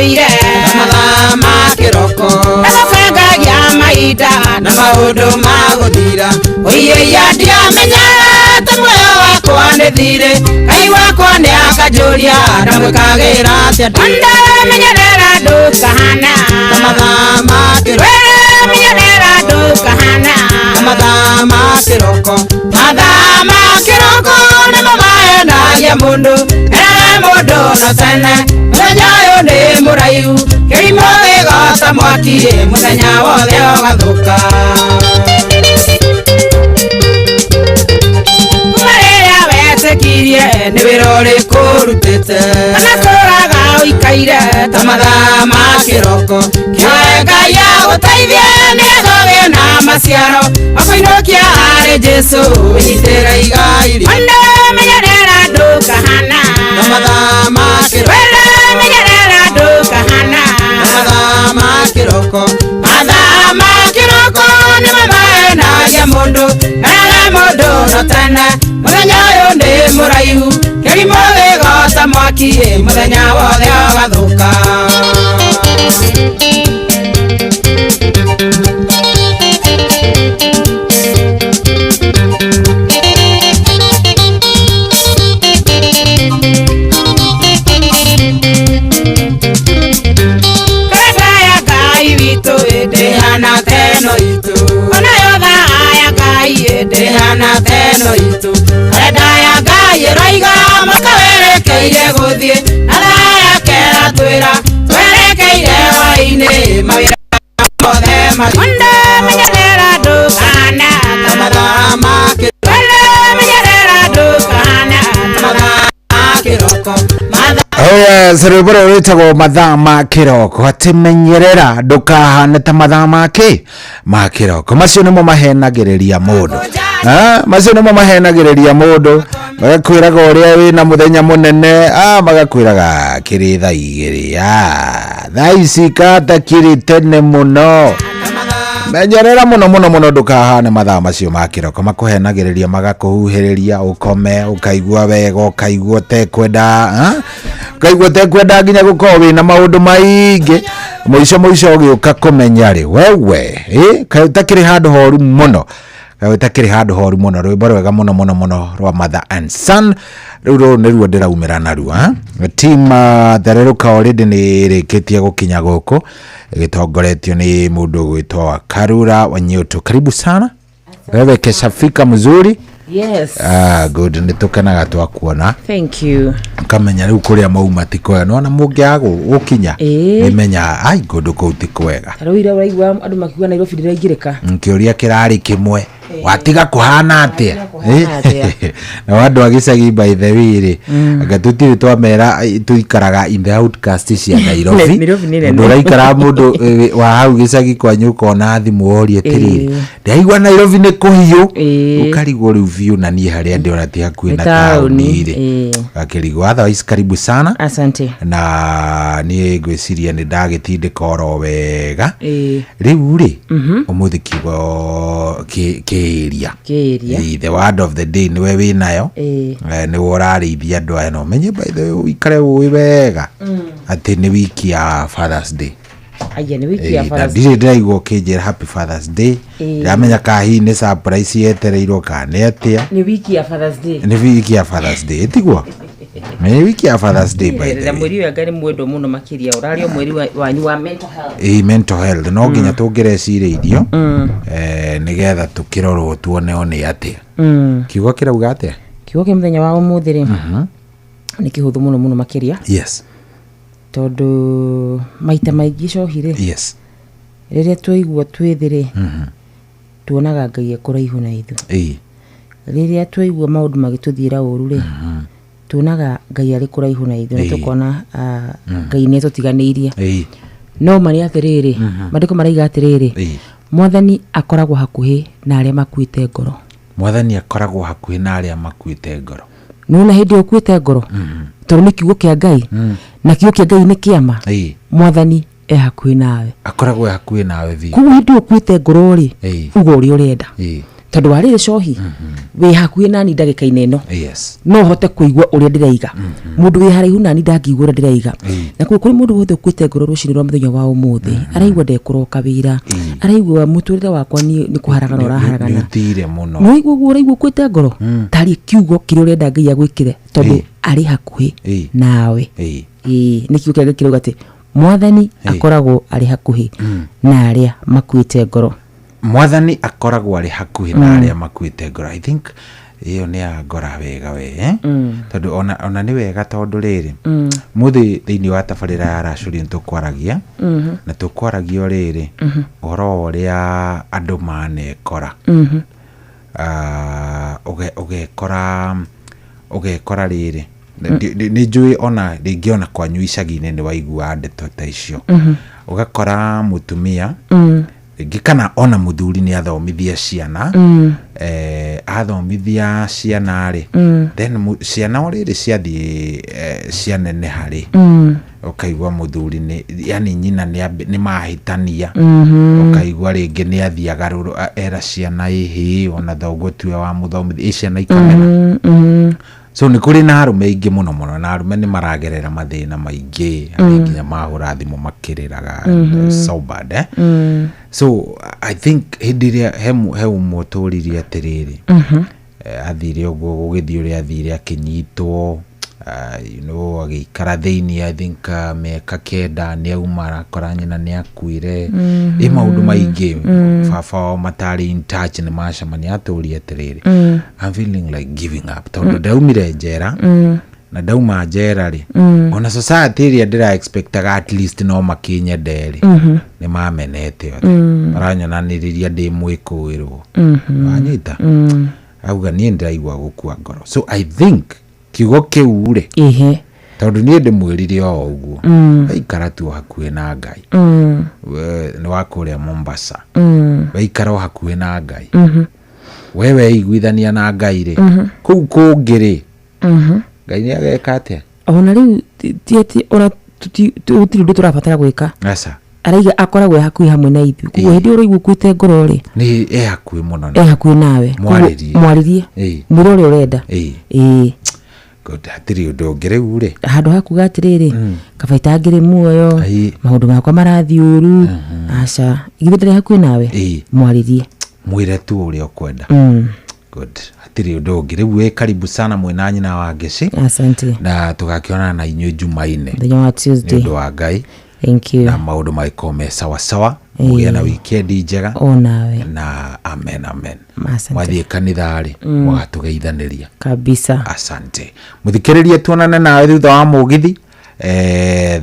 tamatha makiroko nagucengagia mahinda na maundu maguthira oiyeia ndiamenya ta muoyo wakwa ni thire Ngai wakwa ni akanjuria na mwikagira atia nonde menyerera ndukahana tamatha makiroko menyerera ndukahana tamatha makiroko mathaa makiroko nimo maenagia mundu mundu no tene muthenya uyu ni muraihu kirimo gigota mwaki muthenya wothe ugathuka mariria wetikirie ni wira uriku urutite kana turaga uikaire tamatha makiroko kioe Ngai aguteithie nigetha ugie na maciaro makuinukia hari Jesu winyitire igai ande menyerera ndukahana tamatha makiroko menyerera ndukahana tamatha makiroko tene muthenya uyu ndi muraihu kirimo gigota mwaki muthenya wothe ugathuka Dehana teno itu ona yoga aya kai dehana teno itu reda ya gai raiga makawere keire guthie ala kera twira twere keire waine mawira mothe makonde menyerera dukana tamadha makirole menyerera dukana tamadha makiroko Rwĩmbo rwĩtagwo mathaa ma kĩroko atĩ menyerera ndũkahane ta mathaa ma kĩroko. Macio nĩmo mahenagĩrĩria mũndũ, macio nĩmo mahenagĩrĩria mũndũ, magakwĩraga ũrĩa wĩna mũthenya mũnene, magakwĩraga kĩrĩ thaa 2 thaa ici katakĩrĩ tene mũno. Menyerera mũno ndũkahane mathaa macio ma kĩroko, makũhenagĩrĩria magakũhuhĩrĩria ũkome ũkaigua wega ũkaigua tekwenda kaigua tekwenda nginya gũkorwo wĩna maũndũ maingĩ mũico ũgĩũka kũmenya rĩ wewe takĩrĩ handũ horu mũno rwĩmbo rwega mũno rwa Mother and Son. Rĩu nĩruo ndĩraumĩra naruo team thererũka already nĩrĩkĩtie gũkinya gũkũ gĩtongoretio nĩ mũndũ gwĩtwo Karura Wanyoto. Karibu sana wewe, keshafika mzuri. Yes. Good, nĩtũkenaga twakuona. Thank you. Kamenya rĩu kũrĩa mauma ti kwega, nona mũngĩaga gũkinya nĩmenya ai kũndũ kũu ti kwega. Tarĩu ira ũraigua andũ makiuga Nairobi ndĩraingĩrĩka. Kĩũria kĩrarĩ kĩmwe, watiga kũhana atĩa? Na andũ a gĩcagi by the way rĩ, anga tũtirĩ twamera tũikaraga in the outcast cia Nairobi. Ndũraikara mũndũ wa hau gĩcagi kwanyu ũkona thimũ orie tirĩ ndaigua Nairobi nĩ kũhiũ, ũkarigwo rĩu biũ na niĩ harĩa ndĩ ona ti hakuhĩ na taũni rĩ. Akĩrigwo otherwise karibu sana. Asante. Na niĩ ngwĩciria nĩ ndagĩtindĩka oro wega. Rĩu rĩ ũmũthĩ kiugo kĩĩria. The word of the day nĩwe wĩnayo, nĩwe ũrarĩithia andũ aya, no menye by the way ũikare ũĩ wega atĩ nĩ wiki ya Father's Day. Aya nĩ wiki ya Father's Day. Ndĩrĩ ndĩraigua ũkĩnjĩra happy Father's Day. Ndĩramenya ka hihi nĩ surprise yetereirwo kana nĩ atĩa. Nĩ wiki ya Father's Day. Nĩ wiki ya Father's Day tiguo. Nĩ wiki ya Father's Day by the way. Mweri wa ngari mwendo mũno makĩria ũrario mweri wanyu wa mental health. Mental health no nginya tũngĩreciria nĩgetha tũkĩrorwo tuone nĩ atĩa. Kiugo kĩrauga atĩa? Kiugo kĩ mũthenya wa ũmũthĩ rĩ nĩ kĩhũthũ mũno makĩria. Yes. Tondũ maita maingĩ cohi rĩ. Yes. Rĩrĩa twaigua twĩ thĩ rĩ tuonaga Ngai ekũraihu na ithuĩ. Rĩrĩa twaigua maũndũ magĩtũthiĩra ũru rĩ tuonaga Ngai arĩ kũraihu na ithuĩ, na tũkona Ngai nĩ tũtiganĩirie. No marĩ atĩrĩrĩ, maandĩko maraiga atĩrĩrĩ, Mwathani akoragwo hakuhĩ na arĩa makuĩte ngoro. Mwathani akoragwo hakuhĩ na arĩa makuĩte ngoro. Nuna hĩndĩ ũkuĩte ngoro tondũ nĩ kiugo kĩa Ngai na kiugo kĩa Ngai nĩ kĩama. Mwathani hakuhĩ nawe, akoragwo hakuhĩ nawe vi. Kuo hĩndĩ ũkuĩte ngoro rĩ uga ũrĩa ũrenda, tondũ warĩrĩ cohi wĩ hakuhĩ nani ndagĩka-inĩ ĩno no hote kũigua ũrĩa ndĩraiga. Mũndũ wĩ haraihu nani ndangĩigua ũrĩa ndĩraiga. Na kuo kũrĩ mũndũ wothe ũkuĩte ngoro rũcinĩ rwa mũthenya wa ũmũthĩ araigua ndekũroka wĩra, araigua mũtũrĩre wakwa nĩ kũharagana ũraharagana, no igua ũguo ũraigua ũkuĩte ngoro tarĩ kiugo kĩrĩa ũrenda Ngai agwĩkĩre tondũ arĩ hakuhĩ nawe. Nĩ kiugo kĩa Ngai kĩrauga atĩ Mwathani akoragwo arĩ hakuhĩ na arĩa makuĩte ngoro. Mwathani akoragwo arĩ hakuhĩ na arĩa makuĩte ngoro. I think iyo nĩ angora wega we tondũ ona nĩ wega tondũ rĩrĩ mũthĩ thĩinĩ wa tabarĩra ya racũri nĩtũkwaragia na tũkwaragia rĩrĩ ũhoro ũrĩa andũ manekora ũgekora rĩrĩ nĩ njũĩ ona rĩngĩ ona kwanyu icagi-inĩ nĩ waigua ndeto ta icio ũgakora mũtumia rĩngĩ kana ona mũthuri nĩ athomithia ciana athomithia ciana rĩ then ciana rĩrĩ ciathiĩ cianeneha rĩ ukaigwa muthuri ni yani nyina ni mahitania ukaigwa ringi ni athiaga ruru era ciana ihi ona thoguo tuwe wa muthomithi ciana ikamena so ni kuri na arume ingi muno na arume ni maragerera mathina maingi nginya mahura thimu makiriraga so bad so I think hindiria hemu muturiria atiriri athire uguo gugithio ri athire akinyitwo agikara thiini I think meka kenda ni aumara kora nyina ni akuire maundu maingi baba matari in touch ni macamania aturi atiriri I'm feeling like giving up tondu ndaumire njera na ndauma njera ri ona society ri ndira expectaga at least no makinyenderi ni mamenete maranyananiriria ndi mwikuirwo wanyita auga ni ndaigwa gukua ngoro so I think kiugo kiu ri tondu ni ndimwirire o uguo aikara tu hakuhe na Ngai ni wakuria Mombasa aikara hakuhe na Ngai wewe iguithania na Ngai ri kuu kungiri Ngai ni ageka atia ona riu tieti ora tuti turabatara gwika asa araiga akoragwo hakuhi hamwe na ithu kuo hindi urigu kwite ngoro ri ni hakuhi muno hakuhi nawe mwaririe mwiro uri urenda good atiri undu ngiriu ri handu hakuga atiriri kabaita ngiri muoyo maundu makwa marathi uru aca igithire hakuhi nawe mwaririe mwire tu uri okwenda good atiri undu ngiriu karibu sana mwena nyina wa Ngeci asante na tugakiona na inyu Jumaine ndio wa Tuesday ndio wa Ngai thank you na maundu maikome sawa sawa mugia na weekend njega onawe na amen mwathie kanithari mwatugeithaniria kabisa asante muthikiririe tuonane nawe thutha wa mugithi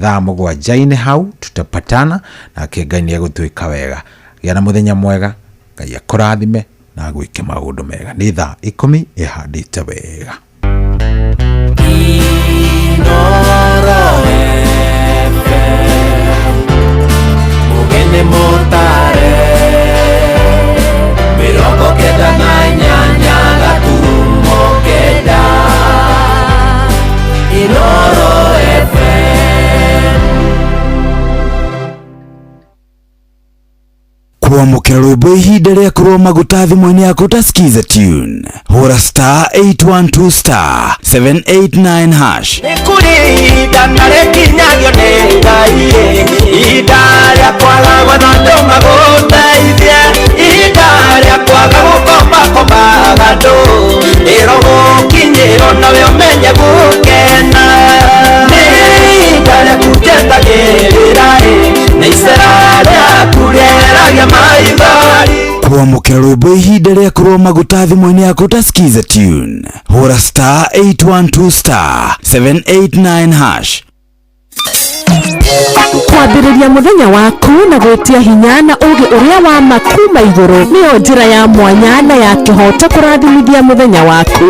thaa 7 hau tutapatana na Ngai ni agutwika wega gia na muthenya mwega Ngai akurathime na gwike maundu mega ni thaa 10 ihandite wega Mugene motare Mirongo kenda na nyanya gaturumo kenda Inoro FM Kuamukira rwimbo ihinda ria kurwo maguta thimũ-inĩ yaku ta skiza tune hura star 812 star 789 hash Nikurida narekinyagio ni Ngai Ida ria kwaga gũthondũ magũteithie Ida ria kwaga gũkomba gandũ Ĩro gũkinyĩrwo nawe ũmenye gũkena Nĩ ida ria kũnjetagĩrĩra Nĩ icera rĩaku rĩeragia maithori Kuamukira rwimbo ihinda ria kurwo maguta thimũ-inĩ yaku ta skiza tune hura star 812 star 789 hash kwambĩrĩria mũthenya waku na gwĩtia hinya na ũgĩ ũrĩa wa makuma igũrũ nĩyo njĩra ya mwanya na ya kĩhoto kũrathimithia mũthenya waku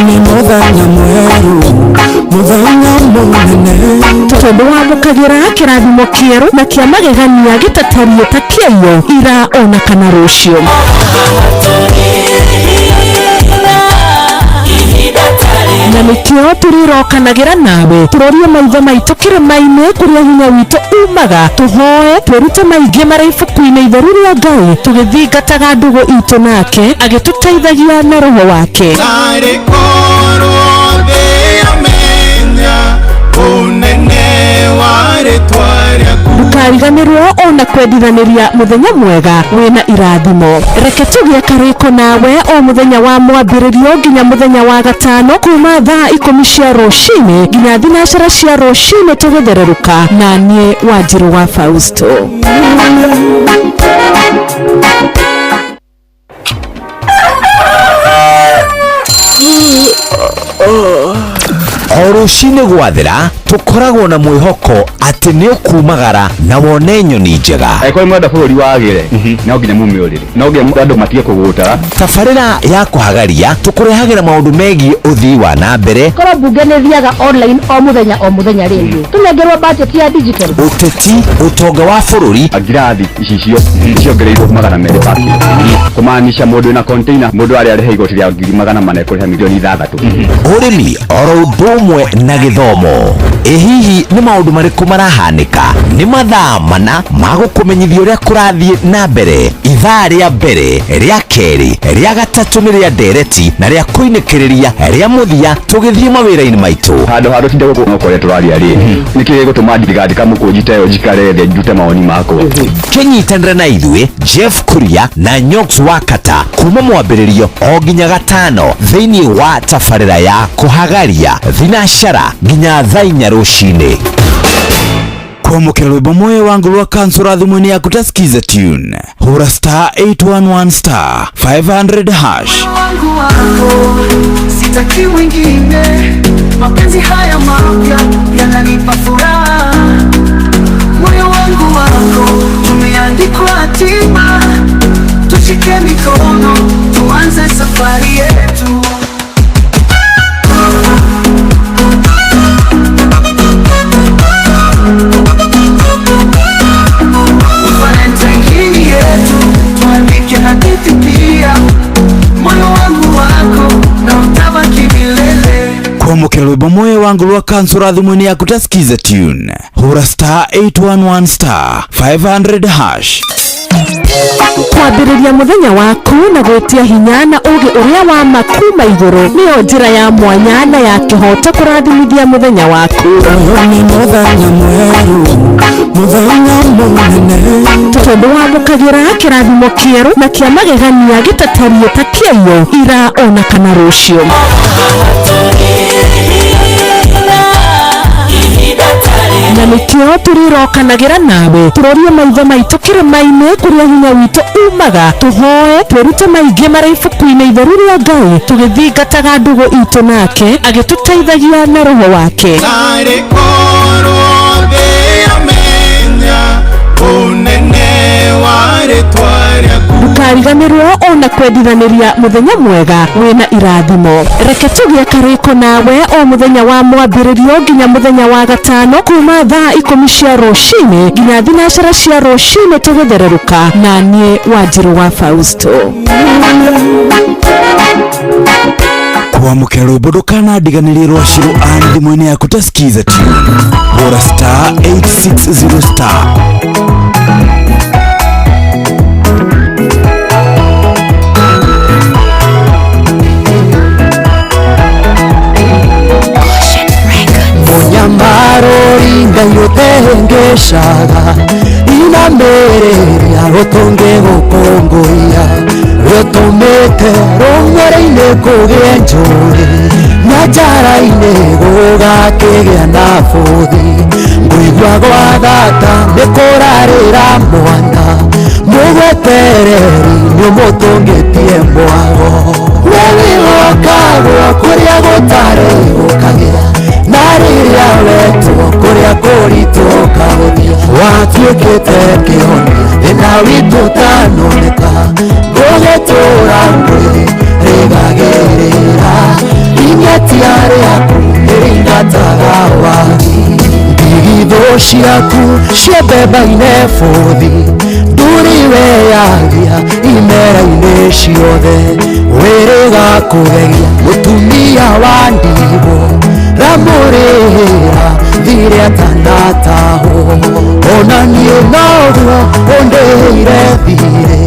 ni mũthenya mwerũ mũthenya mũnene tondũ wamũkagĩra kĩrathimo kĩerũ na kĩa magegania gĩtatarie ta kĩayo ira ona kana rũciũ na nĩkĩo tũrĩrokanagĩra nawe tũrorie maitho maitũ kĩrĩma-inĩ kũrĩa hinya witũ umaga tũhoe twĩrute maingĩ marĩ ibuku-inĩ itheru rĩa Ngai tũgĩthingataga ndũgũ itũ nake agĩtũteithagia na roho wake ndukariganĩrwo ona kwendithanĩria mũthenya mwega wĩna irathimo reke tũgĩe karĩko nawe o mũthenya wa mwambĩrĩrio nginya mũthenya wa gatano kuma thaa 10 cia rũcinĩ nginya thinacara cia rũcinĩ tũgĩthererũka na niĩ Wanjirũ wa Fausto o rũcinĩ gwathĩra tũkoragwo na mwĩhoko atĩ nĩ ũkumagara na wone nyoni njega angĩkorwo mwenda bũrũri wagĩre no nginya mumĩũrĩre no nginya andũ matige kũgũtara tabarĩra ya kũhagaria tũkũrehagĩra maũndũ megiĩ ũthii wa na mbere korwo mbunge nĩ thiaga online o mũthenya rĩngĩ tũnengerwo budget ya digital ũteti ũtonga wa bũrũri ngirathi icicio ciongereirwo magana merĩ paki kũmaanisha mũndũ wĩna container mũndũ arĩa arĩhe igoti rĩa 400,000 ekũrĩha milioni 6 ũrĩmi oro ũndũ ũmwe na gĩthomo hihi nĩ maũndũ marĩkũ marahanĩka? Nĩ mathaa mana magũkũmenyithia ũrĩa kũrathiĩ na mbere. Ithaa rĩa mbere, rĩa kerĩ, rĩa gatatũ nĩ rĩa ndereti na rĩa kũinĩkĩrĩria rĩa mũthia tũgĩthiĩ mawĩra-inĩ maitũ. Handũ tinde gũkũrĩa tũraria nĩkĩ gũtũma ndigandĩka mũkũnjita ĩyo njikare thĩ njute mawoni makwa. Kĩnyitanĩre na ithuĩ Jeff Kuria na Nyox Wakata kuma mwambĩrĩrio o nginya gatano thĩinĩ wa tabarĩra ya kũhagaria thinacara nginya thaa 4 rũcinĩ. Kwamũkĩra rwĩmbo moyo wangu rwa kansura thimũ-inĩ yaku ta skiza tune. Hura *811 *500#. Sitaki wengine, mapenzi haya mapya yananipa furaha. Moyo wangu wako tumeandikwa hatima, tushike mikono tuanze safari yetu. Kwamũkĩra rwĩmbo moyo wangu rwa kansura thimũ-inĩ yaku ta skiza tune. Hura *811 *500#. Kwambĩrĩria mũthenya waku na gwĩtia hinya na ũgĩ ũrĩa wa makuma igũrũ nĩyo njĩra ya mwanya na ya kĩhoto kũrathimithia mũthenya waku. Ni mũthenya mwerũ, mũthenya mũnene, tondũ wamũkagĩra kĩrathimo kĩerũ na kĩa magegania gĩtatarie ta kĩayo ira ona kana rũciũ. Na nĩkĩo tũrĩrokanagĩra nawe tũrorie maitho maitũ kĩrĩma-inĩ kũrĩa hinya witũ umaga, tũhoe twĩrute maingĩ marĩ ibuku-inĩ itheru rĩa Ngai tũgĩthingataga ndũgũ itũ nake agĩtũteithagia na roho wake. Ndũkariganĩrwo ona kwendithanĩria mũthenya mwega wĩna irathimo. Reke tũgĩe karĩko nawe o mũthenya wa mwambĩrĩrio nginya mũthenya wa gatano kuma thaa 10 cia rũcinĩ nginya thinacara cia rũcinĩ tũgĩthererũka na niĩ Wanjirũ wa Fausto. Kwamũkĩra rwĩmbo ndũkanandiganĩrie rwa Shirũ Ann thimũ-inĩ yaku ta skiza tune. Hura *860 Ngeshaga ina mbere ya rotonge gũkũngũiya rũtũmĩte rũng'ore-inĩ kũgĩe njũĩ na njara-inĩ gũgakĩgĩa na bũthi ngũigua gwa thata nĩ kũrarĩra mwana mũgwetereri nĩ mũtũngĩtie mwago wewĩgokagwo kũrĩa gũtarĩ gũkagĩa na rĩrĩa wetwo kũrĩa kũritũ kagũthia watuĩkĩte kĩhonia thĩna witũ tanoneka gũgĩtũra ngwĩ rĩgagĩrĩra inyetia rĩaku nĩrĩingataga wagi ndigithũ ciaku ciembemba-inĩ bũthi nduri weyagia imera-inĩ ciothe wĩrĩga kũgegia mũtumia wa ndigwo ramũrĩhĩra thire atanatahwo ona niĩ noguo ũndĩhĩire thirĩ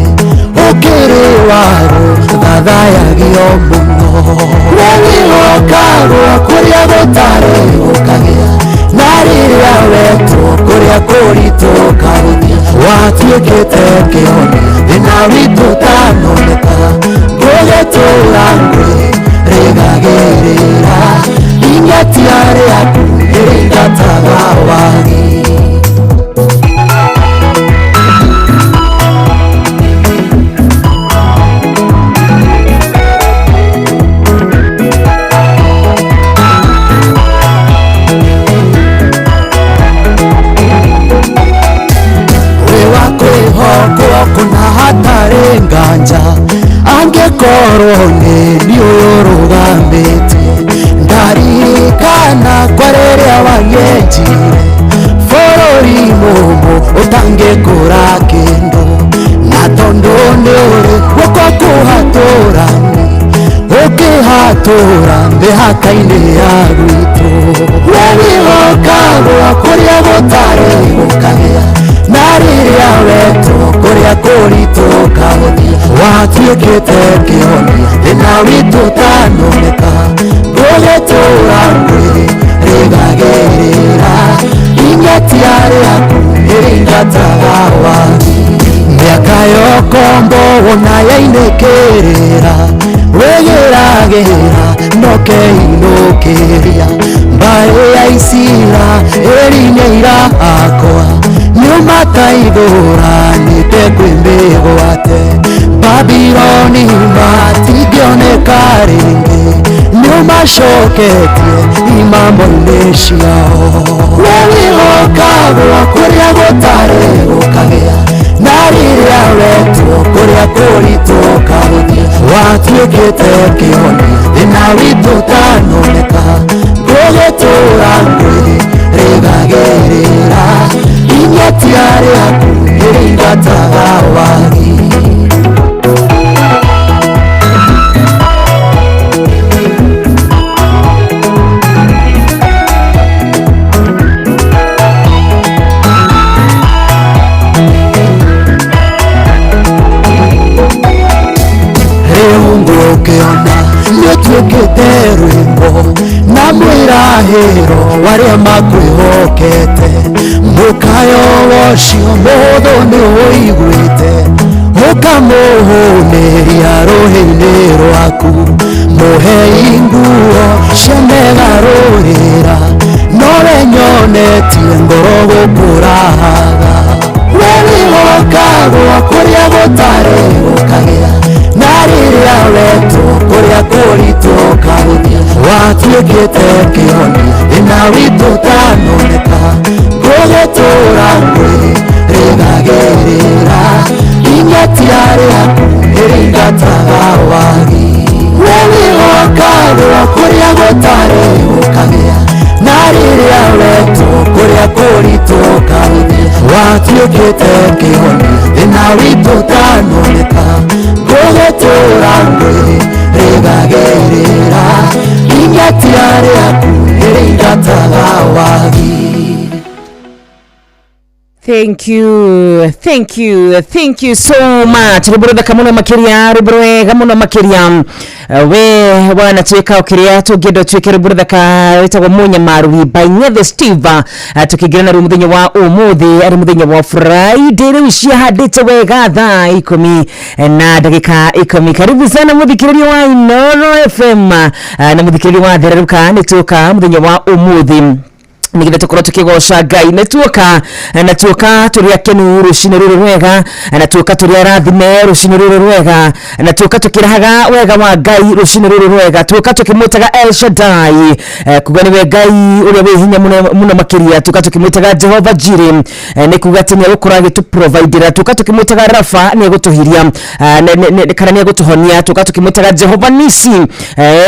ũkĩrĩ warũ thathayagio mũno wewĩgokagwo kũrĩa gũtarĩ gũkagĩa na rĩrĩa wetwo kũrĩa kũritũ kagũthia watuĩkĩte kĩhonia thĩna witũ tanoneka gũgĩtũra ngwĩ rĩgagĩrĩra inyetia rĩaku nĩrĩingataga wagi. Wĩwa kwĩhokwo kũna hatarĩ nganja angĩkorwo nĩ nĩũrũgamĩtie ndaririkana kwa rĩrĩa wagĩnjire bũrũri mũmũ ũtangĩkũra kĩndũ na tondũ nĩ ũrĩ guoko kũhatũrani ũkĩhatũra gutura mihaka-inĩ ya gwitũ wegĩgokagwo kũrĩa gũtarĩ gũkagĩa na rĩrĩa wetwo kũrĩa kũritũ kagũthia watuĩkĩte kĩhonia thĩna witũ tanoneka gũgĩtũra mwĩrĩ rĩgagĩrĩra ingetia rĩaku ĩringataga wagi mĩaka yokombo wona yainĩkĩrĩra wegĩragĩra nokeinũkĩria mbaĩ ya icira ĩrinye irakwa nyũmataithũranĩte kwĩmĩgwate Babironi matingĩoneka rĩngĩ nĩũmacoketie imambo-inĩ ciao wegĩgokagwo kũrĩa gũtarĩ gũkagĩa na rĩrĩa wetwo kũrĩa kũritũ kagũthia watuĩkĩte kĩhonia thĩna witũ tanoneka gũgĩtũra mwĩrĩ rĩgagĩrĩra ingetia rĩaku ĩringataga wagi nĩtuĩkĩte rwĩmbo na mwĩrahĩro warĩa makwĩhokete mũkayo wocio mũthũ nĩũiguĩte ũkamũhũnĩria rũhĩ-inĩ rwaku mũhei nguo ciamegarũrĩra nowe nyonetie ngoro gũkũrahaga wegĩgokagwo kũrĩa gũtarĩ gũkagĩa na rĩrĩa wetwo kũrĩa kũritũ kagũthia watuĩkĩte kĩhonia thĩna witũ tanoneka gũgĩtũra mwĩrĩ rĩgagĩrĩra ingetia rĩaku ĩringataga wagi wegĩgokagwo kũrĩa gũtarĩ gũkagĩa na rĩrĩa wetwo kũrĩa kũritũ kagũthia watuĩkĩte kĩhonia thĩna witũ tanoneka gũgĩtũra mwĩrĩ rĩgagĩrĩra ingetia rĩaku ĩringataga wagi. Thank you so much. Ruburuda kamuno makiria, ruburuega muno makiria. We wana tuweka ukiria tugido tuweke ruburuda ka wetagwa munya marui by Nyethe Steve. Tukigirana rumudenye wa umuthi, rumudenye wa Friday. Rewishia hadite wega thaa 10:10. Karibu sana muthikiriri wa Inooro FM. Na muthikiriri wa Thereruka nituka mudenye wa umuthi. Nigenda tukoro tukigoca Ngai natuka turi akenu rucini ruru rwega natuka turi arathime rucini ruru rwega natuka tukirahaga wega wa Ngai rucini ruru rwega tuka tukimutaga El Shaddai kuga niwe Ngai uria wi hinya muno makiria tuka tukimutaga Jehova Jireh ni kuga ati ni gukora tu provider tuka tukimutaga Rafa ni gutuhiria kana ni gutuhonia tuka tukimutaga Jehova Nisi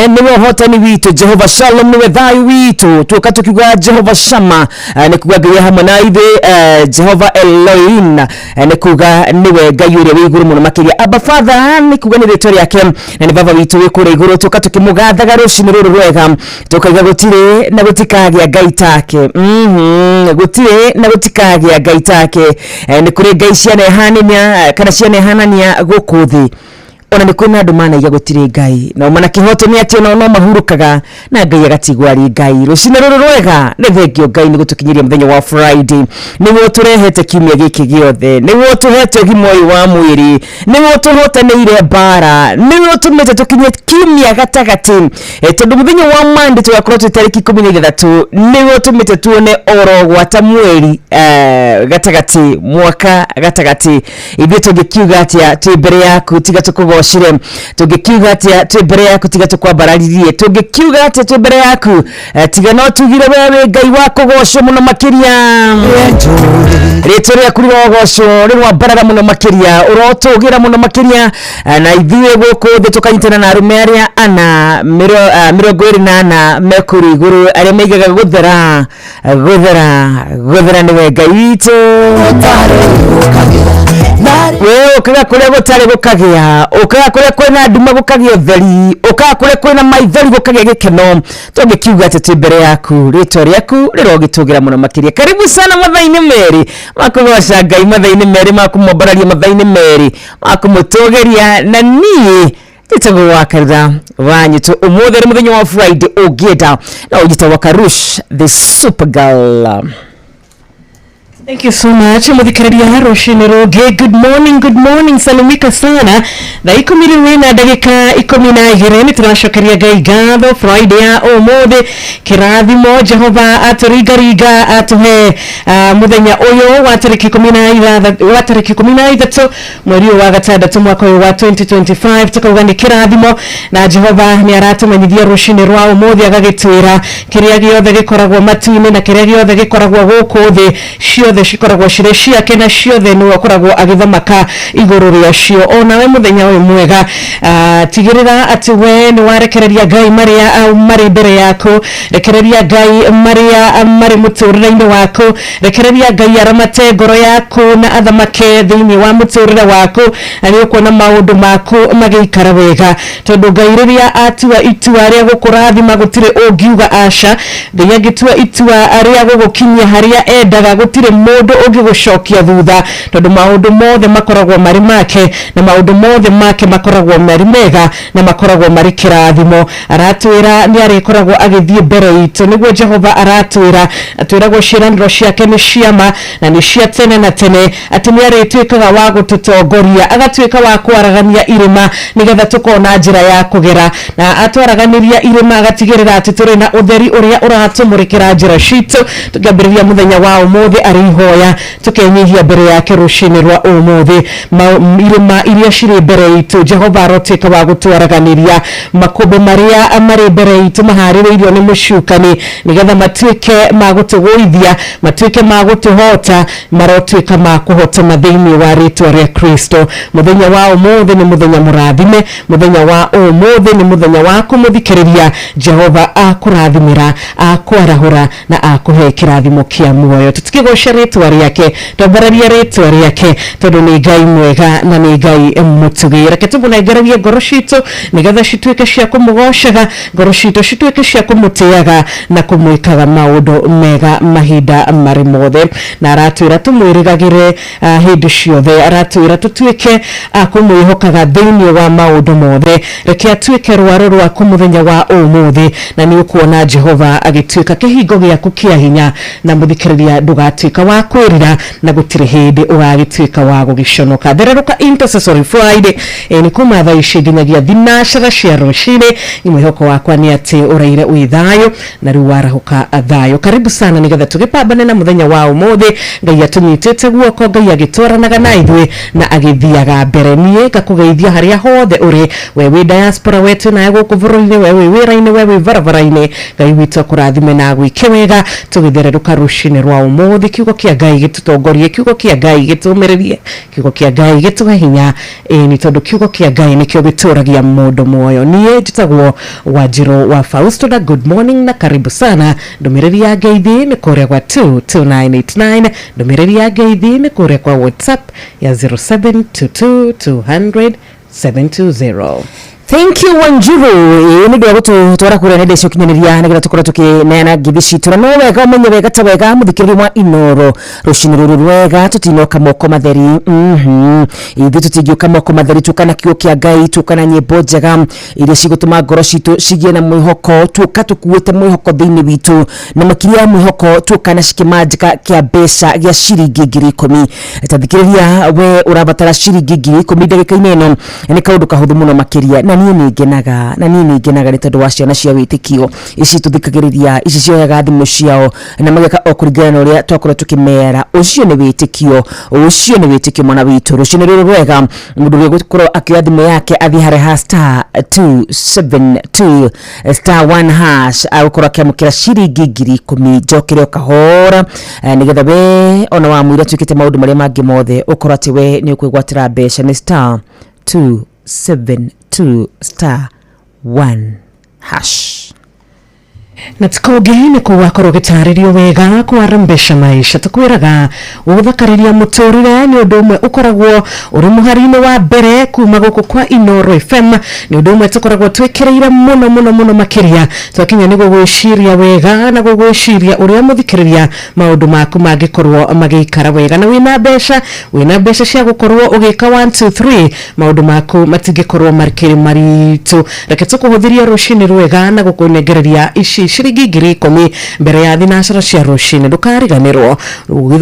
niwe hotani witu Jehova Shalom niwe thayu witu tuka tukiga Jehova Shama nikuga Ngai hamwe na ithe Jehova Elohim nikuga niwe Ngai uria wi iguru muno makiria Abba Father nikuga ni rĩtwa rĩake na ni baba witu wi kure iguru tuka tukimugathaga rucini ruru rwega tukaiga gutire na gutikagĩa Ngai take gutire na gutikagĩa Ngai take ni kuri Ngai cianehanania kana cianehanania guku thi ona ni kwina andu manaiga gutire Ngai na mana kihoto ni ati no mahurukaga na Ngai agatigwari Ngai rucini ruru rwega ni thengio Ngai ni gutukinyiria muthenya wa Friday niwe turehete kiumia giki giothe niwe tuhete gimoyo wa mwiri niwe tuhotaneire bara niwe tumete tukinyie kiumia gatagati tondu muthenya wa Monday tugakorwo tariki 13 niwe tumete tuone oro gwata mweri gatagati mwaka gatagati ithuĩ tũngĩkiuga atĩa twĩ mbere yaku tiga tũkũgocire tũngĩkiuga atĩa twĩ mbere yaku tiga tũkwambararirie tũngĩkiuga atĩa twĩ mbere yaku tiga no tugire wewe Ngai wa kũgocwo mũno makĩria rĩtwa rĩaku rĩrogocwo rĩrwambarara mũno makĩria ũrotũgĩra mũno makĩria na ithuĩ gũkũ thĩ tũkanyitana na arũme arĩa ana 24 mekũrũ igũrũ arĩa maigaga gũthera nĩwe Ngai witũ we ukaga kuria gutari gukagia ukaga kuria kwina nduma gukagia theri ukaga kuria kwina maithori gukagia gikeno tungikiuga ati ti mbere yaku ritwa riaku rirogitugira muno makiria. Karibu sana mathaini meri makugoca Ngai, mathaini meri makumombararia, mathaini meri makumutogeria na nie Titago wakarida wanyitu umuthe muthenya wa Friday ugienda na ujita wa Karush the super girl. Thank you so much. Muthikiriria Roshini Roge. Good morning. Salimika sana. Na ikumiri na dakika 12 tunashokeria Ngai gatho Friday ya umuthi kirathimo Jehova aturigariga atuhe muthenya uyu wa tariki 13 mweri wa gatandatu mwaka wa 2025 tukauga ni kirathimo na Jehova ni aratumenyithia Roshini rwa umuthi agagitwira kiria giothe gikoragwo matu-ini na kiria giothe gikoragwo guku thi ciothe cikoragwo cire ciake na ciothe ni wakoragwo agithamaka iguru ria cio. Onawe muthenya uyu mwega tigirira ati we ni warekereria Ngai maria mari mbere yaku, rekereria Ngai maria mari muturire-ini waku, rekereria Ngai aramate ngoro yaku na athamake thiini wa muturire waku, ani ukuona maundu maku magikara wega tondu Ngai riria atua itua ria gukurathima gutire ungiuga aca, Ngai agitua itua ria gugukinyia haria endaga gutire mundu ungigucokia thutha tondu maundu mothe makoragwo mari make na maundu mothe make makoragwo mari mega na makoragwo mari kirathimo. Aratwira ni arikoragwo agithie mbere itu niguo Jehova aratwira atwiragwo ciraniro ciake ni ciama na ni cia tene na tene ati ni aritwikaga wa gututongoria agatwika wa kwaragania irima nigetha tukona njira ya kugera na atwaraganiria irima agatigirira ati turi na utheri uria uratumurikira njira citu tukambiriria muthenya wa umuthi arihoya tukenyihia mbere yake Roshini rwa umuthi irima iria ciri mbere itu Jehova arotwika wa gutwaraganiria makumbi maria mari mbere itu mahaririirio ni mucukani nigetha matwike magutuguithia matwike magutuhota marotwika makuhota mathiini wa ritwa ria Kristo. Muthenya wa umuthi ni muthenya murathime, muthenya wa umuthi ni muthenya wa kumuthikiriria Jehova akurathimira akwarahura na akuhe kirathimo kia muoyo. Tutikigocea ritwa riake twambararia ritwa riake tondu ni Ngai mwega na ni Ngai mutugi. Reke tubunengeragie ngoro citu nigetha citwike cia kumugocaga, ngoro citu citwike cia kumutiaga na kumwikaga maundu mega mahinda mari mothe. Na aratwira tumwirigagire hindi ciothe, aratwira tutwike kumwihokaga thiini wa maundu mothe. Reke atwike rwaro rwaku muthenya wa umuthi na ni ukuona Jehova agitwika kihingo giaku kia hinya na muthikiriria ndugatwika wa kwirira na gutire hindi ugagitwika wa gugiconoka. Thereruka Intercessory Friday ni kuma thaa ici nginyagia thinacara cia rucini. Ni mwihoko wakwa ni ati uraire wi thayo na riu warahuka thayo. Karibu sana nigetha tugipambane na muthenya wa umuthi. Ngai atunyitite guoko, Ngai agitwaranaga na ithuĩ na agithiaga mbere. Nie ngakugeithia haria hothe uri, we wi diaspora wetu na guku bururi-ini, we wi wira-ini, we wi barabara-ini, Ngai witu akurathime na gwike wega. Tugithereruka Roshini rwa umuthi, kiugo kia Ngai gitutongorie, kiugo kia Ngai gitumiririe, kiugo kia Ngai gituhe hinya ni tondu kiugo kia Ngai nikio gituragia mundu muoyo. Nie njitagwo Wanjiru wa Fausto na good morning na karibu sana. Ndumiriri ya Ngeithi ni kuria kwa 22989, ndumiriri ya Ngeithi ni kuria kwa WhatsApp ya 0722000720. Thank you Wanjiru. Ni ndio gutwara kure nende cio kinyaniria nigira tukora tukineana ngithi citu no wega umenye wega ta wega muthikiri wa Inoro Roshini ruru rwega tutinoka moko matheri ithu tutingiuka moko matheri tukana kiugo kia Ngai tukana nyimbo njega iria cigutuma ngoro citu cigie na mwihoko tuka tukuite mwihoko thiini witu na makiria mwihoko tukana cikimanjika kia mbeca gia ciringi 10,000 tathikiriria we urabatara ciringi 10,000 ndagika-ini ino ni kaundu kahuthu muno makiria na niĩ nĩngenaga nĩ tondu wa ciana cia wĩtĩkio ici tuthikagĩrĩria ici cioyaga thimũ ciao na mageka o kũringana na ũrĩa twakorwo tukĩmera. Ũcio nĩ wĩtĩkio mwana witũ. Rũciũ rũrũ rwega mũndũ ũrĩa gũkorwo akĩoya thimũ yake athiĩ harĩa ha *272 *1# agũkorwo akĩamũkĩra ciringi 10,000 njokere o kahora nĩgetha we ona wamwĩra twĩkĩte maũndũ marĩa mangĩ mothe ũkorwo atĩ we nĩ ũkwĩgwatĩra mbeca. Nĩ *272 *1#. na tikogene kuwakorwo gitaririo wega kwarembesha maisha tukwiraga uthakariria muturire ni undu umwe ukoragwo uri muharine wa mbere kuma guku kwa Inoro FM ni undu umwe tukoragwo twekereire muno makiria twakinya ni gugwiciria wega na gugwiciria uria muthikiriria maundu maku magikorwo magikara wega na wina besha cia gukorwo ugika 1 2 3 maundu maku matingikorwo marikiri maritu reke tukuhuthiria rucini rwega na gukunegereria ici shiringi 10,000 mbere ya thinacara cia rucini ndukariganirwo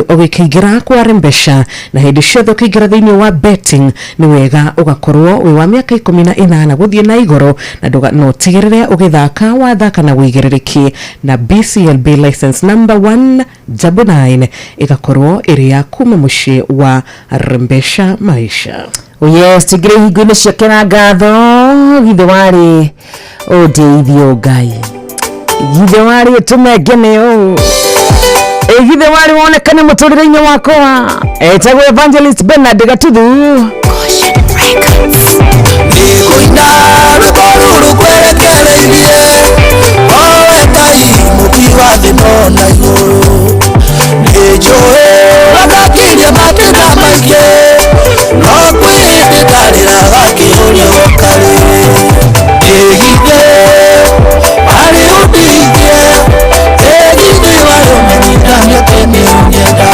ugikingira kwarembesha na hindi ciothe ukiingira thiini wa betting ni wega ugakorwo wi wa miaka 18 guthie na igoro na no tigirire ugithaka wathaka na wigiririki na BCLB license number 199 igakorwo iri ya kuma muci wa rembesha maisha. Yes, tigire hingune ciakena ngatho githe wari udeithio Ngai githe wari tumegene githe wari wonekane muturire-ini wakwa etagwo Evangelist Bernard Gatuthu nikuina rũkorũrũ kwerekereirie owe Ngai mũkiwa thĩ no na igũrũ nĩnjũĩ wagakirie matĩna maingĩ no kwĩhĩndĩ ndarĩraga kĩũria gũkarĩ ĩgithe warĩ ũndeithie ĩgithe warĩ ũmenyithania tene ũnyenda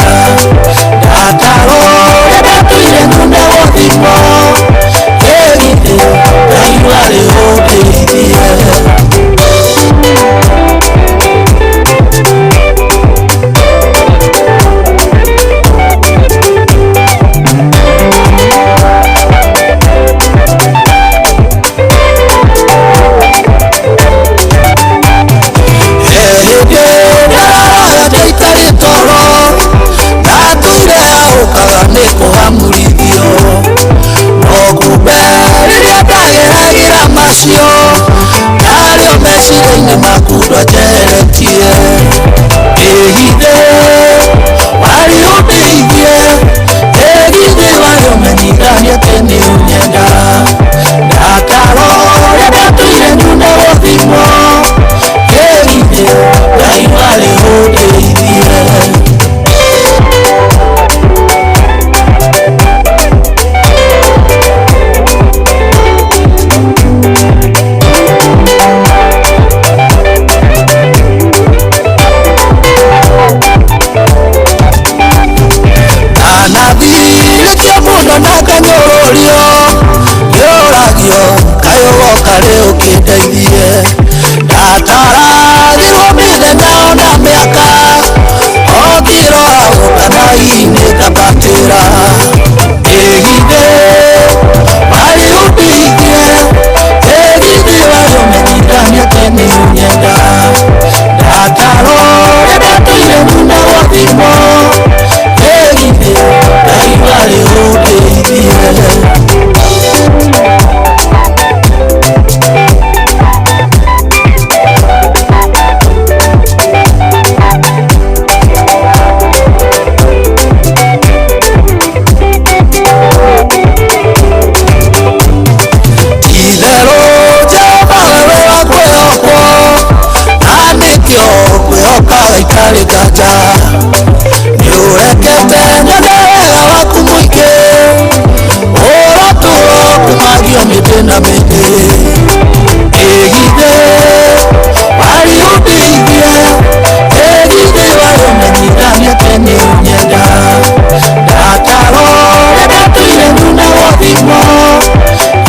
ndatarwo ũrĩa ndatũire nune gũthimwo ĩgithe Ngai warĩ ũndeithie. Nario meciria-inĩ maku ndonjeretie ĩgithe warĩ ũndeithie ĩgithe warĩ ũmenyithania tene ũnyenda ndatarwo ũrĩa ndatũire nune gũthimwo ĩgithe Ngai warĩ ũndeithie. Kare ukindeithie ndataragirwo mĩthenya ona mĩaka othirora gũkanainĩ ngabatĩra ĩgithe warĩ ũndeithie ĩgithe warĩ ũmenyithania tene ũnyenda ndatarwo ũrĩa ndatũire nune gũthimwo ĩgithe Ngai warĩ ũndeithie. Ganja niurekete nyone wega waku mũingĩ ũrotũro kumagio mĩtĩ na mĩtĩ ĩgithe warĩ ũndeithie ĩgithe warĩ ũmenyithania tene ũnyenda ndatarwo ũrĩa ndatũire nune gũthimwo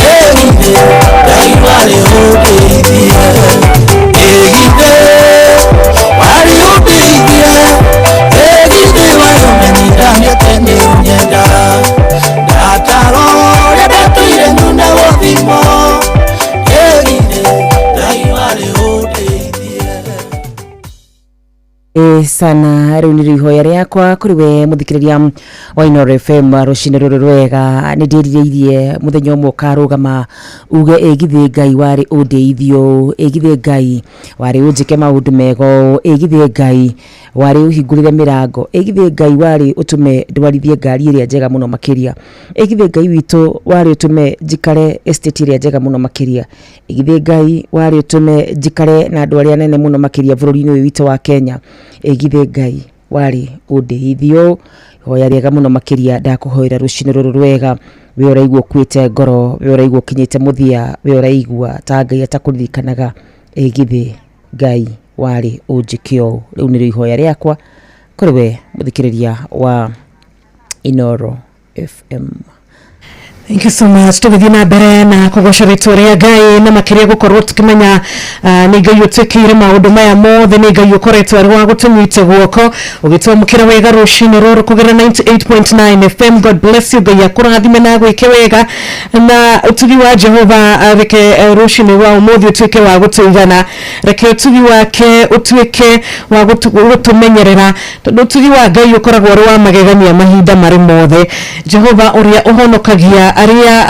ĩgithe Ngai warĩ ũndeithie ĩgithe warĩ ũndeithie ĩgithe warĩ ũmenyithania tene ũnyenda ndatarwo ũrĩa ndatũire nune gũthimwo ĩgithe Ngai warĩ ũndeithie. sana riu ni ihoya riakwa kuri we muthikiriria wa Inoro FM rucini ruru rwega ni ndiririirie muthenya umwe karugama uge ĩgithe Ngai warĩ ũndeithio ĩgithe Ngai warĩ ũnjike maũndũ mego ĩgithe Ngai wari uhingurire mirango igithe Ngai wari utume ndwarithie ngari iria njega muno makiria igithe Ngai witu wari utume jikare estate iria njega muno makiria igithe Ngai wari utume jikare na andu aria nene muno makiria bururi-ini uyu witu wa Kenya igithe Ngai wari undeithio hoya riega muno makiria ndakuhoera rucini ruru rwega we uraigua kwite ngoro we uraigua kinyite muthia we uraigua ta Ngai atakuririkanaga igithe Ngai wari unjikio riu ni ihoya riakwa kuri we muthikiriria wa Inoro FM. Thank you so much. Tugithie na mbere na kugoca ritwa ria Ngai na makiria gukorwo tukimenya ni Ngai utukire maundu maya mothe ni Ngai ukoretwo ari wa gutunyite guoko ugitwamukira wega rucini ruru kugira 98.9 FM. God bless you. Ngai akurathime na gwike wega na utugi wa Jehova reke rucini wa umuthi utuike wa gutuigana reke utugi wake utuike wa gutumenyerera tondu utugi wa Ngai ukoragwo ari wa magegania mahinda mari mothe. Jehova uria uhonokagia aria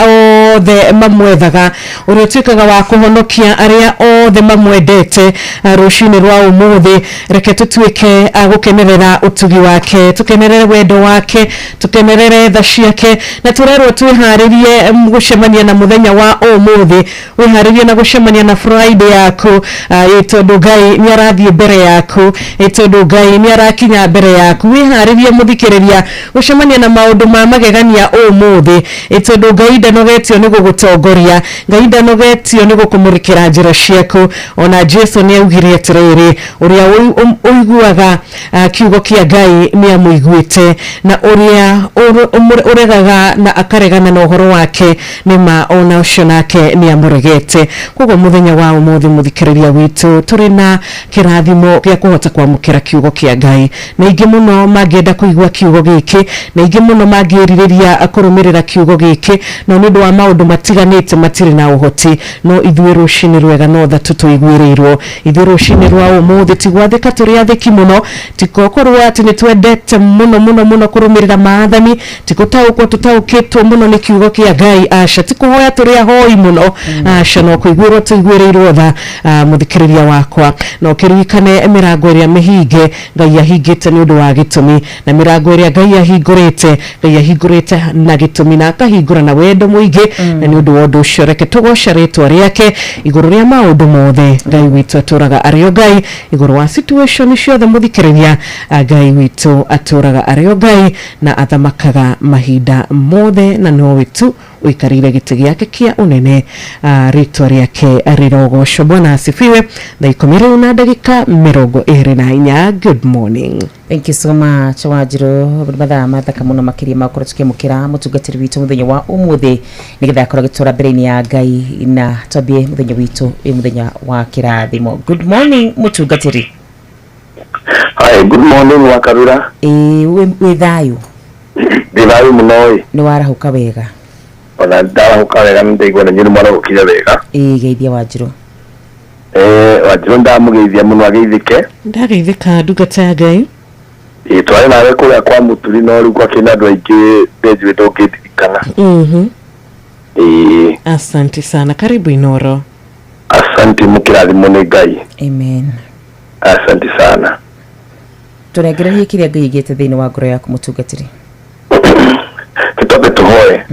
othe mamwethaga uria utuikaga wa kuhonokia aria othe mamwendete rucini rwa umuthi reke tutuike agukenerera utugi wake tukenerere wendo wake tukenerere tha ciake na turerwo twiharirie gucemania na muthenya wa umuthi wiharirie na gucemania na Friday yaku itondu Ngai ni arathie mbere yaku itondu Ngai ni arakinya mbere yaku wiharirie muthikiriria gucemania na maundu ma magegania umuthi tondu Ngai ndanogetio ni gugutongoria Ngai ndanogetio ni gukumurikira njira ciaku ona Jesu ni augire atiriri uria uiguaga kiugo kia Ngai ni amuiguite na uria uregaga na akaregana na uhoro wake ni ma ona ucio nake ni amuregete koguo muthenya wa umuthi muthikiriria witu turi na kirathimo gia kuhota kwamukira kiugo kia Ngai na ingi muno magenda kuigua kiugo giki na ingi muno magiririria akurumirira kiugo giki no ni ndwa maundu matiganite matiri na uhoti no ithuĩ rucini rwega no tha tutuiguĩrĩirwo ithuĩ rucini rwa umuthi tigwathĩka tũrĩ athĩki mũno tikokorwo atĩ nĩ twendete mũno kũrũmĩrĩra maathani tigũtaũkwo tũtaũkĩtwo mũno nĩ kiugo kĩa Ngai aca tikũhoya tũrĩ ahoi mũno aca no kũiguĩrwo tũiguĩrĩirwo tha mũthikĩrĩria wakwa no kĩririkane mĩrango ĩrĩa mĩhinge Ngai ahingĩte nĩ ũndũ wa gĩtũmi na mĩrango ĩrĩa Ngai ahingũrĩte na gĩtũmi na akahingũra na wendo muingi na ni undu wa undu ucio reke tugoca ritwa riake iguru ria maundu mothe Ngai witu aturaga ario Ngai iguru wa situation ciothe muthikiriria Ngai witu aturaga ario Ngai na athamakaga mahinda mothe na no witu uikarire giti giake kia unene ritwa riake rirogocwo. Bwana asifiwe. Thaa 10 na dakika 24. Good morning. Thank you so much Wanjiru mathaa mathaka muno makiria makora tukimukira mutungatiri witu muthenya wa umuthi nigetha akora gitura mbere-ini ya Ngai na twambie muthenya witu muthenya wa kirathimo. Good morning mutungatiri. Hi, good morning Wakarura. We thayu. Thayu muno. Ni warahuka wega. Ona ndarahuka wega ndigwa na nyiri mwana gukira wega. Geithia Wanjiru. Wanjiru ndamugeithia muno ageithike. Ndageithika ndungata ya Ngai. Twari nawe kuria kwa muturi no riu kwa kina andu aingi ndeju ndokiririkana. Asante sana, karibu Inoro. Asante mukirathimo ni Ngai. Amen. Asante sana. Turegererie kiria Ngai igite thiini wa ngoro yaku mutungatiri. Tutabe tuhoe.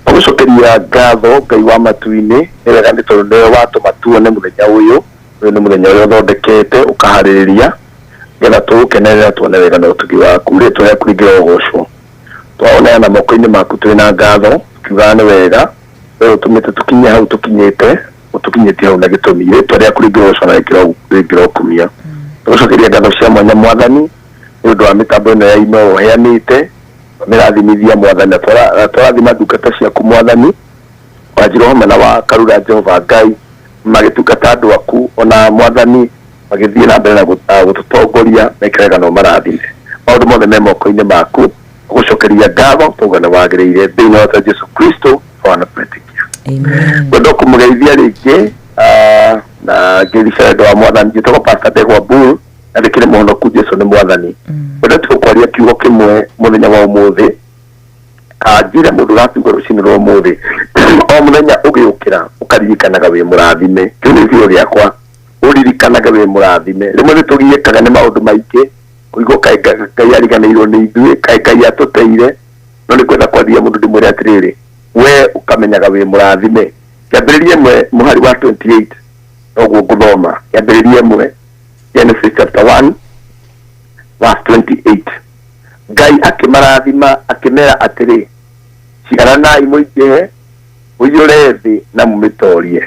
Gucokeria ngatho Ngai wa matu-ini nĩwega nĩ tondũ nĩwe watũma tuone mũthenya ũyũ nĩ mũthenya ũrĩa ũthondekete ũkaharĩrĩria nĩgetha tũgũkenerera tuone wega na ũtugi waku rĩtwa rĩaku rĩngĩrogocwo twaoneana moko-inĩ maku tũrĩ na ngatho tukiugaga nĩ wega we ũtũmĩte tũkinye hau tũkinyĩte ũtũkinyĩtie hau na gĩtũmi rĩtwa rĩaku rĩngĩrogocwo na rĩngĩrokumia tũgũcokeria ngatho cia mwanya Mwathani nĩ ũndũ wa mĩtambo ĩno ya ino ũheanĩte mirathimithia Mwathani twathima ndungata ciaku Mwathani Wanjiru hamwe na wa Karura Jehova Ngai magĩtungata andũ aku ona Mwathani magĩthiĩ na mbere na gũtũtongoria mekĩrega no marathime maũndũ mothe me moko-inĩ maku gũcokeria ngatho tũuga nĩ wagĩrĩire thĩinĩ wa Jesu Kristo wanapetikia. Amen. Ngwenda kũmũgeithia rĩngĩ na ngĩricera andũ a Mwathani njĩtagwo Pastor Ndegwa Bull na ndĩkĩrĩ mũhonoku Jesu nĩ Mwathani. Ngwenda tũkwaria kiugo kĩmwe mũthenya wa ũmũthĩ njĩra mũndũ ũrakiuga rũcinĩ rwa ũmũthĩ o mũthenya ũgĩũkĩra ũkaririkanaga wĩ mũrathime kĩu nĩ kĩo gĩakwa ũririkanaga wĩ mũrathime rĩmwe nĩ tũgiĩkaga nĩ maũndũ maingĩ kuigo kai ariganĩirwo nĩ ithuĩ kai atuteire no nĩ kwenda kwathia mũndũ ndĩmwĩre atĩrĩrĩ we ukamenyaga wĩ mũrathime. Kĩambĩrĩria ĩmwe mũhari wa 28 noguo ngũthoma. Kĩambĩrĩria ĩmwe Genesis chapter 1 verse 28. Ngai akĩmarathima akĩmera atĩrĩ ciaranai mũingĩhe mũiyũre thĩ na mũmĩtorie,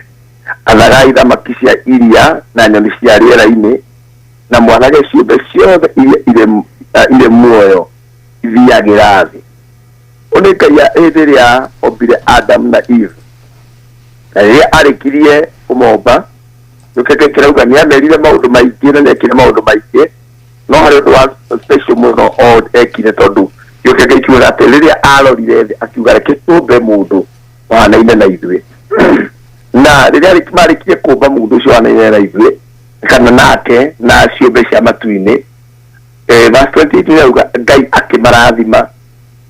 athagai thamaki cia iria na nyoni cia rĩera-inĩ na mwanage ciũmbe ciothe irĩ muoyo ithiagĩra thĩ. Ũnĩ Ngai hĩndĩ ĩrĩa ombire Adam na Eve, na rĩrĩa arĩkirie kũmomba gĩũkĩke kĩrauga nĩamerire maũndũ maingĩ na nĩekire maũndũ maingĩ, no harĩ ũndũ wa special mũno ekire tondũ gĩũkĩke ikiuga atĩ rĩrĩa arorire thĩ akiuga reke tũmbe mũndũ wahanaine na ithuĩ. Na rĩrĩa marĩkirie kũmba mũndũ ũcio wahanaine na ithuĩ kana nake na ciũmbe cia matu-inĩ, verse 28 irauga Ngai akĩmarathima.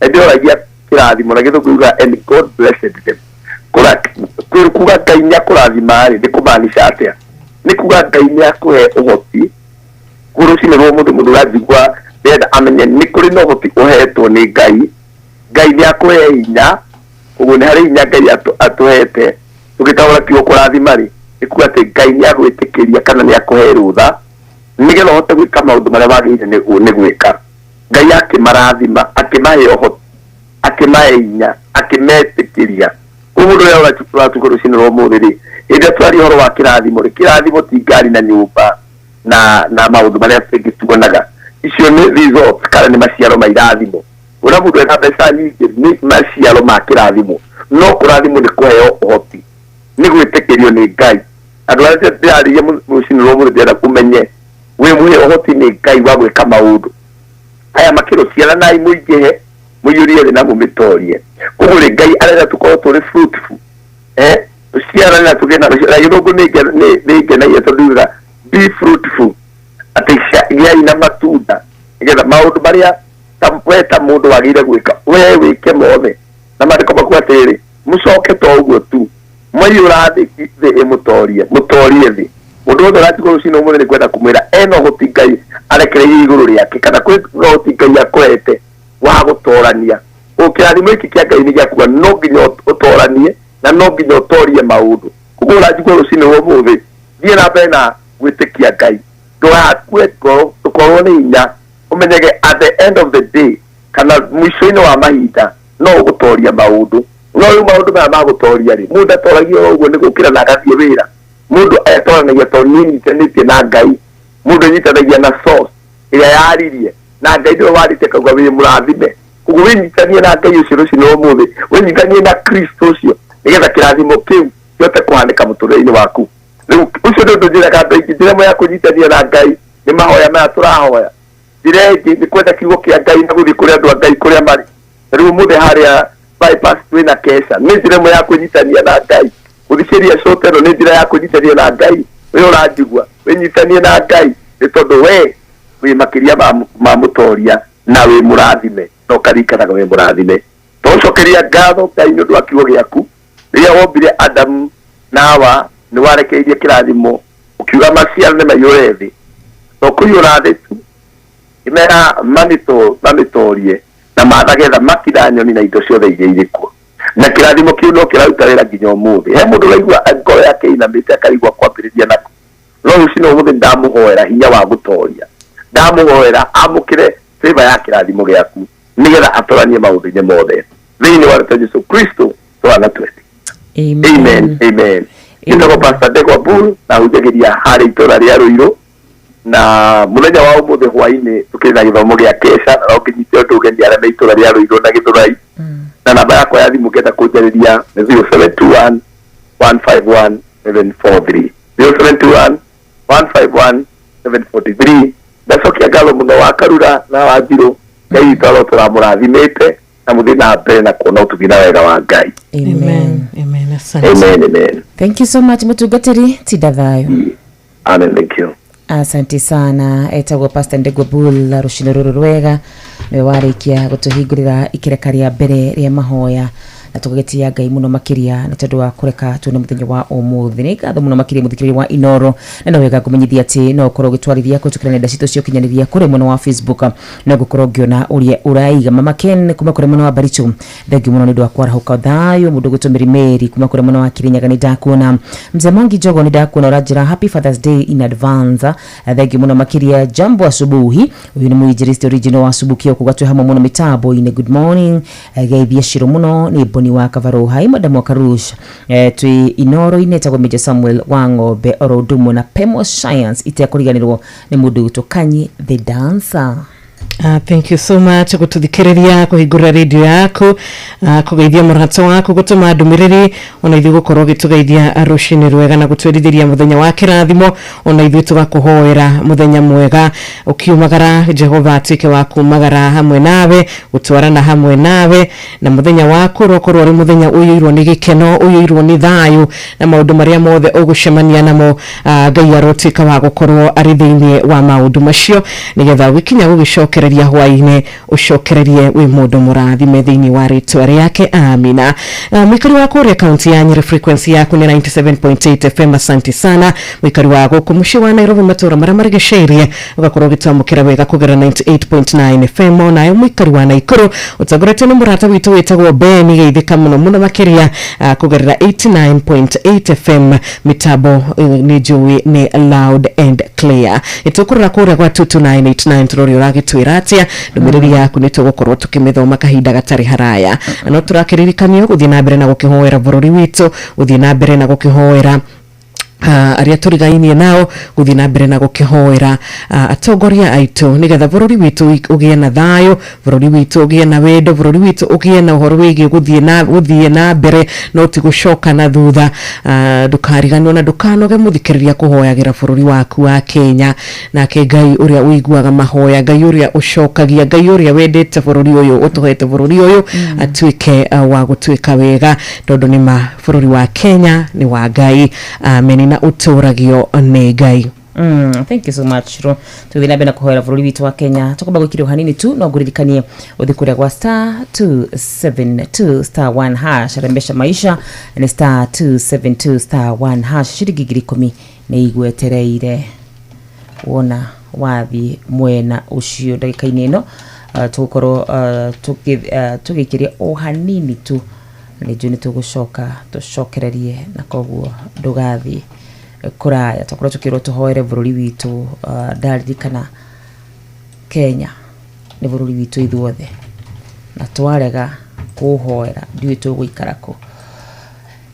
Ndĩoragia kĩrathimo na gĩthũngũ yuga and God blessed them. Kuga Ngai nĩakũrathima-rĩ nĩ kũmaanisha atĩa? Nĩ kuga Ngai nĩakũhe ũhoti rũciinĩ rwa mũndũ ũrathigua ndenda amenye nĩ kũrĩ na ũhoti ũhetwo nĩ Ngai. Ngai nĩakũhe hinya, ũguo nĩ harĩ hinya Ngai atũhete. Tũgĩtaũra kiugo kũrathima-rĩ nĩ kuga atĩ Ngai nĩagwĩtĩkĩria kana nĩakũhe rũtha nĩgetha ũhote gwĩka maũndũ marĩa wagĩrĩire nĩ gwĩka. Ngai akĩmarathima akĩmahe ũhoti akĩmahe hinya akĩmetĩkĩria. Mũndũ ũrĩa ũratukũrũ rũciinĩ rwa ũmũthĩ-rĩ, hĩndĩ ĩrĩa twaria ũhoro wa kĩrathimo-rĩ, kĩrathimo ti ngari na nyũmba na maũndũ marĩa tũngĩ tuonaga. Icio nĩ results kana nĩ maciaro ma irathimo. Ũrĩa mũndũ ena mbeca nyingĩ nĩ maciaro ma kĩrathimo, no kũrathimo nĩ kũheo ũhoti, nĩ gwĩtĩkĩrio nĩ Ngai. Andũ arĩa ndĩrarĩria rũciinĩ rwa ũmũthĩ ndĩrenda kũmenye wĩ mũhe ũhoti nĩ Ngai wa gwĩka maũndũ aya makĩro ciaranai mũingĩhe mũiyũrie thĩ na mũmĩtorie. Koguo rĩ Ngai arenda tũkorwo tũrĩ fruitful, ciarana na tũgĩe na gĩthũngũ nĩ ngenagia tondũ yuga be fruitful, atĩ gĩai na matunda nĩgetha maũndũ marĩa we ta mũndũ wagĩrĩire gwĩka we wĩke mothe. Na maandĩko makuga atĩrĩrĩ mũcoke to ũguo tu mũiyũra thĩ mũtorie thĩ. Mũndũ wothe ũratigwo rũciinĩ ũmũthĩ nĩ kwenda kũmwĩra ena ũhoti Ngai arekereirie igũrũ rĩake kana kwĩ ũhoti Ngai akũhete wa gũtorania. Kĩrathimo gĩkĩ kĩa Ngai nĩ gĩakuga no nginya ũtoranie na no nginya ũtorie maũndũ. Koguo ũranjigua rũciinĩ rwa ũmũthĩ thiĩ na mbere na gwĩtĩkia Ngai, ndũgakue ngoro, ndũkorwo nĩ hinya, ũmenyege at the end of the day kana mũico-inĩ wa mahinda no ũgũtoria maũndũ. No rĩu maũndũ maya ma gũtoria-rĩ mũndũ atoragia ũguo nĩ gũkĩra na agathiĩ wĩra. Mũndũ atoranagia tondũ nĩnyitanĩtie na Ngai, mũndũ anyitanagia na source ĩrĩa yaririe na Ngai nĩwe warĩte kauga wĩ mũrathime. Koguo wĩnyitanie na Ngai ũcio rũciinĩ rwa ũmũthĩ, wĩnyitanie na Kristo ũcio nĩgetha kĩrathimo kĩu kĩhote kũhanĩka mũtũrĩre-inĩ waku. Rĩu ũcio nĩ ũndũ njĩraga andũ aingĩ njĩra ĩmwe ya kũnyitania na Ngai nĩ mahoya maya tũrahoya. Njĩra ĩngĩ nĩ kwenda kiugo kĩa Ngai na gũthiĩ kũrĩ andũ a Ngai kũrĩa marĩ. Rĩu ũmũthĩ harĩa bypass twĩna Kesha nĩ njĩra ĩmwe ya kũnyitania na Ngai. Gũthikĩria cote ĩno nĩ njĩra ya kũnyitania na Ngai. We ũranjigua wĩnyitanie na Ngai nĩ tondũ we wĩ makĩria ma mũtoria na wĩ mũrathime na ũkarikanaga wĩ mũrathime. Tũcokeria ngatho Ngai nĩ ũndũ wa kiugo gĩaku. Rĩrĩa wombire Adamu na Hawa nĩ warekeirie kĩrathimo ũkiuga maciaro nĩ maiyũre thĩ. No kũiyũra thĩ tu imera mamĩtorie na mathage thamaki na nyoni na indo ciothe iria irĩ kuo. Na kĩrathimo kĩu no kĩraruta wĩra nginya ũmũthĩ. He mũndũ ũraigua ngoro yake ĩinamĩte akarigua kwambĩrĩria nako. No rũciinĩ ũmũthĩ ndamũhoera hinya wa gũtoria, ndamũhoera amũkĩre favor ya kĩrathimo gĩaku nĩgetha atoranie maũndũ-inĩ mothe thĩinĩ wa rĩĩtwa Jesũ Kristo twana twendi. Amen. Amen. Nĩtagwo Pastor Ndegwa Bull na hunjagĩria harĩ itũũra rĩa Rũirũ, na mũthenya wa ũmũthĩ hwaĩ-inĩ tũkĩrĩ na gĩthomo gĩa Kesha na ũngĩnyite ũndũ ũgeni arĩa me itũũra rĩa Rũirũ na Gĩthũrai. Na namba yakwa ya thimũ ũngĩenda kũnjarĩria nĩ 0721 151 743 0721 151 743. Ndacokia ngatho mũno wa Karura na wa Njirũ. Ngai witũ tũramũrathimĩte na mũthiĩ na mbere na kuona ũtugi na wega wa Ngai. Amen. Amen. Amen. Amen. Thank you so much mũtungatĩri Tida Thayo. Amen. Thank you. Asante sana. Etagwo Pastor Ndegwa Bull rũciinĩ rũrũ rwega nĩ warĩkia gũtũhingũrĩra ikereka rĩa mbere rĩa mahoya na tugetia Ngai muno makiria na tondu wa kureka tuone muthenya wa umuthi ni ngatho muno makiria muthikiri wa Inoro na no wega kumenyithia ati no korwo gitwarithia kutukira nenda citu cio kinyaniria kuri mwena wa Facebook na gukorwo ngiona uria uraiga Mama Ken kuma kuri mwena wa Baricho thengi muno ni ndwa kwara huka thayo mundu gutumiri Meri kuma kuri mwena wa Kirinyaga ni ndakuona Mzee Mwangi Jogo ni ndakuona urajira Happy Father's Day in advance thengi muno makiria jambo asubuhi uyu ni muijiristi original wa Subukio kugatwe hamwe muno mitabo ine good morning geithia shiro muno ni Boni wa Kavaro hai madam wa Karush twi Inoro ineta kwa Major Samuel Wangobe Orodumo na Pemo Science itekuriganirwo ni mundu Tokanyi the dancer. Thank you so much gututhikiria kuhingura radio yako kugeithia murato wako gutuma ndumiriri ona ithu gukorwo gitugeithia rushini rwega na gutwerithiria muthenya wa kirathimo ona ithu tugakuhoera muthenya mwega ukiumagara Jehova atike wa kumagara hamwe nawe gutwarana hamwe nawe na muthenya wako rokorwo ri muthenya uyirwo ni gikeno uyirwo ni thayu na maundu maria mothe ugucemania namo Ngai arotika wa gukorwo ari thiini wa maundu macio nigetha wikinya gugicokereria hwaine ucokererie wi mundu murathime thiini wa ritwa riake amina. Mwikari wa kuri county ya Nyeri frequency yaku ni 97.8 FM asante sana. Mwikari wa guku mushi wa Nairobi matura maramaregesherie ugakorwo gitamukira wega kugera 98.9 FM na mwikari wa Naikuru utagorete no murata witu wetagwo Beni geithika muno makiria kugerera 89.8 FM mitabo ni Joey ni loud and clear. Itukurira kuri kwa 22989 turori uragitwira atia ndumiriri yaku nitugukorwo tukimithoma kahinda gatari haraya no turakiririkanio guthie na mbere na gukihoera bururi witu guthie na mbere na gukihoera aria turigainie nao guthie na mbere na gukihoera atongoria aitu nigetha bururi witu ugie na thayo bururi witu ugie na wendo bururi witu ugie na uhoro wigi guthie na mbere no ti gucoka na thutha ndukariganwo na ndukanoge muthikiriria kuhoyagira bururi waku wa Kenya nake Ngai uria uiguaga mahoya Ngai uria ucokagia Ngai uria wendete bururi uyu utuhete bururi uyu atuike wa gutwika wega tondu ni ma bururi wa Kenya ni wa Ngai amen na uturagio ni Ngai. Thank you so much. Tuthina bena kuhoera bururi witu wa Kenya. Tukuba gukiri hanini tu no guririkanie uthikuria kwa *272 *1 hash rembesha maisha ni *272 *1 hash shiringi 10 ni igwetereire wona wathi mwena ucio ndagika-ini ino tukorwo tugikiria o hanini tu ni juni tugucoka tucokererie na koguo ndugathi kuraya tukorwo tukirwo tuhoere bururi witu ndaririkana Kenya ni bururi witu ithuothe na twarega kuhoera ndiwe tuguikarako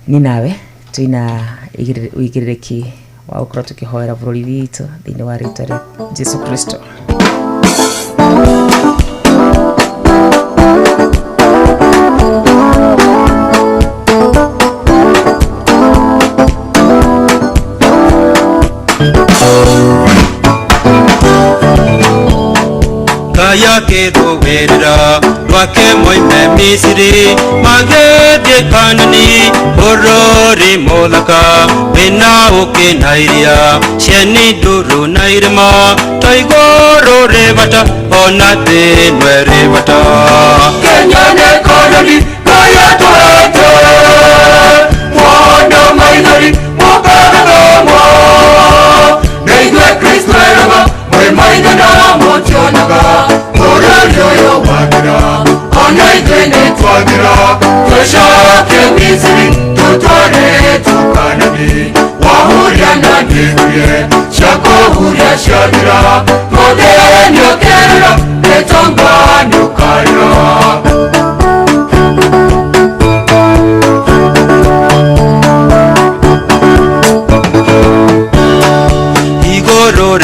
ni nawe tuina igiriki wa gukorwo tukihoera bururi witu thiini wa ritwa ria Jesu Kristo. Yake roverera rwake moime Misiri magethie Kanani orori molaka bena oke nairia cieni nduru na irima taigoro rebata ona thenwe rebata Kenya ne Kanani kaya twete mwana mainari mokagamo neigwe Kristo eraba mwemaina na mochonaga Yoyo wagira, ona igene twagira, tushake Misiri, tutware tukanani, wahuria na niguye, shako huria shabira, modeni okerera, netonga nukarira.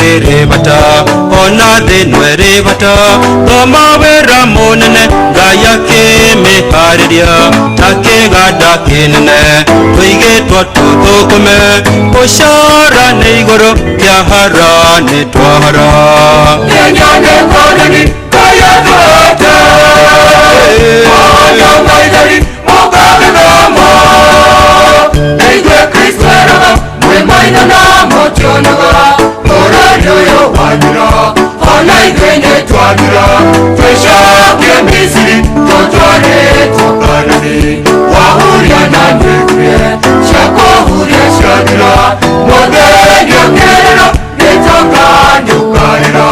Rebata ona thenwe rebata thoma wera munene Ngai akimihariria take gada kinene tuigitwo tuthukume ucara ni iguru kiahara ni twahara Kenya ni Kanani kaya twete ona maithari mokagamo neigwe Kristo eraba mwemaina na motionaga yoyo wagira, ona igene twagira, tushake Misiri, tutware tukanani, shakohuria shanira muthenya kerera gitoka nyukarira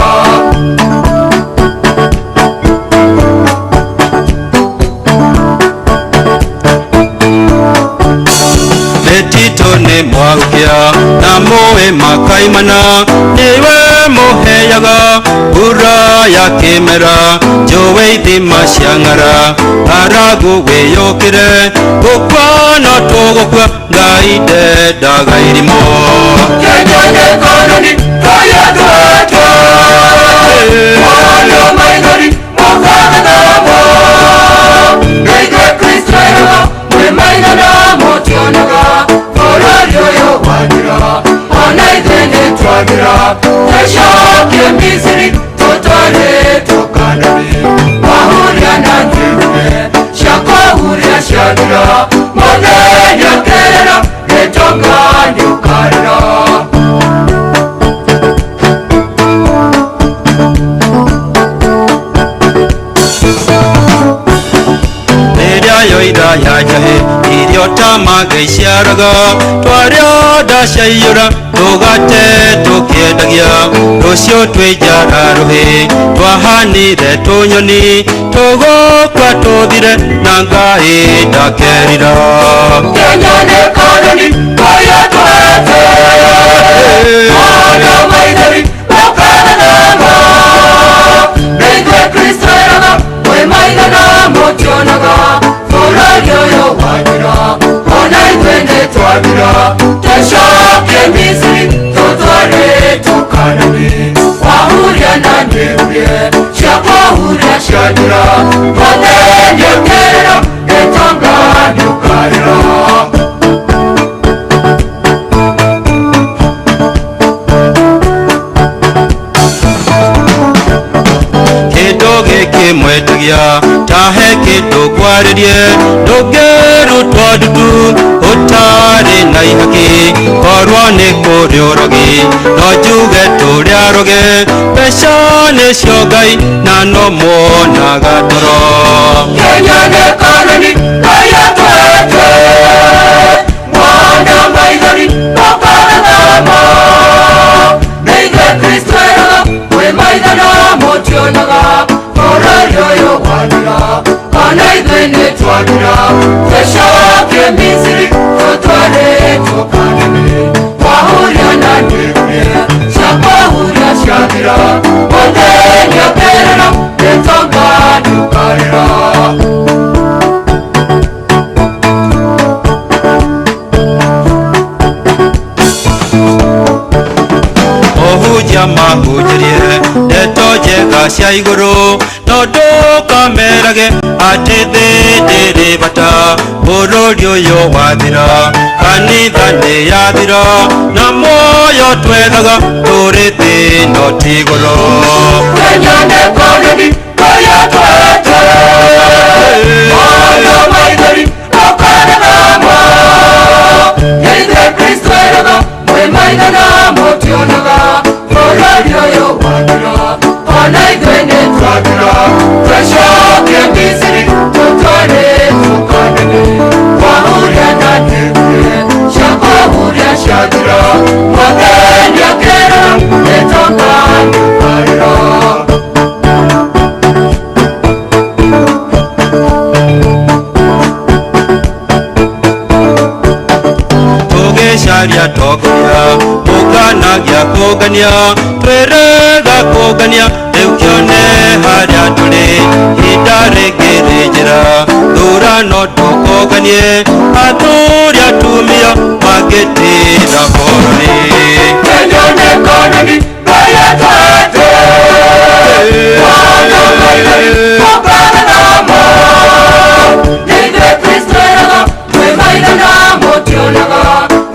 Betitone mwarukia na moe makaimana niwe moheyaga bura ya kemera jowe thima ciang'ara aragu wiyukire gukwano tugukua ngai ndendaga irimo kenyone kanoni kaya twetwe ono maithori mokana namo ngeithwe kristo eraga mwe maitha namo tionaga kororio yo wanira ona ithe nitwagira tecokie misiri tutware tukanani wahuria na ngirume ciakohuria ciathira muthenya kerera gitonga nyukarira yoida yajahe irio tamage ciaraga twario ndacaiyũra tũgate tũkĩendagia rũciũ twĩnjara rũhĩ twahanire tũnyoni tũgũkua tũthire na ngai ndakerira Kenya nĩ kanoni kaya twete ona maithori mokana namo nĩithuĩ Kristo eraga mwĩ maitha namo tionaga Kororio yo wanira ona itwe nitwagira tecokie misiri tutware tukanani wahuria na ngirurie ciakohuria ciathira muthenya kerera gitonga nyukarira mwetagia tahe kindu kwaririe ndungirutwo ndutu utari na ihaki korwo ni kuriuragi no njuge turia roge mbeca nicio ngai na no mwonaga toro Kenya nĩ kanoni kaya twete mwana maithori mokana namo nĩithuĩ Kristo eraga mwĩ maitha namo tionaga Kororio yo wanira ona ithuĩ nitwagira tecokie misiri tutware tukanani wahuria na ngirurie ciakohuria ciathira muthenya kerera gitonga nyukarira ohunjia mahunjirie ndeto njega cia igũrũ no ndũkamerage atĩ thĩ ndĩrĩ bata bũrũri ũyũ wathira kanitha nĩ yathira na muoyo twethaga tũrĩ thĩ no ti igũrũ Kenya nĩ kanoni kaya twete ona maithori mokana namo nĩithuĩ Kristo eraga mwĩ maitha namo tionaga Kororio yo wanira ona ithuĩ nitwagira tecokie misiri tutware tukanani wahuria na ngirurie ciakohuria ciathira muthenya kerera gitonga nyukarira tũgĩcaria tokoria mũkanagia kũngania twĩrĩga kũngania rĩu kĩone harĩa tũrĩ hinda rĩngĩ rĩ njĩra thurano tũkũnganie athuri atumia magĩtĩra bũrũri Kenya nĩ kanoni kaya twete ona maithori mokana namo nĩithuĩ Kristo eraga mwĩ maitha namo tionaga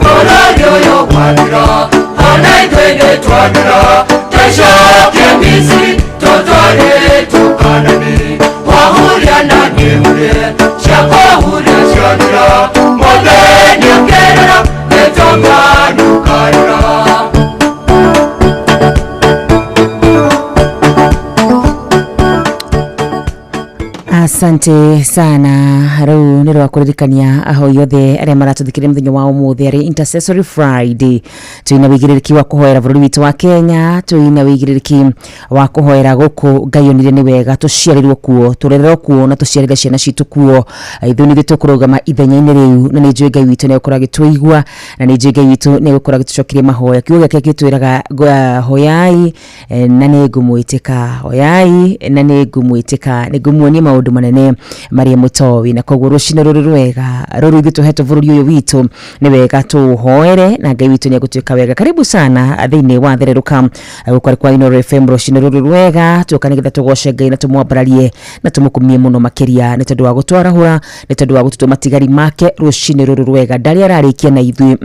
Kororio yo wanira ona ithuĩ nitwagira tecokie misiri tutware tukanani wahuria na ngirurie ciakohuria ciathira muthenya kerera gitonga nyukarira Asante sana. Rau nero akuririkania aho yothe aria maratuthikire muthenya wa umuthi ari Intercessory Friday. Tuina wigiriki wa kuhoera bururi witu wa Kenya, tuina wigiriki wa kuhoera guku ngayonire ni wega tuciarirwo kuo, turererwo kuo na tuciarire ciana citu kuo. Ithu ni bitukugama ithenya-ini riu na ni njui Ngai witu ni ukora gitwigwa na ni njui Ngai witu ni ukora gitucokirie mahoya. Kiugo gake gitwiraga hoyai na ni ngumwitika, hoyai na ni ngumwitika, ni ngumuonia maundu manene Maria Mutowi na koguo rucine ruru rwega ruru ithu tuhetwo bururi uyu witu ni wega tuhoere na Ngai witu ni agutwika wega. Karibu sana thiini wa Thereruka gukora kwa Inoro FM rucine ruru rwega tukanigetha tugoce Ngai na tumwambararie na tumukumie muno makiria ni tondu wa gutwarahura, ni tondu wa gututuma matigari make rucine ruru rwega. Ndari ararikia na ithui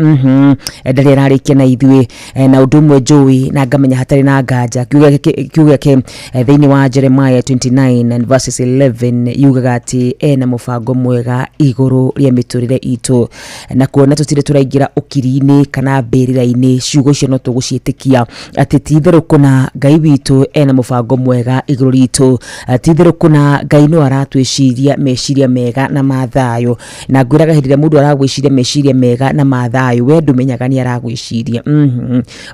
ndari ararikia na ithui na udumwe njui na ngamenya hatari na nganja. Kiugo ke thiini wa Jeremiah 29 and verses 11 yugaga ati ena mubango mwega iguru ria miturire itu na kuona tutire turaingira ukiri-ini kana mbirira-ini ciugo cio no tuguciitikia ati tithiru kuna Ngai witu ena mubango mwega iguru ritu, tithiru kuna Ngai no aratwiciria meciria mega na mathayo. Na ngwiraga hindire mundu aragwiciria meciria mega na mathayo we ndumenyaga ni aragwiciria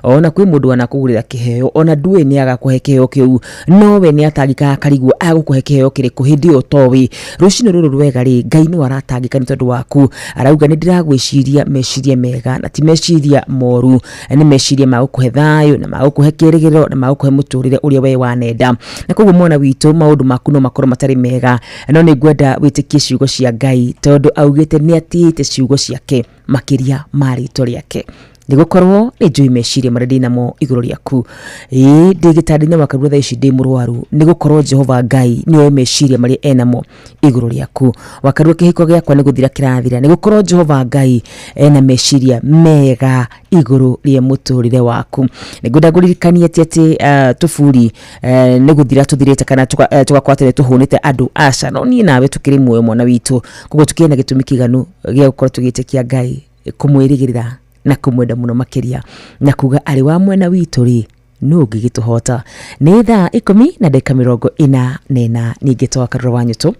ona kwi mundu anakugurira kiheo ona ndue ni agakuhe kiheo kiu no we ni atangika karigwo agukuhe kiheo kiriku hindi o towi rucino ruru rwega ri Ngai no aratangika ni tondu waku arauga ni ndiragwiciria meciria mega na ti meciria moru, ni meciria ma gukuhe thayo na ma gukuhe kirigiro na ma gukuhe muturire uria we wanenda. Na koguo mwana witu maundu maku no makoro matari mega no ni ngwenda witikie ciugo cia Ngai tondu augite ni atiite ciugo ciake makiria mari toriake nigukorwo ni njui meciria maredi namo iguru riaku ndigitari ni wakarua tha ici ndi murwaru nigukorwo Jehova Ngai niwe meciria mari enamo iguru riaku. Wakarua kihiko giakwa ni guthira kirathira nigukorwo Jehova Ngai ena meciria mega iguru ria muturire waku. Nigunda guririkania ati tufuri ni guthira tuthirite kana tugakwatire tuhunite andu aca no ni nawe tukiri muoyo mwana witu koguo tukiena gitumi kiganu gia gukorwo tugitikia Ngai kumwirigirira na kumwenda muno makiria na kuga ari wa mwena witu ri no ngigituhota. Ni thaa 10:40 ningitoa karura wanyu tu.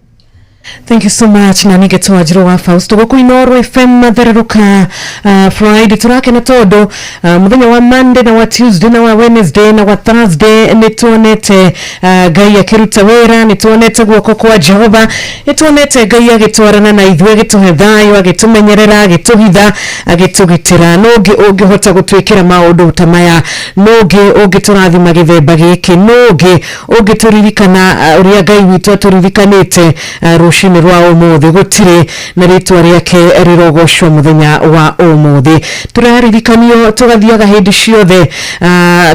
Thank you so much na nigetoa jiro wa Fausto goko Inoro FM Thereruka Friday turake na todo muthenya wa Monday na wa Tuesday na wa Wednesday na wa Thursday nituonete Ngai akiruta wera, nituonete guoko kwa Jehova, nituonete Ngai agitwarana na ithuĩ agituhe thayo, agitumenyerera, agituhitha, agitugitira. Nũngĩ ũngĩhota gũtwĩkĩra maũndũ ta maya, nũngĩ ũngĩtũrathima gĩthemba gĩkĩ, nũngĩ ũngĩtũririkana ũrĩa Ngai witũ atũririkanĩte rucini rwa umuthi gutire na ritwa riake rirogocwo muthenya wa umuthi. Turaririkanio tugathiaga hindi ciothe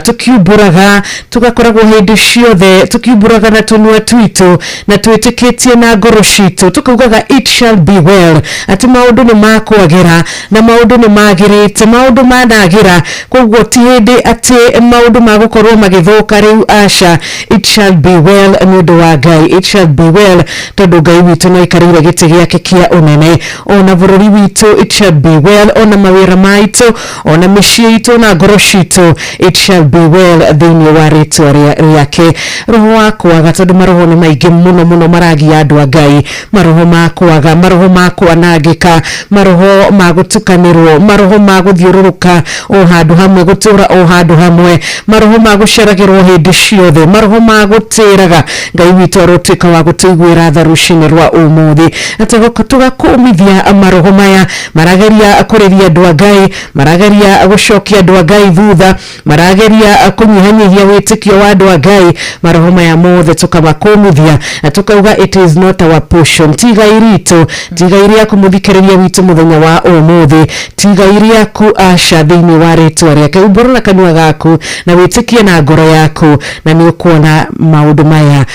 tukiumburaga tugakoragwo hindi ciothe tukiumburaga na tunua twitu na twitikitie na ngoro citu tukaugaga it shall be well, ati maundu ni makwagira na maundu ni magirite, maundu managira koguo ti hindi ati maundu magukorwo magithuka riu aca. It shall be well nundu wa Ngai, it shall be well tondu Ngai witu no ikarire giti giake kia unene ona bururi witu. It shall be well ona mawira maitu ona micii itu na ngoro citu. It shall be well thiini wa ritwa riake. Roho wakwaga tondu maroho ni maingi muno muno maragia andu a Ngai, maroho makwaga, maroho makwanangika, maroho magutukanirwo, maroho maguthiururuka o handu hamwe, gutura o handu hamwe, maroho maguceragirwo hindi ciothe, maroho magutiraga Ngai witu arotwika wa gutuiguira tha rucini rwa umuthi atagoko tugakumithia maroho maya marageria kuriria andu a Ngai, marageria gucokia andu a Ngai thutha, marageria kunyihanyihia witikio wa andu a Ngai. Maroho maya mothe tukamakumithia tukauga it is not our portion. Tiga iritu, tiga iria kumuthikiriria witu muthenya wa umuthi, tiga iria ku aca thiini wa ritwa riake. Umbura na kanua gaku na witikie na ngoro yaku na ni ukuona maundu maya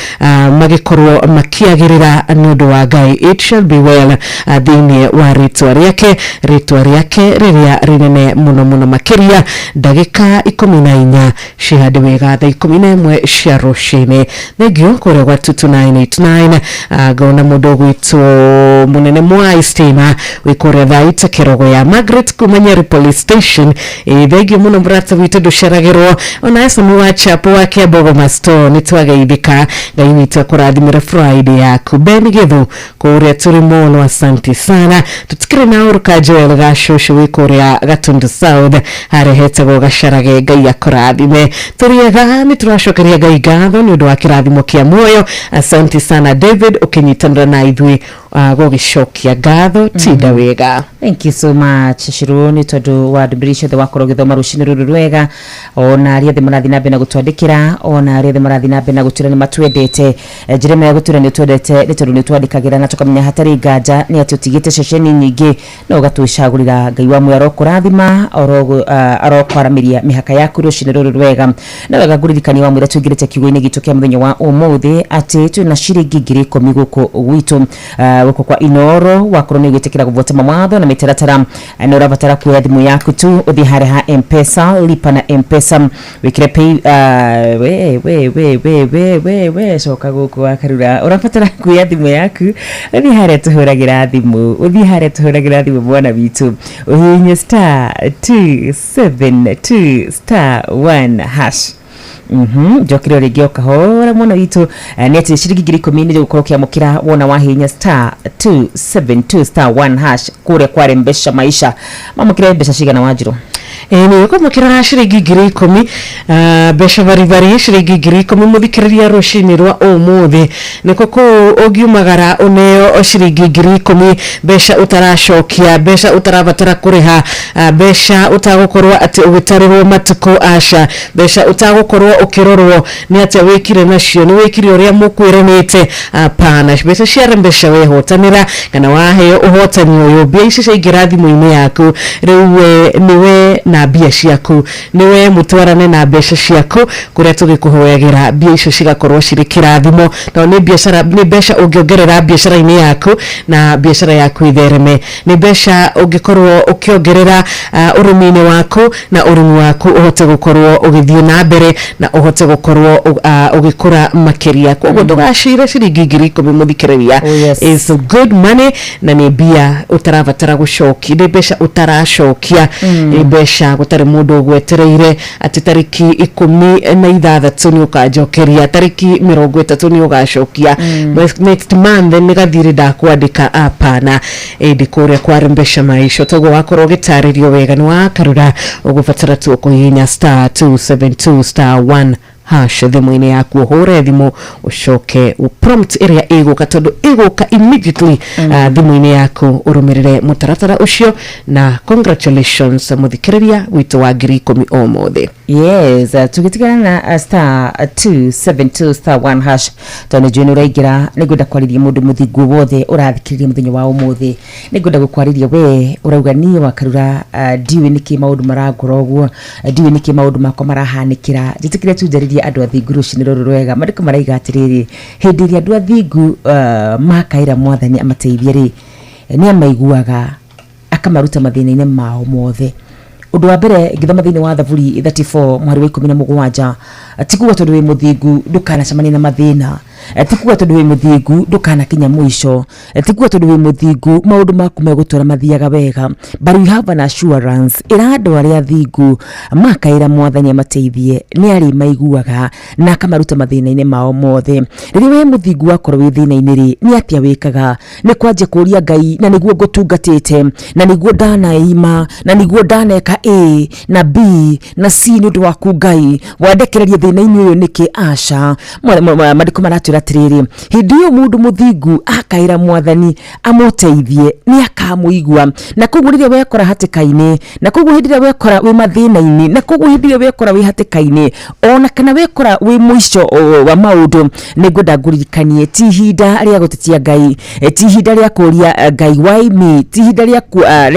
magikorwo makiagirira nundu wa Ngai. It shall be well thiini wa ritwa riake riria rinene muno muno makiria. Ndagika 14 cihande wega thaa 11 cia rucini. Thengio kuria gwa 2989 ngona mundu gwitu munene Mwai Stima wikuria thaa ita kirogo ya Margaret kuma Nyeri Police Station. Thengio muno mbrata witu nduceragirwo ona esa muwachapo wake Bogoma Store nitwageithika. Ngai witu akurathimira Friday yaku. Beni Githu kuria turi mono. Asante sana. Tutikire na uruka Joel Gashushu wikuria Gatundu South harehete go gasharage Ngai akurathime. Turiega ni turashokeria Ngai ngatho ni undu wa kirathimo kia muoyo. Asante sana David ukinyitanira na ithui gogishokia ngatho tinda wega. Thank you so much Shiruni tondu wa dubirisho the wakoro githoma rushini ruru rwega ona ariathe marathi na bena gutwandikira ona ariathe marathi na bena gutura ni matwendete njirema ya gutura ni twendete ni tondu ni twandikagira na tukamenya hatari nganja ni ati utigite ceceni nyingi no gatwicagurira Ngai wa muya rokurathima arokwaramiria mihaka yaku rushini ruru rwega na wega guririkani wa mwira twingirite kiugo-ini gitu kia muthenya wa umuthi ati twina ciringi 10,000 guku gwitu guku kwa Inoro wakoro ni gwitikira guvota mawatho na mitaratara na urabatara kuya thimu yaku tu uthi hare ha M-Pesa lipa na M-Pesa wikire pay we soka guku akarura urabatara kuya thimu yaku uthi hare tuhuragira thimu bwana bitu uhinye *272*1# jokiro regio kahora mwana witu neti shiringi 10,000 ni gukorokia mukira wona wahinya *272*1# kure kware mbesha maisha mamukira mbesha shigana wajiro ni uko mukira shiringi 10,000 besha bari shiringi 10,000 muthikiriria rushini rwa umuthi niko ko ogiumagara uneo shiringi 10,000 besha utarashokia besha utarabatara kuriha besha utagukorwa ati ugitarirwo matuko asha besha utagukorwa ukirorwo ni ati wikire nacio ni wikire uria mukwiranite pana besha ciarembesha wehotanira kana waheo uhotani uyu bia ici ciingira thimu-ini yaku riu niwe na bia ciaku niwe mutwarane na besha ciaku kuria tugikuhoyagira bia ici cigakorwo ciri kirathimo no ni biashara ni besha ungiongerera biashara-ini yaku na biashara yaku ithereme ni besha ungikorwo ukiongerera urimi-ini waku na urimi waku uhote gukorwo ugithie na mbere na uhote gukorwo ugikura makiria koguo ndugashire ciringi 10,000 muthikiriria is good money na ni bia utarabatara gucokia ni besha utarashokia ni besha gutari mundu gwetereire ati tariki 16 ni ukajokeria tariki 30 ni ugacokia next month ni gathire ndakwandika apana ndikuria kwarembesha maisha togo wakoro gitaririo wega ni wakarura ugubatara tu kuhinya *272*1# thimu-ini yaku hore thimu ucoke uprompt area iguka tondu iguka immediately thimu-ini yaku urumirire mutaratara ucio na congratulations muthikiriria witu wa 10,000 umuthi. Yes, tugitigana na *272*1# tondu juni uraigira niguenda kwariria mundu muthingu wothe urathikiriria muthenya wa umuthi niguenda gukwariria we urauga ni wakarura ndiwe niki maundu maragora uguo ndiwe niki maundu makwa marahanikira jitikire tunjaririe andu athingu rucini ruru rwega mariko maraiga atiriri hindi ria andu athingu makaira mwathani amateithie ri ni amaiguaga akamaruta mathina-ini mao mothe. Undu wa mbere ngithoma thiini wa Thaburi 34 mwari wa 17 tikuwa tondu wi muthingu ndukanacemania na mathina tikuwa tondu wi muthingu ndukanakinya mwisho tikuwa tondu wi muthingu maundu maku megutwara mathiaga wega but you have an assurance irando aria thingu makaira mwathani amateithie ni ari maiguaga na akamaruta mathina-ini mao mothe. Riria wi muthingu wakorwo wi thina-ini ri ni atia wikaga ni kwanje kuria Ngai na niguo ngutungatite na niguo ndanaima na niguo ndaneka A na B na C ni undu waku Ngai wandekereria thina-ini uyu niki asha madiko maratwira atiriri hindi iyo mundu muthingu akaira mwathani amuteithie ni akamuigua na koguo riria wekora hatikaini na koguo hindi riria wekora wi mathina-ini na koguo hindi riria wekora wi hatikaini ona kana wekora wi mwisho wa maundu ni ngwenda nguririkanie ti hinda ria gutitia Ngai ti hinda ria kuria Ngai why me ti hinda ria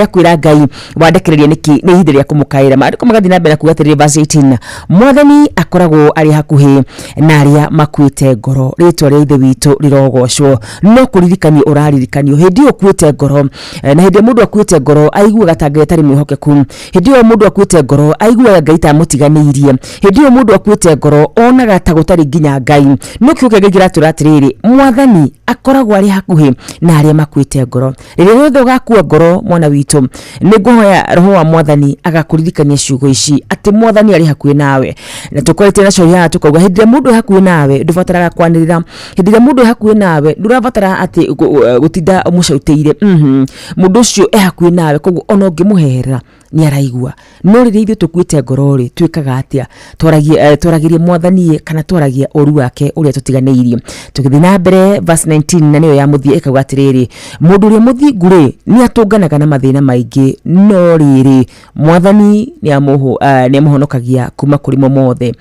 kwira Ngai wandekereria niki ni hinda ria kumukaira madiko magathi na mbere kuga atiriri verse 18 mwathani akoragwo ari hakuhi na aria makwite ngoro ritwa ria ithe witu rirogocwo no kuririkani uraririkanio hindi ukuite ngoro na hindi mundu akuite ngoro aiguaga ta Ngai atari mwihokeku hindi mundu akuite ngoro aiguaga Ngai ta mutiganiirie hindi mundu akuite ngoro onaga ta gutari nginya Ngai no kiuke Ngai giratwira atiriri mwathani akoragwo ari hakuhi na aria makwite ngoro riria rothe ugakua ngoro mwana witu niguhoya roho wa mwathani agakuririkania ciugo ici ati mwathani ari hakuhi nawe na tukorete nacio ya tukauga hindi mundu hakuhi nawe ndubataraga kwanirira kumuherera hindira mundu hakuye nawe ndurabatara ati gutinda mucautĩire mundu ucio hakuye nawe koguo ona ungimuherera ni araigua no rĩrĩa ithuĩ tũkuĩte ngoro rĩ twĩkaga atia twaragirie mwathani kana twaragia ũru wake ũrĩa tũtiganĩirie tũgĩthiĩ na mbere verse 19 na nĩyo ya mũthia ĩkauga atĩrĩrĩ mũndũ ũrĩa mũthingu rĩ nĩ atũnganaga na mathĩna maingĩ no rĩrĩ mwathani nĩ amũhonokagia kuma kũrĩ mo mothe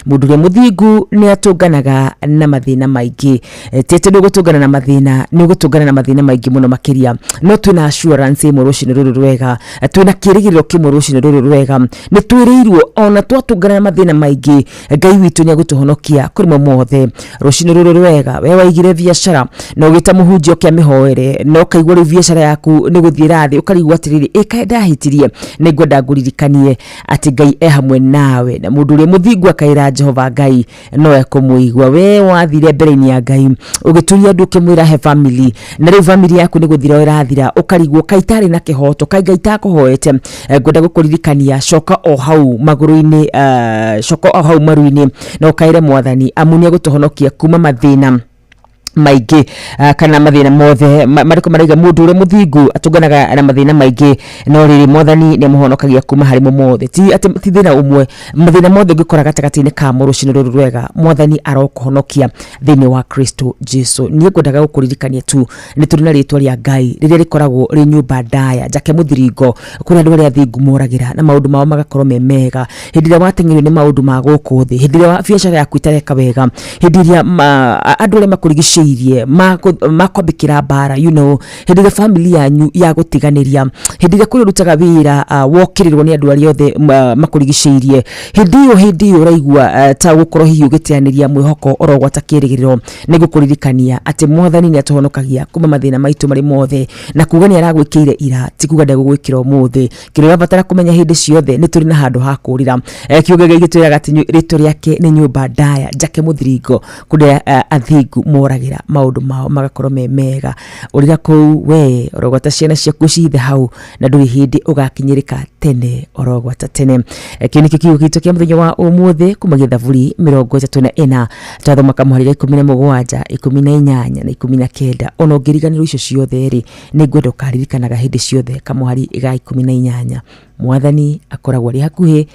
mũndũ ũrĩa mũthingu nĩ atũnganaga na mathĩna maingĩ tete nĩ gũtũngana na mathĩna nĩ gũtũngana na mathĩna maingĩ mũno makĩria no twĩna assurance ĩmwe rũcinĩ rũrũ rwega twĩna kĩĩrĩgĩrĩro kĩmwe rũcinĩ rũrũ rwega nĩ twĩrĩirwo ona twatũngana na mathĩna maingĩ Ngai witũ nĩ agũtũhonokia kũrĩ mo mothe rũcinĩ rũrũ rwega we waigire biacara no gĩta mũhunjio kĩa mĩhoere no kaigua rĩ biacara yaku nĩ gũthiĩ rathĩ ũkarigwa atĩrĩrĩ ĩka ndahĩtirie nĩ ngwenda ngũririkanie atĩ Ngai hamwe nawe na mũndũ ũrĩa mũthingu akaĩra Jehova Ngai no ekũmũigua we wathire mbere-inĩ ya Ngai ũgĩturia andũ ũkĩmwĩra he family na rĩu family yaku nĩ gũthira ĩrathira ũkarigwo kai tarĩ na kĩhoto kai Ngai takũhoete ngwenda gũkũririkania coka o hau magũrũ-inĩ coka o hau maru-inĩ na ũkaĩre mwathani amu nĩ agũtũhonokia kuma mathĩna maingĩ kana mathĩna mothe marĩkũ maraiga mũndũ ũrĩa mũthingu atũnganaga na mathĩna maingĩ no rĩrĩ mwathani nĩ amũhonokagia kuma harĩ mo mothe ti thĩna ũmwe mathĩna mothe ũngĩkora gatagatĩ-inĩ ka rũcinĩ rũrũ rwega mwathani arokũhonokia thĩinĩ wa Kristo Jesu niĩ ngwendaga gũkũririkania tu nĩ tũrĩ na rĩtwa rĩa Ngai rĩrĩa rĩkoragwo rĩ nyũmba ndaya njake mũthiringo kũrĩ andũ arĩa athingu moragĩra na maũndũ mao magakorwo me mega hĩndĩ ĩrĩa wateng'erio nĩ maũndũ ma gũkũ thĩ hĩndĩ ĩrĩa biacara yaku itareka wega hĩndĩ ĩrĩa andũ arĩa makũrigicĩirie makwambĩkĩra mbara hĩndĩ ĩrĩa family yanyu ya gũtiganĩria hĩndĩ ĩrĩa kũrĩ ũrutaga wĩra wokĩrĩrwo nĩ andũ arĩa othe makũrigicĩirie hĩndĩ ĩyo ũraigua ta gũkorwo hihi ũgĩteanĩria mwĩhoko orogwata kĩĩrĩgĩrĩro nĩ gũkũririkania atĩ mwathani nĩ atũhonokagia kuma mathĩna maitũ marĩ mothe na kuga nĩ aragwĩkĩire ira ti kuga ndegũgwĩkĩra ũmũthĩ kĩrĩa ũrabatara kũmenya hĩndĩ ciothe nĩ tũrĩ na handũ ha kũũrĩra kiugo gĩkĩ gĩtwĩraga atĩ rĩtwa rĩake nĩ nyũmba ndaya njake mũthiringo kũrĩa athingu moragĩra maũndũ mao magakorwo me mega ũrĩra kũu we orogwata ciana ciaku ciithe hau na ndũrĩ hĩndĩ ũgakinyĩrĩka tene orogwata tene kĩu nĩkĩo kiugo gitũ kĩa mũthenya wa ũmũthĩ kuma Gĩthaburi 34 twathoma kamũhari ga 17 18 na 19 ona ũngĩriganĩrwo icio ciothe rĩ nĩ ngwenda ũkaririkanaga hĩndĩ ciothe kamũhari ga 18 mwathani akoragwo arĩ hakuhĩ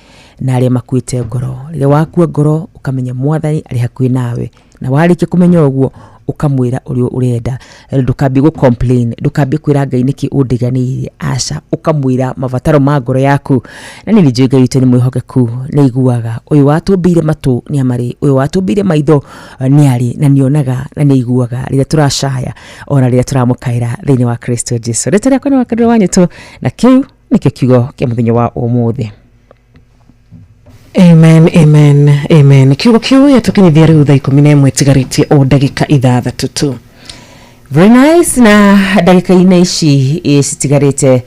na arĩa makuĩte ngoro rĩrĩa wakua ngoro ũkamenya mwathani arĩ hakuhĩ nawe na warĩkia kũmenya ũguo ukamwĩra ũrĩa ũrenda ndũkambie gũ complain ndũkambie kwĩra Ngai nĩkĩ ũndiganĩirie aca ukamwĩra mabataro ma ngoro yaku na nĩ njũĩ Ngai witũ nĩ mwĩhokeku nĩ iguaga ũyũ watũmbĩire matũ nĩ amarĩ ũyũ watũmbĩire maitho nĩ arĩ na nĩonaga na nĩ iguaga rĩrĩa tũracaya ona rĩrĩa tũramũkaĩra thĩinĩ wa Kristo Jesu rĩtwa rĩakwa nĩ wakadĩro wanyĩtũ na kĩu nĩkĩo kiugo kĩa mũthenya wa ũmũthĩ. Amen, amen, amen. Kiugo kiu yatukinyithia riu thaa 11 itigarĩtie o ndagĩka 6 tu. Very nice na ndagĩka-inĩ ici citigarĩte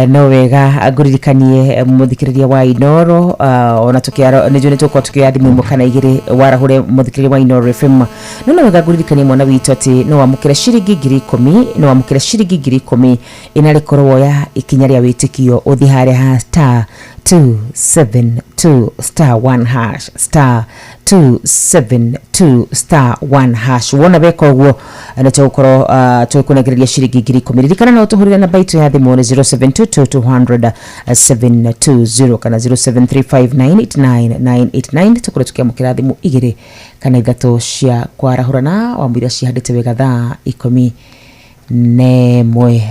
no wega ngũririkanie mũthikĩrĩria wa Inoro ona nĩnjũĩ nĩtũkorwo tũkĩrathimwo ĩmwe kana igĩrĩ warahũre mũthikĩrĩria wa Inoro FM no wega ngũririkanie mwana witũ atĩ no wamũkĩre ciringi 10,000 no wamũkĩre ciringi 10,000 ĩna rĩkorwo woya ikinya rĩa wĩtĩkio ũthi harĩa ha star 272 star 1 hash star 272 star 1 hash wona weka ũguo nĩtũgũkorwo tũkũnengereria ciringi 10,000 ririkana no tũhũrĩre namba itũ ya thimũ 0722 kana 0735989989 tũkorwo tũkĩamũkĩra thimũ 2 kana 3 cia kwarahũrana wamwĩra cihandĩte wega thaa 11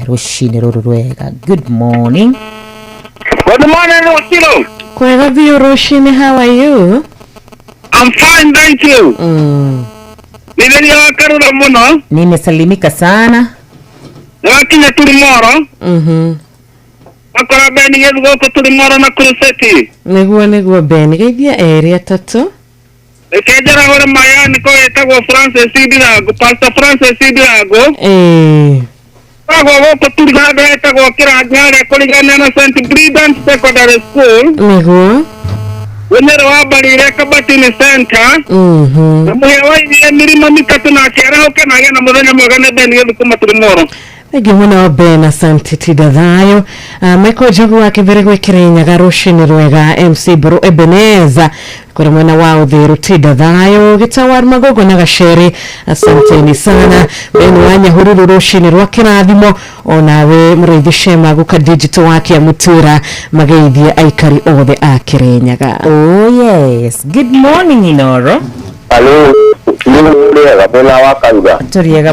rũcinĩ rũrũ rwega. Good morning. Good morning, Rosino. Kwega biũ rũcinĩ, how are you? I'm fine, thank you. Nimelia wakarura muno. Nimesalimika sana. Wakinya Tulimoro. Wakora Beni yedu goko Tulimoro na Kuruseti. Nĩguo Beni geithia erĩ atatũ. Kejara hore mayani ko etagwo Francis Idirago, Pastor Francis Idirago. Agwo goko Tulimoro etagwo Kirang'are kũrigania na St. Brident Secondary School. Nĩguo. Wenero wabarire Kabatini Center. Na muhe wa irie mirimo mitatu na kera hoke na gena muthenya mwega ne Beni yedu kuma Tulimoro. Gimona Ben asante tidadhayo. Michael Jogu wake vere Kirinyaga Rushini Rwega MC Bro Ebeneza kwa mwana wao Thiru tidadhayo Gitawar Magogo na Gasheri asanteni sana. Ben wanya hururu Rushini Rwakirathimo onawe mreidhishe maguka digital wake ya Mutura mageithia aikari othe a Kirinyaga. Oh yes, good morning Inoro. Hello.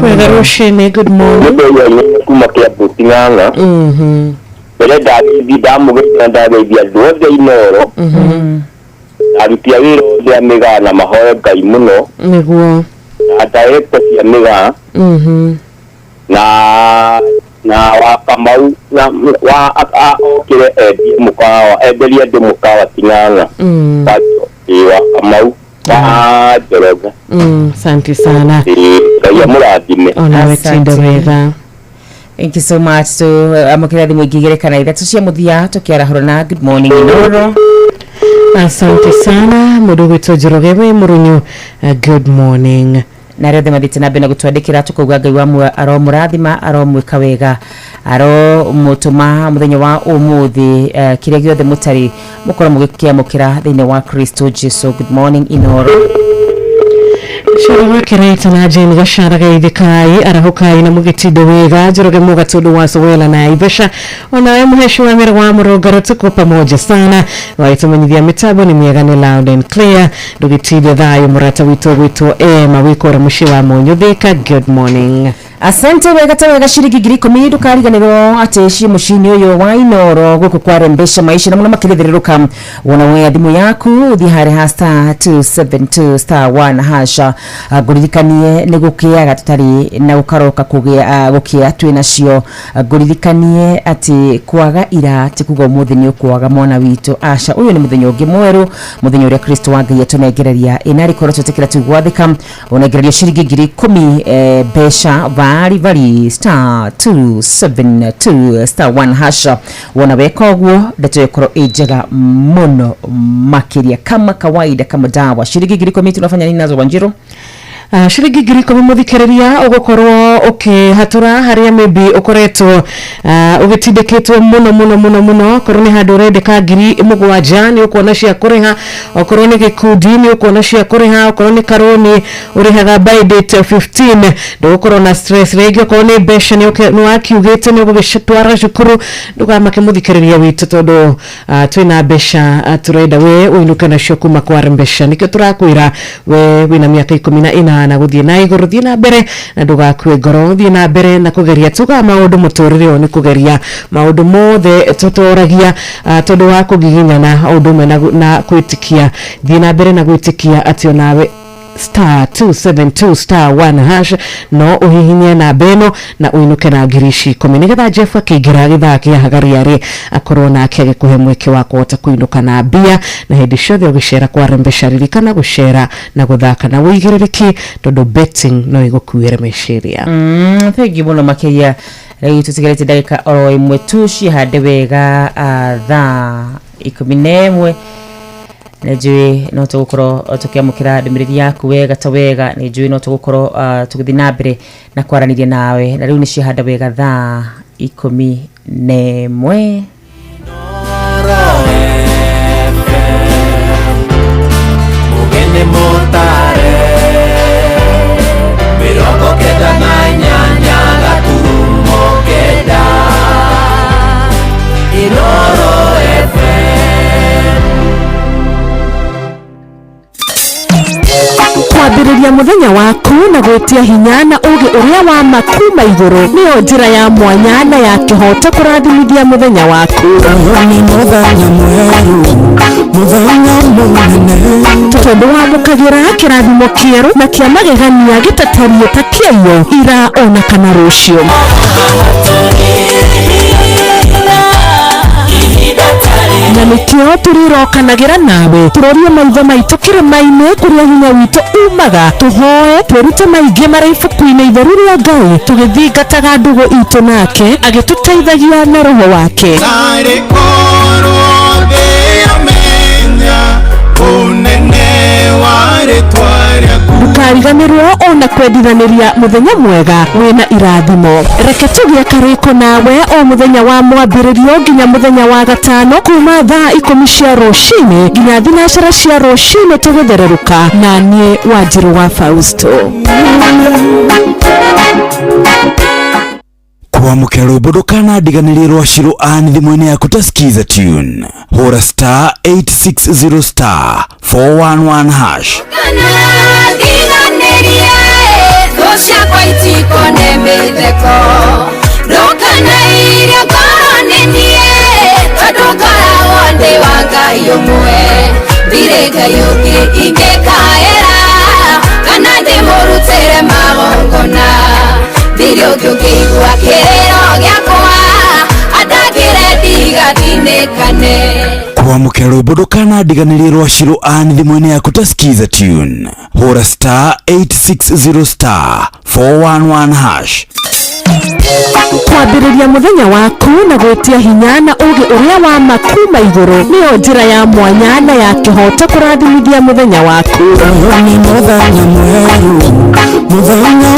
Kwega Rushini, good morning. Kumakia Butinganga. Bele David Damuga David Dode Inoro. Arutia wiro ya mega na mahoya kai muno. Niguo. Ataeka ya mega. Na wa Kamau na wa kile mukawa ebelia de mukawa Tinganga. Bacho wa Kamau. Joroga. Santi sana. Ya muradime. Onawe tidorega. Thank you so much. So amukirathi mwigigire kana ithatũ cia muthia tukiarahura na good morning Inoro. Asante sana mudugu tojorogewe murunyu good morning. Na rĩothe mathĩte na mbere gũtwandĩkĩra tukauga Ngai wa aromũrathima aromwĩka wega aromũtũma mũthenya wa ũmũthĩ kĩrĩa gĩothe mũtarĩ mũkorwo mũgĩkĩamũkĩra thĩinĩ wa Kristo Jesu. Good morning Inoro. Sharaga kireta na Jane Gasharaga idhikai arahukai na mugitido wega Joroge muga tudu wa Sowela na Ibesha onawe mheshimiwa Mira wa Murugaro tuko pamoja sana waitumenyithia mitabo ni miega ni loud and clear dugitido dhayo murata wito mawikora mushiwa Munyuthika. Good morning. Asante wega tawe shiriki giriko midu kariganiro ateshi mushini uyo wa Inoro guku kwarembesha maisha na muna makirithiriruka wona we thimu yaku thihare hasta 272 star 1 hasha guririkanie ni gukiaga tutari na ukaroka kugia gukia twina cio guririkanie ati kwaga ira ti kuga umuthi ni ukwaga mwana witu asha uyu ni muthenya ungi mweru muthenya uria Kristo wa Ngai atunegereria inari korwo tutikira tugwathika unegereria shiriki giriko besha vari star 272 star 1 hasha wona weka uguo ndeto ejega mono makiria kama kawaida kama dawa. Shiriki giriko tunafanya nini nazo Wanjiru? Shiriki giriko muthikiriria ugukorwo hatura haria maybe ukoretwo ugitindikitwo muno korwo ni handu urendeka ngiri mugwanja ni ukuona cia kuriha okorwo ni gikundi ni ukuona cia kuriha okorwo ni karoni urihaga by date 15 ndugukorwo na stress regi okorwo ni besha ni wakiugite ni ugishitwara cukuru ndugamake muthikiriria witu tondu twina besha turenda we uinuke na cio kuma kwa mbesha nikio turakwira we wina miaka 14 na guthie na iguru thie na mbere na ndugakue ngoro thie na mbere na kugeria tuga maundu muturire oni kugeria maundu mothe tutoragia tondu wa kugiginyana undu me na kwitikia thie na mbere na gwitikia ati onawe star 272 star 1 hash no uhihinye na beno na uinuke na ngirishi 10 nigetha Jeff akigira githaki ya hagariari akorwo nake agikuhe mweke wa kuhota kuinuka na bia na hindi ciothe ugicera kwa rembesha ririkana gucera na guthaka na wigiririki tondu betting no igukuire meciria. Thank you muno makiria rĩu tutigarĩte ndagĩka oro imwe tu cihande wega thaa 11 Nejui no tugukorwo tukiamukira ndũmĩrĩri yaku wega ta wega nejui no tugukorwo tugithii na mbere na kwaraniria nawe na rĩu ni cihanda wega thaa 11 Mugende motare Mirongo kenda na nyanya gaturumo kenda Inoro kwambĩrĩria mũthenya waku na gwetia hinya na ũgĩ ũrĩa wa makuma igũrũ nĩyo njĩra ya mwanya na ya kĩhoto kũrathimithia mũthenya waku. Ni mũthenya mwerũ, mũthenya mũnene, tondũ wamũkagĩra kĩrathimo kĩerũ na kĩa magegania gĩtatario ta kĩayo ira ona kana rũciũ. Na nikio turirokanagĩra nawe turorie maitho maitũ kĩrĩma-inĩ kũrĩa hinya witũ umaga tuhoe twĩrute maingĩ marĩ ibuku-inĩ itheru rĩa Ngai tũgĩthingataga ndũgũ itũ nake agĩtũteithagia na roho wake. ndukariganirwo ona kwendithaniria muthenya mwega wina irathimo. Reke tugie kariko nawe o muthenya wa mwambiririo nginya muthenya wa gatano kuma thaa 10 cia rucini nginya thinacara cia rucini tuguthereruka na nie Wanjiru wa Fausto. Kwa mukero bodokana diganirie rwashiro ani thimwene ya kutasikiza tune hora star 860 star 411 hash kana diganirie dosha kwa itiko nemetheko dokana iria koronenie tadokara wande wanga yomwe bireka yoki ingekaera kana demorutere magongona Dirio kukigwa kirero gyakwa adagire digatinekane. Kwa mukero bodokana diganirie rwashiro ani thimwene ya kutasikiza tune hora star 860 star 411 hash. Kwambiriria muthenya waku na gwetia hinya na ugi uria wa makuma iguru niyo njira ya mwanya na ya kihoto kurathimithia muthenya waku. Ni muthenya mweru, muthenya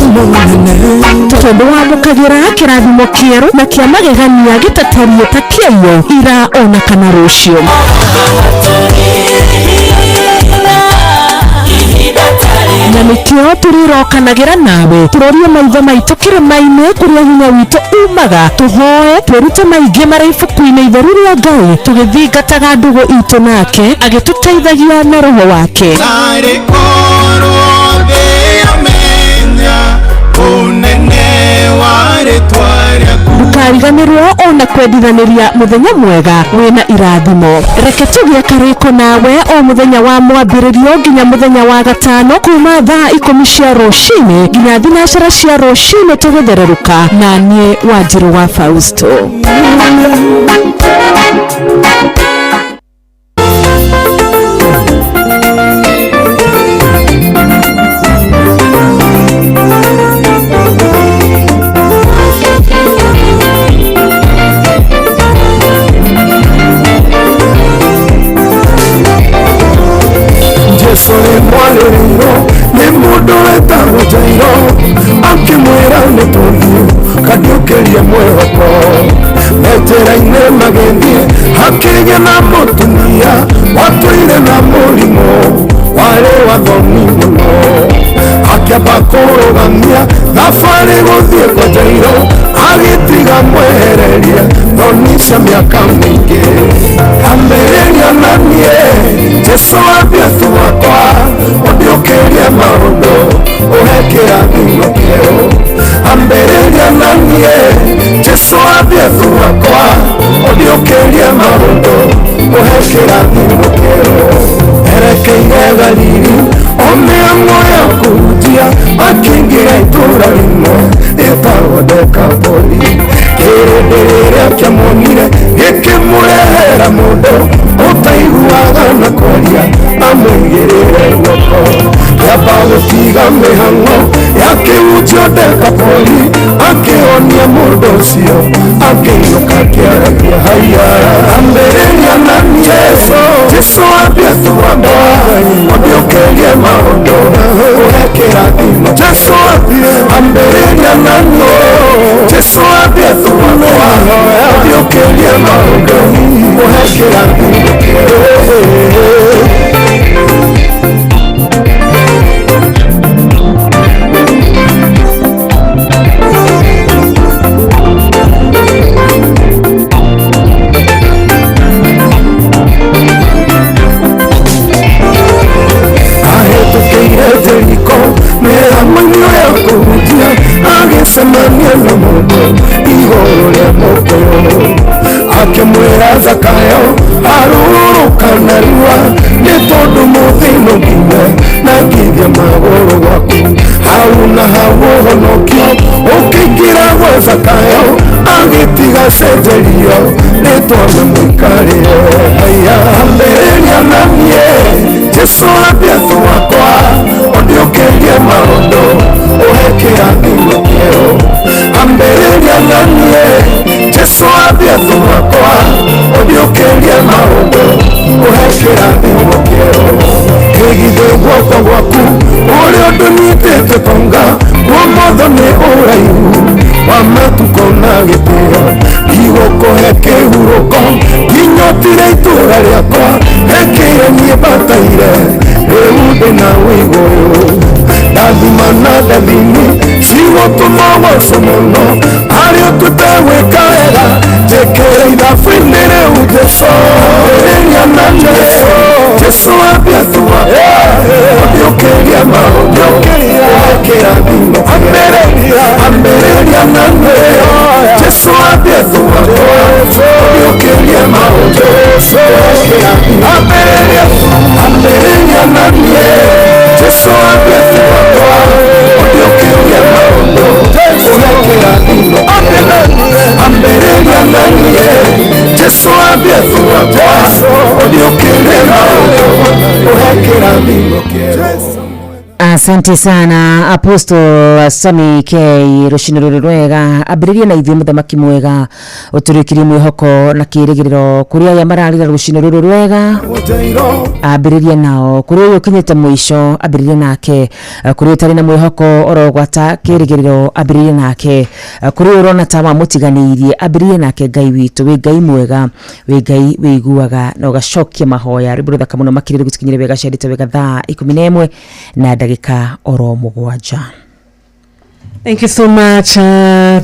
munene, tondu wamukagira kirathimo kieru na kia magegania gitatarie ta kieyo ira ona kana rucio. Na nikio turirokanagira nawe turorie maitho maitu kirima-ini kuria hinya witu umaga tuhoe twirute maingi mari ibuku-ini itheru ria Ngai tugithingataga ndugu itu nake agituteithagia na roho wake. Ndukariganirwo ona kwendithaniria muthenya mwega wina irathimo. Reke tugie kariko nawe o muthenya wa mwambiririo nginya muthenya wa gatano kuma thaa 10 cia rucini nginya thinacara cia rucini tuguthereruka na nie Wanjiru wa Fausto. Soy mwalerero, ni mudo etaro jairo, akimwera netorio, kadiokeria mwehoko, metera ine magendie, hakinya na motumia, watuire na mulimo, wale wathomi muno, akiamba kurugamia, thabari guthie kwa jairo, agitiga mwehererie, thonisha miaka mingi, kambereria na nie, Jesu Yesu wakwa odiokerie maundu uhekera thimo kero ambereria na nie Jesu Yesu wakwa odiokerie maundu uhekera thimo kero erekeire Galili omeamwo ya kujia akingira itura rimwe etagwo Dekapoli kirĩndĩrĩrĩa kĩamonire gĩkĩmũrehera mũndũ ũtaiguaga na kwaria amũigĩrĩre guoko yamba gũtiga mĩhang'o yakĩhunjio Dekapoli akĩhonia mũndũ ũcio akĩinũka akĩaragia haiya ambĩrĩria na Jesu Jesu Yesu wakwa ũndĩũkĩrie maũndũ ũhekĩra thimo Jesu ambĩrĩria na Jesu Yesu wakwa ũndĩũkĩrie maũndũ ũhekĩra thimo semania na mundu iguru ria mukoyo akimwira Zakayo aruruka narua ni tondu muthino nginya na ngithia maguru gwaku hau na hau honokio ukiingira gwa Zakayo agitiga cenjerio ni tondu muikario haya ambĩrĩria na nie Jesu Yesu wakwa ũndĩũkĩrie maũndũ ũhekĩra thimo kero ambĩrĩria na nie Jesu Yesu wakwa ũndĩũkĩrie maũndũ ũhekĩra thimo kero kĩgithĩ guoko gwaku ũrĩa ũndũ niĩ tire itura riakwa ekire nie bataire rĩu ndĩ na wĩigũyũ ndathima na ndathimi cigũtũma woco mũno harĩa tũtegwĩka wega njĩkĩre ithabu-inĩ rĩu Jesũ rĩrĩa na Jesũ ambia tuwa ũkĩria maũndũ ũgekĩra thimo ambĩrĩria na Jesũ ambia tuwa ũkĩria maũndũ ambĩrĩria na Jesũ ambia tuwa ũkĩria maũndũ ũgekĩra thimo ambĩrĩria na Jesũ ambia tuwa ũkĩria maũndũ ũgekĩra thimo kĩero. Asante sana Apostle Sami K Rushino Rwega abiriria na ithuĩ mũthamaki mwega ũtũrĩkirie mwĩhoko na kĩrĩgĩrĩro kũrĩa aya mararĩra Rushino Rwega abiriria nao kũrĩa ũyũ kinyĩte mũico abiriria nake kũrĩa ũtarĩ na mwĩhoko orogwata kĩrĩgĩrĩro abiriria nake kũrĩa ũrona ta wa mũtiganĩirie abiriria nake Ngai witũ wĩ Ngai mwega wĩ Ngai wĩiguaga na ũgacokia mahoya rĩbũrũ thaka mũno makĩrĩre gũtikinyĩre wega ciarĩte wega thaa 11 na ndagĩka oro mũgwanja. Thank you so much.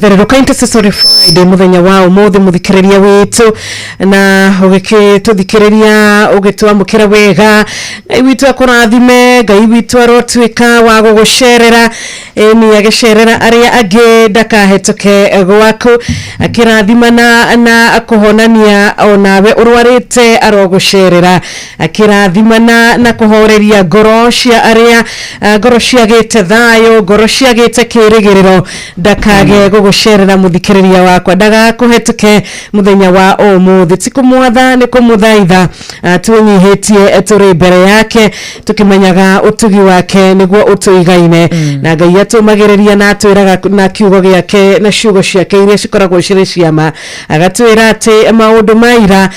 Thereroka Intercessory Friday muthenya wa umuthi muthikiriria witu na ugituthikiriria ugitwamukira wega Ngai witu akurathime Ngai witu arotwika wa gugucerera ni agicerera aria angi ndakahetoke gwaku akirathimana na akuhonania onawe urwarite arogucerera akirathimana na kuhoreria ngoro cia aria ngoro ciagite thayo ngoro ciagite kirigi ndakage gugucerera muthikiriria wakwa ndagakuhetuke muthenya wa umuthi tikumwatha ni kumuthaitha tunyihitie turi mbere yake tukimenyaga utugi wake niguo utuigaine na Ngai atumagiriria na atwiraga na kiugo giake na ciugo ciake iria cikoragwo ciri ciama agatwira ati maundu maira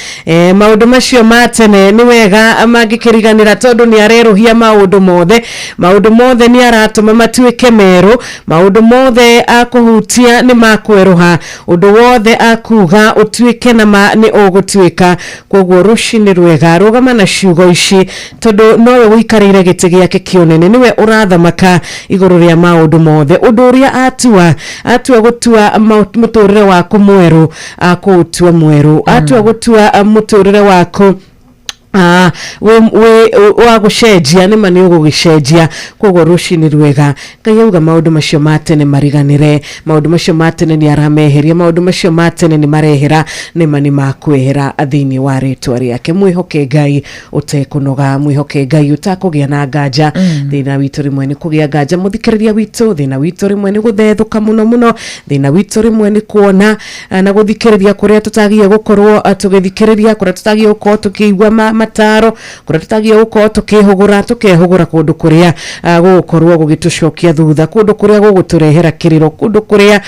maundu macio matene ni wega mangikiriganira tondu ni areruhia maundu mothe ni aratuma matuike meru maundu mothe akuhutia ni makweruha undu wothe akuga utuike na ni ugutuika koguo Rushini Rwega rugama na ciugo ici tondu nowe wikarire giti giake kionene niwe urathamaka iguru ria maundu mothe undu uria atua gutua muturire waku mweru akutua mweru atua gutua muturire waku wa gucenjia ni mani ugugicenjia koguo Rushini Rwega Ngai auga maundu macio matene mariganire maundu macio matene ni arameheria maundu macio matene ni marehera ni mani makwehera athini wa ritwa riake mwihoke Ngai utekunoga mwihoke Ngai utakugia na nganja thina witu rimwe ni kugia nganja muthikiriria witu thina witu rimwe ni guthethuka muno thina witu rimwe ni kuona na guthikiriria kuria tutagie gukorwo tugithikiriria kuria tutagie gukorwo tukiigwa mataro kuria tutagie gukorwo tukehugura kundu kuria gukorwo gugitucokia thutha kundu kuria guguturehera kiriro kundu kuria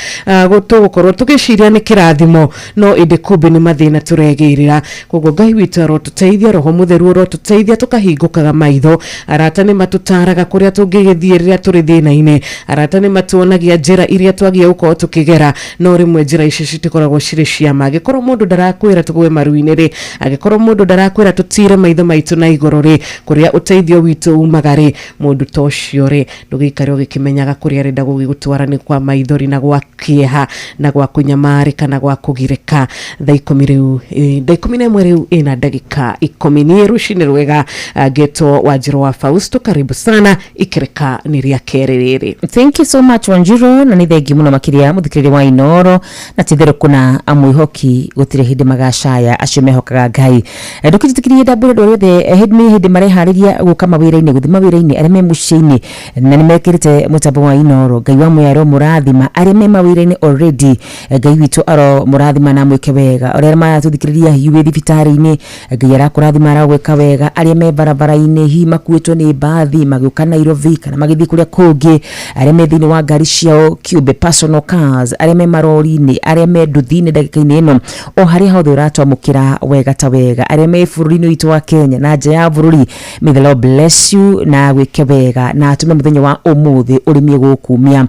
gutugukorwo tugiciria ni kirathimo no indi kumbe ni mathina turegeirira koguo Ngai witu arotuteithia roho mutheru arotuteithia tukahingukaga maitho arata ni matutaraga kuria tungigithierira turi thina-ini arata ni matuonagia njira iria twagia gukorwo tukigera no rimwe njira ici citikoragwo ciri ciama agikorwo mundu ndarakwira tugwe maru-ini ri agikorwo mundu ndarakwira tutire maitho maitu na igoro ri kuria uteithio witu umagari mundu tocio ri ndugikare ugikimenyaga kuria renda gugitwara ni kwa maithori na gwa kieha na gwa kunyamarika na gwa kugireka thaa 11 riu ina ndagika 10 ni Rushini Rwega geto Wanjiru wa Fausto karibu sana ikireka ni ria kererere. Thank you so much Wanjiru na ni thengi muno makiria muthikiriri wa Inoro na tithero kuna amwihoki gutire hindi magacaya acio mehokaga Ngai ndukitikirie ndabure ndorothe hindi marehariria guka mawira-ini guthi mawira-ini aria me muciini na nimekirite mutambo wa Inoro Ngai wa mwaro murathima aria me mawira-ini already Ngai witu aro murathima na mwike wega aria marathikiriria yuwe thibitari-ini Ngai arakurathima aragweka wega aria me barabara-ini hi makuitwo ni bathi magiuka Nairobi kana magithi kuria kungi aria me thini wa ngari ciao cube personal cars aria me marori-ini aria me nduthi-ini ndagika-ini ino o haria hothe uratwamukira wega ta wega aria me bururi-ini witu witũ wa Kenya na nja ya bũrũri. May the Lord bless you na gwĩke wega na atume mũthenya wa ũmũthĩ ũrĩmie gũkumia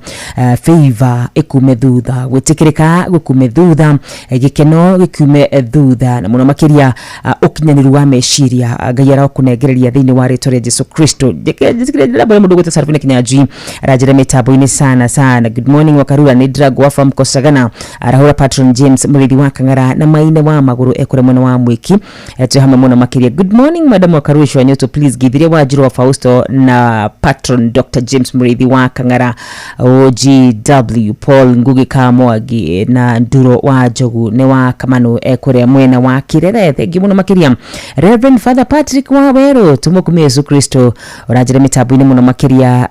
favor ikume thutha gwĩtĩkĩrĩka gũkume thutha gĩkeno gĩkume thutha na mũno makĩria ũkinyanĩru wa meciria Ngai arakũnengereria thĩinĩ wa rĩĩtwa rĩa Jesu Kristo. Njĩkĩrĩra mbere mũndũ gwĩtwo Sarafina Kinyanjui arajĩra mĩtambo-inĩ sana. Good morning Wakarura nĩ Dragwa from Kosagana arahũra Patron James mũrĩithi wa Kang'ara na Maine wa Magũrũ ekũrĩa mwena wa Mwiki tũ hamwe mũno makĩria. Good morning Madam Wakarura Shwanyoto, please githiria Wanjiru wa Fausto na Patron Dr. James mũrĩithi wa Kang'ara, OGW Paul Ngugi Kamwagi na Nduro wa Njogu nĩ wa Kamanu ekũrĩa mwena wa Kirere. Thank you mũno makĩria. Reverend Father Patrick Waweru tumukumie Yesu Kristo urajĩra mĩtambo-inĩ mũno makĩria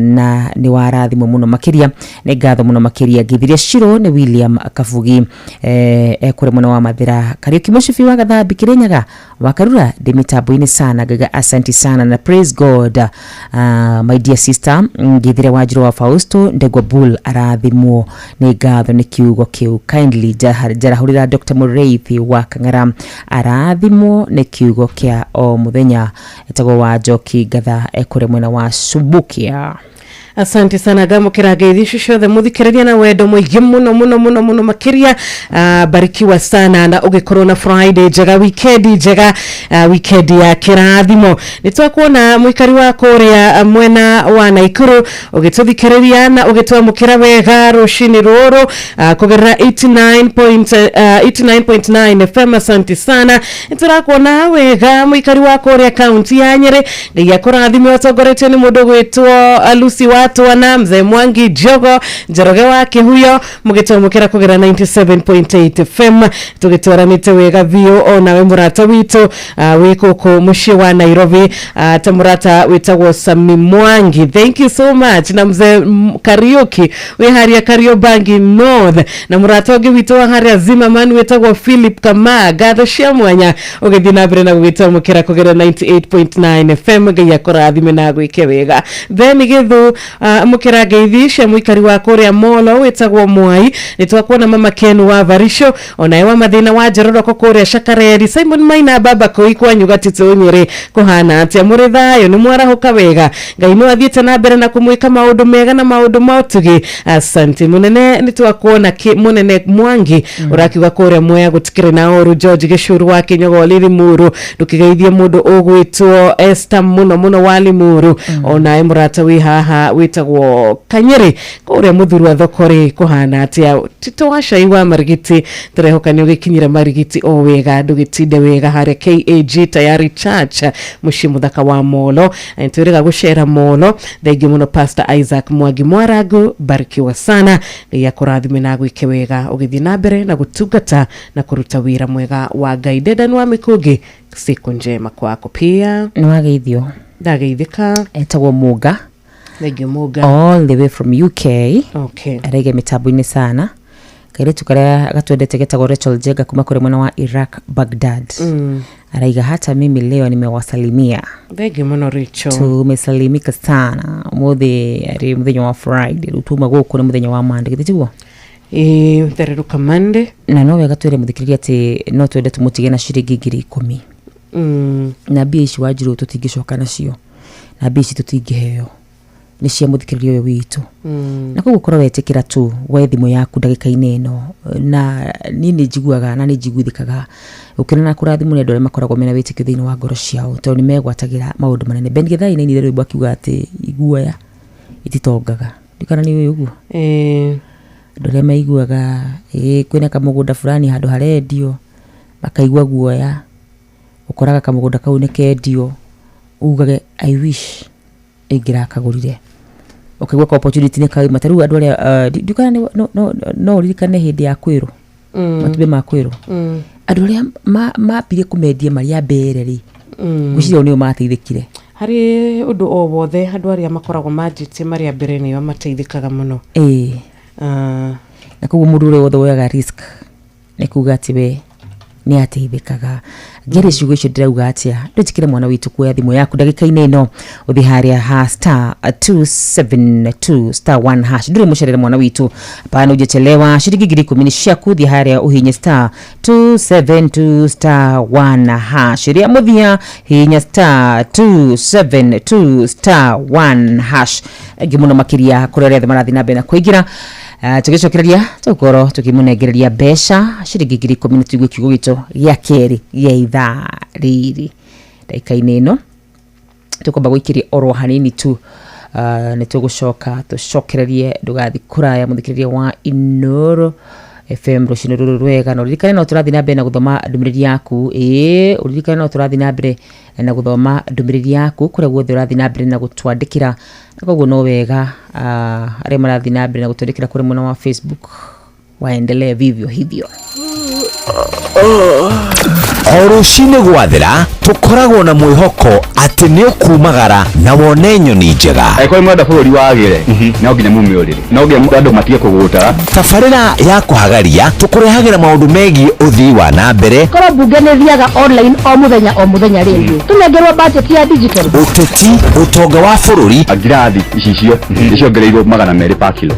na nĩ warathimwo mũno makĩria. Nĩ ngatho mũno makĩria. Githiria Shiro nĩ William Kabugi ekũrĩa mwena wa Mathira. Kariuki Mũcibi wa Gathambi Kirinyaga Wakarura ndĩ mĩtambo-inĩ sana gaga asante sana na praise God. My dear sister githiria Wanjiru wa Fausto Ndegwa Bull arathimwo nĩ ngatho nĩ kiugo kĩu. Kindly jarahurira Dr. Mureithi wa Kang'ara arathimwo nĩ kiugo kĩa o mũthenya etagwo wa Njoki Ngatha ekũrĩa mwena wa Subukia. Asante sana gamukira geithisho ciothe muthikiriria na wendo muingi muno makiria. Barikiwa sana na ugikorwo na Friday njega, weekend njega, weekend ya kirathimo. Nitwakuona mwikari wa kuria mwena wa Naikuru ugituthikiriria na ugitwamukira wega rushini ruru kugerera 89.9 FM. Asante sana. Niturakuona wega mwikari wa kuria county ya Nyeri ndia kurathimo togoretio ni mundu gwitwo Lucy watu wana Mzee Mwangi Jogo Njoroge wake huyo mugitomukira kugera 97.8 FM. Tugitwaranite wega vio ona we murata witu wikuko mushi wa Nairobi tamurata witagwo Sami Mwangi. Thank you so much. Na Mzee Karaoke we haria Kariobangi North na murata oge witu wa haria Zimmerman witagwo Philip Kama gatho cia mwanya ugithina mbere na gugitomukira kugera 98.9 FM. Ngai akorathime na gwike wega. Then githu mukira geithisha mwikari wa kuria Molo wetagwo Mwai nitwakuona mama Ken wa Varisho onaye wa mathina wa Njororoko kuria Shakareri Simon Maina baba koi kwa Nyugatito Nyeri kuhana atia muri thayo ni mwarahuka wega. Ngai no athiete na mbere na kumwika maundu mega na maundu mautugi. Asante munene nitwakuona munene Mwangi urakiuga kuria Mwea gutikire na oru George Gishuru wa Kinyogo Limuru ndukigeithie mundu ugwitwo Esther muno wa Limuru onaye murata wi haha witagwo Kanyeri kuria muthuru wa thokori kuhana atia tito washaiwa marigiti turehoka ni ugikinyira marigiti o wega ndugitinde wega hare KAG tayari church mushi muthaka wa Molo nturega gushera Molo. Thank you muno Pastor Isaac Mwangi Mwaragu, barikiwa sana ya kurathime na gwike wega ugithi na mbere na gutungata na kuruta wira mwega wa Ngai. Dedan wa Mikugi siku njema kwako pia ni wageithio ndageithika etagwo Muga Muga all the way from UK. Okay. Arege mitabu-inĩ sana kaire tukaria gatwendete getagwo Rachel Jega kuma kule mwana wa Iraq Baghdad. Araiga hata mimi leo nimewasalimia. Begi muno Rachel. Tumesalimika sana muthe ari muthenya wa Friday rutuma guku ni muthenya wa Monday gitiguo tereruka Monday na no wega twere muthikiriria ati no twende tumutige na ciringi 10,000 na bia ici Wanjiru tutingicoka nacio na bia ici tutingiheo ni cia muthikiriria uyu witu na koguo korwo wetikira tu we thimu yaku ndagika-inĩ ino na nini njiguaga na ni njiguithikaga ukina na kurathimwo ni andũ arĩa makoragwo mena wĩtĩkio thĩinĩ wa ngoro ciao tondũ nĩ megwatagira maũndũ manene. Ben Githai nĩ rwĩmbo akiuga ati iguoya ititongaga ndikana ni uguo andũ arĩa maiguaga kwĩna kamũgũnda fulani handũ harendio makaigua guoya ukoraga kamũgũnda kau nĩ kendio ugage I wish ingĩrakagũrire ukigwa ka opportunity ne kai mataru andũ arĩa ndikana no ririkane hĩndĩ ya kwĩrwo matube ma kwĩrwo andũ arĩa mapire kumendia maria mbereri gucirio nĩo mateithĩkire hari undu o wothe andũ arĩa makoragwo manjĩtie maria mbere nĩo mateithĩkaga mũno na koguo mũndũ ũrĩa wothe woyaga risk nĩ kuga ati we ni ateithikaga ngere ciugo icio ndirauga atia ndutikire mwana witu kuoya thimu yaku ndagika-inĩ ĩno uthi haria ha star 272 star 1 hash ndure mucerere mwana witu pana ujechelewa shiringi 10 ciaku thi haria uhinye star 272 star 1 hash ria muthia hinya star 272 star 1 hash gimuno makiria kureria thimarathi na bena kuingira tugicokereria tukoro tukimunegereria besha shiringi 10 tuigwe kiugo gitu gya keri gya ithaa riri ndagika-inĩ ĩno tukomba gwikiria oro hanini tu ni tugucoka tucokererie ndugathi kuraya muthikiriria wa Inoro FM rucino ruru rwega no ririkane no turathi na mbere na guthoma ndumiriri yaku uririkane no turathi na mbere na guthoma ndumiriri yaku kuria guothe urathi na mbere na gutwandikira koguo no wega aria marathi na mbere na gutwandikira kuri mwena wa Facebook waendelee vivyo hivyo. Orucine gwathira tukoragwo na mwihoko ati ni ukumagara na wone nyoni njega eko mwenda bũrũri wagire no nginya mumiorire no nginya andu matige kuguta tabarĩra ya kuhagaria tukurehagira maundu megi uthii wa na mbere kora bunge nĩ thiaga online o muthenya rĩngĩ tunengerwo budget ya digital uteti utonga wa bũrũri ngirathi icicio iciongereirwo 200 pa kilo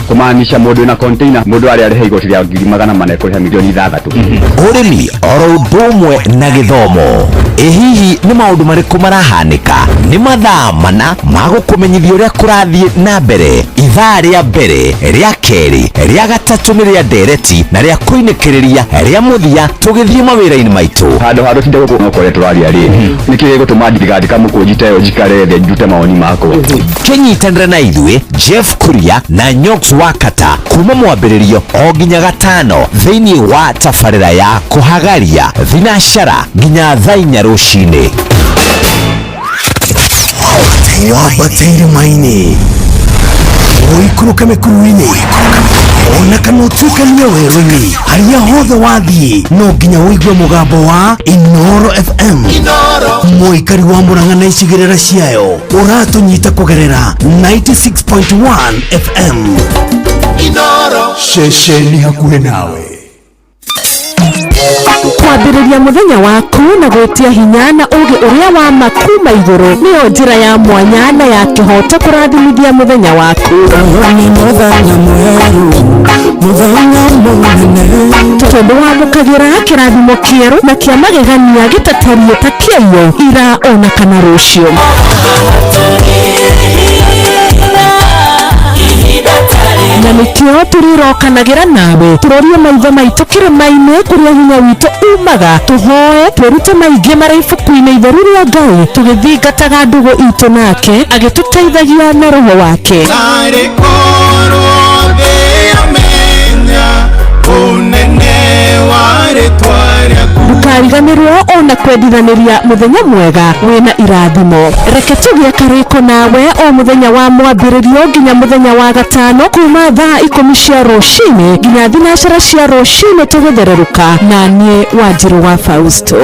kumaanisha mundu na container mundu ari arihe igoti rĩa 400 kuriha milioni 6 urimi oro ndumwe na githomo hihi ni maundu mariku marahanika ni mathaa mana magukumenyithia uria kurathie na mbere ithaa ria mbere ria keri ria gatatu ni ria ndereti na ria kuinikiriria ria muthia tugithie mawira-ini maitu handu tinde gukore turaria ri nikire gutuma ndirigadi kamukujite yo jikare the njute maoni mako kenyitanira na ithue Jeff Kuria na Nyox Wakata kuma mwambiririo o nginya gatano thiini wa tabarĩra ya kuhagaria thinashara nginya thaa 4 rucini wabatĩire maini ũikũrũke mĩkuru-inĩ ona kana ũtuĩkanie werũ-inĩ harĩa hothe wathiĩ no nginya ũigue mũgambo wa Inoro FM mũikari wa Mũrang'a na icigĩrĩra ciayo ũratũnyita kũgerera 96.1 FM Inoro ceceni hakuhĩ nawe kwambĩrĩria muthenya waku na gwetia hinya na ũgĩ ũrĩa wa makuma igũrũ nĩyo njĩra ya mwanya na ya kĩhoto kũrathimithia muthenya waku ni muthenya mweru muthenya mũnene tondũ wamũkagĩra kĩrathimo kĩerũ na kĩa magegania gĩtatarie ta kĩayo ira ona kana rũciũ na nĩkĩo tũrirokanagĩra nawe tũrorie maitho maitũ kĩrĩma-inĩ kũrĩa hinya witũ umaga tũhoe twĩrute maingĩ marĩ ibuku-inĩ itheru rĩa Ngai tũgĩthingataga ndũgũ itũ nake agĩtũteithagia na roho wake ndukariganĩrwo ona kwendithanĩria muthenya mwega wĩna irathimo reke tũgĩe karĩko nawe o muthenya wa mwambĩrĩrio nginya muthenya wa gatano kuma thaa 10 cia rũcinĩ nginya thinacara cia rũcinĩ tũgĩthererũka na niĩ Wanjirũ wa Fausto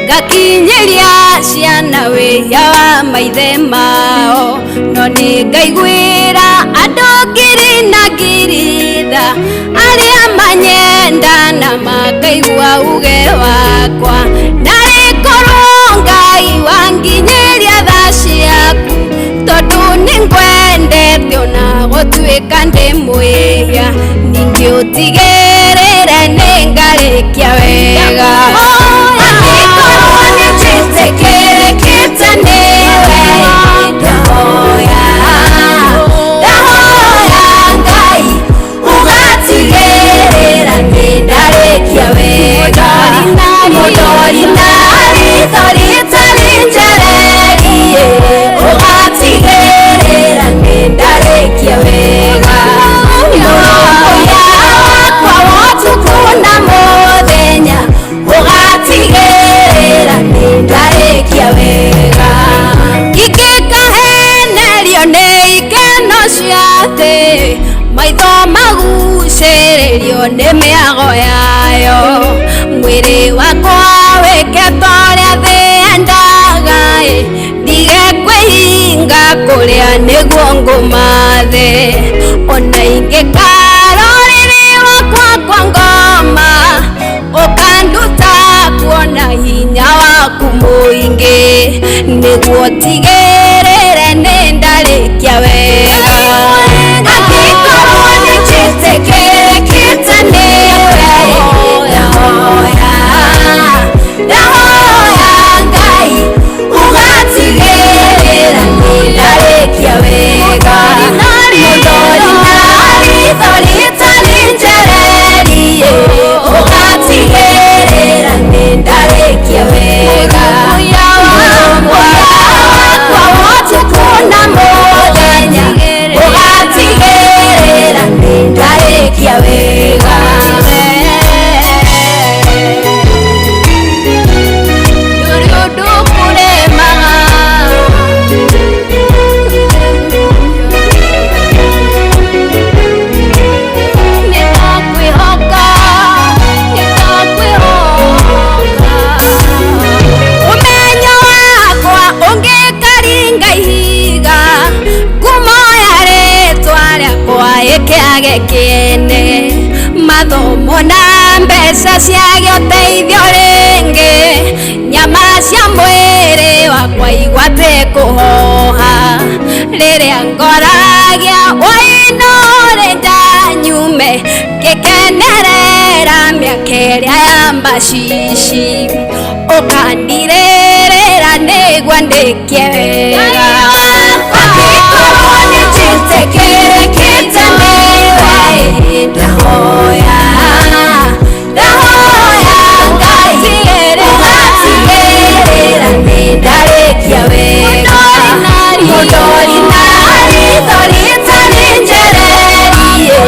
gakinyeria ciana wĩya wa maithe mao no nĩ ngaiguĩra andũ ngiri na ngiritha arĩa manyenda na makaigua uge wakwa ndarĩ korwo Ngai wanginyeria thaa ciaku tondũ nĩ ngwendete ona gũtuĩka ndĩ mwĩhia ningĩ ũtigĩrĩre nĩ ngarĩkia wega Kwa watu kuna muthenya ugatigĩrĩra nĩ nayo nĩ mĩago yayo mwĩrĩ wakwa wĩkĩtwo ũrĩa thĩendaga ndige kwĩhinga kũrĩa nĩguo ngũmathe ona ingĩkara ũrĩrĩ wakwa kwa ngoma ũkanduta kuona hinya waku mũingĩ nĩguo tigĩrĩre nĩ ndarĩkia wega angĩkorwo nĩ njĩtĩkĩrĩkĩte nĩ ndahoya Ngai ũgatigĩrĩra nĩ ndarĩkia wega mũthori na ritho rĩtarĩ njererie ũgatigĩrĩra nĩ ndarĩkia wega wakwa wotukũ na mũthenya ũgatigĩrĩra nĩ ndarĩkia wega kĩene mathomo na mbeca ciagĩa ũteithio rĩngĩ nyama cia mwĩrĩ wakwa igwate kũhoha rĩrĩa ngoragia wainũrĩ ndanyume ngĩkenerera mĩaka ĩrĩa ya macici ũkandirĩrĩra nĩguo ndĩkie wega angĩkorwo nĩ njĩtĩkĩrĩkĩte ndahoya Ngai ũgatigĩrĩra nĩ ndarĩkia wega mũndori na ritho rĩtarĩ njererie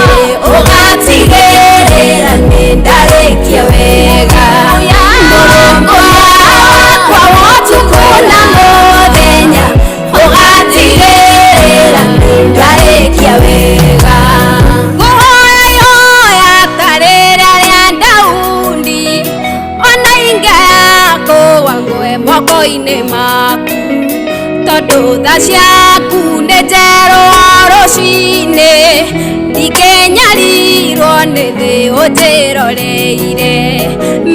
ũgatigĩrĩra nĩ ndarĩkia wega Mũrungu wakwa wotukũ na mũthenya ũgatigĩrĩra nĩ ndarĩkia wega moko-inĩ maku tondũ tha ciaku nĩ njerwo rũcinĩ ndingĩnyarirwo nĩ thĩ ũnjĩroreire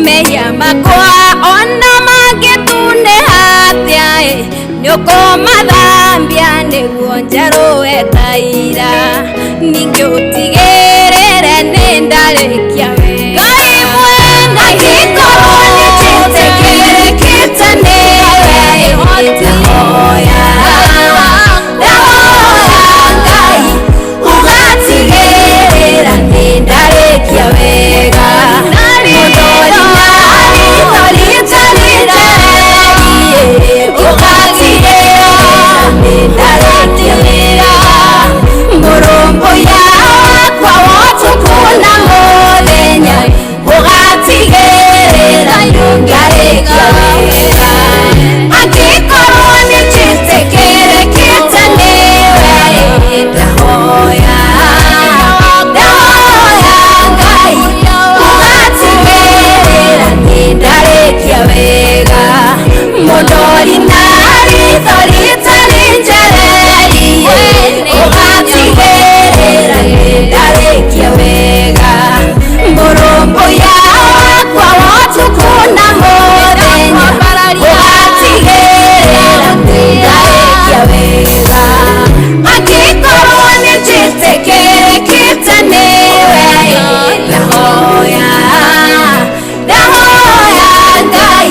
mehia makwa ona mangĩtunĩha atĩa nĩ ũkũmathambia nĩguo njerũe ta ira ningĩ ũtigĩrĩre nĩ ndarĩkia wega Ngai mwena angĩkorwo nĩ njĩtĩkĩrĩkĩte nĩ ndahoya Ngai ũgatigĩrĩra nĩ ndarĩkia wega mũthori na ritho rĩtarĩ njererie ũgatigĩrĩra nĩ ndarĩkia wega mũrũmbũiya wakwa wotukũ na mũthenya ũgatigĩrĩra nĩ ndarĩkia wega angĩkorwo nĩ njĩtĩkĩrĩkĩte nĩwe ndahoya Ngai ũgatigĩrĩra nĩ ndarĩkia wega mũndori na ritho rĩtarĩ njererie ũgatigĩrĩra nĩ ndarĩkia wega mũrũmbũiya wakwa wotukũ na mũthenya ũgatigĩrĩra nĩ ndarĩkia wega angĩkorwo nĩ njĩtĩkĩrĩkĩte nĩwe ndahoya Ngai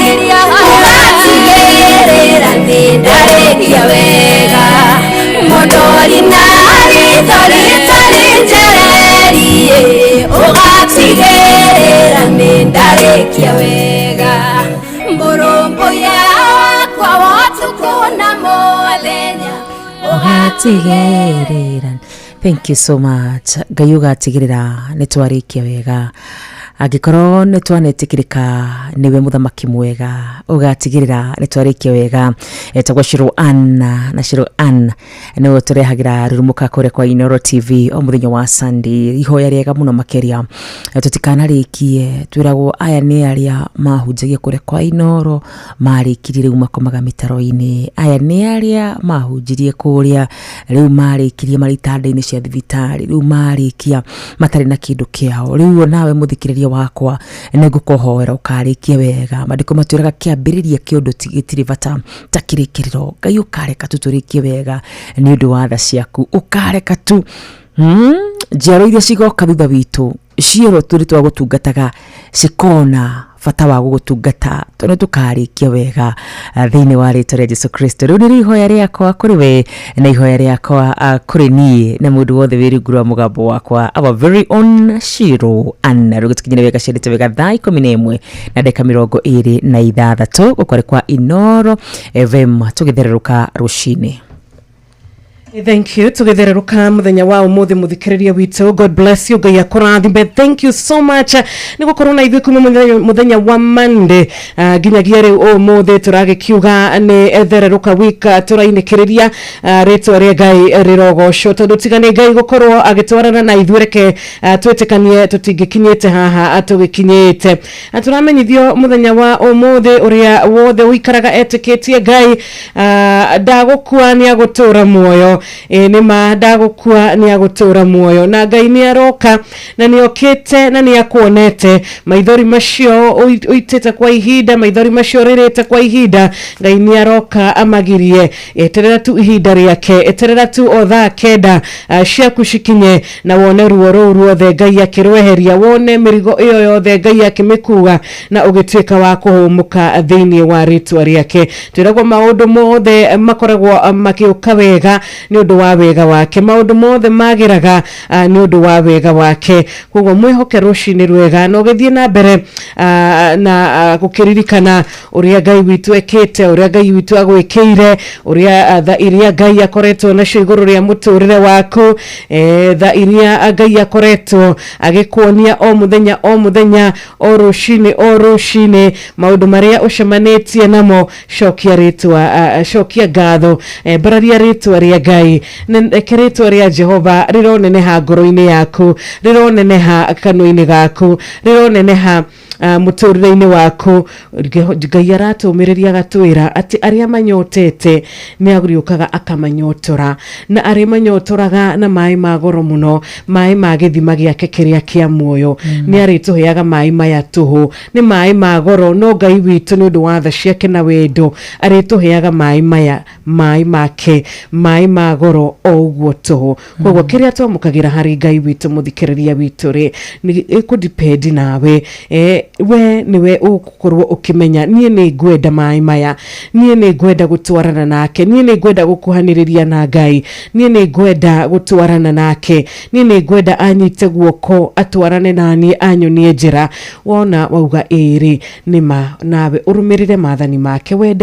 ũgatigĩrĩra nĩ ndarĩkia wega mũndori na ritho rĩtarĩ njererie ũgatigĩrĩra nĩ ndarĩkia wega mũrũmbũiya wakwa wotukũ na mũthenya ũgatigĩrĩra. Thank you so much. Ngai ũgatigĩrĩra nĩ twarĩkia wega Angĩkorwo nĩ twanetikirika niwe muthamaki mwega ugatigirira nĩ twarĩkia wega etagwo Shiro Anna na Shiro Anna nĩwe tũrehagira rurumuka kũrĩa kwa Inoro TV o mũthenya wa Sunday ihoya rĩega mũno makeria tutikanarĩkie twĩragwo aya nĩ arĩa mahunjagia kũrĩa kwa Inoro marĩkirie rĩu makomaga mĩtaro-inĩ aya nĩ arĩa mahunjirie kũrĩa rĩu marĩkirie maritanda-inĩ cia thibitarĩ rĩu marĩkia matarĩ na kĩndũ kĩao rĩu nawe mũthikĩrĩria wakwa nĩngũkũhoera ũkarĩkia wega mandĩko matwĩraga kĩambĩrĩria kĩũndũ gĩtirĩ bata ta kĩrĩkĩrĩro Ngai ũkareka tu tũrĩkie wega nĩ ũndũ wa tha ciaku ũkareka tu njiaro iria cigoka thutha witũ ciero tũrĩ twa gũtungataga cikona bata wa gũgũtungata tondũ tũkarĩkia wega thĩinĩ wa rĩtwa rĩa Jesũ Kristo rĩu nĩ ihoya rĩakwa kũrĩ we na ihoya rĩakwa kũrĩ niĩ na mũndũ wothe wĩ rungu rwa mũgambo wakwa our very own Shiro Anna rĩu gũtukinyĩra wega ciarĩte wega thaa 11 na ndagĩka 26 gũkwarĩ kwa Inoro FM tũgĩthererũka rũcinĩ. Thank you. Tugithererũka muthenya wa umuthi muthikiriria witũ. God bless you. Ngai akũrathime. Thank you so much. Nĩgũkorwo na ithuĩ kuma muthenya wa Monday nginyagia rĩu umuthi tũragĩkiuga nĩ ethererũka week tũrainĩkĩrĩria rĩtwa rĩa Ngai rĩrogocwo tondũ tigane Ngai gũkorwo agĩtwarana na ithuĩ reke twĩtĩkanie tũtingĩkinyĩte haha tũgĩkinyĩte. Tũramenyithio muthenya wa umuthi ũrĩa wothe ũikaraga etĩkĩtie Ngai ndagũkua nĩ agũtũra muoyo nĩma ndagũkua nĩ agũtũra muoyo na Ngai nĩ aroka na nĩ okĩte na nĩ akuonete maithori macio uitĩte kwa ihinda maithori macio rĩrĩte kwa ihinda Ngai nĩ aroka amagirie eterera tu ihinda rĩake eterera tu o thaa kenda ciaku cikinye na wone ruo rũu ruothe Ngai akĩrweheria wone mĩrigo ĩyo yothe Ngai akĩmĩkua na ũgĩtuĩka wa kũhũmũka thĩinĩ wa rĩtwa rĩake twĩragwo maũndũ mothe makoragwo makĩũka wega nĩ ũndũ wa wega wake maũndũ mothe magĩraga nĩ ũndũ wa wega wake koguo mwĩhoke rũcinĩ rwega na ũgĩthiĩ na mbere na gũkĩririkana ũrĩa Ngai witũ ekĩte ũrĩa Ngai witũ agwĩkĩire ũrĩa tha iria Ngai akoretwo nacio igũrũ rĩa mũtũrĩre waku tha iria Ngai akoretwo agĩkuonia o mũthenya o rũcinĩ maũndũ marĩa ũcemanĩtie namo cokia ngatho mbararia rĩtwa rĩa Ngai rĩtwa rĩa Jehova rĩroneneha ngoro-inĩ yaku rĩroneneha kanua-inĩ gaku rĩroneneha mũtũrĩre-inĩ waku Ngai aratũmĩrĩria gatwĩra atĩ arĩa manyotete nĩ agũrĩũkaga akamanyotora na arĩa manyotoraga na maĩ ma goro mũno maĩ ma gĩthima gĩake kĩrĩa kĩa muoyo nĩ arĩtũheaga maĩ maya tũhũ nĩ maĩ ma goro no Ngai witũ nĩ ũndũ wa tha ciake na wendo arĩtũheaga maĩ maya maĩ make maĩ ma goro o ũguo tũhũ koguo kĩrĩa twamũkagĩra harĩ Ngai witũ mũthikĩrĩria witũ rĩ nĩ kũdipendi nawe we niwe ũgũkorwo ũkĩmenya niĩ nĩ ngwenda maĩ maya niĩ nĩ ngwenda gũtwarana nake niĩ nĩ ngwenda gũkuhanĩrĩria na Ngai niĩ nĩ ngwenda gũtwarana nake niĩ nĩ ngwenda anyite guoko atwarane naniĩ anyonie njĩra wona wauga ĩrĩ nĩma nawe ũrũmĩrĩre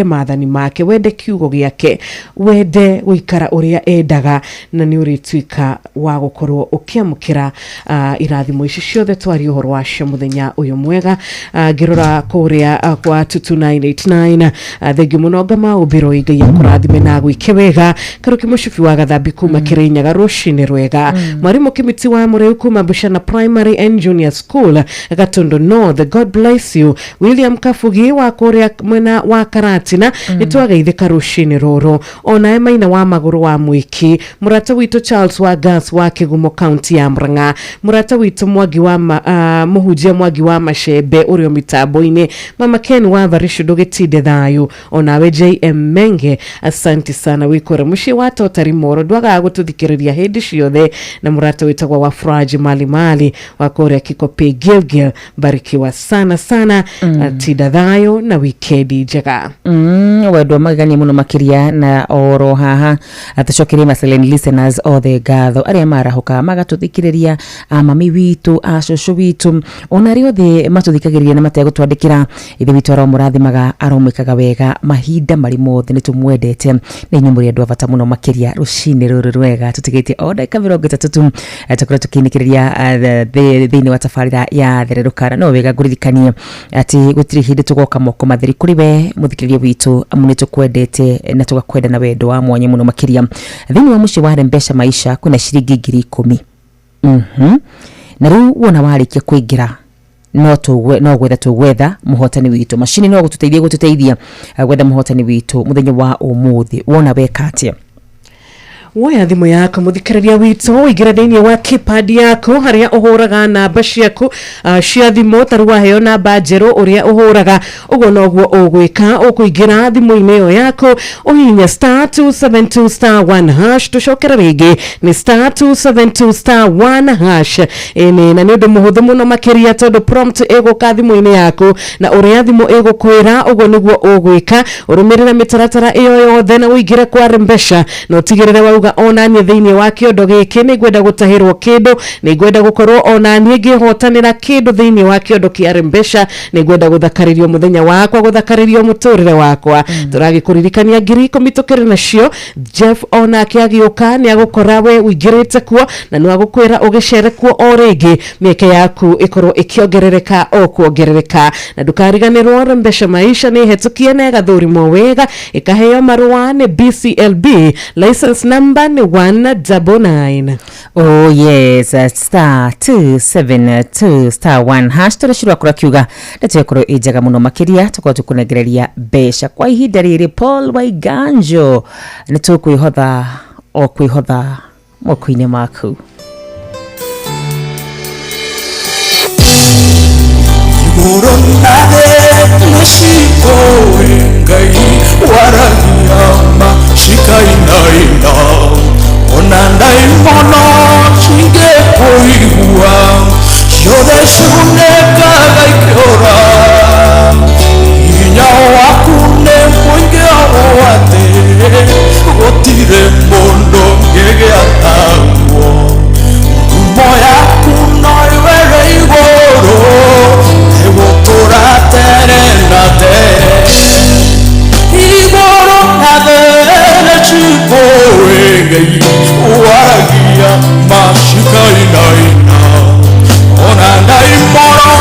maathani make wende kiugo gĩake wende gũikara ũrĩa endaga na nĩ ũrĩtuĩka wa gũkorwo ũkĩamũkĩra irathimo ici ciothe twari ũhoro wacio mũthenya ũyũ mwega ngĩrora kũrĩa kwa 22989 thengiũ mũno ngama ũmbĩro Ngai akũrathime na gwĩke wega Karuki Mũcibi wa Gathambi kuma Kĩrĩnyaga rũcinĩ rwega mwarimũ Kĩmĩti wa Mũrĩu kuma Bushana Primary and Junior School Gatondo North God bless you William Kafugi wa kũrĩa mwena wa Karatina nĩtwageithĩka rũcinĩ rũrũ ona Maina wa Magũrũ wa Mwiki mũrata witũ Charles wa Gas wa Kĩgumo County ya Murang'a mũrata witũ Mwangi wa mũhunjia Mwangi wa Mashembe ũrĩo mitambo-inĩ mama Ken wa Varishu ndũgĩtinde thayũ onawe JM Menge asante sana wikore muciĩ wa Totari Moro ndwagaga gũtũthikĩrĩria hĩndĩ ciothe na mũrata wĩtagwo wa Fraji Mali wa kũrĩa Kikope Gilgil barikiwa sana tinda thayũ na wikendi njega wendwa magania mũno makĩria na oro haha atũcokerie Marceline listeners othe ngatho arĩa marahoka magatũthikĩrĩria mami witũ acũcũ witũ ona rĩothe matuthikagiriria na mategutwandikira ithe witwara murathimaga aromekaga wega mahinda mari mothe nitumwendete ni nyumuri andu avata muno makiria rucini ruru rwega tutigite o ndagika 30 tukora tukinikiriria thiini wa tafarira ya thererukana no wega nguririkanie ati gutiri hindi tugoka moko matheri kuri we muthikiriria witu amune tukwendete na tugakwenda na wendo wa mwanya muno makiria thiini wa muci wa Rembesha Maisha kuna shiringi 10,000 na riu wona warikia kuingira no gwetha tugwetha muhotani witu machini no gututeithia gwetha muhotani witu muthenya wa umuthi wona weka atia woya thimu yako muthikiriria witu igira thiini wa keypad yako haria uhuraga namba ciaku cia thimu tarua heo namba njeru uria uhuraga ugo noguo ugwika ukuingira thimu-ini yo yako uhinya *272*1# tucokera ringi ni *272*1# ene na ni undu muhuthu muno makiria tondu prompt iguka thimu-ini yaku na uria thimu igukwira ugo niguo ugwika urumirira mitaratara iyo yothe na uingire kwa Rembesha no tigirire wa onanie thiini wa kiondo giki ni gwenda gutahirwo kindu ni gwenda gukorwo onanie ngihotanira kindu thiini wa kiondo kia Rembesha ni gwenda guthakaririo muthenya wakwa guthakaririo muturire wakwa turagikurikania 10,000 tukiri nacio Jeff onake agiuka ni agukora we uingirite kuo na ni agukwira ugicere kuo o ringi mieke yaku ikorwo ikiongerereka o kuongerereka na ndukariganirwo Rembesha Maisha ni hetukie na gathurimo wega ikaheo marua ni BCLB license number 199. Oh yes, *272*1# turashirwa kura kiuga ndatekoro ijaga muno makiria tukwa tukunegereria besha kwa ihinda riri Paul Waiganjo nitukwihotha o kwihotha moko-ini maku Urunade nashiko wengai waragiyama shikainaina onandai mono chinge poihua yode shuneka laikora inya wakune mwenge awate gotire mondo ngege atawo moya kunoi were igoro Terrenate Igoro Nadele Chipoege Wagia Mashika Inaina Onanda Imoro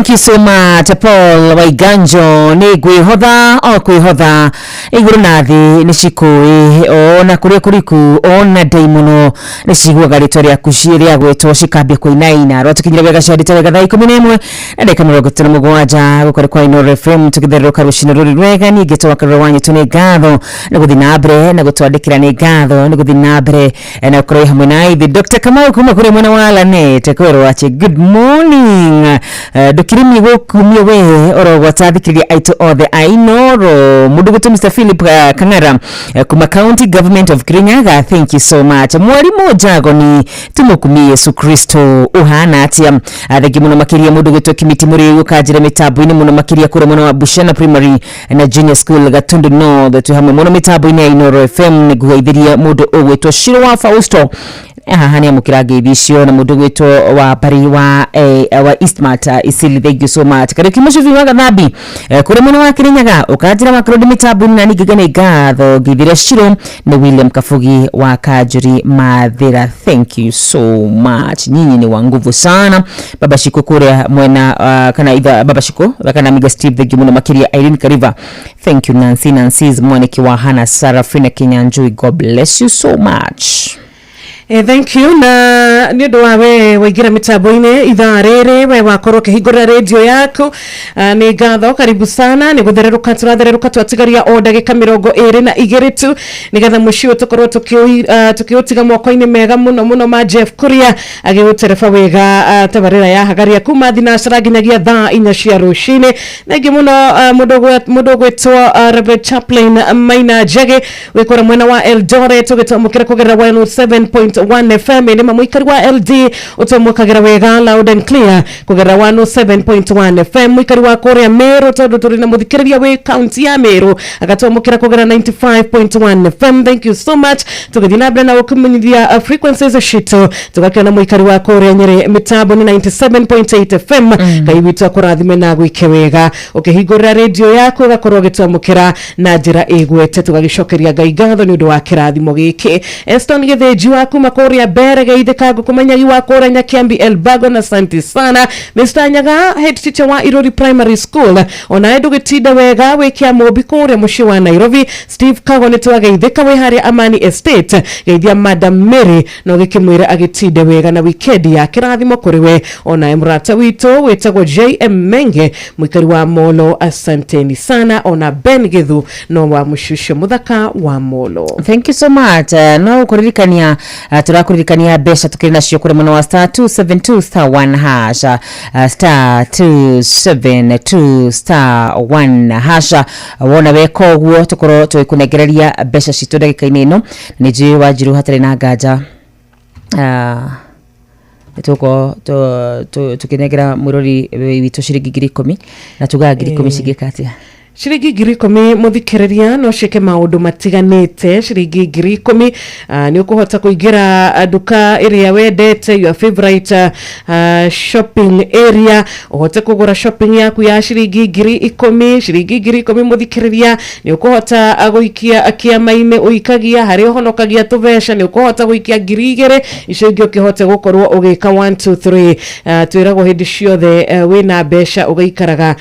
Thank you so much Paul Waiganjo. Ni gwihotha o kwihotha iguru nathi ni cikui ona kuria kuriku ona daimuno ni ciguaga ritwa ria kuciria gwetwo cikambia kuinaina rwatukinyira wega ciandite wega thaa 11 na ndeka 37 gukore kwa Ino FM tukitherũka rucini ruri rwega ningi twakarora wanyu tuni ngatho na guthi na mbere na gutwandikira ni ngatho ni guthi na mbere na kuroi hamwe na ithi Dr. Kamau kuma kuri mwena wa Lanet kwero ache good morning dokirimi gukumio we oro gwatathikiriria aitu othe ainoro mundu gutu Mr. Philip Kang'ara kuma County Government of Kirinyaga. Thank you so much mwarimu Jagoni tumukumie Yesu Kristo uhana atia thegi muno makiria mundu gutu Kimiti muri ukajire mitabu-ini muno makiria kura muno wa Bushana Primary na Junior School Gatundu North tu hamwe muno mitabu-ini ya Inoro FM ni guhaithiria mundu ugwetwo Shiro wa Fausto hani amukirage ibisho na mundu gwetwo wa pari wa Eastmart Isili. Thank you so much kare kimushuvi wa Gathabi kure muno wa Kirinyaga ukajira makrodi mitabu na nigigane gatho githira Shiro na William Kafugi wa Kajuri Mathira. Thank you so much, nyinyi ni wa nguvu sana. Baba Shiko kure mwena kana idha Baba Shiko kana Miga Steve the muno makiria Irene Kariva. Thank you Nancy's mwaniki wa Hana Sarafina Kinyanjui. God bless you so much. Thank you na nido wawe waigira mitabu-ini idhaa rere we wakoro kihigura radio yako ni gatho karibu sana ni guthereruka turathererũka twatigaria o ndagika 22 tu nigetha mucio tukorwo tukiutiga moko-ini mega muno ma Jeff Kuria agigutereba wega tabarira ya hagaria kuma thinacara nginyagia thaa 4 cia rucini na ingi muno mundu gwetwo Reverend Chaplain Maina Jage wikora mwena wa Eldoret tugitomukira kugerera 107.1 FM ni mamuikari wa LD utomukagera wega loud and clear kugerera 107.1 FM muikari wa Korea Meru tondu turi na muthikiriria we county ya Meru agatomukira kugerera 95.1 FM. Thank you so much tugithina mbere na ukumenyithia frequencies shito tugakiona muikari wa Korea Nyeri mitabu ni 97.8 FM kaibitu akurathime na gwike wega ukihingurira radio yako gakorwo gitomukira na njira igwete tugagicokeria Ngai ngatho ni undu wa kirathimo giki. Eston Githeji waku Korea Berega idekago kumanyagi wa Korea Nyakiambi Elbago na santi sana Mr. Nyaga head teacher wa Irori Primary School ona edu gitida wega wekia mobi Korea mushi wa Nairobi Steve Kago nitwaga ideka we hari Amani Estate githia Madam Mary no gikimwira agitida wega na weekend ya kirathimo kuriwe ona emrata wito wetagwo JM Menge mwikari wa Molo. Asanteni sana ona Ben Githu no wa mushusho muthaka wa Molo. Thank you so much. No kuririkania turakuririkania besha tukiri nacio kure muno wa star 272 star 1 hasha star 272 star 1 hasha wona weko guo tukoro twikunegereria besha citu ndagika-ini ino ni ji wajiru hatari na nganja tuko tukinegera murori witu ciringi 10,000 na tugaga 10,000 cigikatia shiringi 10,000 muthikiriria no cike maundu matiganite. Shiringi 10,000 ni ukuhota kuingira duka area wendete your favorite shopping area uhote kugura shopping yaku ya shiringi 10,000. Shiringi 10,000 muthikiriria ni ukuhota guikia kiama-ini uikagia hari honokagia tubesha ni ukuhota guikia 2,000 icio ingĩ ukihote gukorwo ugika 1 2 3 twiragwo hindi ciothe wina besha ugaikaraga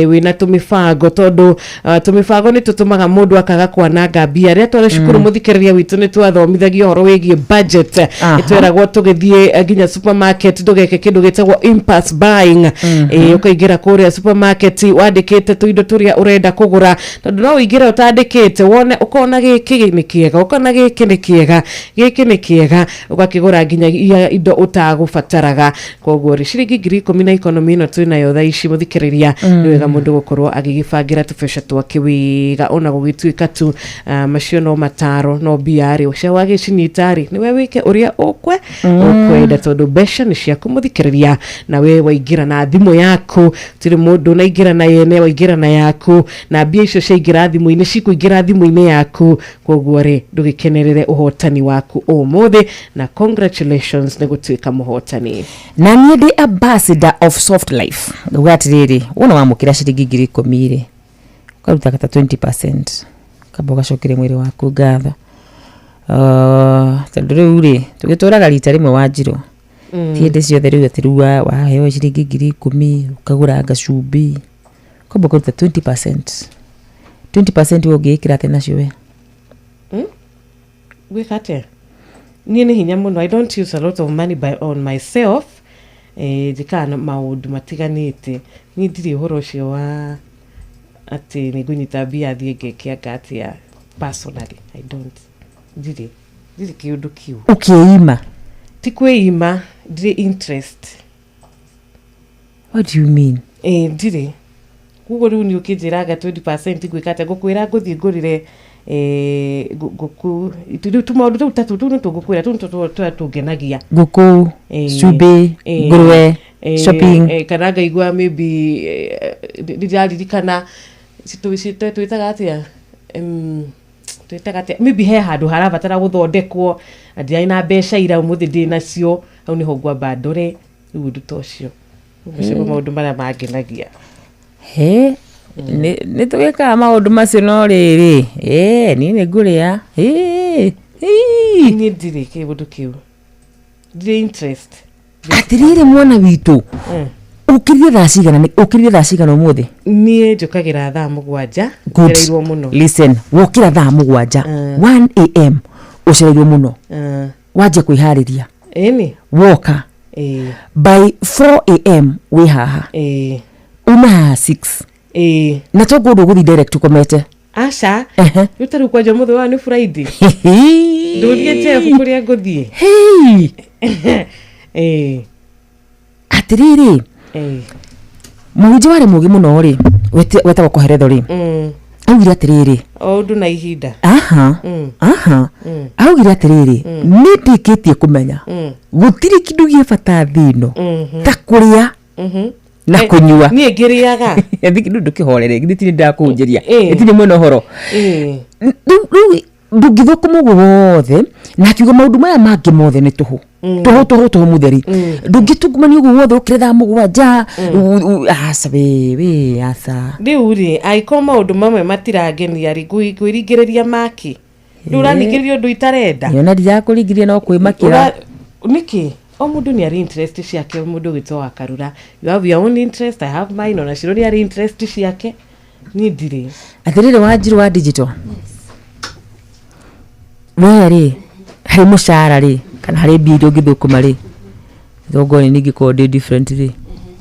wina tumifango tondu tumifango ni tutumaga mundu akaga kwananga mbia ria twari cukuru muthikiriria witu ni twathomithagio horo wigie budget itweragwo tugithie nginya supermarket ndugeke kindu gitagwo impulse buying ukaingira kuria supermarket wandikite tuindo turia urenda kugura tondu no uingira utandikite wone ukona giki ni kiega ukona giki ni kiega ugakigura nginya indo utagubataraga koguo ciringi 10,000 na economy no twinayo thaa ici muthikiriria ni wega mundu gukorwo agigibangira tubesha twake wiga ona gugituika tu macio no mataro no biari ucia wagicinyitari ni we wike uria ukwenda tondu besha ni ciaku muthikiriria na we waingira na thimu yaku tiri mundu na ingira na yene waingira na yaku na bia icio ciaingira thimu-ini cikuingira thimu-ini yaku koguo ri ndugikenerere uhotani waku umuthi na congratulations ni gutuika muhotani. Na ni ndi ambassador of soft life gwatiriri wona wamukira ciringi 10,000 karuta kata 20% kaboga shokire mwiri waku ngatho tondũ rĩu rĩ tũgĩtũraga rita rimwe Wanjiru tiende ciothe riu atirua waheo ciringi 10,000 ukagura gacumbi kombo kuruta 20% ungikira tena ciwe gwikate nie ni hinya muno. I don't use a lot of money on myself jikana maundu matiganite ni ndiri horo cio wa ati ni gunyita bia thienge kia gatia personally. I don't ndiri kiundu kiu ukiima tikweima ndiri interest. What do you mean? Ndiri kugo riu ni ukijiraga 20% gwikate gukwira guthii ngurire guku tumaundu tu tatu tu tugukwira tu tungenagia guku cumbi ngurwe shopping kana ngaigua maybe ndiririkana twitaga atia maybe he handu harabatara guthondekwo ndia ina mbeca ira umuthi ndi nacio au ni ho ngwamba ndore riu undu tocio ucio maundu maria mangenagia ni tugika maundu macio no riri ni ni nguria ni ndiri kiundu kiu ndiri interest atirire mwana witu ukiririe thaa cigana umuthi nie njukagira thaa 7 ngereirwo muno. Listen, wokira thaa 7 1 am ucereirwo muno waje kwihariria ni woka by 4 am wi haha uma 6 na togo guthi direct komete aca yutaru kwa jomo wa ni Friday ndurie chef kuria guthie atiriri muhunjia wari mugi muno ri wetagwo Koheretho ri augire atiriri undu na ihinda augire atiriri nindikitie kumenya gutiri kindu gie bata thino ta kuria na kunyua nie ngiriaga thikindu ndukihorere ngitini ndakunjiria itini mwena horo ndungithukuma wothe na kiugo maundu maya mangi mothe ni tuhu mutheri ndungitungumania uguo wothe ukire thaa 7 asa we asa riu ri aiko maundu mamwe matirangenia ri ngwiringiriria maki nduraningiririo ndu itarenda yona ndirakurigiria no kwimakira niki o mundu ni ari interest ciake mundu gitwa akarura you have your own interest I have mine ona ciro ni ari interest ciake ni ndiri atirire Wanjiru wa digital weri hari mushara ri kana hari bidio githukuma ri thogoni ningi code different ri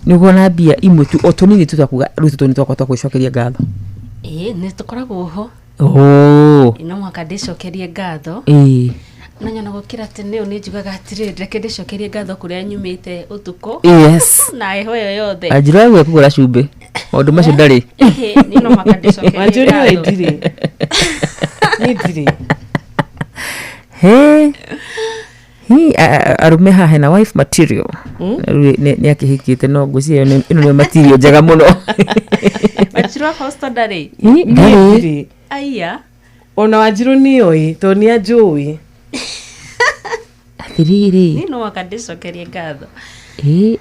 niguo na bia imwe tu otonini tu twakuga rutu toni twakwa twakwicokeria ngatho ni tukoragwo ho ino mwaka ndicokerie ngatho na nyona gukira tene ni njugaga atiri reke ndicokerie ngatho kuria nyumite utuko na heho yothe Wanjiru we kugura cumbi maundu macio ndari ni no mwaka ndicokerie Wanjiru ndiri ndiri arume hahe na wife material ni akihikite no ngucia ino ni material njega muno Wanjiru hosta ndari ndari aya ona Wanjiru ni oi to ni ajui atiriri ni no mwaka ndicokerie ngatho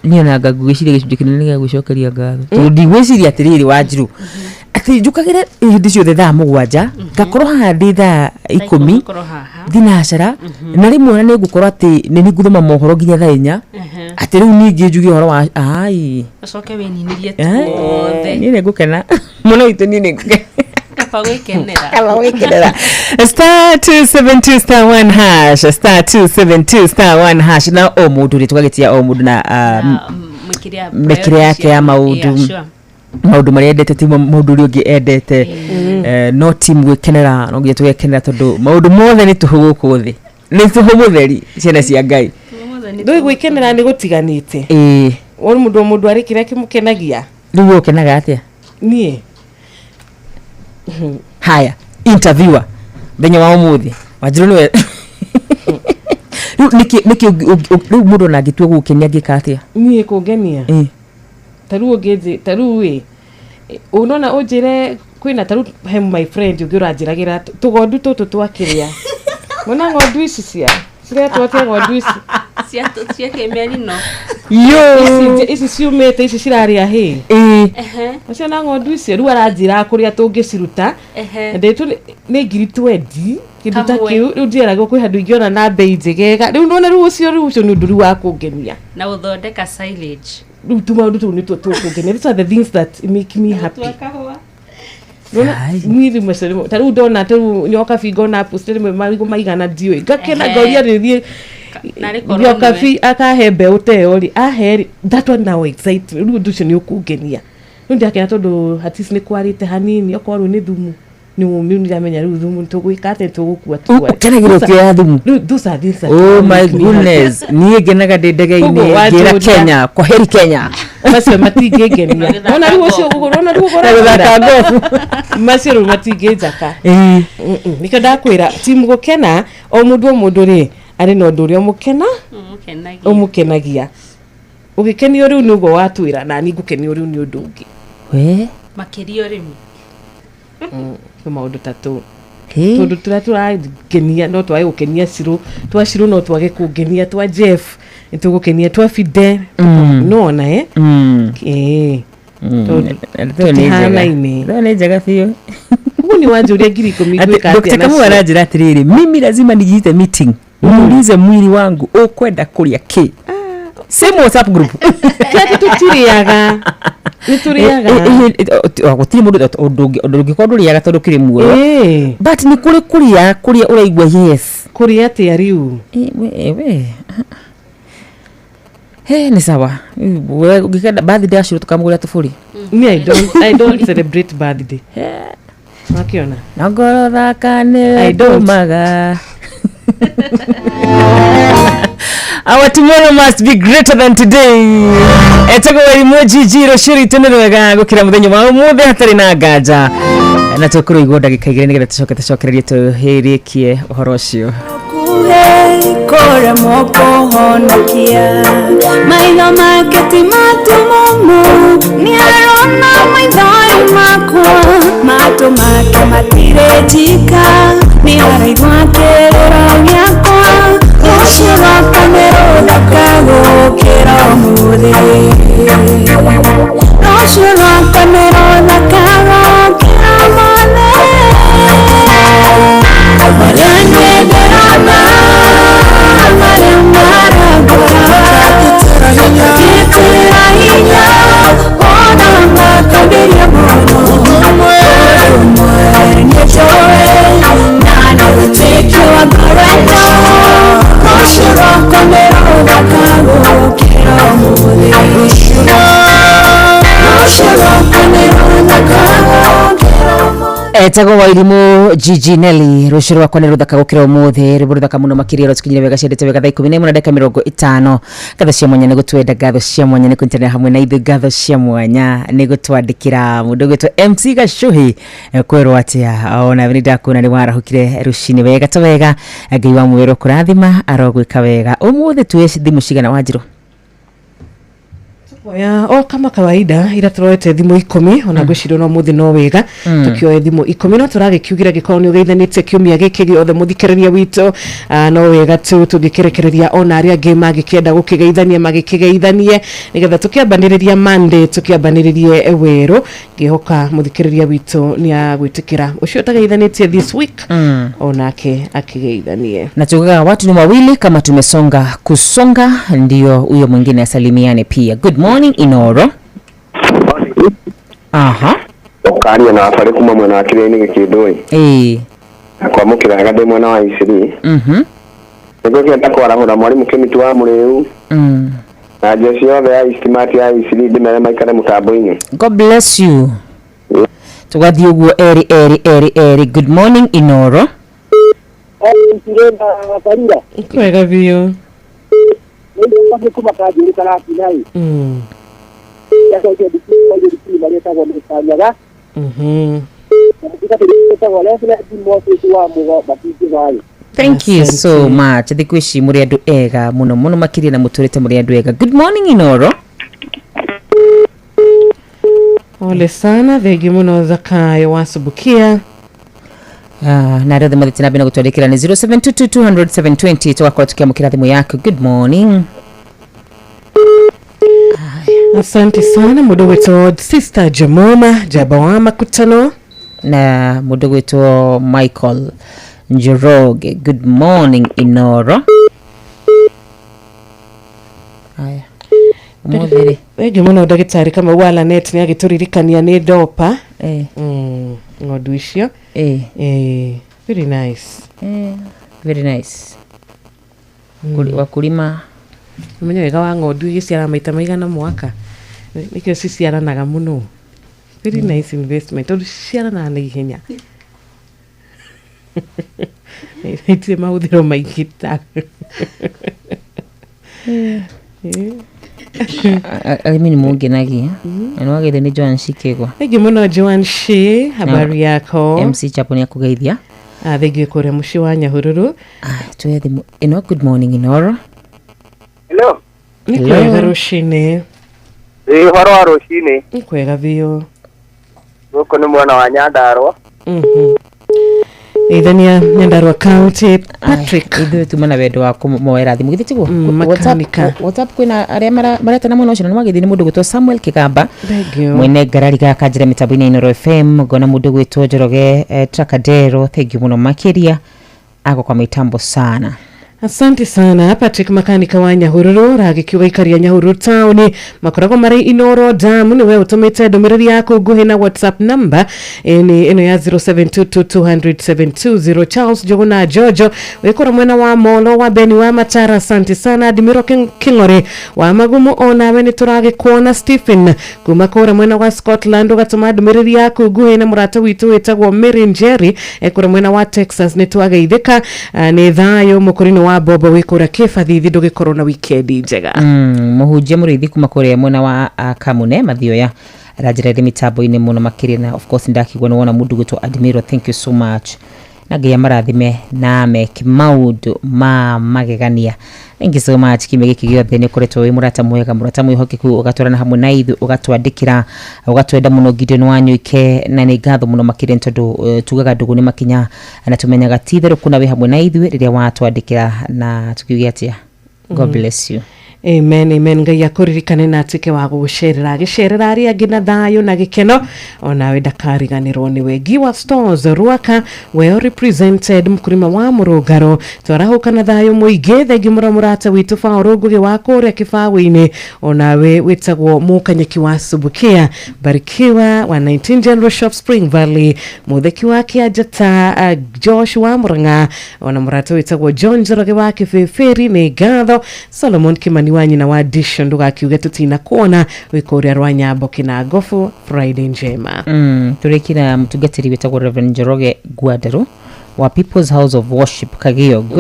ni ona ngagwiciria gicunjĩ kinene gĩa gwicokeria ngatho to ndigwiciria atiriri Wanjiru ati njukagire hindi ciothe thaa 7 ngakorwo haha ndi thaa 10 thinacara na rimwe ona ni ngukorwo ati ni nguthoma mohoro nginya thaa 4 ati riu ningi njugi horo wa ai acoke weninirie tuothe ni ngukena muno itu ni ngukena kaba gwikenera star 272 star 1 hash star 272 star 1 hash na o mundu ri tugagitia o mundu na mekire yake ya maundu maundu maria endete ti maundu uri ungi endete no team gwikenera no ngiye tugekenera tondu maundu mothe ni tuhu guku thi ni tuhu mutheri ciana cia Ngai ndui gwikenera ni gutiganite uri mundu ari kiria kimukenagia riu ukenaga atia nie haya interviewer thenya wa umuthi Wanjiru niwe niki mundu na ngitua gukenia ngika atia nie kungenia taru ngezi taru we unona ujire kwina taru he my friend ugiranjiragira tugondu tutu twakiria mona ngondu ici cia twatia ngondu ici cia kemeri no ici ciumite ici ciraria hi acio na ngondu ici ru aranjira kuria tungiciruta ndetu ni ngiri 20 kindu ta kiu ndiera go kwihandu ingiona na bei njegega riu nona riu ucio ni nduri wa kungenia na uthondeka silage riu tumaundu tu ni tukungenia. These are the things that make me happy. Nona mwiri mweseremo taru ndona taru nyoka fingo na postere marigo maigana ndiwe ngakena ngoria rithie nyoka fi akahembe uteori aheri that one now excite riu nducio ni ukungenia riu ndakena tondu hatis ni kwarite hanini okorwo ni thumu ni mumi ndiramenya riu thumu tugwika ate tugukua tuwa kana giro kia thumu those are things. Oh my goodness nie genaga ndege-ini ngira Kenya kwa heri Kenya macio matingengenia ona riu ucio ona riu gora ngofu macio matingenzaka nika ndakwira timu gukena o mundu ri ari no ndurio mukena umukenagia ugikenio riu nugo watwira na ni ngukenio riu ni undu ungi we makirio rimu maundu tatu tondu turagenia no twage gukenia Shiro no twage kungenia twa Jeff nitugukenia twa Fide no na ni njega biũ ni wanjuria ngiri 10 gwika atia na kama anajira atiriri mimi lazima nijiite meeting muulize mwili wangu ukwenda kuria ki same WhatsApp group kiatu tutiriaga nituriaga gutiri mundu ndungi konduriaga tondu kiri muoyo but ni kuria uraigua yes kuria atia riu we ni sawa ugikenda birthday ashuru tukamugura tufuri I don't celebrate birthday makiona nagoro thakane tumaga. Our tomorrow must be greater than today. Etego emoji jiro shiri tunirega gukira muthenyo wa umuthe hatari na nganja na tukuru igwo ndagika igire nigetha tucokererie tuhirikie uhoro ucio kore moko honokia maitho make ti matumumu ni arona maithori makwa mato make matiretika ni araigua kĩrĩro gĩakwa rũciũ rwakwa nĩ rũthaka gũkĩra ũmũthĩ rũciũ rwakwa nĩ rũthaka gũkĩra ũmũthĩ marĩa nyenderana marĩa marangora gĩtĩra hinya ona makambĩria mũno ũmwe nĩnjũĩ na nĩgũtĩkio ngorendo rũciũ rwakwa nĩ rũthaka gũkĩra ũmũthĩ rũciũ rwakwa nĩ rũthaka gũkĩra ũmũthĩ. Etago Wairimu Gigi Nelly rũciũ rwakwa nĩ rũthaka gũkĩra ũmũthĩ rwĩmbo rũthaka mũno makĩria rũtukinyire wega ciendete wega thaa 11:50 ngatho cia mwanya nĩ gũtwenda ngatho cia mwanya nĩ kũnyitanĩra hamwe na ithuĩ ngatho cia mwanya nĩ gũtwandĩkĩra mũndũ gwĩtwo MC Gacuhi kwĩrwo atĩa ona nĩ ndakuona nĩ warahũkire rũcinĩ wega ta wega Ngai wa mwĩrwo kũrathima arogwĩka wega ũmũthĩ tuwe thimũ cigana Wanjirũ o kama kawaida ira turoete thimu 10 ona gwicirwo no muthi no wega tukioe thimu 10 no turagikiugira gikorwo ni ugeithanite kiumia giki giothe muthikiriria witu no wega tu tugikerekereria ona aria angi magikienda gukigeithania magikigeithanie nigetha tukiambaniriria Monday tukiambaniririe weru ngihoka muthikiriria witu ni agwitikira ucio tageithanitie this week onake akigeithanie na tugaga watu ni wawili kama tumesonga kusonga ndio huyo mwingine asalimiane pia. Good morning Inoro. Aha. Okaria na afare kuma mwana akireni gikindoi. Kwa mukira gade mwana wa Isiri. Ego kienda kwarahura mwalimu kemitu wa mureu. Na jeshi yothe ya istimati ya Isiri ndimere maikare mutambo-ini. God bless you. Tugathie uguo eri. Good morning Inoro. Kirenda wakarira. Kwega biyo. Ndio kwa kuma kaji karati nai. Ya kwa hiyo dikini bali tago msanyaga. Thank you so much. Thikwici muri andu ega muno makiria na muturite muri andu ega. Good morning Inoro. Ole sana thegi muno Zakayo wasubukia. Na rĩothe mathĩti na mbere gũtwandĩkĩra nĩ 0722000720 tũgakorwo tũkĩamũkĩra thimũ yaku. Good morning. Asante sana mũndũ gwĩtwo Sister Jamoma Jaba wa Makutano na mũndũ gwĩtwo Michael Njoroge. Good morning Inoro. Haya. Umodhiri. Wegi muno ndagitari kama wala net ni agituririkania ni dopa. Ng'ondu icio. Very nice. Very nice. Wakulima umenya wega wa ng'ondu igiciara maita maigana mwaka. Nikio ciciaranaga muno. Very nice investment. Tondu ciciarana na ihenya. Ite maudhiro maigita. Mimi mungenagia. Anwagire ni Joan Shikego. Egi muno Joan Shi, habari yako? MC Chapo ni akugeithia. Thegio kore muci wa Nyahururu. Tuwe thimu. Good morning Inoro. Hello. Nikwega rucini. Horo wa rucini. Nikwega biyo. Guko ni mwana wa Nyandarua. Ithania Nyandarua County. Patrick. Ithu tumana wedo wako moera thimu githitiguo. WhatsApp kwina aria mareta na muno cino nwagithi ni mundu gwitwo Samuel Kigamba. Mwene garari ga kanjira mitambo-ini Inoro FM gona mundu gwitwo Njoroge Trakadero. Thank you muno makiria ako kwa mitambo sana. Asante sana Patrick makanika wa Nyahururu ragikiuga ikaria Nyahururu town makorago mari Inoro Dam ni we utumite ndomereri yako guhe na WhatsApp number eno ya 0722007220. Charles Jogona Jojo wekora mwena wa Molo wa Beni wa Matara. Asante sana Admiro Kingore wa Magumu ona we ni turage kuona Stephen kumakora mwena wa Scotland ugatuma ndomereri yako guhe na murata witu wetagwo Mary Njeri ekora mwena wa Texas ni twageithika ni thayo mukurino wa Bobo wikora kefathi thindo gikorwo na weekend njega. Muhunjia murithi kuma kore mwena wa Kamune Mathioya rajirede mitambo-ini muno makiria na of course ndakigwa no wona mundu gwitwo Admiro. Thank you so much. Nagia marathime na meki maudu magegania. Thank you so much. Kime giki giothe ni kuretwo wi murata mwega murata mwihokeku ugatwarana hamwe na ithu ugatwandikira ugatwenda muno Gideon Wanyuike na ni ngatho muno makiria tondu tugaga ndugu ni makinya na tumenyaga tithiru kuna wi hamwe na ithu riria watwandikira na tukiugia atia. God bless you. Amen, amen. Ngai akuririkane na atike wa gucerera gicerera aria ngina thayo na gikeno ona we ndakariganirwo ni we. Giwa Stores Ruaka well represented mkurima wa Murugaro twarahuka na thayo muingi thengi muramurata witu fa uruguge wa kuria kifawe-ini ona we witagwo mukanyeki wa Subukia Barikiwa wa 19 General Shop Spring Valley mutheki wa Kiajata Josh wa Muranga ona murata witagwo John Njoroge wa Kifeferi ni gatho Solomon Kimani wanyi na wadisho nduga kiuge tutina kuona wikoria rwa Nyambo Kinagofu. Friday njema. Turekira mtugatiri witagwo Reverend Njoroge Gwadero wa People's House of Worship Kagio. Good